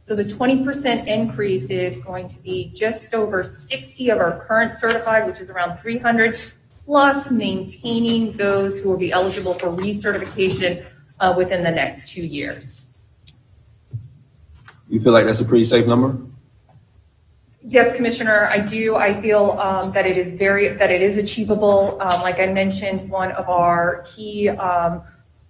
So the 20% increase is going to be just over 60 of our current certified, which is around 300, plus maintaining those who will be eligible for recertification within the next 2 years. You feel like that's a pretty safe number? Yes, Commissioner, I do. I feel that it is achievable. Like I mentioned, one of our key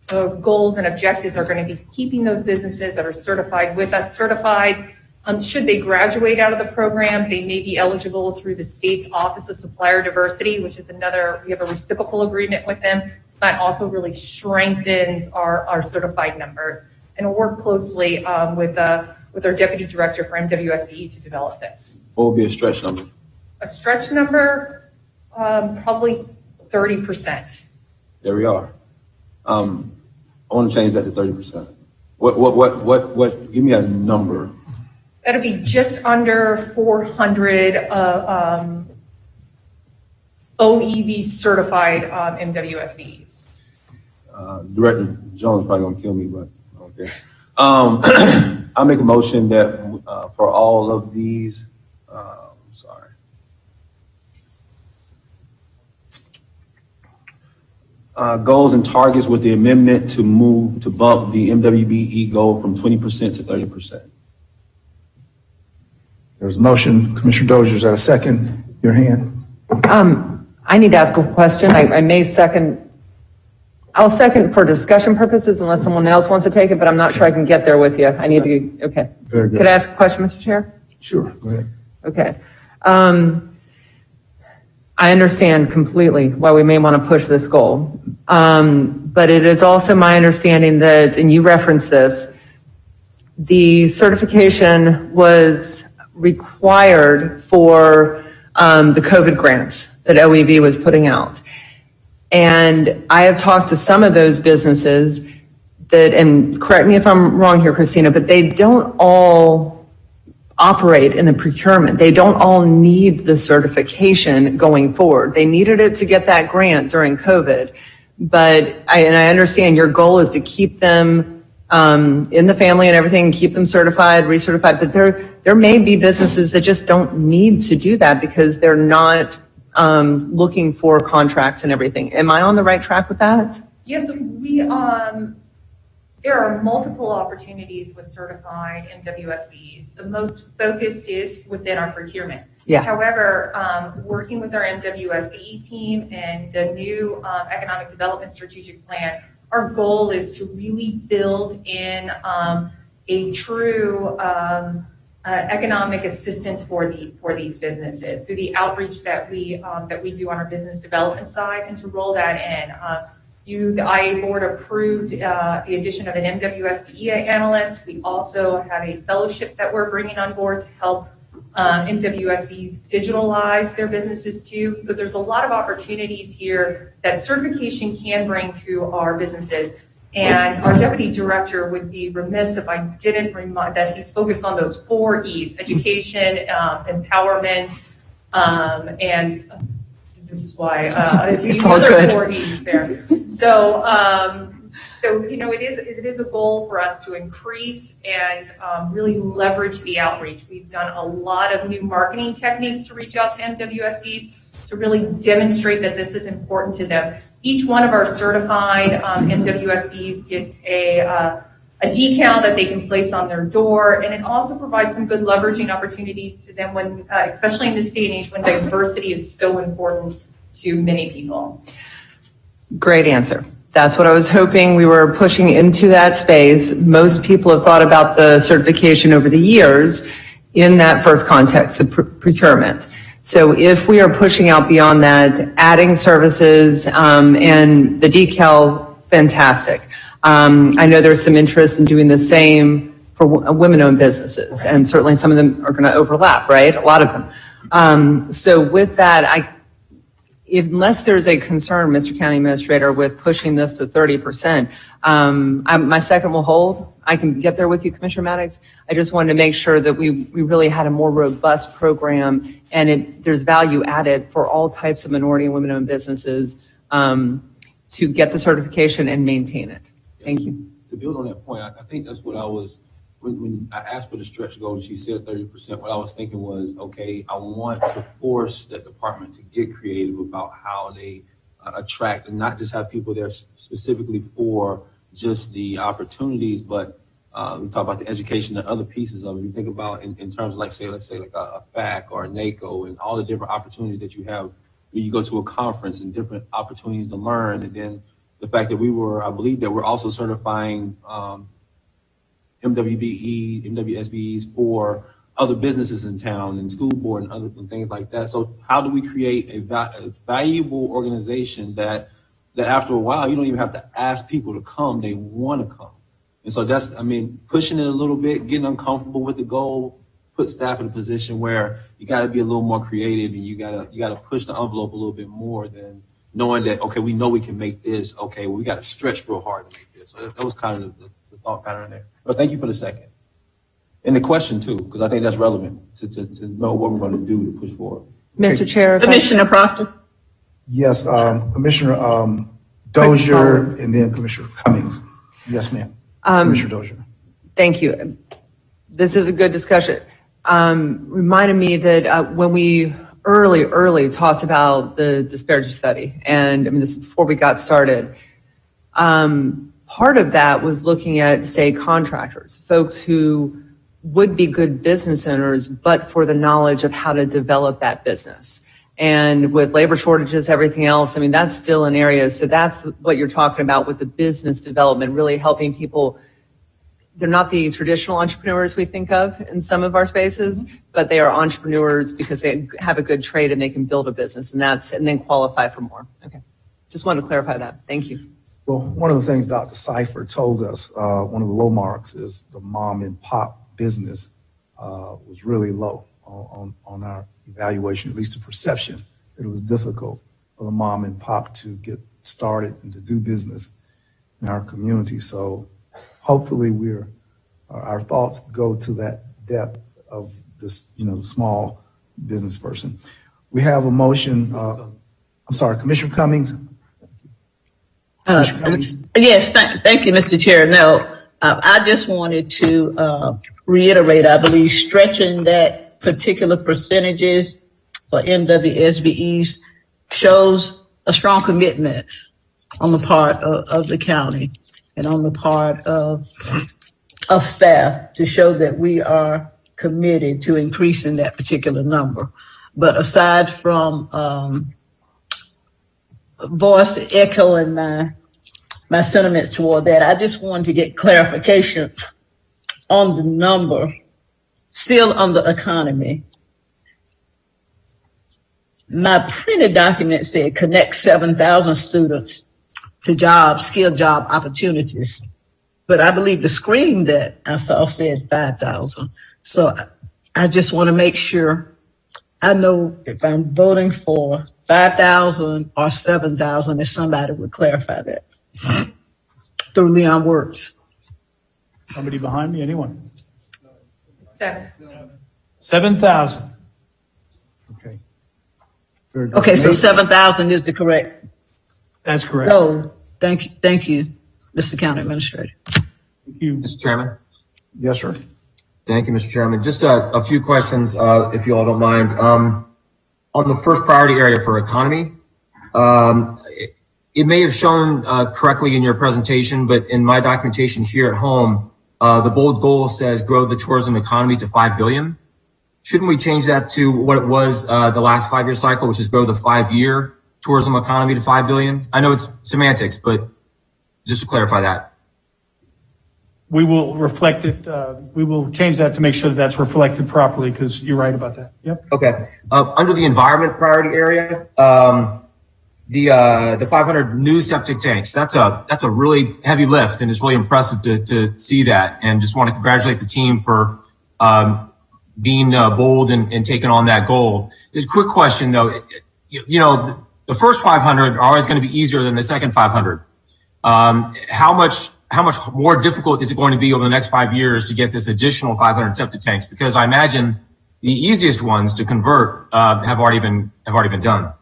goals and objectives are going to be keeping those businesses that are certified with us certified. Should they graduate out of the program, they may be eligible through the state's Office of Supplier Diversity, which is we have a reciprocal agreement with them. That also really strengthens our certified numbers. And we'll work closely with our Deputy Director for MWSBE to develop this. What would be a stretch number? A stretch number, probably 30%. There we are. I want to change that to 30%. What, give me a number. That'll be just under 400 OEV certified MWSBs. Director Jones probably gonna kill me, but okay. I'll make a motion that for all of these, goals and targets with the amendment to bump the MWBE goal from 20% to 30%. There's a motion. Commissioner Dozier, is that a second? Your hand. I need to ask a question. I'll second for discussion purposes unless someone else wants to take it, but I'm not sure I can get there with you. I need to, okay. Very good. Could I ask a question, Mr. Chair? Sure, go ahead. Okay. I understand completely why we may want to push this goal. But it is also my understanding that, and you referenced this, the certification was required for the COVID grants that OEV was putting out. And I have talked to some of those businesses that, and correct me if I'm wrong here, Christina, but they don't all operate in the procurement. They don't all need the certification going forward. They needed it to get that grant during COVID. But I understand your goal is to keep them in the family and everything, keep them certified, recertified, but there may be businesses that just don't need to do that because they're not looking for contracts and everything. Am I on the right track with that? Yes, there are multiple opportunities with certified MWSBs. The most focused is within our procurement. Yeah. However, working with our MWSBE team and the new economic development strategic plan, our goal is to really build in a true economic assistance for these businesses through the outreach that we do on our business development side, and to roll that in. The IA board approved the addition of an MWSBE analyst. We also have a fellowship that we're bringing on board to help MWSBs digitalize their businesses too. So there's a lot of opportunities here that certification can bring to our businesses. And our deputy director would be remiss if I didn't remind that he's focused on those 4 E's: education, empowerment, and this is why It's the all other good. 4 E's there. So it is a goal for us to increase and really leverage the outreach. We've done a lot of new marketing techniques to reach out to MWSBs to really demonstrate that this is important to them. Each one of our certified MWSBs gets a decal that they can place on their door, and it also provides some good leveraging opportunities to them when, especially in this day and age when diversity is so important to many people. Great answer. That's what I was hoping. We were pushing into that space. Most people have thought about the certification over the years in that first context, the procurement. So if we are pushing out beyond that, adding services and the decal, fantastic. I know there's some interest in doing the same for women-owned businesses, and certainly some of them are going to overlap, right? A lot of them. So with that, unless there's a concern, Mr. County Administrator, with pushing this to 30%, my second will hold. I can get there with you, Commissioner Maddox. I just wanted to make sure that we really had a more robust program, and there's value added for all types of minority and women-owned businesses to get the certification and maintain it. Thank you. To build on that point, I think that's what I was, when I asked for the stretch goal and she said 30%, what I was thinking was, okay, I want to force the department to get creative about how they attract and not just have people there specifically for just the opportunities, but we talk about the education and other pieces of it. You think about in terms of let's say like a FAC or a NACO and all the different opportunities that you have when you go to a conference and different opportunities to learn. And then the fact that I believe that we're also certifying MWSBEs for other businesses in town and school board and other things like that. So how do we create a valuable organization that after a while, you don't even have to ask people to come, they want to come. And so pushing it a little bit, getting uncomfortable with the goal, put staff in a position where you got to be a little more creative and you got to push the envelope a little bit more than knowing that, okay, we know we can make this, okay, well, we got to stretch real hard to make this. So that was kind of the thought pattern there. But thank you for the second. And the question too, because I think that's relevant to know what we're going to do to push forward. Mr. Chair. Commissioner Proctor? Yes, Commissioner Dozier and then Commissioner Cummings. Yes, ma'am. Commissioner Dozier. Thank you. This is a good discussion. Reminded me that when we early talked about the disparity study, and I mean, this is before we got started, part of that was looking at, say, contractors, folks who would be good business owners, but for the knowledge of how to develop that business. And with labor shortages, everything else, I mean, that's still an area. So that's what you're talking about with the business development, really helping people. They're not the traditional entrepreneurs we think of in some of our spaces, but they are entrepreneurs because they have a good trade and they can build a business, and then qualify for more. Okay. Just wanted to clarify that. Thank you. Well, one of the things Dr. Seifert told us, one of the low marks is the mom and pop business was really low on our evaluation, at least the perception that it was difficult for the mom and pop to get started and to do business in our community. So hopefully our thoughts go to that depth of this, small business person. We have a motion. I'm sorry, Commissioner Cummings. Yes, thank you, Mr. Chair. No, I just wanted to reiterate, I believe stretching that particular percentages for MWSBEs shows a strong commitment on the part of the county and on the part of staff to show that we are committed to increasing that particular number. But aside from voice echoing my sentiments toward that, I just wanted to get clarification on the number still on the economy. My printed document said connect 7,000 students to jobs, skilled job opportunities. But I believe the screen that I saw said 5,000. So I just want to make sure I know if I'm voting for 5,000 or 7,000, if somebody would clarify that through Leon Works. Somebody behind me, anyone? 7,000. Okay. Very good. Okay, so 7,000 is the correct. That's correct. No, thank you, Mr. County Administrator. Thank you. Mr. Chairman. Yes, sir. Thank you, Mr. Chairman. Just a few questions, if you all don't mind. On the first priority area for economy, it may have shown correctly in your presentation, but in my documentation here at home, the bold goal says grow the tourism economy to $5 billion. Shouldn't we change that to what it was the last 5-year cycle, which is grow the 5-year tourism economy to $5 billion? I know it's semantics, but just to clarify that. We will reflect it. We will change that to make sure that that's reflected properly, because you're right about that. Yep. Okay. Under the environment priority area, the 500 new septic tanks, that's a really heavy lift, and it's really impressive to see that. And just want to congratulate the team for being bold and taking on that goal. There's a quick question though. The first 500 are always going to be easier than the second 500. How much more difficult is it going to be over the next 5 years to get this additional 500 septic tanks? Because I imagine the easiest ones to convert have already been done.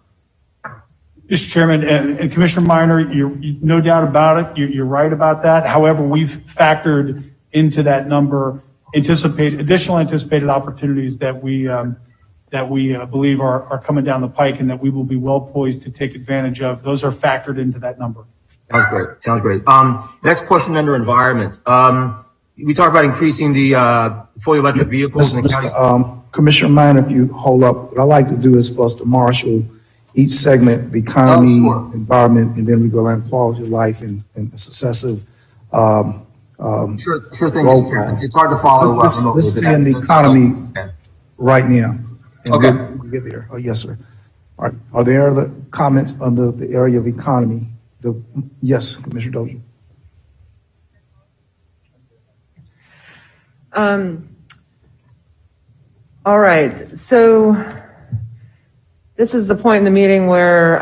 Mr. Chairman and Commissioner Minor, you're no doubt about it. You're right about that. However, we've factored into that number additional anticipated opportunities that we believe are coming down the pike, and that we will be well poised to take advantage of. Those are factored into that number. Sounds great. Next question under environment. We talked about increasing the fully electric vehicles in the county. Commissioner Minor, if you hold up, what I like to do is for us to marshal each segment, the economy, environment, and then we go on quality of life and successive. Sure thing, Mr. Chairman. It's hard to follow. Let's be in the economy right now. Okay. We'll get there. Oh, yes, sir. All right. Are there other comments on the area of economy? Yes, Commissioner Dozier. All right. So this is the point in the meeting where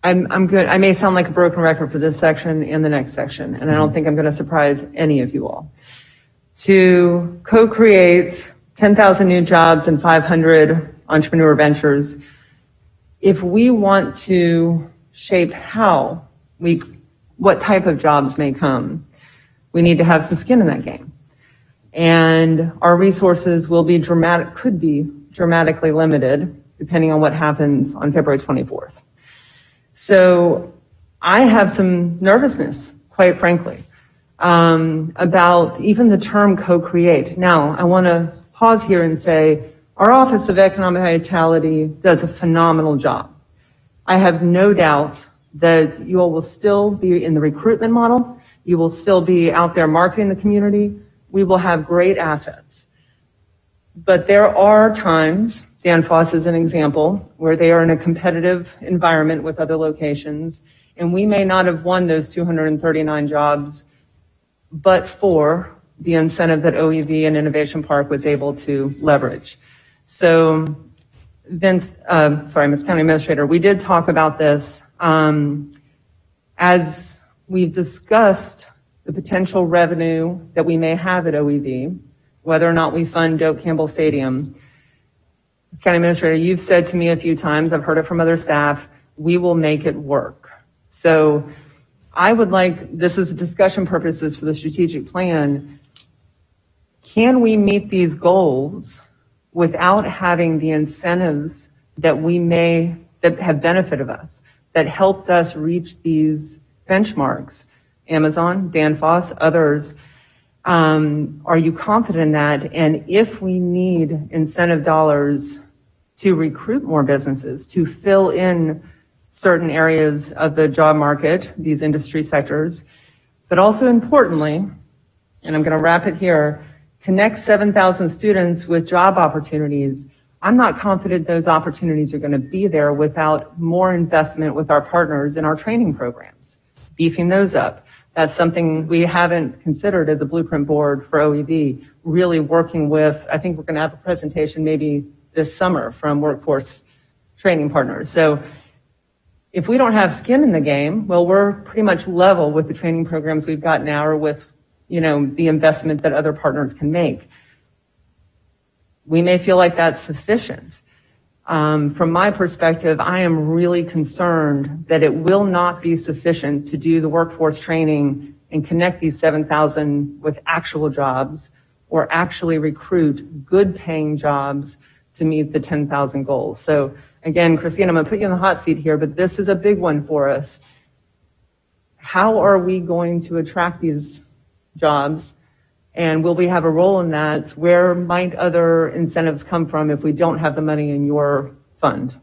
I'm good. I may sound like a broken record for this section and the next section, and I don't think I'm going to surprise any of you all. To co-create 10,000 new jobs and 500 entrepreneur ventures, if we want to shape what type of jobs may come, we need to have some skin in that game. And our resources could be dramatically limited depending on what happens on February 24th. So I have some nervousness, quite frankly, about even the term co-create. Now, I want to pause here and say our Office of Economic Vitality does a phenomenal job. I have no doubt that you all will still be in the recruitment model. You will still be out there marketing the community. We will have great assets. But there are times, Danfoss is an example, where they are in a competitive environment with other locations, and we may not have won those 239 jobs, but for the incentive that OEV and Innovation Park was able to leverage. So, Ms. County Administrator, we did talk about this. As we've discussed the potential revenue that we may have at OEV, whether or not we fund Doak Campbell Stadium, Ms. County Administrator, you've said to me a few times, I've heard it from other staff, we will make it work. So I would like, this is discussion purposes for the strategic plan, can we meet these goals without having the incentives that that have benefited us, that helped us reach these benchmarks? Amazon, Danfoss, others. Are you confident in that? And if we need incentive dollars to recruit more businesses, to fill in certain areas of the job market, these industry sectors, but also importantly, and I'm going to wrap it here, connect 7,000 students with job opportunities. I'm not confident those opportunities are going to be there without more investment with our partners in our training programs, beefing those up. That's something we haven't considered as a blueprint board for OEV, really working with, I think we're going to have a presentation maybe this summer from workforce training partners. So if we don't have skin in the game, well, we're pretty much level with the training programs we've got now or with, the investment that other partners can make. We may feel like that's sufficient. From my perspective, I am really concerned that it will not be sufficient to do the workforce training and connect these 7,000 with actual jobs or actually recruit good paying jobs to meet the 10,000 goals. So again, Christine, I'm going to put you in the hot seat here, but this is a big one for us. How are we going to attract these jobs? And will we have a role in that? Where might other incentives come from if we don't have the money in your fund?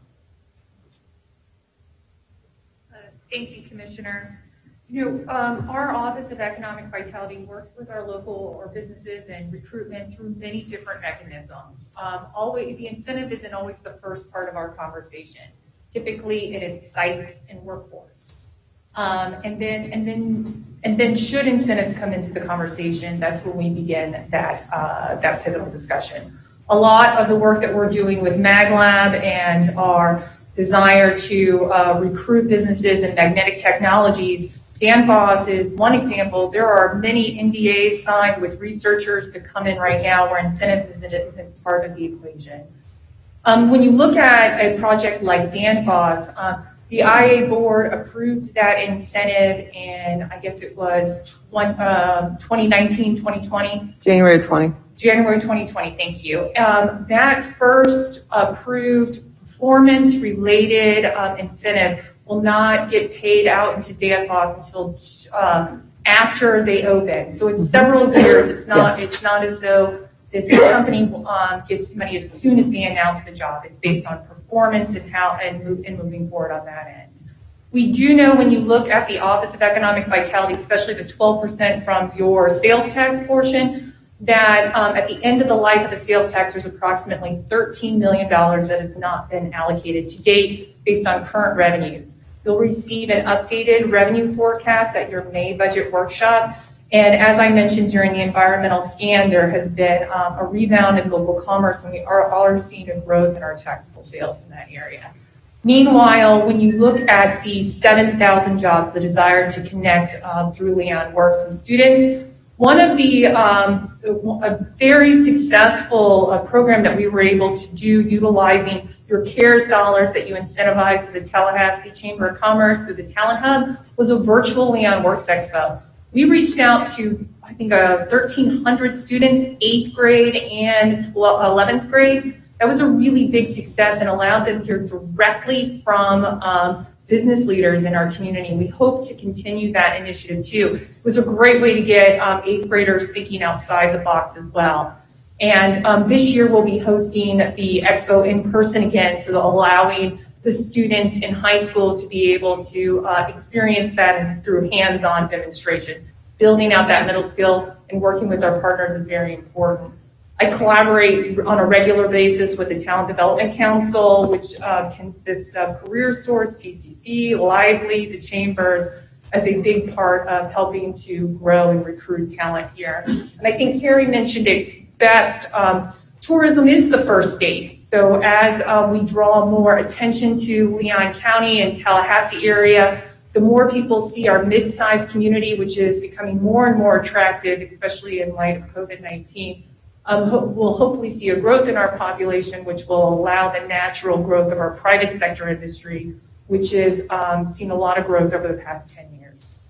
Thank you, Commissioner. Our Office of Economic Vitality works with our local businesses and recruitment through many different mechanisms. The incentive isn't always the first part of our conversation. Typically, it's sites and workforce. And then should incentives come into the conversation, that's when we begin that pivotal discussion. A lot of the work that we're doing with MagLab and our desire to recruit businesses in magnetic technologies, Danfoss is one example. There are many NDAs signed with researchers to come in right now where incentives isn't part of the equation. When you look at a project like Danfoss, the IA board approved that incentive in, I guess it was 2019, 2020? January 2020, thank you. That first approved performance-related incentive will not get paid out into Danfoss until after they open. So it's several years. It's not as though this company gets money as soon as they announce the job. It's based on performance and moving forward on that end. We do know when you look at the Office of Economic Vitality, especially the 12% from your sales tax portion, that at the end of the life of the sales tax, there's approximately $13 million that has not been allocated to date based on current revenues. You'll receive an updated revenue forecast at your May budget workshop. And as I mentioned during the environmental scan, there has been a rebound in local commerce, and we are seeing a growth in our taxable sales in that area. Meanwhile, when you look at the 7,000 jobs, the desire to connect through Leon Works and students, one of the a very successful program that we were able to do utilizing your CARES dollars that you incentivized through the Tallahassee Chamber of Commerce through the Talent Hub was a virtual Leon Works Expo. We reached out to, I think, 1,300 students, 8th grade and 11th grade. That was a really big success and allowed them to hear directly from business leaders in our community. We hope to continue that initiative too. It was a great way to get 8th graders thinking outside the box as well. And this year we'll be hosting the expo in person again, so allowing the students in high school to be able to experience that through hands-on demonstration. Building out that middle skill and working with our partners is very important. I collaborate on a regular basis with the Talent Development Council, which consists of CareerSource, TCC, Lively, the Chambers, as a big part of helping to grow and recruit talent here. And I think Carrie mentioned it best, tourism is the first state. So as we draw more attention to Leon County and Tallahassee area, the more people see our mid-sized community, which is becoming more and more attractive, especially in light of COVID-19, we'll hopefully see a growth in our population, which will allow the natural growth of our private sector industry, which has seen a lot of growth over the past 10 years.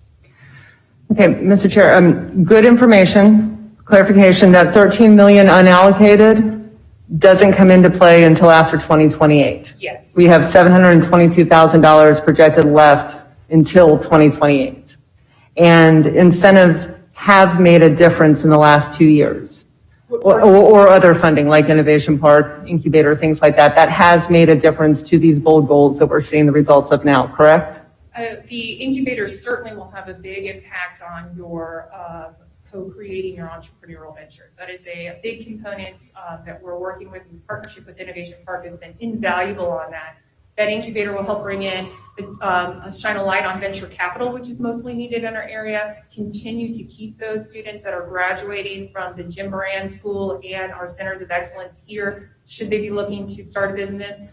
Okay, Mr. Chair, good information. Clarification that 13 million unallocated doesn't come into play until after 2028. Yes. We have $722,000 projected left until 2028. And incentives have made a difference in the last 2 years. Or other funding like Innovation Park, Incubator, things like that. That has made a difference to these bold goals that we're seeing the results of now, correct? The incubator certainly will have a big impact on your co-creating your entrepreneurial ventures. That is a big component that we're working with in partnership with Innovation Park has been invaluable on that. That incubator will help bring in, shine a light on venture capital, which is mostly needed in our area, continue to keep those students that are graduating from the Jim Moran School and our centers of excellence here, should they be looking to start a business,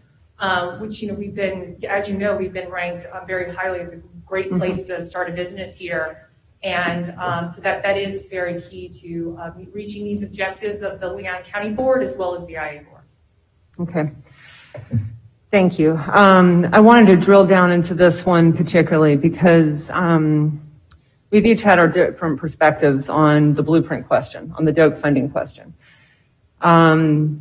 which, we've been, as you know, we've been ranked very highly as a great place to start a business here. And so that is very key to reaching these objectives of the Leon County Board as well as the IA Board. Okay. Thank you. I wanted to drill down into this one particularly because we've each had our different perspectives on the blueprint question, on the DOC funding question. And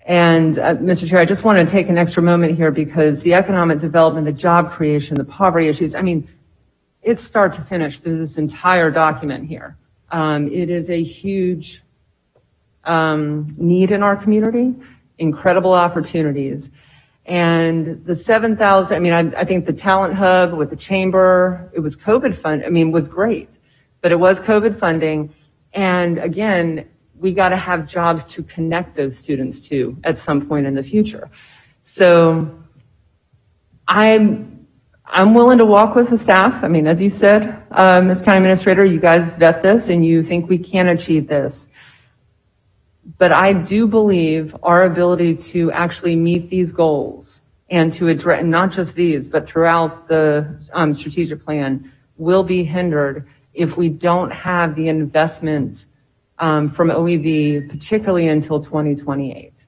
Mr. Chair, I just want to take an extra moment here because the economic development, the job creation, the poverty issues, it's start to finish through this entire document here. It is a huge need in our community, incredible opportunities. And the 7,000, I think the Talent Hub with the Chamber, it was COVID fund, was great, but it was COVID funding. And again, we got to have jobs to connect those students to at some point in the future. So I'm willing to walk with the staff. As you said, Ms. County Administrator, you guys vet this and you think we can achieve this. But I do believe our ability to actually meet these goals and to address not just these, but throughout the strategic plan will be hindered if we don't have the investment from OEV, particularly until 2028.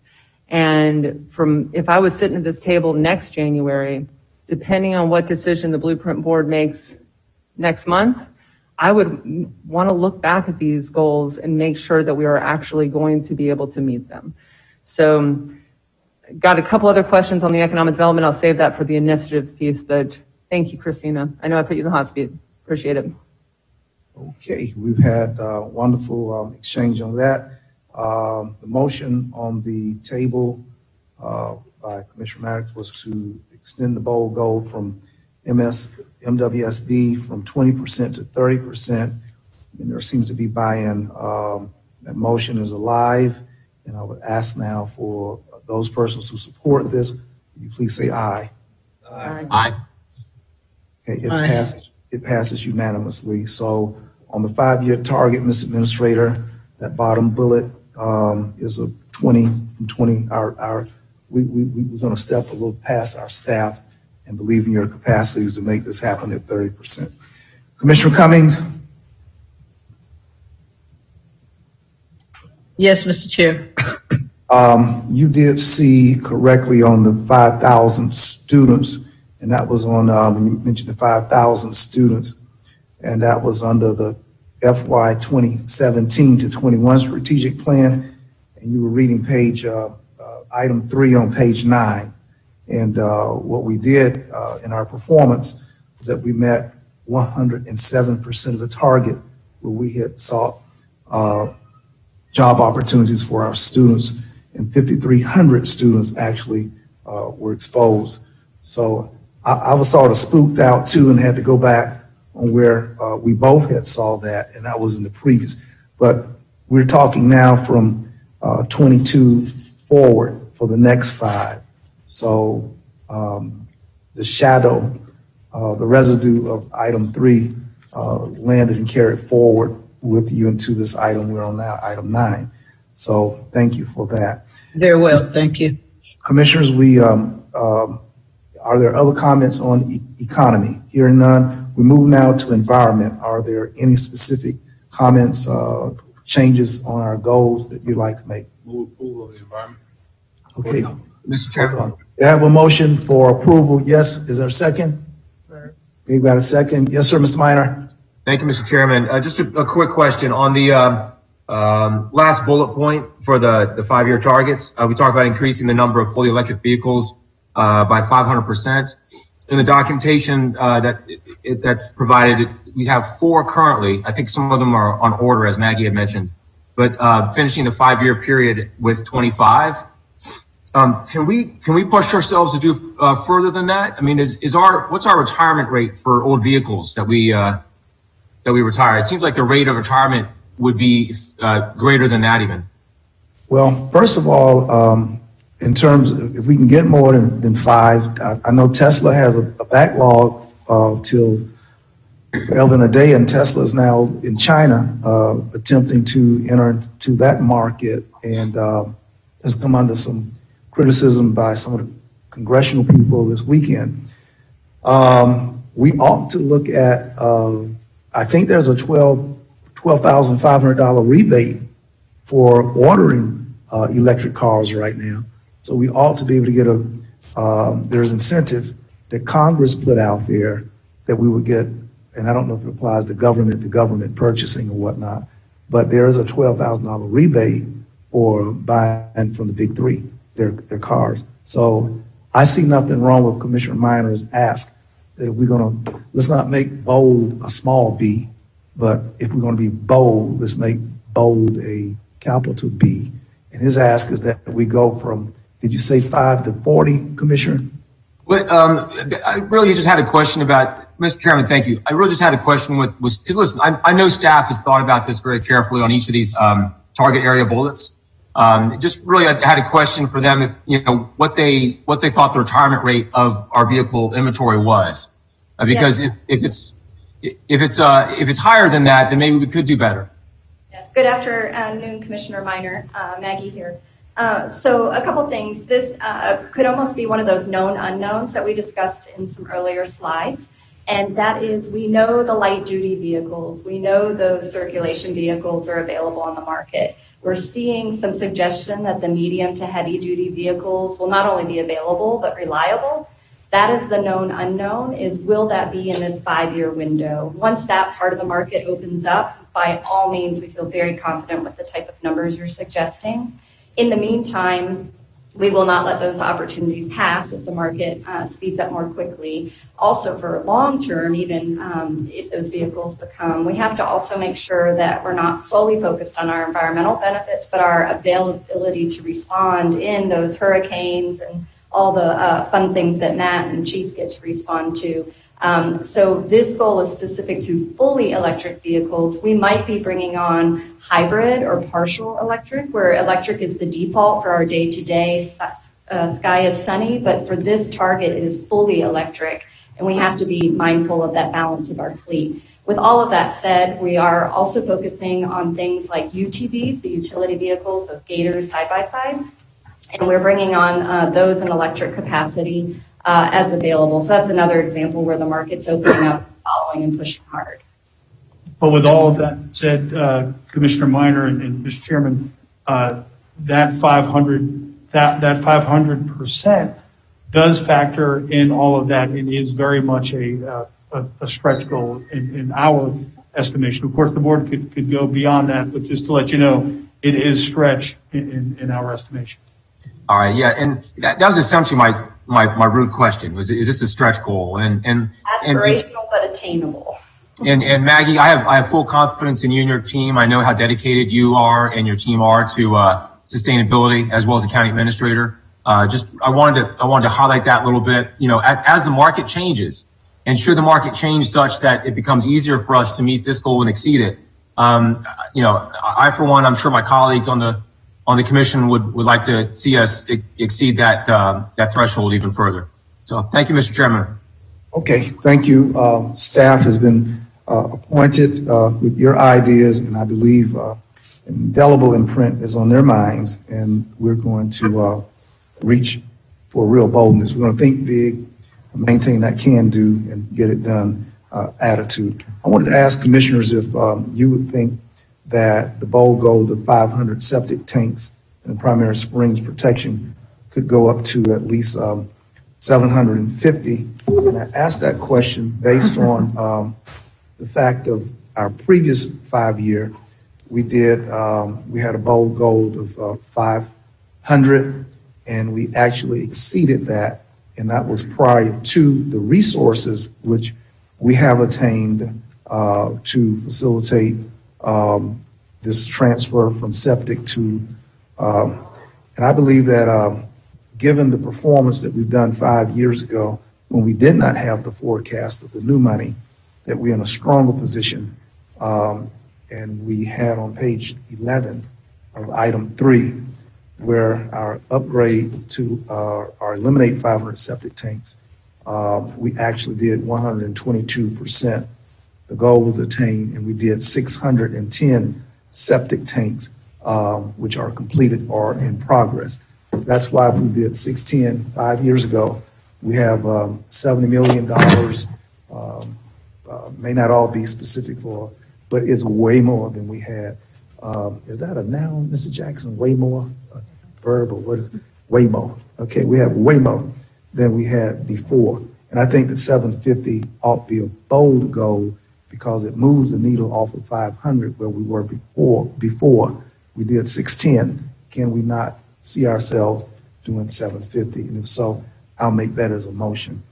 And if I was sitting at this table next January, depending on what decision the Blueprint Board makes next month, I would want to look back at these goals and make sure that we are actually going to be able to meet them. So got a couple other questions on the economic development. I'll save that for the initiatives piece, but thank you, Christina. I know I put you in the hot seat. Appreciate it. Okay, we've had a wonderful exchange on that. The motion on the table by Commissioner Maddox was to extend the bold goal from MWSB from 20% to 30%. And there seems to be buy-in. That motion is alive. And I would ask now for those persons who support this, will you please say aye. Aye. Aye. Okay, it passes unanimously. So on the 5-year target, Mr. Administrator, that bottom bullet is a 20 from 20. Our we're going to step a little past our staff and believe in your capacities to make this happen at 30%. Commissioner Cummings? Yes, Mr. Chair. You did see correctly on the 5,000 students, and that was on, when you mentioned the 5,000 students, and that was under the FY 2017 to 21 strategic plan, and you were reading item 3 on page 9. And what we did in our performance was that we met 107% of the target where we had sought job opportunities for our students, and 5,300 students actually were exposed. So I was sort of spooked out too and had to go back on where we both had saw that, and that was in the previous. But we're talking now from 22 forward for the next 5. So the shadow, the residue of item 3 landed and carried forward with you into this item we're on now, item 9. So thank you for that. Very well, thank you. Commissioners, are there other comments on economy? Hearing none, we move now to environment. Are there any specific comments, changes on our goals that you'd like to make? Move approval of the environment. Okay. Mr. Chairman. We have a motion for approval. Yes, is there a second? We've got a second. Yes, sir, Mr. Minor. Thank you, Mr. Chairman. Just a quick question on the last bullet point for the 5-year targets. We talked about increasing the number of fully electric vehicles by 500%. In the documentation that's provided, we have 4 currently. I think some of them are on order, as Maggie had mentioned, but finishing the 5-year period with 25. Can we push ourselves to do further than that? I mean, what's our retirement rate for old vehicles that we retire? It seems like the rate of retirement would be greater than that even. Well, first of all, in terms of if we can get more than 5, I know Tesla has a backlog till in a day, and Tesla is now in China attempting to enter into that market, and has come under some criticism by some of the congressional people this weekend. We ought to look at, I think there's a $12,500 rebate for ordering electric cars right now. So we ought to be able to get there's incentive that Congress put out there that we would get, and I don't know if it applies to government purchasing or whatnot, but there is a $12,000 rebate for buying from the big 3, their cars. So I see nothing wrong with Commissioner Minor's ask that if we're let's not make bold a small b, but if we're going to be bold, let's make bold a capital B. And his ask is that we go from, did you say 5 to 40, Commissioner? Well, I really just had a question about, Mr. Chairman, thank you. I really just had a question because listen, I know staff has thought about this very carefully on each of these target area bullets. Just really, I had a question for them if, what they thought the retirement rate of our vehicle inventory was. Because if it's higher than that, then maybe we could do better. Yes. Good afternoon, Commissioner Minor. Maggie here. So a couple things. This could almost be one of those known unknowns that we discussed in some earlier slides. And that is, we know the light duty vehicles, we know those circulation vehicles are available on the market. We're seeing some suggestion that the medium to heavy duty vehicles will not only be available, but reliable. That is the known unknown, is will that be in this 5-year window? Once that part of the market opens up, by all means, we feel very confident with the type of numbers you're suggesting. In the meantime, we will not let those opportunities pass if the market speeds up more quickly. Also for long term, even if those vehicles we have to also make sure that we're not solely focused on our environmental benefits, but our availability to respond in those hurricanes and all the fun things that Matt and Chief get to respond to. So this goal is specific to fully electric vehicles. We might be bringing on hybrid or partial electric, where electric is the default for our day-to-day. Sky is sunny, but for this target, it is fully electric, and we have to be mindful of that balance of our fleet. With all of that said, we are also focusing on things like UTVs, the utility vehicles, those gators, side-by-sides. And we're bringing on those in electric capacity as available. So that's another example where the market's opening up, following and pushing hard. But with all of that said, Commissioner Minor and Mr. Chairman, that 500% does factor in all of that. It is very much a stretch goal in our estimation. Of course, the board could go beyond that, but just to let you know, it is stretch in our estimation. All right, yeah, and that was essentially my root question: is this a stretch goal? And Aspirational but attainable. And Maggie, I have full confidence in you and your team. I know how dedicated you are and your team are to sustainability, as well as the county administrator. I wanted to highlight that a little bit. You know, as the market changes, and should the market change such that it becomes easier for us to meet this goal and exceed it, you know, I for one, I'm sure my colleagues on the commission would like to see us exceed that threshold even further. So thank you, Mr. Chairman. Okay, thank you. Staff has been appointed with your ideas, and I believe indelible imprint is on their minds, and we're going to reach for real boldness. We're going to think big, maintain that can-do, and get it done attitude. I wanted to ask commissioners if you would think that the bold goal of 500 septic tanks and primary springs protection could go up to at least 750. And I asked that question based on the fact of our previous 5-year. We had a bold goal of 500, and we actually exceeded that. And that was prior to the resources which we have attained to facilitate this transfer from septic to, and I believe that given the performance that we've done 5 years ago, when we did not have the forecast of the new money, that we're in a stronger position. And we had on page 11 of item 3, where our upgrade to our eliminate 500 septic tanks, we actually did 122%. The goal was attained, and we did 610 septic tanks, which are completed or in progress. That's why we did 610 5 years ago. We have $70 million, may not all be specific for, but it's way more than we had. Is that a noun, Mr. Jackson? Way more? A verb, or what is it? Way more. Okay, we have way more than we had before. And I think the 750 ought to be a bold goal, because it moves the needle off of 500 where we were before we did 610. Can we not see ourselves doing 750? And if so, I'll make that as a motion.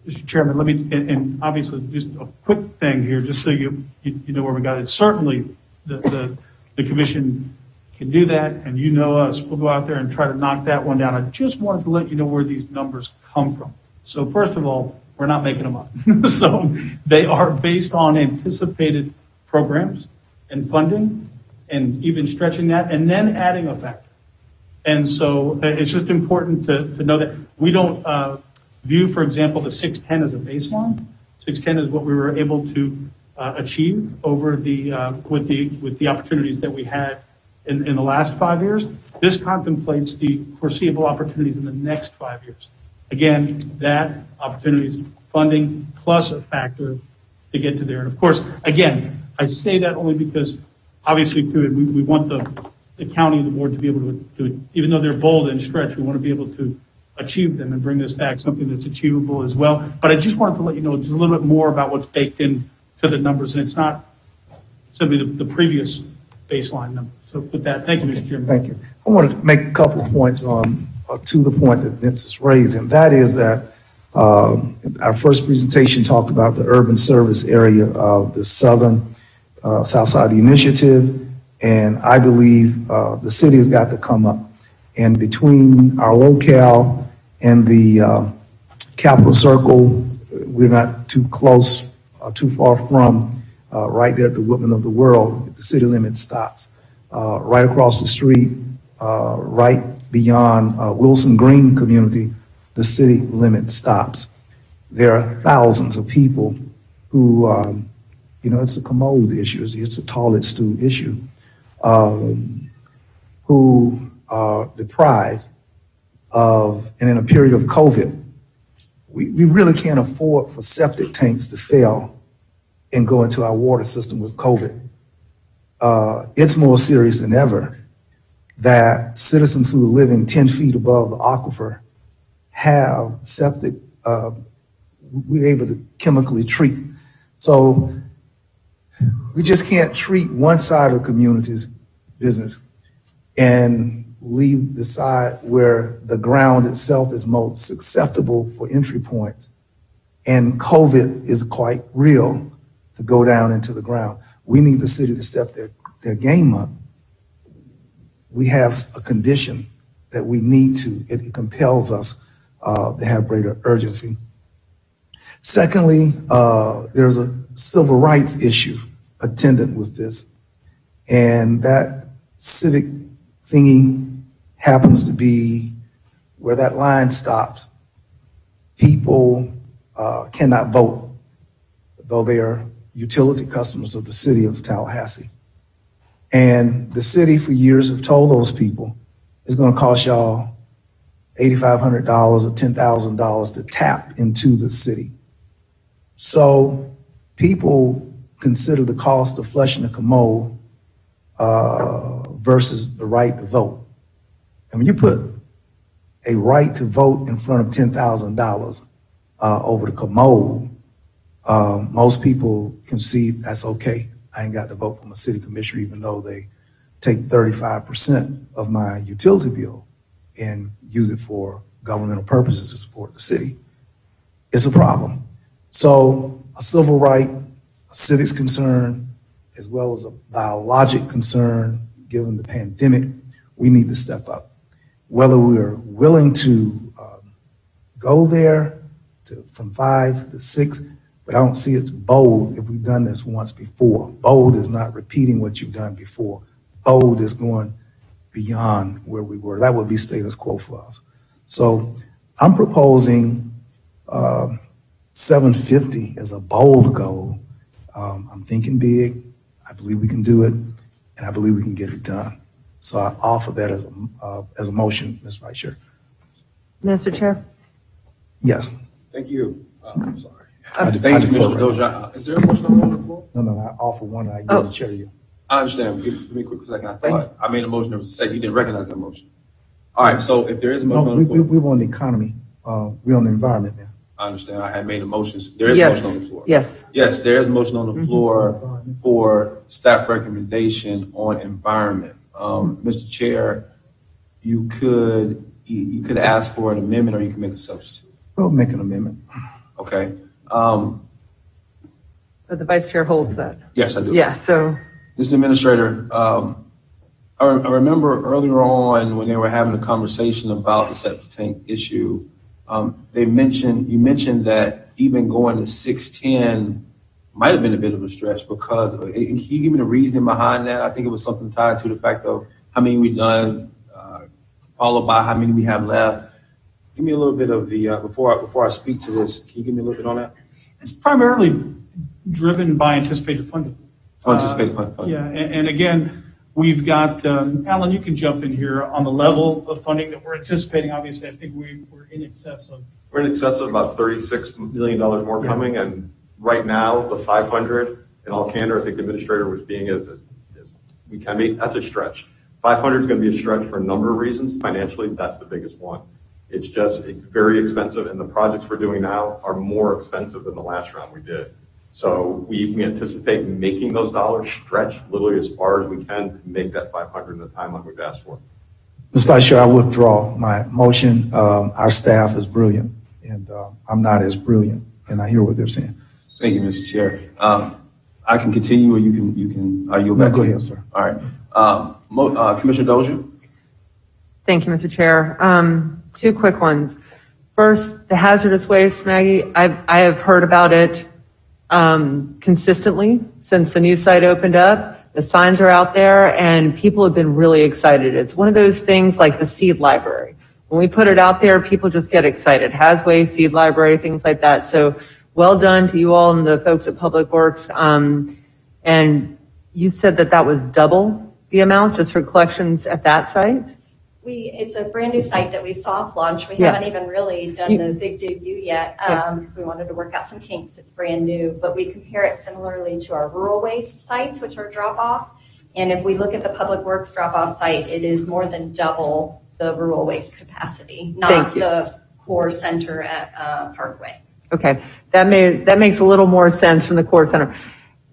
Mr. Chairman, let me, and obviously just a quick thing here, just so you know where we got it. Certainly the commission can do that, and you know us, we'll go out there and try to knock that one down. I just wanted to let you know where these numbers come from. So first of all, we're not making them up. So they are based on anticipated programs and funding, and even stretching that, and then adding a factor. And so it's just important to know that we don't view, for example, the 610 as a baseline. 610 is what we were able to achieve over with the opportunities that we had in the last 5 years. This contemplates the foreseeable opportunities in the next 5 years. Again, that opportunities, funding, plus a factor to get to there. And of course, again, I say that only because obviously too, we want the county and the board to be able to do it. Even though they're bold and stretched, we want to be able to achieve them and bring this back something that's achievable as well. But I just wanted to let you know just a little bit more about what's baked in to the numbers, and it's not simply the previous baseline number. So with that, thank you, Mr. Chairman. Thank you. I wanted to make a couple of points to the point that Vince is raised, and that is that our first presentation talked about the urban service area of the Southern Southside Initiative, and I believe the city has got to come up. And between our locale and the Capital Circle, we're not too close, too far from right there at the Woodman of the World. The city limit stops. Right across the street, right beyond Wilson Green community, the city limit stops. There are thousands of people who, it's a commode issue, it's a toilet stool issue, who are deprived and in a period of COVID, we really can't afford for septic tanks to fail and go into our water system with COVID. It's more serious than ever that citizens who are living 10 feet above the aquifer have septic, we're able to chemically treat. So we just can't treat one side of the community's business and leave the side where the ground itself is most acceptable for entry points. And COVID is quite real to go down into the ground. We need the city to step their game up. We have a condition that we need to, it compels us to have greater urgency. Secondly, there's a civil rights issue attendant with this. And that civic thingy happens to be where that line stops. People cannot vote, though they are utility customers of the city of Tallahassee. And the city for years have told those people it's going to cost y'all $8,500 or $10,000 to tap into the city. So people consider the cost of flushing a commode versus the right to vote. And when you put a right to vote in front of $10,000 over the commode, most people concede that's okay. I ain't got to vote for my city commissioner, even though they take 35% of my utility bill and use it for governmental purposes to support the city. It's a problem. So a civil right, a civics concern, as well as a biologic concern, given the pandemic, we need to step up. Whether we are willing to go there from 5 to 6, but I don't see it's bold if we've done this once before. Bold is not repeating what you've done before. Bold is going beyond where we were. That would be status quo for us. So I'm proposing 750 as a bold goal. I'm thinking big. I believe we can do it, and I believe we can get it done. So I offer that as a motion, Ms. Vice Chair. Mr. Chair? Yes. Thank you. I'm sorry. I Thank you, defer Mr. right Dozier. Is there a motion on the floor? No, I offer one. I give the chair to you. I understand. Give me a quick second. I thought I made a motion. There was a second. You didn't recognize that motion. All right. So if there is a motion No, on the floor, we want the economy. We're on the environment now. I understand. I had made a motion. There is a motion on the floor. Yes. Yes, there is a motion on the floor for staff recommendation on environment. Mr. Chair, you could ask for an amendment, or you can make a substitute. We'll make an amendment. Okay. But the vice chair holds that. Yes, I do. Yeah, so. Mr. Administrator, I remember earlier on when they were having a conversation about the septic tank issue, you mentioned that even going to 610 might have been a bit of a stretch because can you give me the reasoning behind that? I think it was something tied to the fact of how many we've done, followed by how many we have left. Give me a little bit of the, before I speak to this, can you give me a little bit on that? It's primarily driven by anticipated funding. Anticipated funding. Yeah, and again, we've got, Alan, you can jump in here on the level of funding that we're anticipating. Obviously, I think we're in excess of. We're in excess of about $36 million more coming, and right now, the 500, in all candor, I think the administrator was being as we can be, that's a stretch. 500 is going to be a stretch for a number of reasons. Financially, that's the biggest one. It's very expensive, and the projects we're doing now are more expensive than the last round we did. So we anticipate making those dollars stretch literally as far as we can to make that 500 in the timeline we've asked for. Mr. Vice Chair, I withdraw my motion. Our staff is brilliant, and I'm not as brilliant, and I hear what they're saying. Thank you, Mr. Chair. I can continue, or you can. Are you back? No, go ahead, sir. All right. Commissioner Dozier. Thank you, Mr. Chair. Two quick ones. First, the hazardous waste, Maggie, I have heard about it consistently since the new site opened up. The signs are out there and people have been really excited. It's one of those things like the seed library. When we put it out there, people just get excited. Has waste, seed library, things like that. So well done to you all and the folks at Public Works. And you said that was double the amount just for collections at that site? It's a brand new site that we soft launched. We Yeah. haven't even really done the big debut yet because we wanted to work out some kinks. It's brand new, but we compare it similarly to our rural waste sites, which are drop off. And if we look at the public works drop off site, it is more than double the rural waste capacity, Thank not you. the core center at Parkway. Okay, that makes a little more sense from the core center.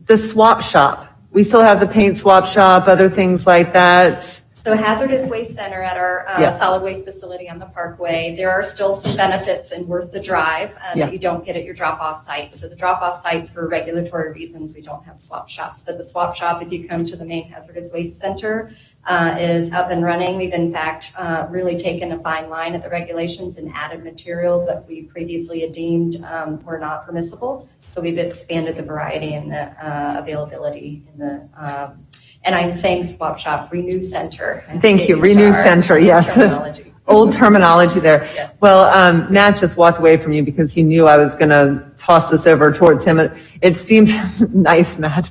The swap shop, we still have the paint swap shop, other things like that. So Hazardous Waste Center at our Yes. solid waste facility on the Parkway, there are still some benefits and worth the drive Yeah. that you don't get at your drop-off site. So the drop-off sites, for regulatory reasons, we don't have swap shops. But the swap shop, if you come to the main Hazardous Waste Center, is up and running. We've in fact really taken a fine line at the regulations and added materials that we previously had deemed were not permissible. So we've expanded the variety and the availability in the and I'm saying swap shop, Renew Center. Thank you, Get Renew to our Center, yes. terminology. Old terminology there. Well, Matt just walked away from you because he knew I was going to toss this over towards him. It seems nice, Matt.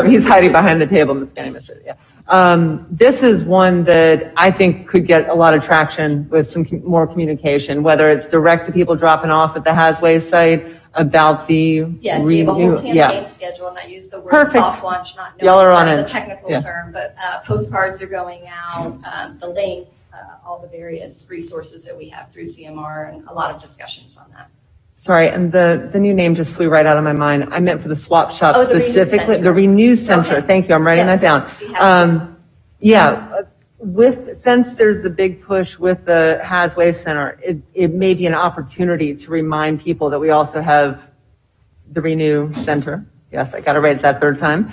He's hiding behind the table. Ms. Gandy, yeah. This is one that I think could get a lot of traction with some more communication, whether it's direct to people dropping off at the Hazway site about the Yes, we have a whole renew- campaign yeah. schedule, and I use the word Perfect. soft launch, not Y'all are knowing on that's it. a technical Yeah. term, but postcards are going out, the link, all the various resources that we have through CMR, and a lot of discussions on that. Sorry, and the new name just flew right out of my mind. I meant for the swap shop Oh, the Renew specifically, Center. the Renew Center. Okay. Thank you. I'm writing Yes, that down. be happy Since there's the big push with the Hazway Center, it may be an opportunity to remind people that we also have the Renew Center. Yes, I got to write it that third time.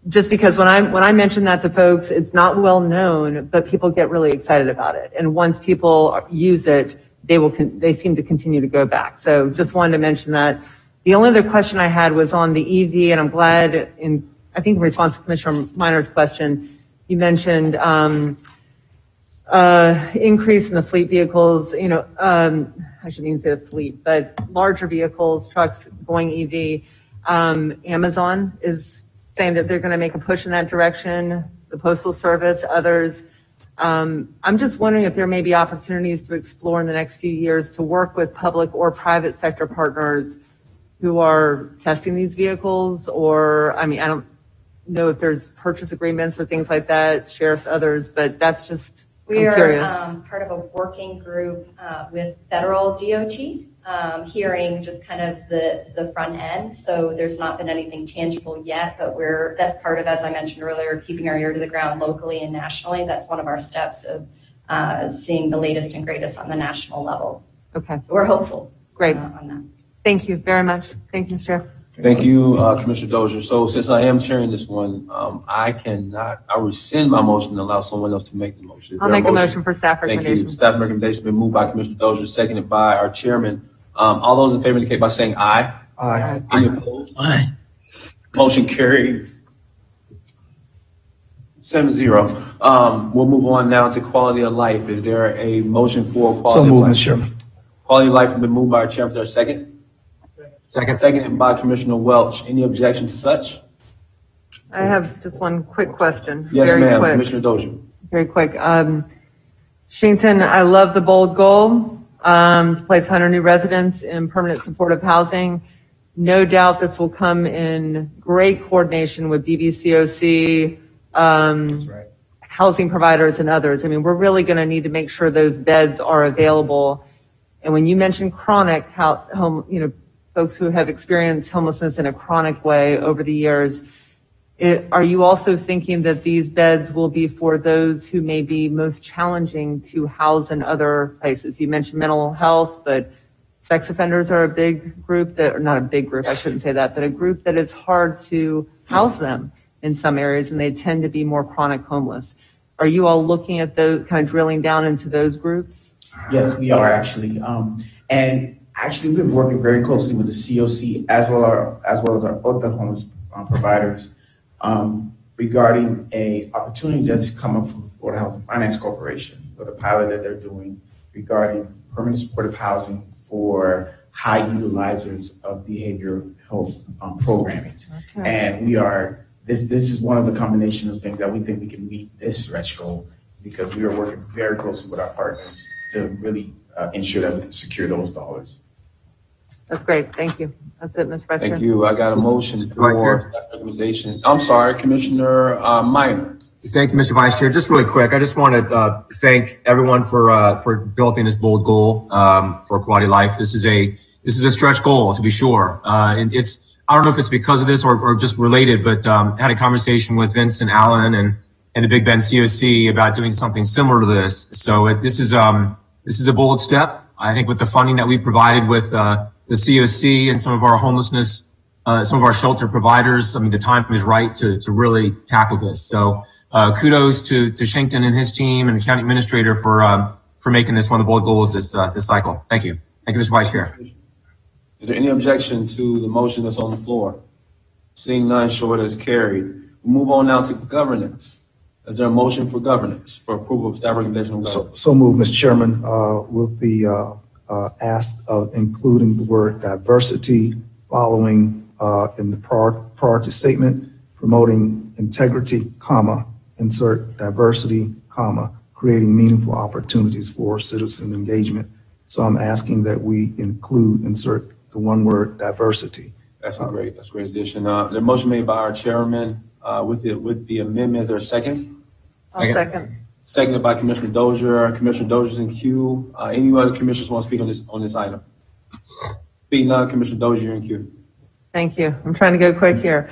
Just because when I mention that to folks, it's not well known, but people get really excited about it. And once people use it, they seem to continue to go back. So just wanted to mention that. The only other question I had was on the EV, and I'm glad I think in response to Commissioner Minor's question, you mentioned increase in the fleet vehicles, I shouldn't even say the fleet, but larger vehicles, trucks going EV. Amazon is saying that they're going to make a push in that direction, the Postal Service, others. I'm just wondering if there may be opportunities to explore in the next few years to work with public or private sector partners who are testing these vehicles, or, I don't know if there's purchase agreements or things like that, sheriffs, others, but that's just, We I'm are curious. part of a working group with federal DOT, hearing just kind of the front end. So there's not been anything tangible yet, but that's part of, as I mentioned earlier, keeping our ear to the ground locally and nationally. That's one of our steps of seeing the latest and greatest on the national level. Okay. So we're hopeful. Great. On that. Thank you very much. Thank you, Mr. Chair. Thank you, Commissioner Dozier. So since I am chairing this one, I rescind my motion and allow someone else to make the motion. Is I'll there a make a motion for staff Thank you. recommendation. Staff recommendation been moved by Commissioner Dozier, seconded by our chairman. All those in favor indicate by saying aye. Aye. Any opposed? Aye. Motion carried. 7-0. We'll move on now to quality of life. Is there a motion for quality So of moved, life? Mr. Chairman. Quality of life has been moved by our chairman. Is there a second? Seconded by Commissioner Welch. Any objection to such? I have just one quick question. Yes, Very ma'am. quick. Commissioner Dozier. Very quick. Shington, I love the bold goal to place 100 new residents in permanent supportive housing. No doubt this will come in great coordination with BBCOC, housing providers and others. We're really going to need to make sure those beds are available. And when you mentioned chronic folks who have experienced homelessness in a chronic way over the years, are you also thinking that these beds will be for those who may be most challenging to house in other places? You mentioned mental health, but sex offenders are a big group or not a big group, I shouldn't say that, but a group that it's hard to house them in some areas, and they tend to be more chronic homeless. Are you all looking at those, kind of drilling down into those groups? Yes, we are actually. And actually, we've been working very closely with the COC as well as our other homeless providers regarding a opportunity that's come up from Florida Housing Finance Corporation with a pilot that they're doing regarding permanent supportive housing for high utilizers of behavioral health programming. Okay. And we are, this is one of the combination of things that we think we can meet this stretch goal. because we are working very closely with our partners to really ensure that we can secure those dollars. That's great. Thank you. That's it, Mr. Vice Chair. Thank you. I got a motion for staff recommendation. I'm sorry, Commissioner Minor. Thank you, Mr. Vice Chair. Just really quick, I just want to thank everyone for developing this bold goal for quality of life. This is a stretch goal, to be sure. And I don't know if it's because of this or just related, but I had a conversation with Vincent Allen and the Big Bend COC about doing something similar to this. So this is a bold step. I think with the funding that we provided with the COC and some of our homelessness, some of our shelter providers, I mean, the time is right to really tackle this. So kudos to Shankton and his team and the county administrator for making this one of the bold goals this cycle. Thank you. Thank you, Mr. Vice Chair. Is there any objection to the motion that's on the floor? Seeing none, show it as carried. We move on now to governance. Is there a motion for governance, for approval of staff recommendation on governance? So moved, Mr. Chairman, with the ask of including the word diversity following in the priority statement, promoting integrity, comma, insert diversity, comma, creating meaningful opportunities for citizen engagement. So I'm asking that we insert the one word diversity. That's a great addition. The motion made by our chairman with the amendment. Is there a second? I'll second. Seconded by Commissioner Dozier. Commissioner Dozier's in queue. Any other commissioners want to speak on this item? Seeing none, Commissioner Dozier in queue. Thank you. I'm trying to go quick here.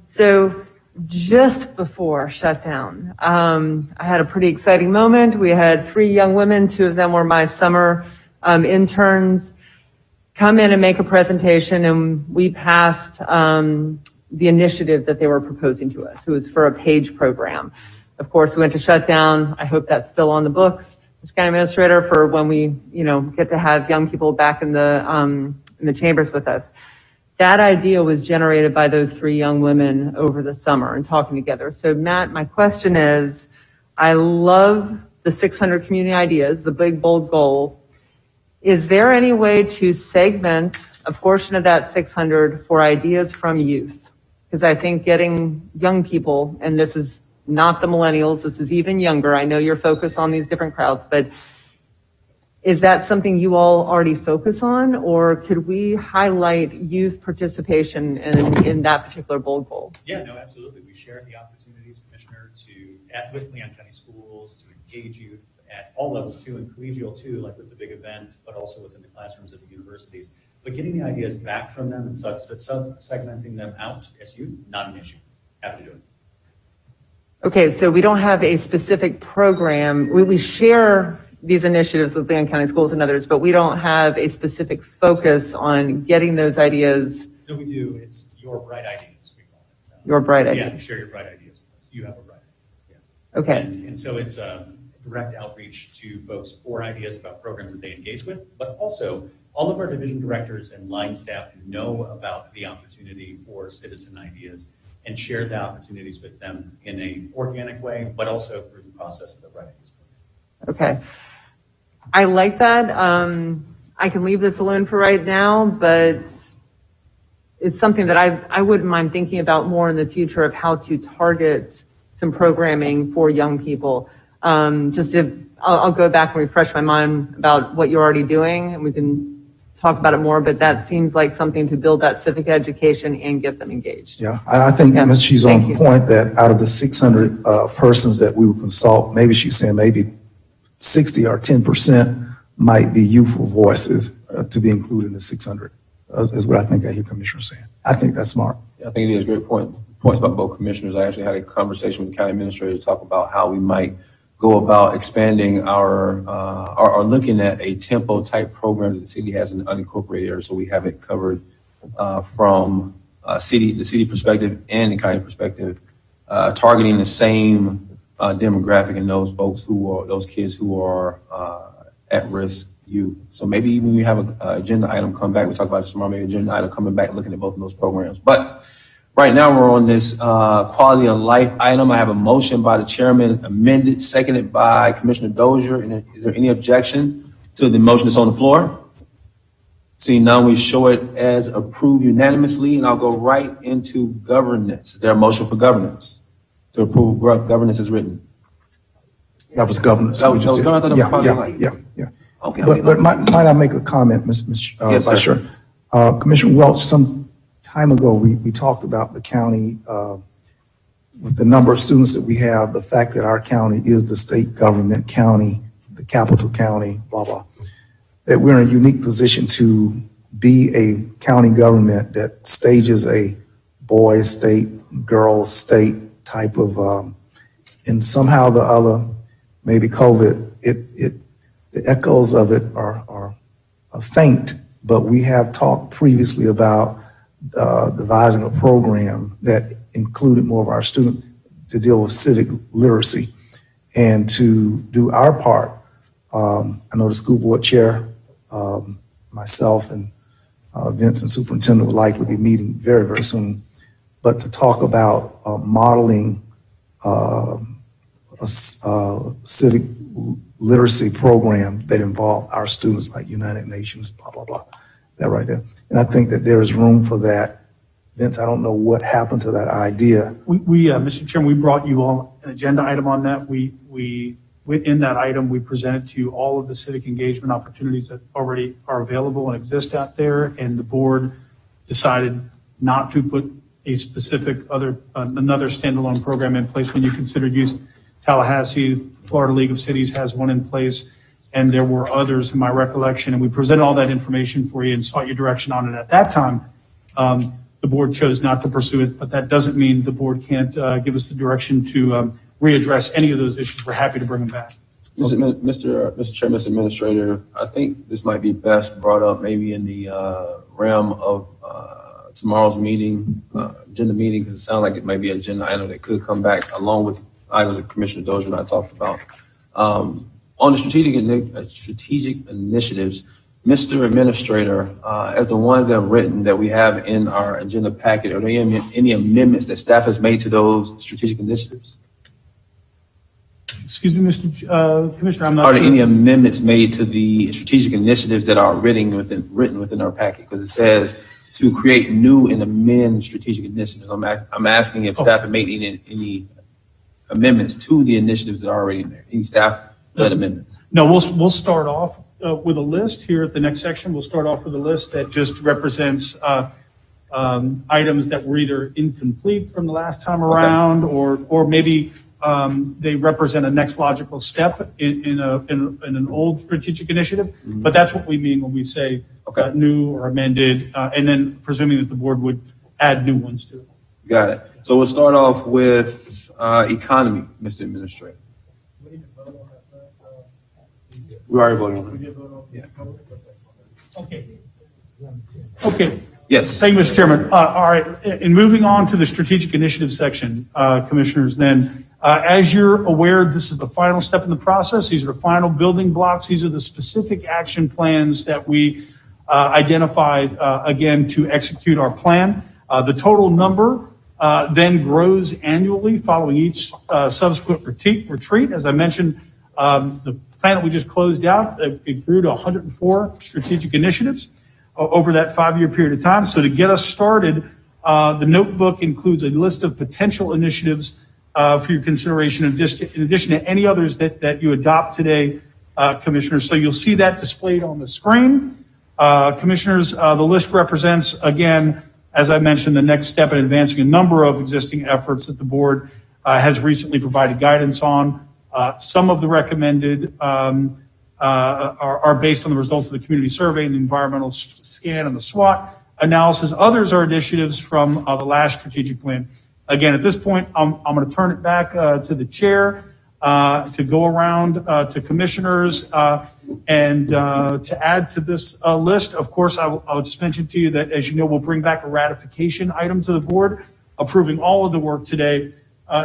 So just before shutdown, I had a pretty exciting moment. We had 3 young women, 2 of them were my summer interns, come in and make a presentation, and we passed the initiative that they were proposing to us. It was for a PAGE program. Of course, we went to shutdown. I hope that's still on the books, Mr. County Administrator, for when we, get to have young people back in the chambers with us. That idea was generated by those 3 young women over the summer and talking together. So Matt, my question is, I love the 600 community ideas, the big, bold goal. Is there any way to segment a portion of that 600 for ideas from youth? Because I think getting young people, and this is not the millennials, this is even younger. I know you're focused on these different crowds, but is that something you all already focus on, or could we highlight youth participation in that particular bold goal? Yeah, no, absolutely. We share the opportunities, Commissioner, with Leon County Schools to engage youth at all levels too, and collegial too, like with the big event, but also within the classrooms at the universities. But getting the ideas back from them and segmenting them out as youth, not an issue. Happy to do it. Okay, so we don't have a specific program. We share these initiatives with Leon County Schools and others, but we don't have a specific focus on getting those ideas. No, we do. It's your bright ideas, we call it. Your bright ideas. Yeah, share your bright ideas with us. You have a bright idea. Yeah. Okay. And so it's direct outreach to folks for ideas about programs that they engage with, but also all of our division directors and line staff know about the opportunity for citizen ideas and share the opportunities with them in an organic way, but also through the process of the Bright Ideas program. Okay. I like that. I can leave this alone for right now, but it's something that I wouldn't mind thinking about more in the future of how to target some programming for young people. I'll go back and refresh my mind about what you're already doing, and we can talk about it more, but that seems like something to build that civic education and get them engaged. Yeah, I think she's on the point that out of the 600 persons that we would consult, maybe she's saying maybe 60 or 10% might be youthful voices to be included in the 600, is what I think I hear Commissioner saying. I think that's smart. Yeah, I think it is a great points by both commissioners. I actually had a conversation with the county administrator to talk about how we might go about expanding or looking at a tempo type program that the city has in the unincorporated area. So we have it covered from the city perspective and the county perspective, targeting the same demographic and those kids who are at risk youth. So maybe when we have an agenda item come back, we talk about this tomorrow, maybe agenda item coming back, looking at both of those programs. But right now we're on this quality of life item. I have a motion by the chairman, amended, seconded by Commissioner Dozier. And is there any objection to the motion that's on the floor? Seeing none, we show it as approved unanimously, and I'll go right into governance. Is there a motion for governance? To approve governance as written? That was governance. That was governance? I thought that was Yeah, project yeah, light. yeah, yeah. Okay. But might I make a comment, Mr. Yes, Vice sir. Chair? Commissioner Welch, some time ago, we talked about the county, with the number of students that we have, the fact that our county is the state government county, the capital county, blah, blah, that we're in a unique position to be a county government that stages a boys state, girls state type of, and somehow the other, maybe COVID, the echoes of it are faint, but we have talked previously about devising a program that included more of our students to deal with civic literacy and to do our part. I know the school board chair, myself and Vince and superintendent will likely be meeting very, very soon, but to talk about modeling a civic literacy program that involve our students like United Nations, blah, blah, blah, that right there. And I think that there is room for that. Vince, I don't know what happened to that idea. Mr. Chairman, we brought you all an agenda item on that. Within that item, we presented to you all of the civic engagement opportunities that already are available and exist out there. And the board decided not to put a specific another standalone program in place when you considered use. Tallahassee, Florida League of Cities has one in place, and there were others in my recollection. And we presented all that information for you and sought your direction on it at that time. The board chose not to pursue it, but that doesn't mean the board can't give us the direction to readdress any of those issues. We're happy to bring them back. Mr. Chair, Mr. Administrator, I think this might be best brought up maybe in the realm of tomorrow's meeting, agenda meeting, because it sounds like it might be an agenda item that could come back along with items that Commissioner Dozier and I talked about. On the strategic initiatives, Mr. Administrator, as the ones that are written that we have in our agenda packet, are there any amendments that staff has made to those strategic initiatives? Excuse me, Mr. Commissioner, I'm not Are there sure. any amendments made to the strategic initiatives that are written within our packet? Because it says to create new and amend strategic initiatives. I'm asking if staff have made any amendments to the initiatives that are already in there. Any staff-led amendments? No, we'll start off with a list here at the next section. We'll start off with a list that just represents items that were either incomplete from the last time around, or maybe they represent a next logical step in an old strategic initiative. Mm-hmm. But that's what we mean when we say new or amended, and then presuming that the board would add new ones to it. Got it. So we'll start off with economy, Mr. Administrator. We already voted on it. Yeah. Okay. Yes. Thank you, Mr. Chairman. All right. In moving on to the strategic initiative section, commissioners, then, as you're aware, this is the final step in the process. These are the final building blocks. These are the specific action plans that we identified, again, to execute our plan. The total number then grows annually following each subsequent retreat. As I mentioned, the plan that we just closed out, it grew to 104 strategic initiatives over that 5-year period of time. So to get us started, the notebook includes a list of potential initiatives for your consideration in addition to any others that you adopt today, commissioners. So you'll see that displayed on the screen. Commissioners, the list represents, again, as I mentioned, the next step in advancing a number of existing efforts that the board has recently provided guidance on. Some of the recommended are based on the results of the community survey and the environmental scan and the SWOT analysis. Others are initiatives from the last strategic plan. Again, at this point, I'm going to turn it back to the chair to go around to commissioners and to add to this list. Of course, I'll just mention to you that, as you know, we'll bring back a ratification item to the board, approving all of the work today,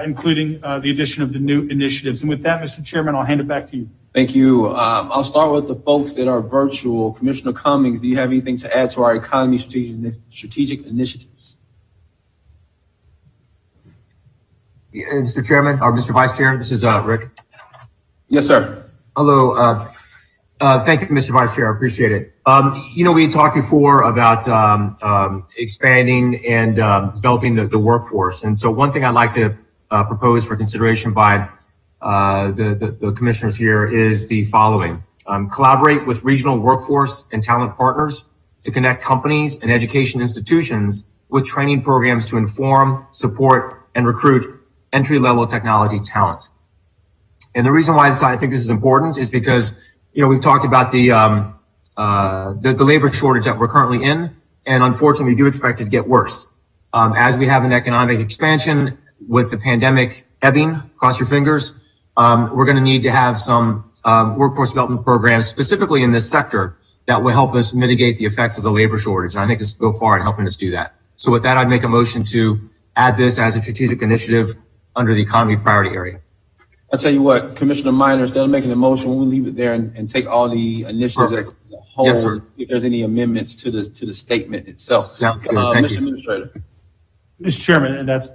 including the addition of the new initiatives. And with that, Mr. Chairman, I'll hand it back to you. Thank you. I'll start with the folks that are virtual. Commissioner Cummings, do you have anything to add to our economy strategic initiatives? Mr. Chairman, or Mr. Vice Chair, this is Rick. Yes, sir. Hello. Thank you, Mr. Vice Chair. I appreciate it. We talked before about expanding and developing the workforce. And so one thing I'd like to propose for consideration by the commissioners here is the following. Collaborate with regional workforce and talent partners to connect companies and education institutions with training programs to inform, support, and recruit entry-level technology talent. And the reason why I think this is important is because, we've talked about the labor shortage that we're currently in, and unfortunately, we do expect it to get worse. As we have an economic expansion with the pandemic ebbing, cross your fingers, we're going to need to have some workforce development programs specifically in this sector that will help us mitigate the effects of the labor shortage. And I think this will go far in helping us do that. So with that, I'd make a motion to add this as a strategic initiative under the economy priority area. I'll tell you what, Commissioner Minor, instead of making a motion, we'll leave it there and take all the initiatives as a whole. Yes, sir. If there's any amendments to the statement itself. Sounds good. Thank Mr. you. Administrator. Mr. Chairman, and that's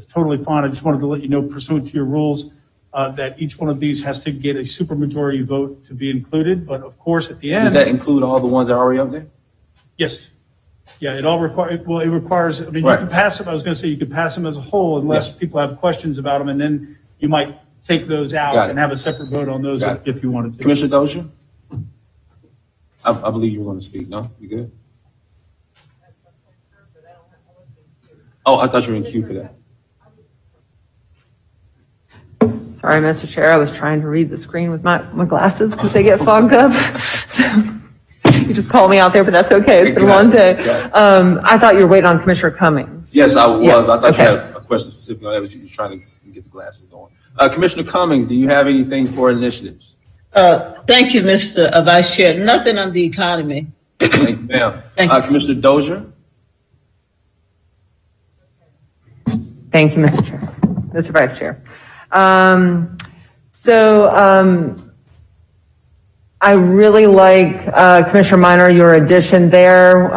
totally fine. I just wanted to let you know, pursuant to your rules, that each one of these has to get a supermajority vote to be included. But of course, at the end. Does that include all the ones that are already up there? Yes. Yeah, it requires, I mean, you Right. can pass them, I was going to say, you could pass them as a whole unless people have questions about them, and then you might take those Got out it. and have a separate vote on those Got if you wanted to. Commissioner Dozier? I believe you were going to speak. No? You good? Oh, I thought you were in queue for that. Sorry, Mr. Chair, I was trying to read the screen with my glasses because they get fogged up. So you just called me out there, but that's okay. It's been a long day. I thought you were waiting on Commissioner Cummings. Yes, I was. Yeah, I thought okay. you had a question specific on that, but you were trying to get the glasses going. Commissioner Cummings, do you have anything for initiatives? Thank you, Mr. Vice Chair. Nothing on the economy. Thank you, ma'am. Thank you. Commissioner Dozier? Thank you, Mr. Chair, Mr. Vice Chair. I really like, Commissioner Minor, your addition there,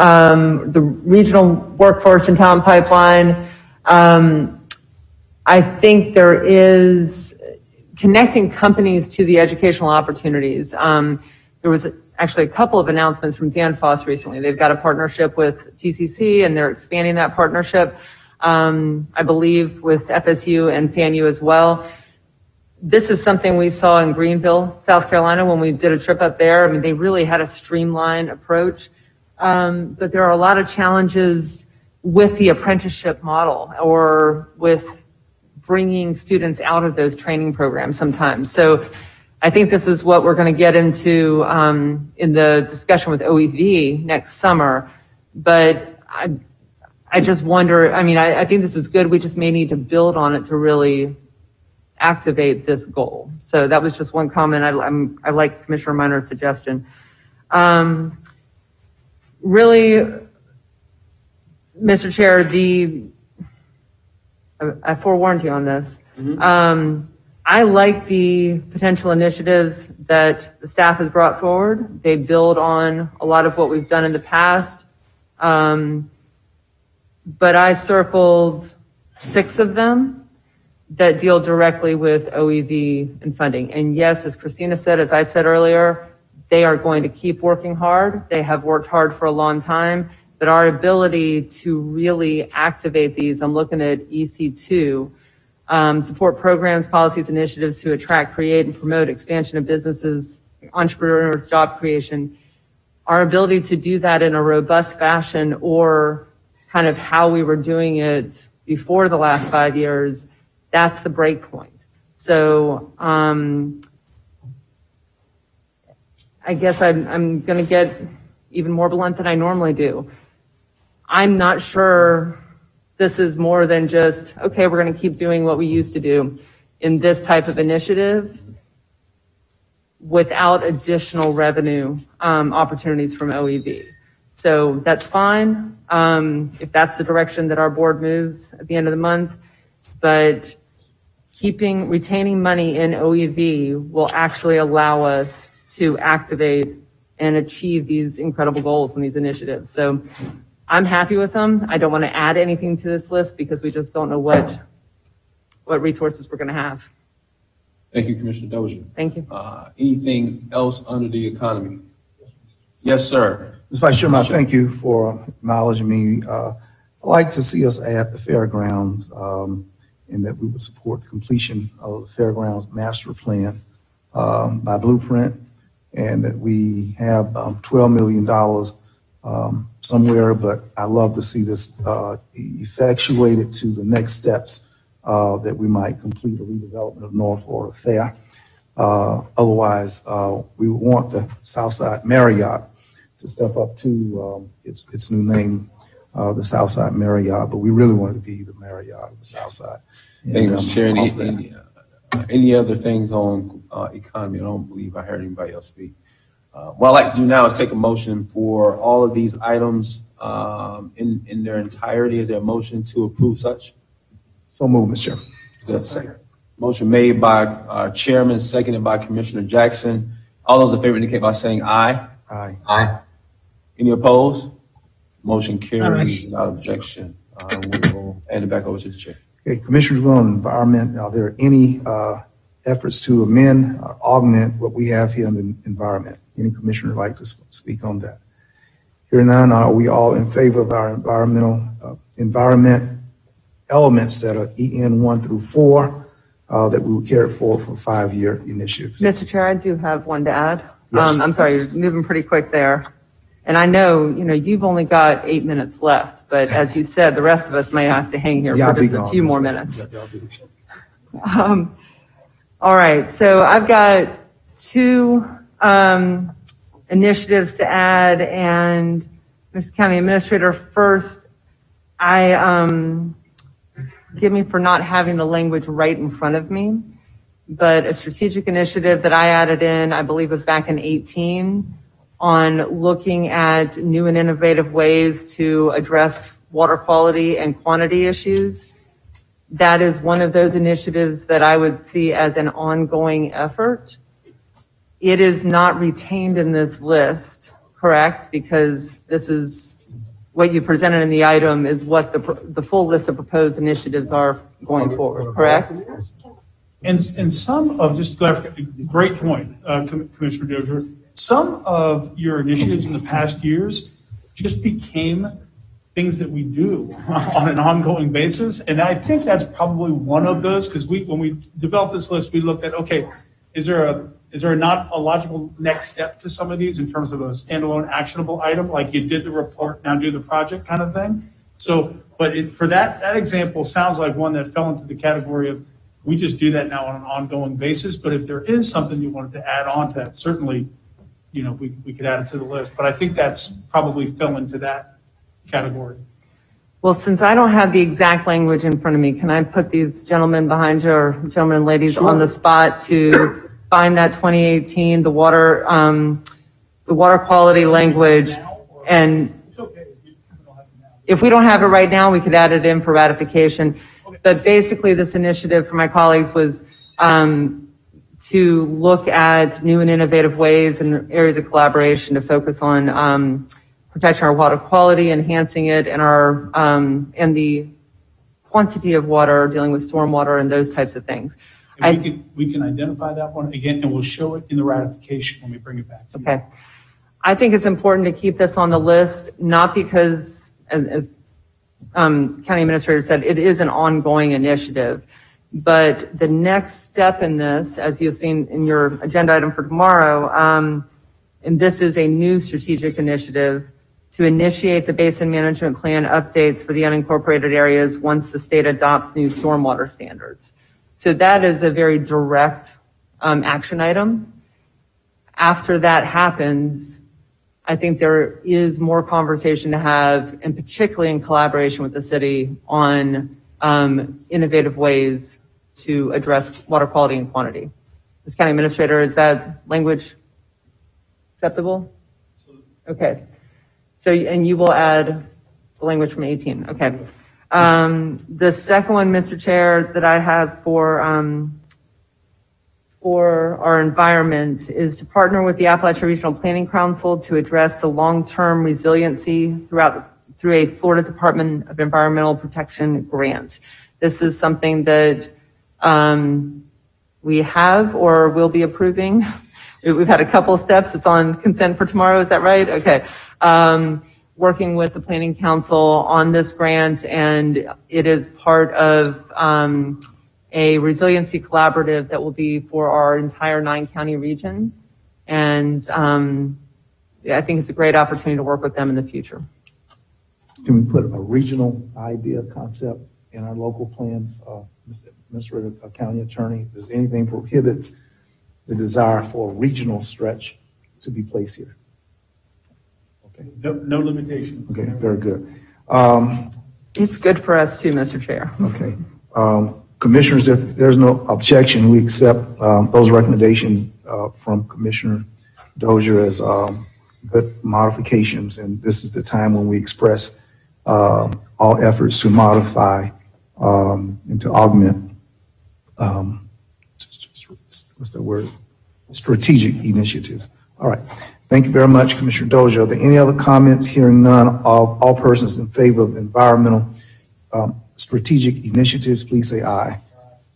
the regional workforce and talent pipeline. I think there is connecting companies to the educational opportunities. There was actually a couple of announcements from Danfoss recently. They've got a partnership with TCC and they're expanding that partnership. I believe with FSU and FAMU as well. This is something we saw in Greenville, South Carolina, when we did a trip up there. I mean, they really had a streamlined approach. But there are a lot of challenges with the apprenticeship model or with bringing students out of those training programs sometimes. So I think this is what we're going to get into in the discussion with OEV next summer. But I just wonder, I mean, I think this is good. We just may need to build on it to really activate this goal. So that was just one comment. I like Commissioner Minor's suggestion. Really, Mr. Chair, I forewarned you on this. I like the potential initiatives that the staff has brought forward. They build on a lot of what we've done in the past. But I circled 6 of them that deal directly with OEV and funding. And yes, as Christina said, as I said earlier, they are going to keep working hard. They have worked hard for a long time, but our ability to really activate these, I'm looking at EC2, support programs, policies, initiatives to attract, create, and promote expansion of businesses, entrepreneurs, job creation. Our ability to do that in a robust fashion or kind of how we were doing it before the last 5 years, that's the break point. So I guess I'm going to get even more blunt than I normally do. I'm not sure this is more than just, okay, we're going to keep doing what we used to do in this type of initiative without additional revenue opportunities from OEV. So that's fine if that's the direction that our board moves at the end of the month. But retaining money in OEV will actually allow us to activate and achieve these incredible goals and these initiatives. So I'm happy with them. I don't want to add anything to this list because we just don't know what resources we're going to have. Thank you, Commissioner Dozier. Thank you. Anything else under the economy? Yes, sir. Mr. Vice Chairman, thank you for acknowledging me. I'd like to see us add the fairgrounds and that we would support the completion of the Fairgrounds Master Plan by Blueprint, and that we have $12 million somewhere, but I love to see this effectuated to the next steps that we might complete a redevelopment of North Florida Fair. Otherwise, we want the Southside Marriott to step up to its new name, the Southside Marriott, but we really want it to be the Marriott of the Southside. Thank you, Mr. Chair. Any other things on economy? I don't believe I heard anybody else speak. What I'd like to do now is take a motion for all of these items in their entirety. Is there a motion to approve such? So moved, Mr. Chair. Is there a second? Motion made by Chairman, seconded by Commissioner Jackson. All those in favor indicate by saying aye. Aye. Aye. Any opposed? Motion carries without objection. We'll hand it back over to the chair. Okay, Commissioners, on environment, are there any efforts to amend or augment what we have here in the environment? Any commissioner like to speak on that? Hearing none, are we all in favor of our environment elements that are EN 1 through 4 that we will carry forward for 5-year initiatives? Mr. Chair, I do have one to add. Yes. I'm sorry, you're moving pretty quick there. And I know, you've only got 8 minutes left, but as you said, the rest of us may have to hang here Yeah, for I'll just be a gone. few more Yes, minutes. yeah, I'll be- All right, so I've got 2 initiatives to add, and Mr. County Administrator, first, forgive me for not having the language right in front of me, but a strategic initiative that I added in, I believe was back in 18, on looking at new and innovative ways to address water quality and quantity issues. That is one of those initiatives that I would see as an ongoing effort. It is not retained in this list, correct? Because this is what you presented in the item is what the full list of proposed initiatives are going forward, correct? And some of, just great point, Commissioner Dozier, some of your initiatives in the past years just became things that we do on an ongoing basis. And I think that's probably one of those, because when we developed this list, we looked at, okay, is there not a logical next step to some of these in terms of a standalone actionable item, like you did the report, now do the project kind of thing? So, but for that example sounds like one that fell into the category of, we just do that now on an ongoing basis. But if there is something you wanted to add on to that, certainly, we could add it to the list. But I think that's probably fell into that category. Well, since I don't have the exact language in front of me, can I put these gentlemen behind you, or gentlemen and ladies, on the spot to find that 2018, the water quality language? And if we don't have it right now, we could add it in for ratification. But basically, this initiative for my colleagues was to look at new and innovative ways and areas of collaboration to focus on protecting our water quality, enhancing it, and the quantity of water, dealing with stormwater and those types of things. And we can identify that one again, and we'll show it in the ratification when we bring it back. Okay. I think it's important to keep this on the list, not because, as County Administrator said, it is an ongoing initiative. But the next step in this, as you've seen in your agenda item for tomorrow, and this is a new strategic initiative to initiate the basin management plan updates for the unincorporated areas once the state adopts new stormwater standards. So that is a very direct action item. After that happens, I think there is more conversation to have, and particularly in collaboration with the city, on innovative ways to address water quality and quantity. Ms. County Administrator, is that language acceptable? Okay. So, and you will add the language from 18. Okay. The second one, Mr. Chair, that I have for our environment is to partner with the Appalachia Regional Planning Council to address the long-term resiliency through a Florida Department of Environmental Protection grant. This is something that we have or will be approving. We've had a couple of steps. It's on consent for tomorrow. Is that right? Okay. working with the Planning Council on this grant, and it is part of a resiliency collaborative that will be for our entire 9-county region. And I think it's a great opportunity to work with them in the future. Can we put a regional idea concept in our local plan, Mr. Administrator, County Attorney? Does anything prohibits the desire for a regional stretch to be placed here? Okay. No limitations. Okay, very good. It's good for us too, Mr. Chair. Okay. Commissioners, if there's no objection, we accept those recommendations from Commissioner Dozier as good modifications, and this is the time when we express all efforts to modify and to augment, what's the word? Strategic initiatives. All right. Thank you very much, Commissioner Dozier. Are there any other comments? Hearing none, all persons in favor of environmental strategic initiatives, please say aye.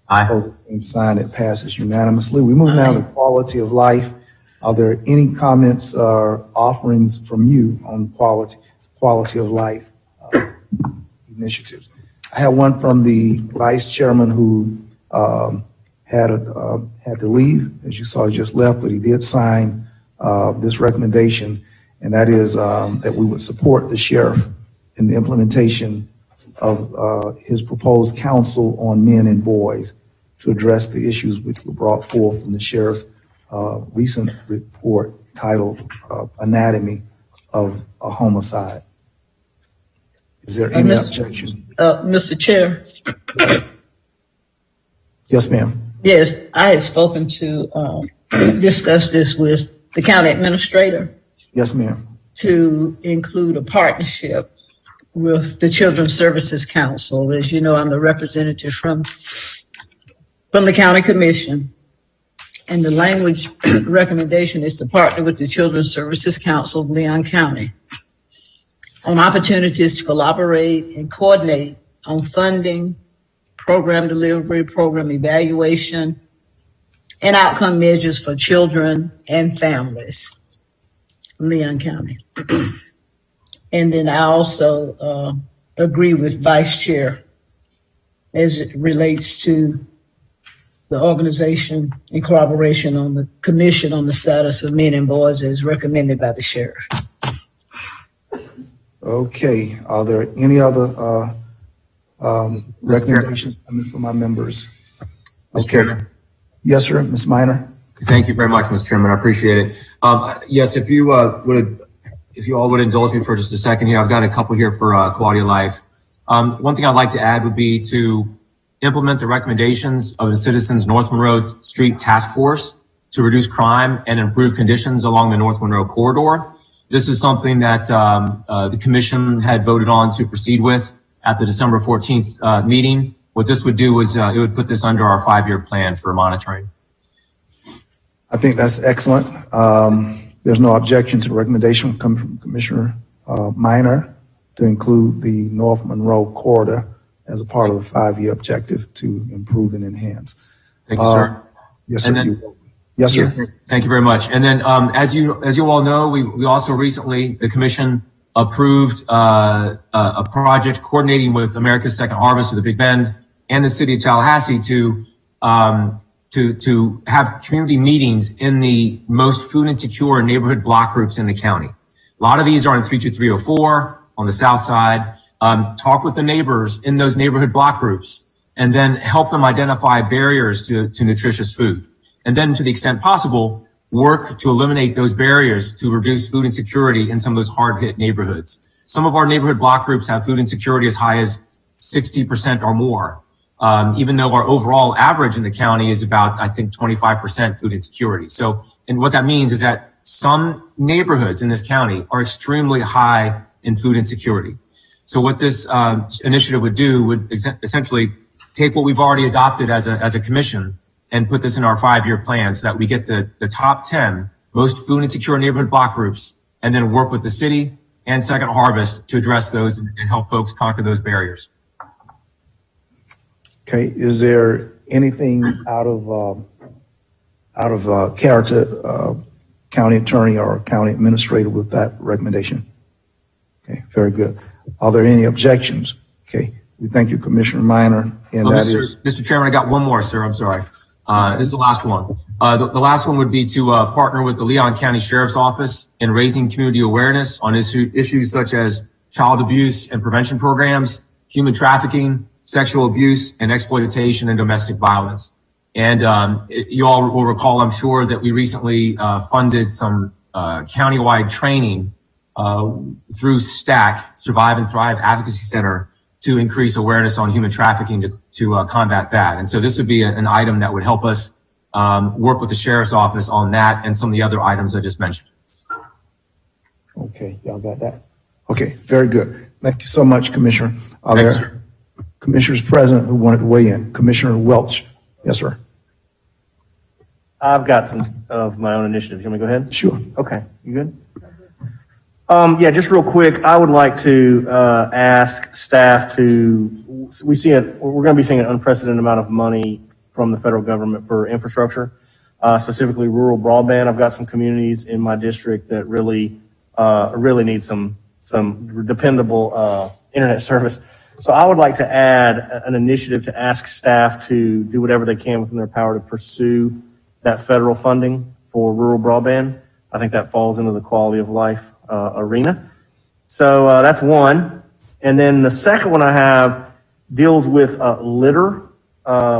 Aye. Opposed, same sign. It passes unanimously. We move now to quality of life. Are there any comments or offerings from you on quality of life initiatives? I have one from the Vice Chairman who had to leave. As you saw, he just left, but he did sign this recommendation, and that is that we would support the sheriff in the implementation of his proposed council on men and boys to address the issues which were brought forth in the sheriff's recent report titled Anatomy of a Homicide. Is there any objection? Mr. Chair. Yes, ma'am. Yes, I had spoken to discuss this with the county administrator Yes, ma'am. to include a partnership with the Children's Services Council. As you know, I'm the representative from the county commission. And the language recommendation is to partner with the Children's Services Council of Leon County on opportunities to collaborate and coordinate on funding, program delivery, program evaluation, and outcome measures for children and families in Leon County. And then I also agree with Vice Chair as it relates to the organization in collaboration on the commission on the status of men and boys as recommended by the sheriff. Okay. Are there any other recommendations coming from our members? Mr. Chairman. Yes, sir. Ms. Minor. Thank you very much, Mr. Chairman. I appreciate it. Yes, if you all would indulge me for just a second here, I've got a couple here for quality of life. One thing I'd like to add would be to implement the recommendations of the Citizens North Monroe Street Task Force to reduce crime and improve conditions along the North Monroe corridor. This is something that the commission had voted on to proceed with at the December 14th meeting. What this would do is it would put this under our 5-year plan for monitoring. I think that's excellent. There's no objection to the recommendation coming from Commissioner Minor to include the North Monroe corridor as a part of the 5-year objective to improve and enhance. Thank you, sir. Yes, sir. And then- Yes, sir. Yes, thank you very much. And then, as you all know, we also recently, the commission approved a project coordinating with America's Second Harvest of the Big Bend and the city of Tallahassee to have community meetings in the most food insecure neighborhood block groups in the county. A lot of these are in 32304 on the south side. Talk with the neighbors in those neighborhood block groups and then help them identify barriers to nutritious food. And then to the extent possible, work to eliminate those barriers to reduce food insecurity in some of those hard hit neighborhoods. Some of our neighborhood block groups have food insecurity as high as 60% or more. Even though our overall average in the county is about, I think, 25% food insecurity. So, and what that means is that some neighborhoods in this county are extremely high in food insecurity. So what this initiative would do would essentially take what we've already adopted as a commission and put this in our 5-year plan so that we get the top 10 most food insecure neighborhood block groups and then work with the city and Second Harvest to address those and help folks conquer those barriers. Okay. Is there anything out of character, county attorney or county administrator with that recommendation? Okay, very good. Are there any objections? Okay, we thank you, Commissioner Minor, and that is. Mr. Chairman, I got one more, sir. I'm sorry. This is the last one. The last one would be to partner with the Leon County Sheriff's Office in raising community awareness on issues such as child abuse and prevention programs, human trafficking, sexual abuse and exploitation, and domestic violence. And you all will recall, I'm sure, that we recently funded some countywide training through STAC, Survive and Thrive Advocacy Center, to increase awareness on human trafficking to combat that. And so this would be an item that would help us work with the Sheriff's Office on that and some of the other items I just mentioned. Okay, y'all got that? Okay, very good. Thank you so much, Commissioner. Are there commissioners present who wanted to weigh in? Commissioner Welch. Yes, sir. I've got some of my own initiatives. You want me to go ahead? Sure. Okay, you good? Yeah, just real quick, I would like to ask staff to, we're going to be seeing an unprecedented amount of money from the federal government for infrastructure, specifically rural broadband. I've got some communities in my district that really need some dependable internet service. So I would like to add an initiative to ask staff to do whatever they can within their power to pursue that federal funding for rural broadband. I think that falls into the quality of life arena. So that's one. And then the second one I have deals with litter.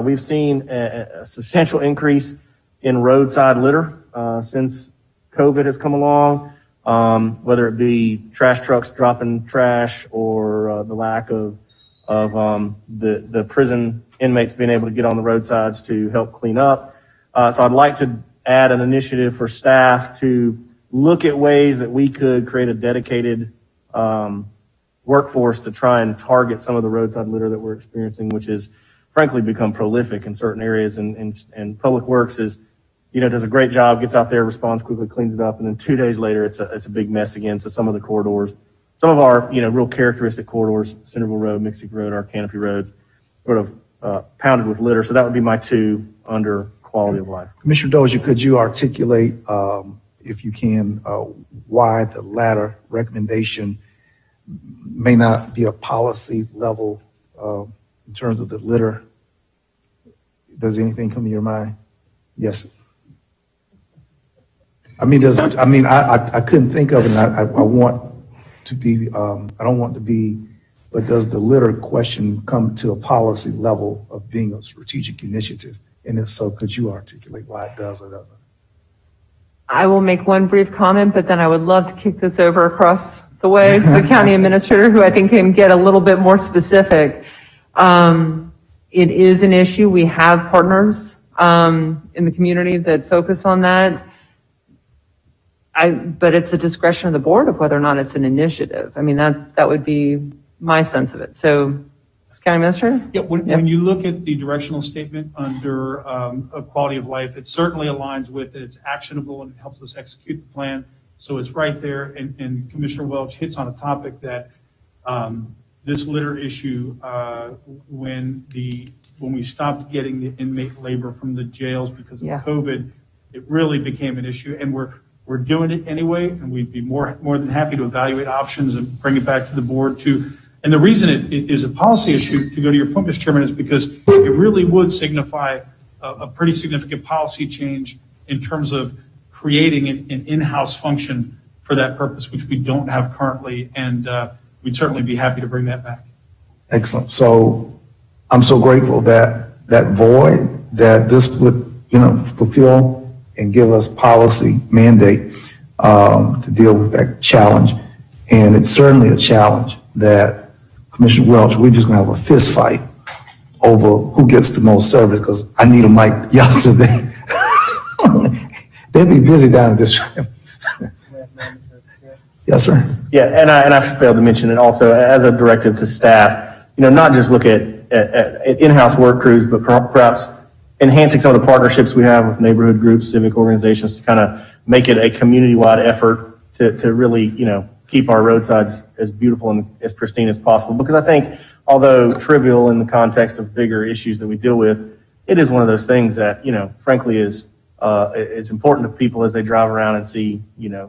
We've seen a substantial increase in roadside litter since COVID has come along, whether it be trash trucks dropping trash or the lack of the prison inmates being able to get on the roadsides to help clean up. So I'd like to add an initiative for staff to look at ways that we could create a dedicated workforce to try and target some of the roadside litter that we're experiencing, which is frankly become prolific in certain areas. And Public Works is, does a great job, gets out there, responds quickly, cleans it up, and then 2 days later it's a big mess again. So some of the corridors, some of our real characteristic corridors, Centerville Road, Mixie Road, our Canopy Roads, sort of pounded with litter. So that would be my two under quality of life. Commissioner Dozier, could you articulate, if you can, why the latter recommendation may not be a policy level in terms of the litter? Does anything come to your mind? Yes. I couldn't think of it, and I want to be, I don't want to be, but does the litter question come to a policy level of being a strategic initiative? And if so, could you articulate why it does or doesn't? I will make one brief comment, but then I would love to kick this over across the way to the county administrator, who I think can get a little bit more specific. It is an issue. We have partners in the community that focus on that. But it's the discretion of the board of whether or not it's an initiative. I mean, that would be my sense of it. So, County Administrator? Yeah, when you look at the directional statement under a quality of life, it certainly aligns with it. It's actionable and it helps us execute the plan. So it's right there. And Commissioner Welch hits on a topic that this litter issue, when we stopped getting the inmate labor from the jails because of COVID, it really became an issue. And we're doing it anyway, and we'd be more than happy to evaluate options and bring it back to the board too. And the reason it is a policy issue, to go to your point, Mr. Chairman, is because it really would signify a pretty significant policy change in terms of creating an in-house function for that purpose, which we don't have currently. And we'd certainly be happy to bring that back. Excellent. So I'm so grateful that void that this would, fulfill and give us policy mandate to deal with that challenge. And it's certainly a challenge that Commissioner Welch, we're just gonna have a fist fight over who gets the most service, because I need a mic yesterday. They'd be busy down at this. Yes, sir. Yeah, and I failed to mention it also as a directive to staff, not just look at in-house work crews, but perhaps enhancing some of the partnerships we have with neighborhood groups, civic organizations, to kind of make it a community-wide effort to really, keep our roadsides as beautiful and as pristine as possible. Because I think, although trivial in the context of bigger issues that we deal with, it is one of those things that, frankly is important to people as they drive around and see,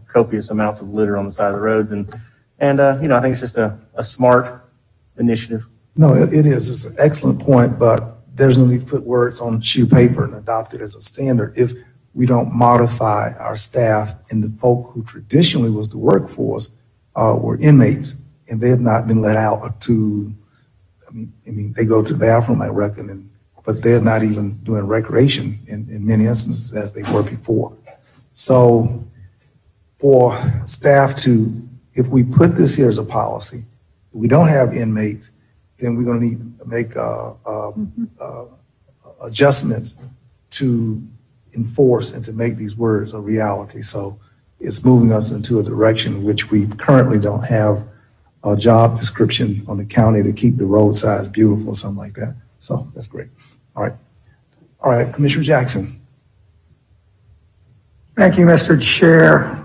copious amounts of litter on the side of the roads. And And, I think it's just a smart initiative. No, it is. It's an excellent point, but there's no need to put words on a sheet of paper and adopt it as a standard if we don't modify our staff, and the folk who traditionally was the workforce were inmates, and they have not been let out to, I mean, they go to the bathroom, I reckon, but they're not even doing recreation in many instances as they were before. So for staff to, if we put this here as a policy, if we don't have inmates, then we're going to need to make adjustments to enforce and to make these words a reality. So it's moving us into a direction in which we currently don't have a job description on the county to keep the roadsides beautiful or something like that. So that's great. All right, Commissioner Jackson. Thank you, Mr. Chair.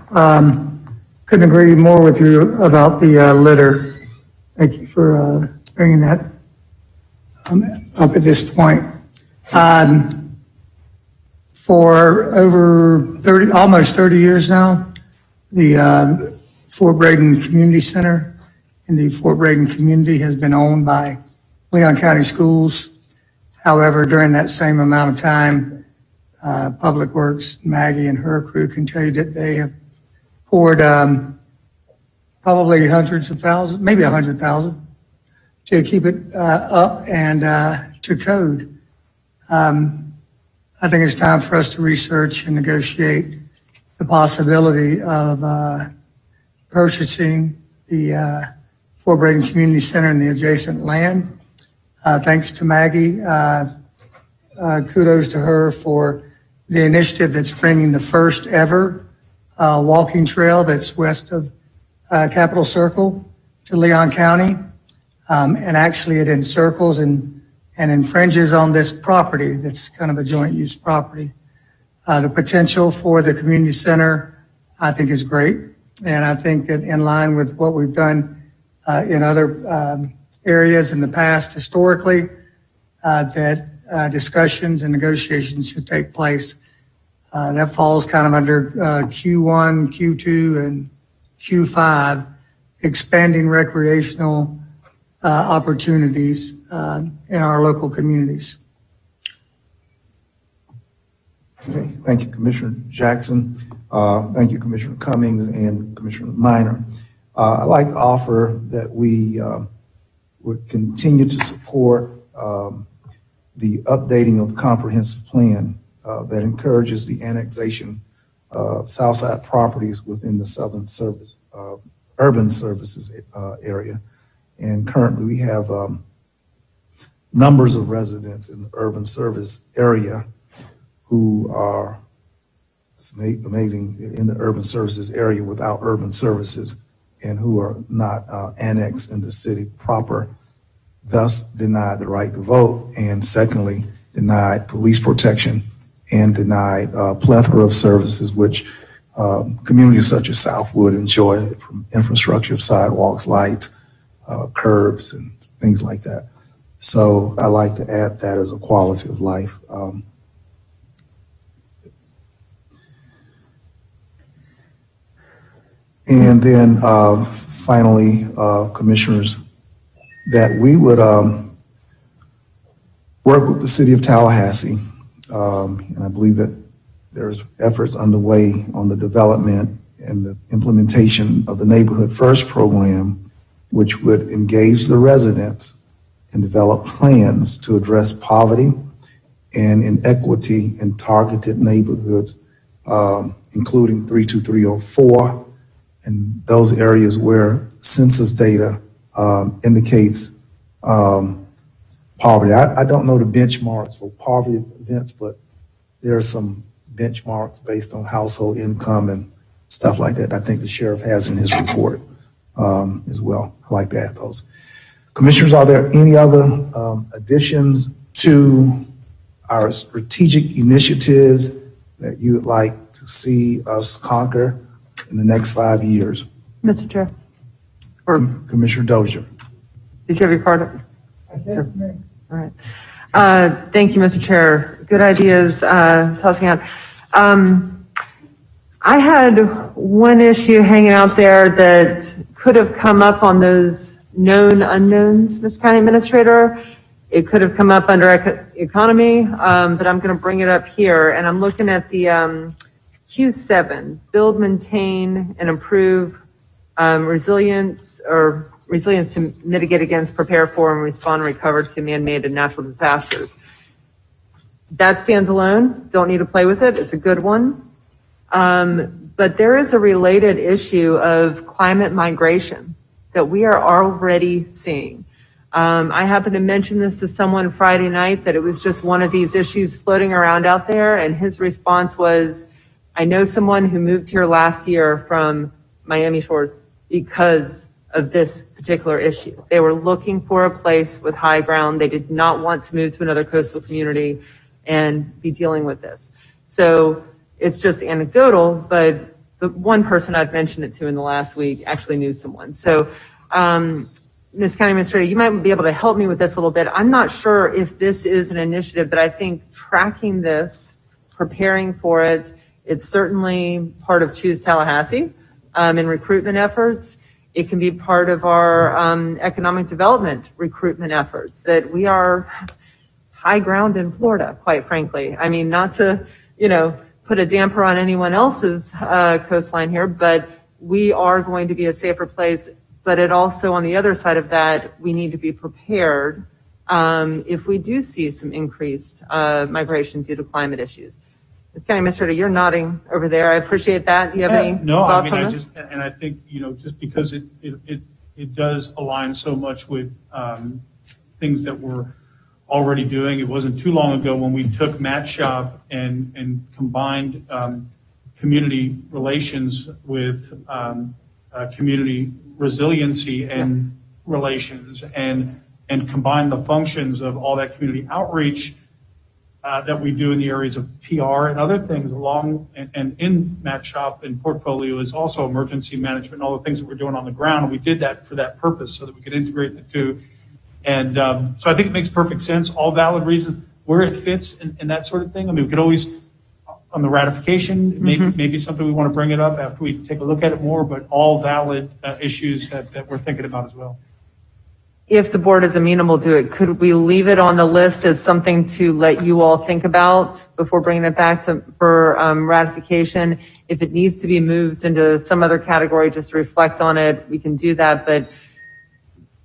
Couldn't agree more with you about the litter. Thank you for bringing that up at this point. For over almost 30 years now, the Fort Braden Community Center in the Fort Braden community has been owned by Leon County Schools. However, during that same amount of time, Public Works, Maggie and her crew can tell you that they have poured probably hundreds of thousands, maybe 100,000 to keep it up and to code. I think it's time for us to research and negotiate the possibility of purchasing the Fort Braden Community Center and the adjacent land. Thanks to Maggie. Kudos to her for the initiative that's bringing the first ever walking trail that's west of Capitol Circle to Leon County. And actually it encircles and infringes on this property that's kind of a joint use property. The potential for the community center, I think, is great. And I think that in line with what we've done in other areas in the past historically, that discussions and negotiations should take place. That falls kind of under Q1, Q2, and Q5, expanding recreational opportunities in our local communities. Okay, thank you, Commissioner Jackson. Thank you, Commissioner Cummings and Commissioner Minor. I'd like to offer that we would continue to support the updating of the comprehensive plan that encourages the annexation of Southside properties within the Southern Service, Urban Services area. And currently we have numbers of residents in the urban service area who are, it's amazing, in the urban services area without urban services and who are not annexed in the city proper, thus denied the right to vote, and secondly, denied police protection and denied a plethora of services which communities such as Southwood enjoy, from infrastructure, sidewalks, lights, curbs, and things like that. So I like to add that as a quality of life. And then finally, commissioners, that we would work with the city of Tallahassee. And I believe that there's efforts underway on the development and the implementation of the Neighborhood First program, which would engage the residents and develop plans to address poverty and inequity in targeted neighborhoods, including 32304, and those areas where census data indicates poverty. I don't know the benchmarks for poverty events, but there are some benchmarks based on household income and stuff like that. I think the sheriff has in his report as well. I like to add those. Commissioners, are there any other additions to our strategic initiatives that you would like to see us conquer in the next 5 years? Mr. Chair. Commissioner Dozier. Did you have your card up? Sir. All right. Thank you, Mr. Chair. Good ideas, tossing out. I had one issue hanging out there that could have come up on those known unknowns, Mr. County Administrator. It could have come up under economy, but I'm going to bring it up here. And I'm looking at the Q7, build, maintain, and improve resilience to mitigate against, prepare for, and respond and recover to man-made and natural disasters. That stands alone. Don't need to play with it. It's a good one. But there is a related issue of climate migration that we are already seeing. I happened to mention this to someone Friday night, that it was just one of these issues floating around out there, and his response was, I know someone who moved here last year from Miami Shores because of this particular issue. They were looking for a place with high ground. They did not want to move to another coastal community and be dealing with this. So it's just anecdotal, but the one person I've mentioned it to in the last week actually knew someone. So, Ms. County Administrator, you might be able to help me with this a little bit. I'm not sure if this is an initiative, but I think tracking this, preparing for it, it's certainly part of Choose Tallahassee in recruitment efforts. It can be part of our economic development recruitment efforts, that we are high ground in Florida, quite frankly. I mean, not to, put a damper on anyone else's coastline here, but we are going to be a safer place. But it also, on the other side of that, we need to be prepared if we do see some increased migration due to climate issues. Ms. County Administrator, you're nodding over there. I appreciate that. Do you have any thoughts on this? I think, just because it does align so much with things that we're already doing. It wasn't too long ago when we took Matt Shop and combined community relations with community resiliency and relations, and combine the functions of all that community outreach that we do in the areas of PR and other things along and in Matt Shop and portfolio is also emergency management and all the things that we're doing on the ground. And we did that for that purpose so that we could integrate the two. And so I think it makes perfect sense, all valid reasons, where it fits and that sort of thing. I mean, we could always, on the ratification, maybe something we want to bring it up after we take a look at it more, but all valid issues that we're thinking about as well. If the board is amenable to it, could we leave it on the list as something to let you all think about before bringing it back for ratification? If it needs to be moved into some other category, just to reflect on it, we can do that. But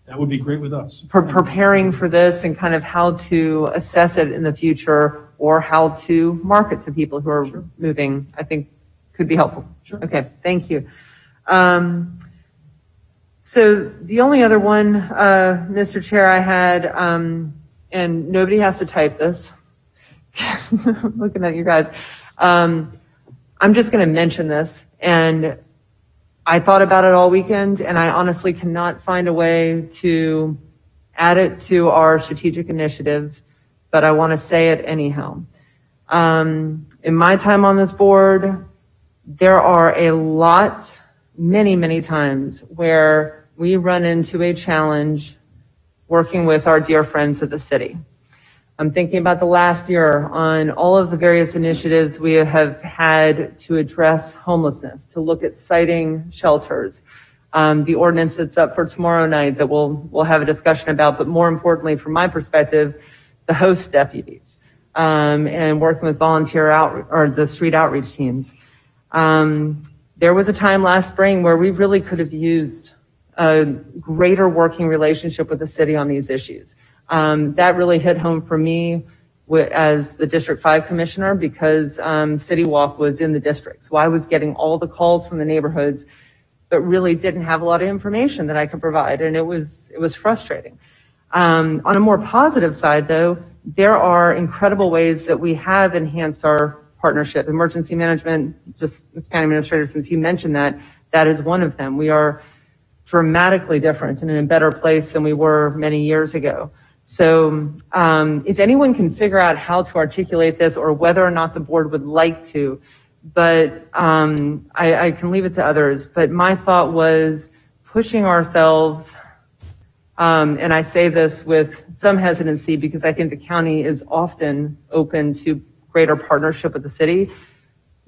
that would be great with us. For preparing for this and kind of how to assess it in the future or how to market to people who are moving, I think could be helpful. Sure. Okay, thank you. So the only other one, Mr. Chair, I had, and nobody has to type this. I'm looking at you guys. I'm just going to mention this, and I thought about it all weekend, and I honestly cannot find a way to add it to our strategic initiatives, but I want to say it anyhow. In my time on this board, there are a lot, many times where we run into a challenge working with our dear friends at the city. I'm thinking about the last year on all of the various initiatives we have had to address homelessness, to look at siting shelters, the ordinance that's up for tomorrow night that we'll have a discussion about, but more importantly, from my perspective, the host deputies, and working with the street outreach teams. There was a time last spring where we really could have used a greater working relationship with the city on these issues. That really hit home for me as the District 5 Commissioner, because City Walk was in the district. So I was getting all the calls from the neighborhoods, but really didn't have a lot of information that I could provide, and it was frustrating. On a more positive side, though, there are incredible ways that we have enhanced our partnership. Emergency management, just Mr. County Administrator, since you mentioned that is one of them. We are dramatically different and in a better place than we were many years ago. So if anyone can figure out how to articulate this, or whether or not the board would like to, but I can leave it to others. But my thought was pushing ourselves, and I say this with some hesitancy because I think the county is often open to greater partnership with the city,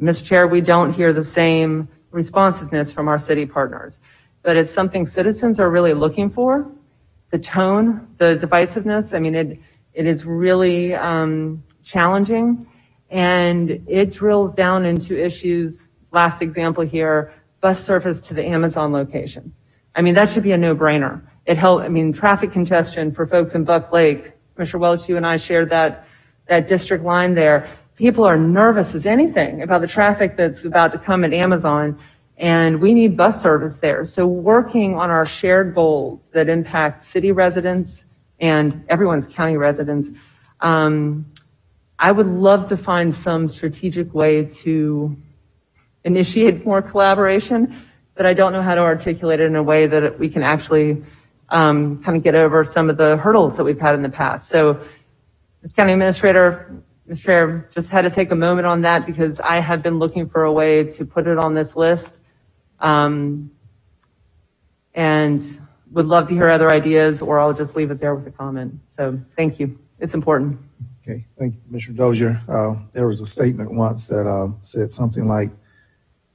Mr. Chair, we don't hear the same responsiveness from our city partners, but it's something citizens are really looking for. The tone, the divisiveness, I mean, it is really challenging, and it drills down into issues. Last example here, bus service to the Amazon location. I mean, that should be a no-brainer. It helped, I mean, traffic congestion for folks in Buck Lake. Commissioner Welch, you and I shared that district line there. People are nervous as anything about the traffic that's about to come at Amazon, and we need bus service there. So working on our shared goals that impact city residents and everyone's county residents, I would love to find some strategic way to initiate more collaboration, but I don't know how to articulate it in a way that we can actually kind of get over some of the hurdles that we've had in the past. So, Ms. County Administrator, Mr. Chair, just had to take a moment on that because I have been looking for a way to put it on this list, and would love to hear other ideas, or I'll just leave it there with a comment. So thank you. It's important. Okay, thank you, Commissioner Dozier. There was a statement once that said something like,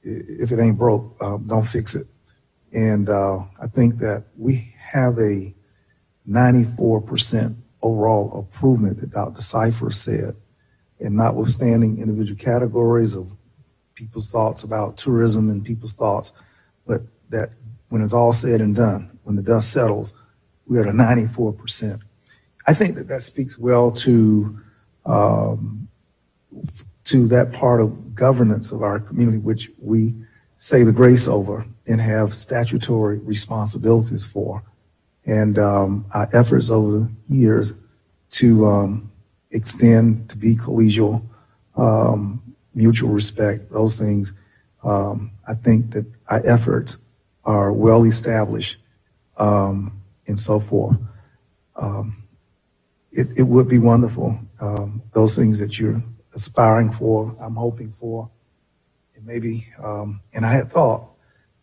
if it ain't broke, don't fix it. And I think that we have a 94% overall improvement that Dr. Cipher said, and notwithstanding individual categories of people's thoughts about tourism and people's thoughts, but that when it's all said and done, when the dust settles, we're at a 94%. I think that speaks well to that part of governance of our community, which we say the grace over and have statutory responsibilities for. And our efforts over the years to extend, to be collegial, mutual respect, those things, I think that our efforts are well established and so forth. It would be wonderful, those things that you're aspiring for, I'm hoping for, and maybe, and I had thought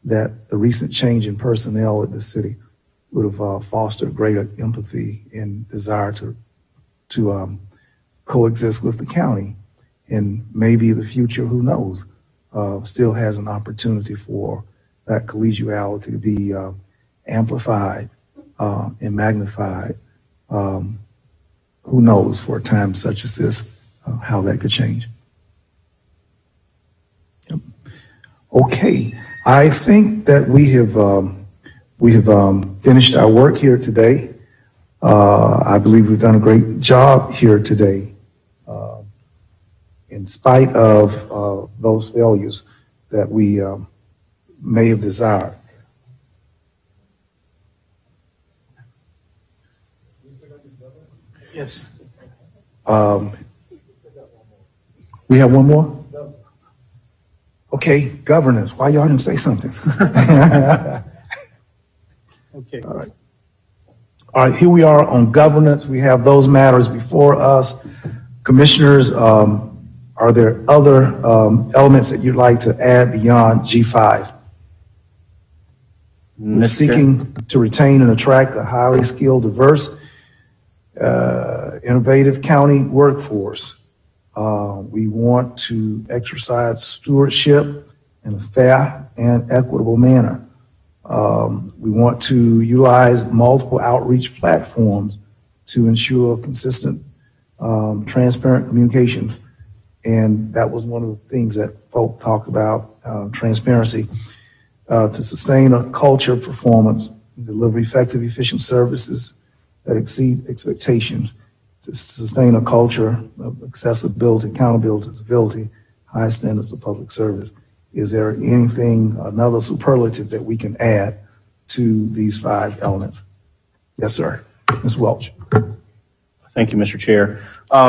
that the recent change in personnel at the city would have fostered greater empathy and desire to coexist with the county. And maybe the future, who knows, still has an opportunity for that collegiality to be amplified and magnified. Who knows, for a time such as this, how that could change. Yep. Okay, I think that we have finished our work here today. I believe we've done a great job here today, in spite of those failures that we may have desired. Yes. We have one more? Okay, governance. Why y'all didn't say something? Okay. All right. All right, here we are on governance. We have those matters before us. Commissioners, are there other elements that you'd like to add beyond G5? We're seeking to retain and attract a highly skilled, diverse, innovative county workforce. We want to exercise stewardship in a fair and equitable manner. We want to utilize multiple outreach platforms to ensure consistent, transparent communications. And that was one of the things that folk talked about, transparency. To sustain a culture of performance, deliver effective, efficient services that exceed expectations, to sustain a culture of accessibility, accountability, civility, high standards of public service. Is there anything, another superlative that we can add to these 5 elements? Yes, sir. Ms. Welch. Thank you, Mr. Chair.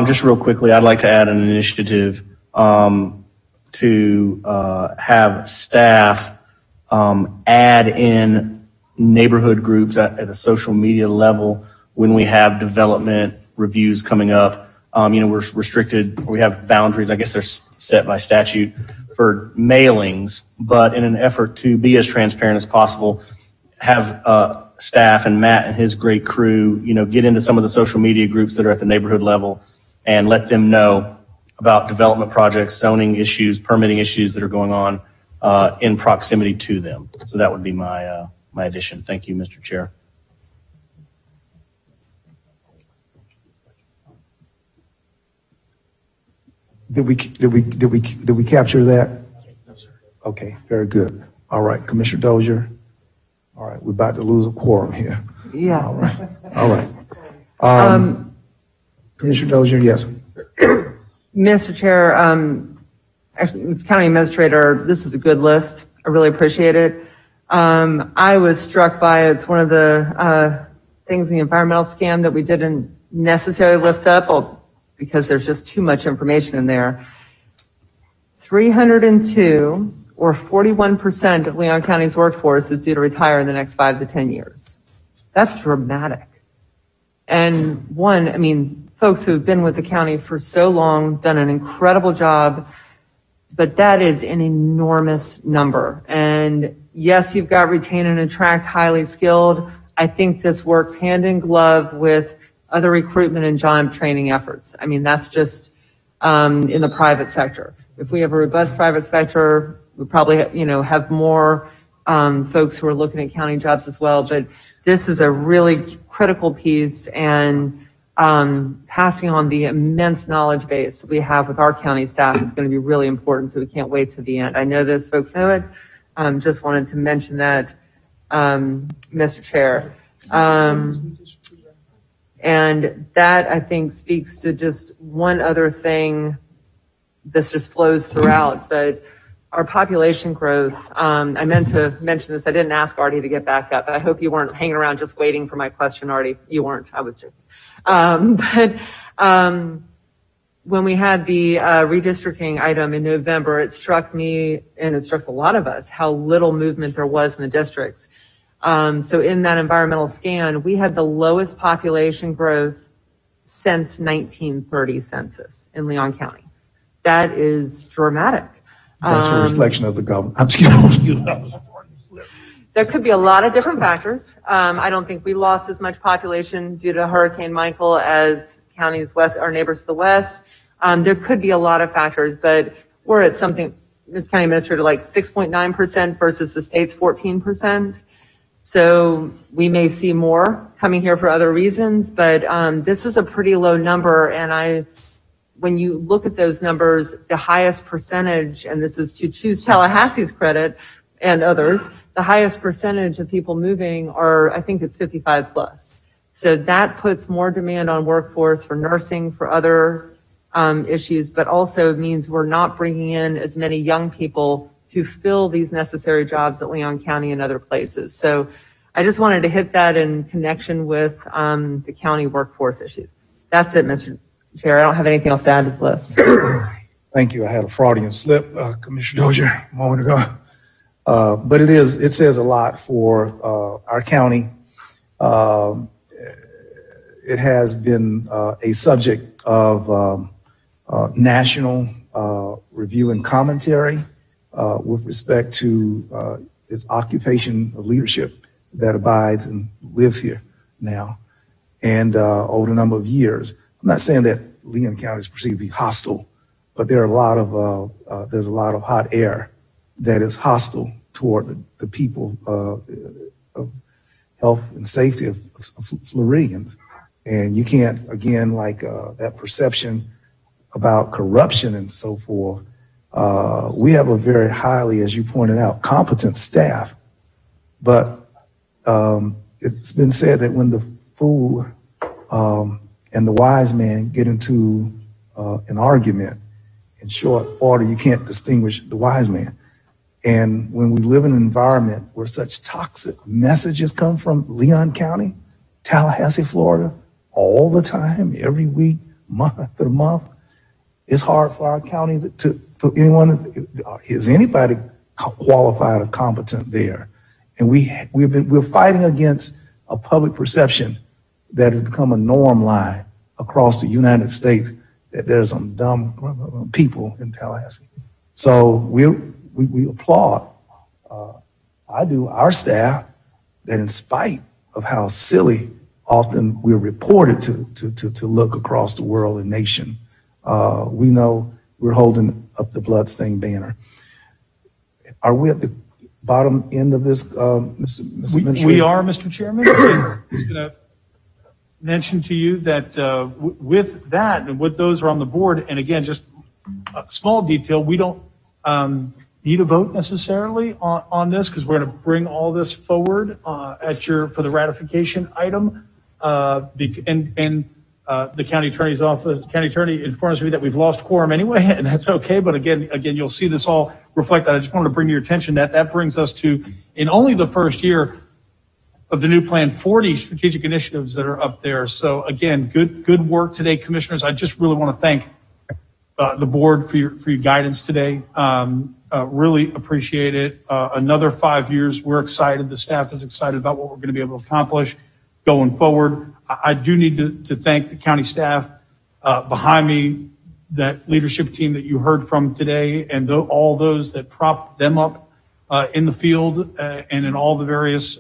Just real quickly, I'd like to add an initiative to have staff add in neighborhood groups at a social media level when we have development reviews coming up. We're restricted, we have boundaries, I guess they're set by statute for mailings, but in an effort to be as transparent as possible, have staff and Matt and his great crew, get into some of the social media groups that are at the neighborhood level and let them know about development projects, zoning issues, permitting issues that are going on in proximity to them. So that would be my addition. Thank you, Mr. Chair. Did we capture that? Okay, very good. All right, Commissioner Dozier. All right, we're about to lose a quorum here. Yeah. All right. Commissioner Dozier, yes. Mr. Chair, actually, as County Administrator, this is a good list. I really appreciate it. I was struck by it's one of the things in the environmental scan that we didn't necessarily lift up because there's just too much information in there. 302 or 41% of Leon County's workforce is due to retire in the next 5 to 10 years. That's dramatic. And folks who have been with the county for so long, done an incredible job, but that is an enormous number. And yes, you've got retain and attract highly skilled. I think this works hand in glove with other recruitment and job training efforts. That's just in the private sector. If we have a robust private sector, we probably have more folks who are looking at county jobs as well. But this is a really critical piece, and passing on the immense knowledge base that we have with our county staff is going to be really important. So we can't wait to the end. I know those folks know it. Just wanted to mention that, Mr. Chair. And that, I think, speaks to just one other thing. This just flows throughout, but our population growth, I meant to mention this. I didn't ask Artie to get back up. I hope you weren't hanging around just waiting for my question, Artie. You weren't. I was joking. When we had the redistricting item in November, it struck me, and it struck a lot of us, how little movement there was in the districts. So in that environmental scan, we had the lowest population growth since 1930 census in Leon County. That is dramatic. That's a reflection of the government. Excuse me. There could be a lot of different factors. I don't think we lost as much population due to Hurricane Michael as counties west, our neighbors to the west. There could be a lot of factors, but we're at something, Ms. County Administrator, like 6.9% versus the state's 14%. So we may see more coming here for other reasons, but this is a pretty low number. And when you look at those numbers, the highest percentage, and this is to choose Tallahassee's credit and others, the highest percentage of people moving are, I think it's 55 plus. So that puts more demand on workforce for nursing, for other issues, but also means we're not bringing in as many young people to fill these necessary jobs at Leon County and other places. So I just wanted to hit that in connection with the county workforce issues. That's it, Mr. Chair. I don't have anything else to add to the list. Thank you. I had a Freudian slip, Commissioner Dozier, a moment ago. But it says a lot for our county. It has been a subject of national review and commentary with respect to its occupation of leadership that abides and lives here now and over a number of years. I'm not saying that Leon County is perceived to be hostile, but there's a lot of hot air that is hostile toward the people of health and safety of Floridians. And you can't, again, that perception about corruption and so forth. We have a very highly, as you pointed out, competent staff. But it's been said that when the fool and the wise man get into an argument, in short order, you can't distinguish the wise man. And when we live in an environment where such toxic messages come from Leon County, Tallahassee, Florida, all the time, every week, month after month, it's hard for our county for anyone. Is anybody qualified or competent there? And we're fighting against a public perception that has become a norm line across the United States that there's some dumb people in Tallahassee. So we applaud, I do, our staff, that in spite of how silly often we're reported to look across the world and nation, we know we're holding up the bloodstained banner. Are we at the bottom end of this, Mr. We Administrator? are, Mr. Chairman. I'm just going to mention to you that with that and with those are on the board, and again, just a small detail, we don't need a vote necessarily on this because we're going to bring all this forward for the ratification item. The county attorney's office, county attorney informs me that we've lost quorum anyway, and that's okay. But again, you'll see this all reflected. I just wanted to bring to your attention that brings us to, in only the first year of the new plan, 40 strategic initiatives that are up there. So again, good work today, commissioners. I just really want to thank the board for your guidance today. Really appreciate it. Another 5 years. We're excited. The staff is excited about what we're going to be able to accomplish going forward. I do need to thank the county staff behind me, that leadership team that you heard from today, and all those that propped them up in the field and in all the various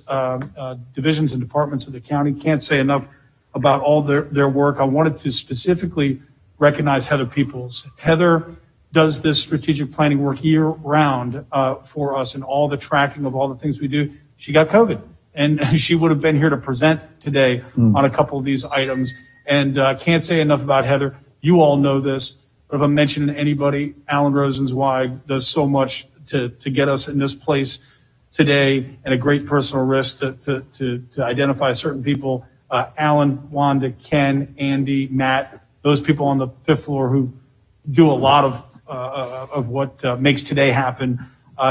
divisions and departments of the county. Can't say enough about all their work. I wanted to specifically recognize Heather Peoples. Heather does this strategic planning work year round for us, and all the tracking of all the things we do. She got COVID, and she would have been here to present today on a couple of these items. And can't say enough about Heather. You all know this, but if I'm mentioning anybody, Alan Rosenzweig does so much to get us in this place today, and a great personal risk to identify certain people. Alan, Wanda, Ken, Andy, Matt, those people on the fifth floor who do a lot of what makes today happen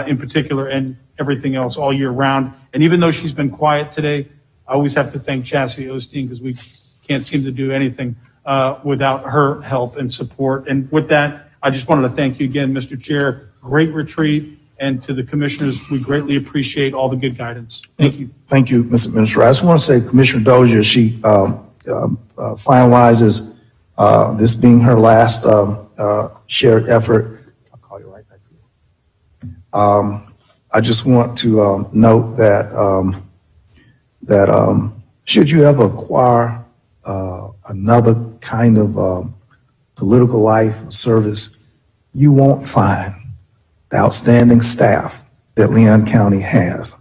in particular, and everything else all year round. And even though she's been quiet today, I always have to thank Chastity Osteen because we can't seem to do anything without her help and support. And with that, I just wanted to thank you again, Mr. Chair. Great retreat. And to the commissioners, we greatly appreciate all the good guidance. Thank you. Thank you, Mr. Administrator. I just want to say Commissioner Dozier, she finalizes this being her last shared effort. I'll call you right back to you. I just want to note that should you ever acquire another kind of political life or service, you won't find the outstanding staff that Leon County has.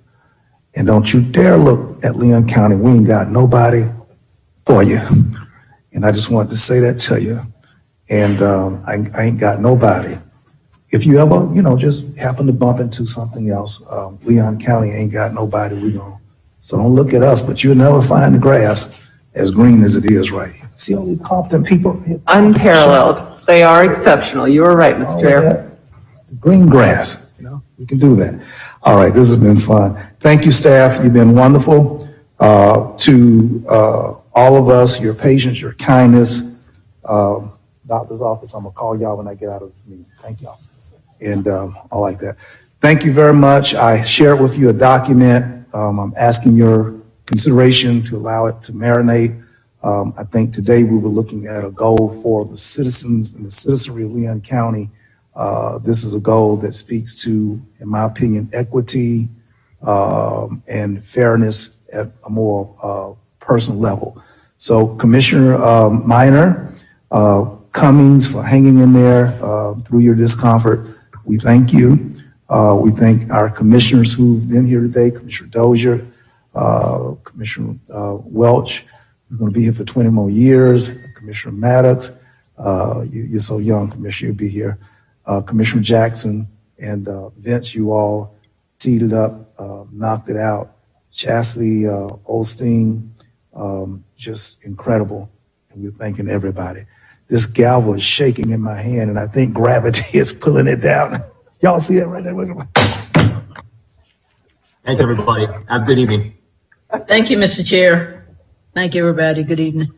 And don't you dare look at Leon County. We ain't got nobody for you. And I just wanted to say that to you. And I ain't got nobody. If you ever, just happen to bump into something else, Leon County ain't got nobody. So don't look at us, but you'll never find the grass as green as it is right here. See all these competent people? Unparalleled. They are exceptional. You were right, Mr. Chair. Green grass, we can do that. All right, this has been fun. Thank you, staff. You've been wonderful. To all of us, your patience, your kindness. Doctor's office, I'm gonna call y'all when I get out of this meeting. Thank y'all. And all like that. Thank you very much. I shared with you a document. I'm asking your consideration to allow it to marinate. I think today we were looking at a goal for the citizens and the citizenry of Leon County. This is a goal that speaks to, in my opinion, equity and fairness at a more personal level. So Commissioner Minor, Cummings, for hanging in there through your discomfort, we thank you. We thank our commissioners who've been here today, Commissioner Dozier, Commissioner Welch, who's going to be here for 20 more years, Commissioner Maddox, you're so young, Commissioner, you'll be here. Commissioner Jackson and Vince, you all teed it up, knocked it out. Chastity Osteen, just incredible. And we're thanking everybody. This gavel is shaking in my hand, and I think gravity is pulling it down. Y'all see that right there? Thanks, everybody. Have a good evening. Thank you, Mr. Chair. Thank you, everybody. Good evening.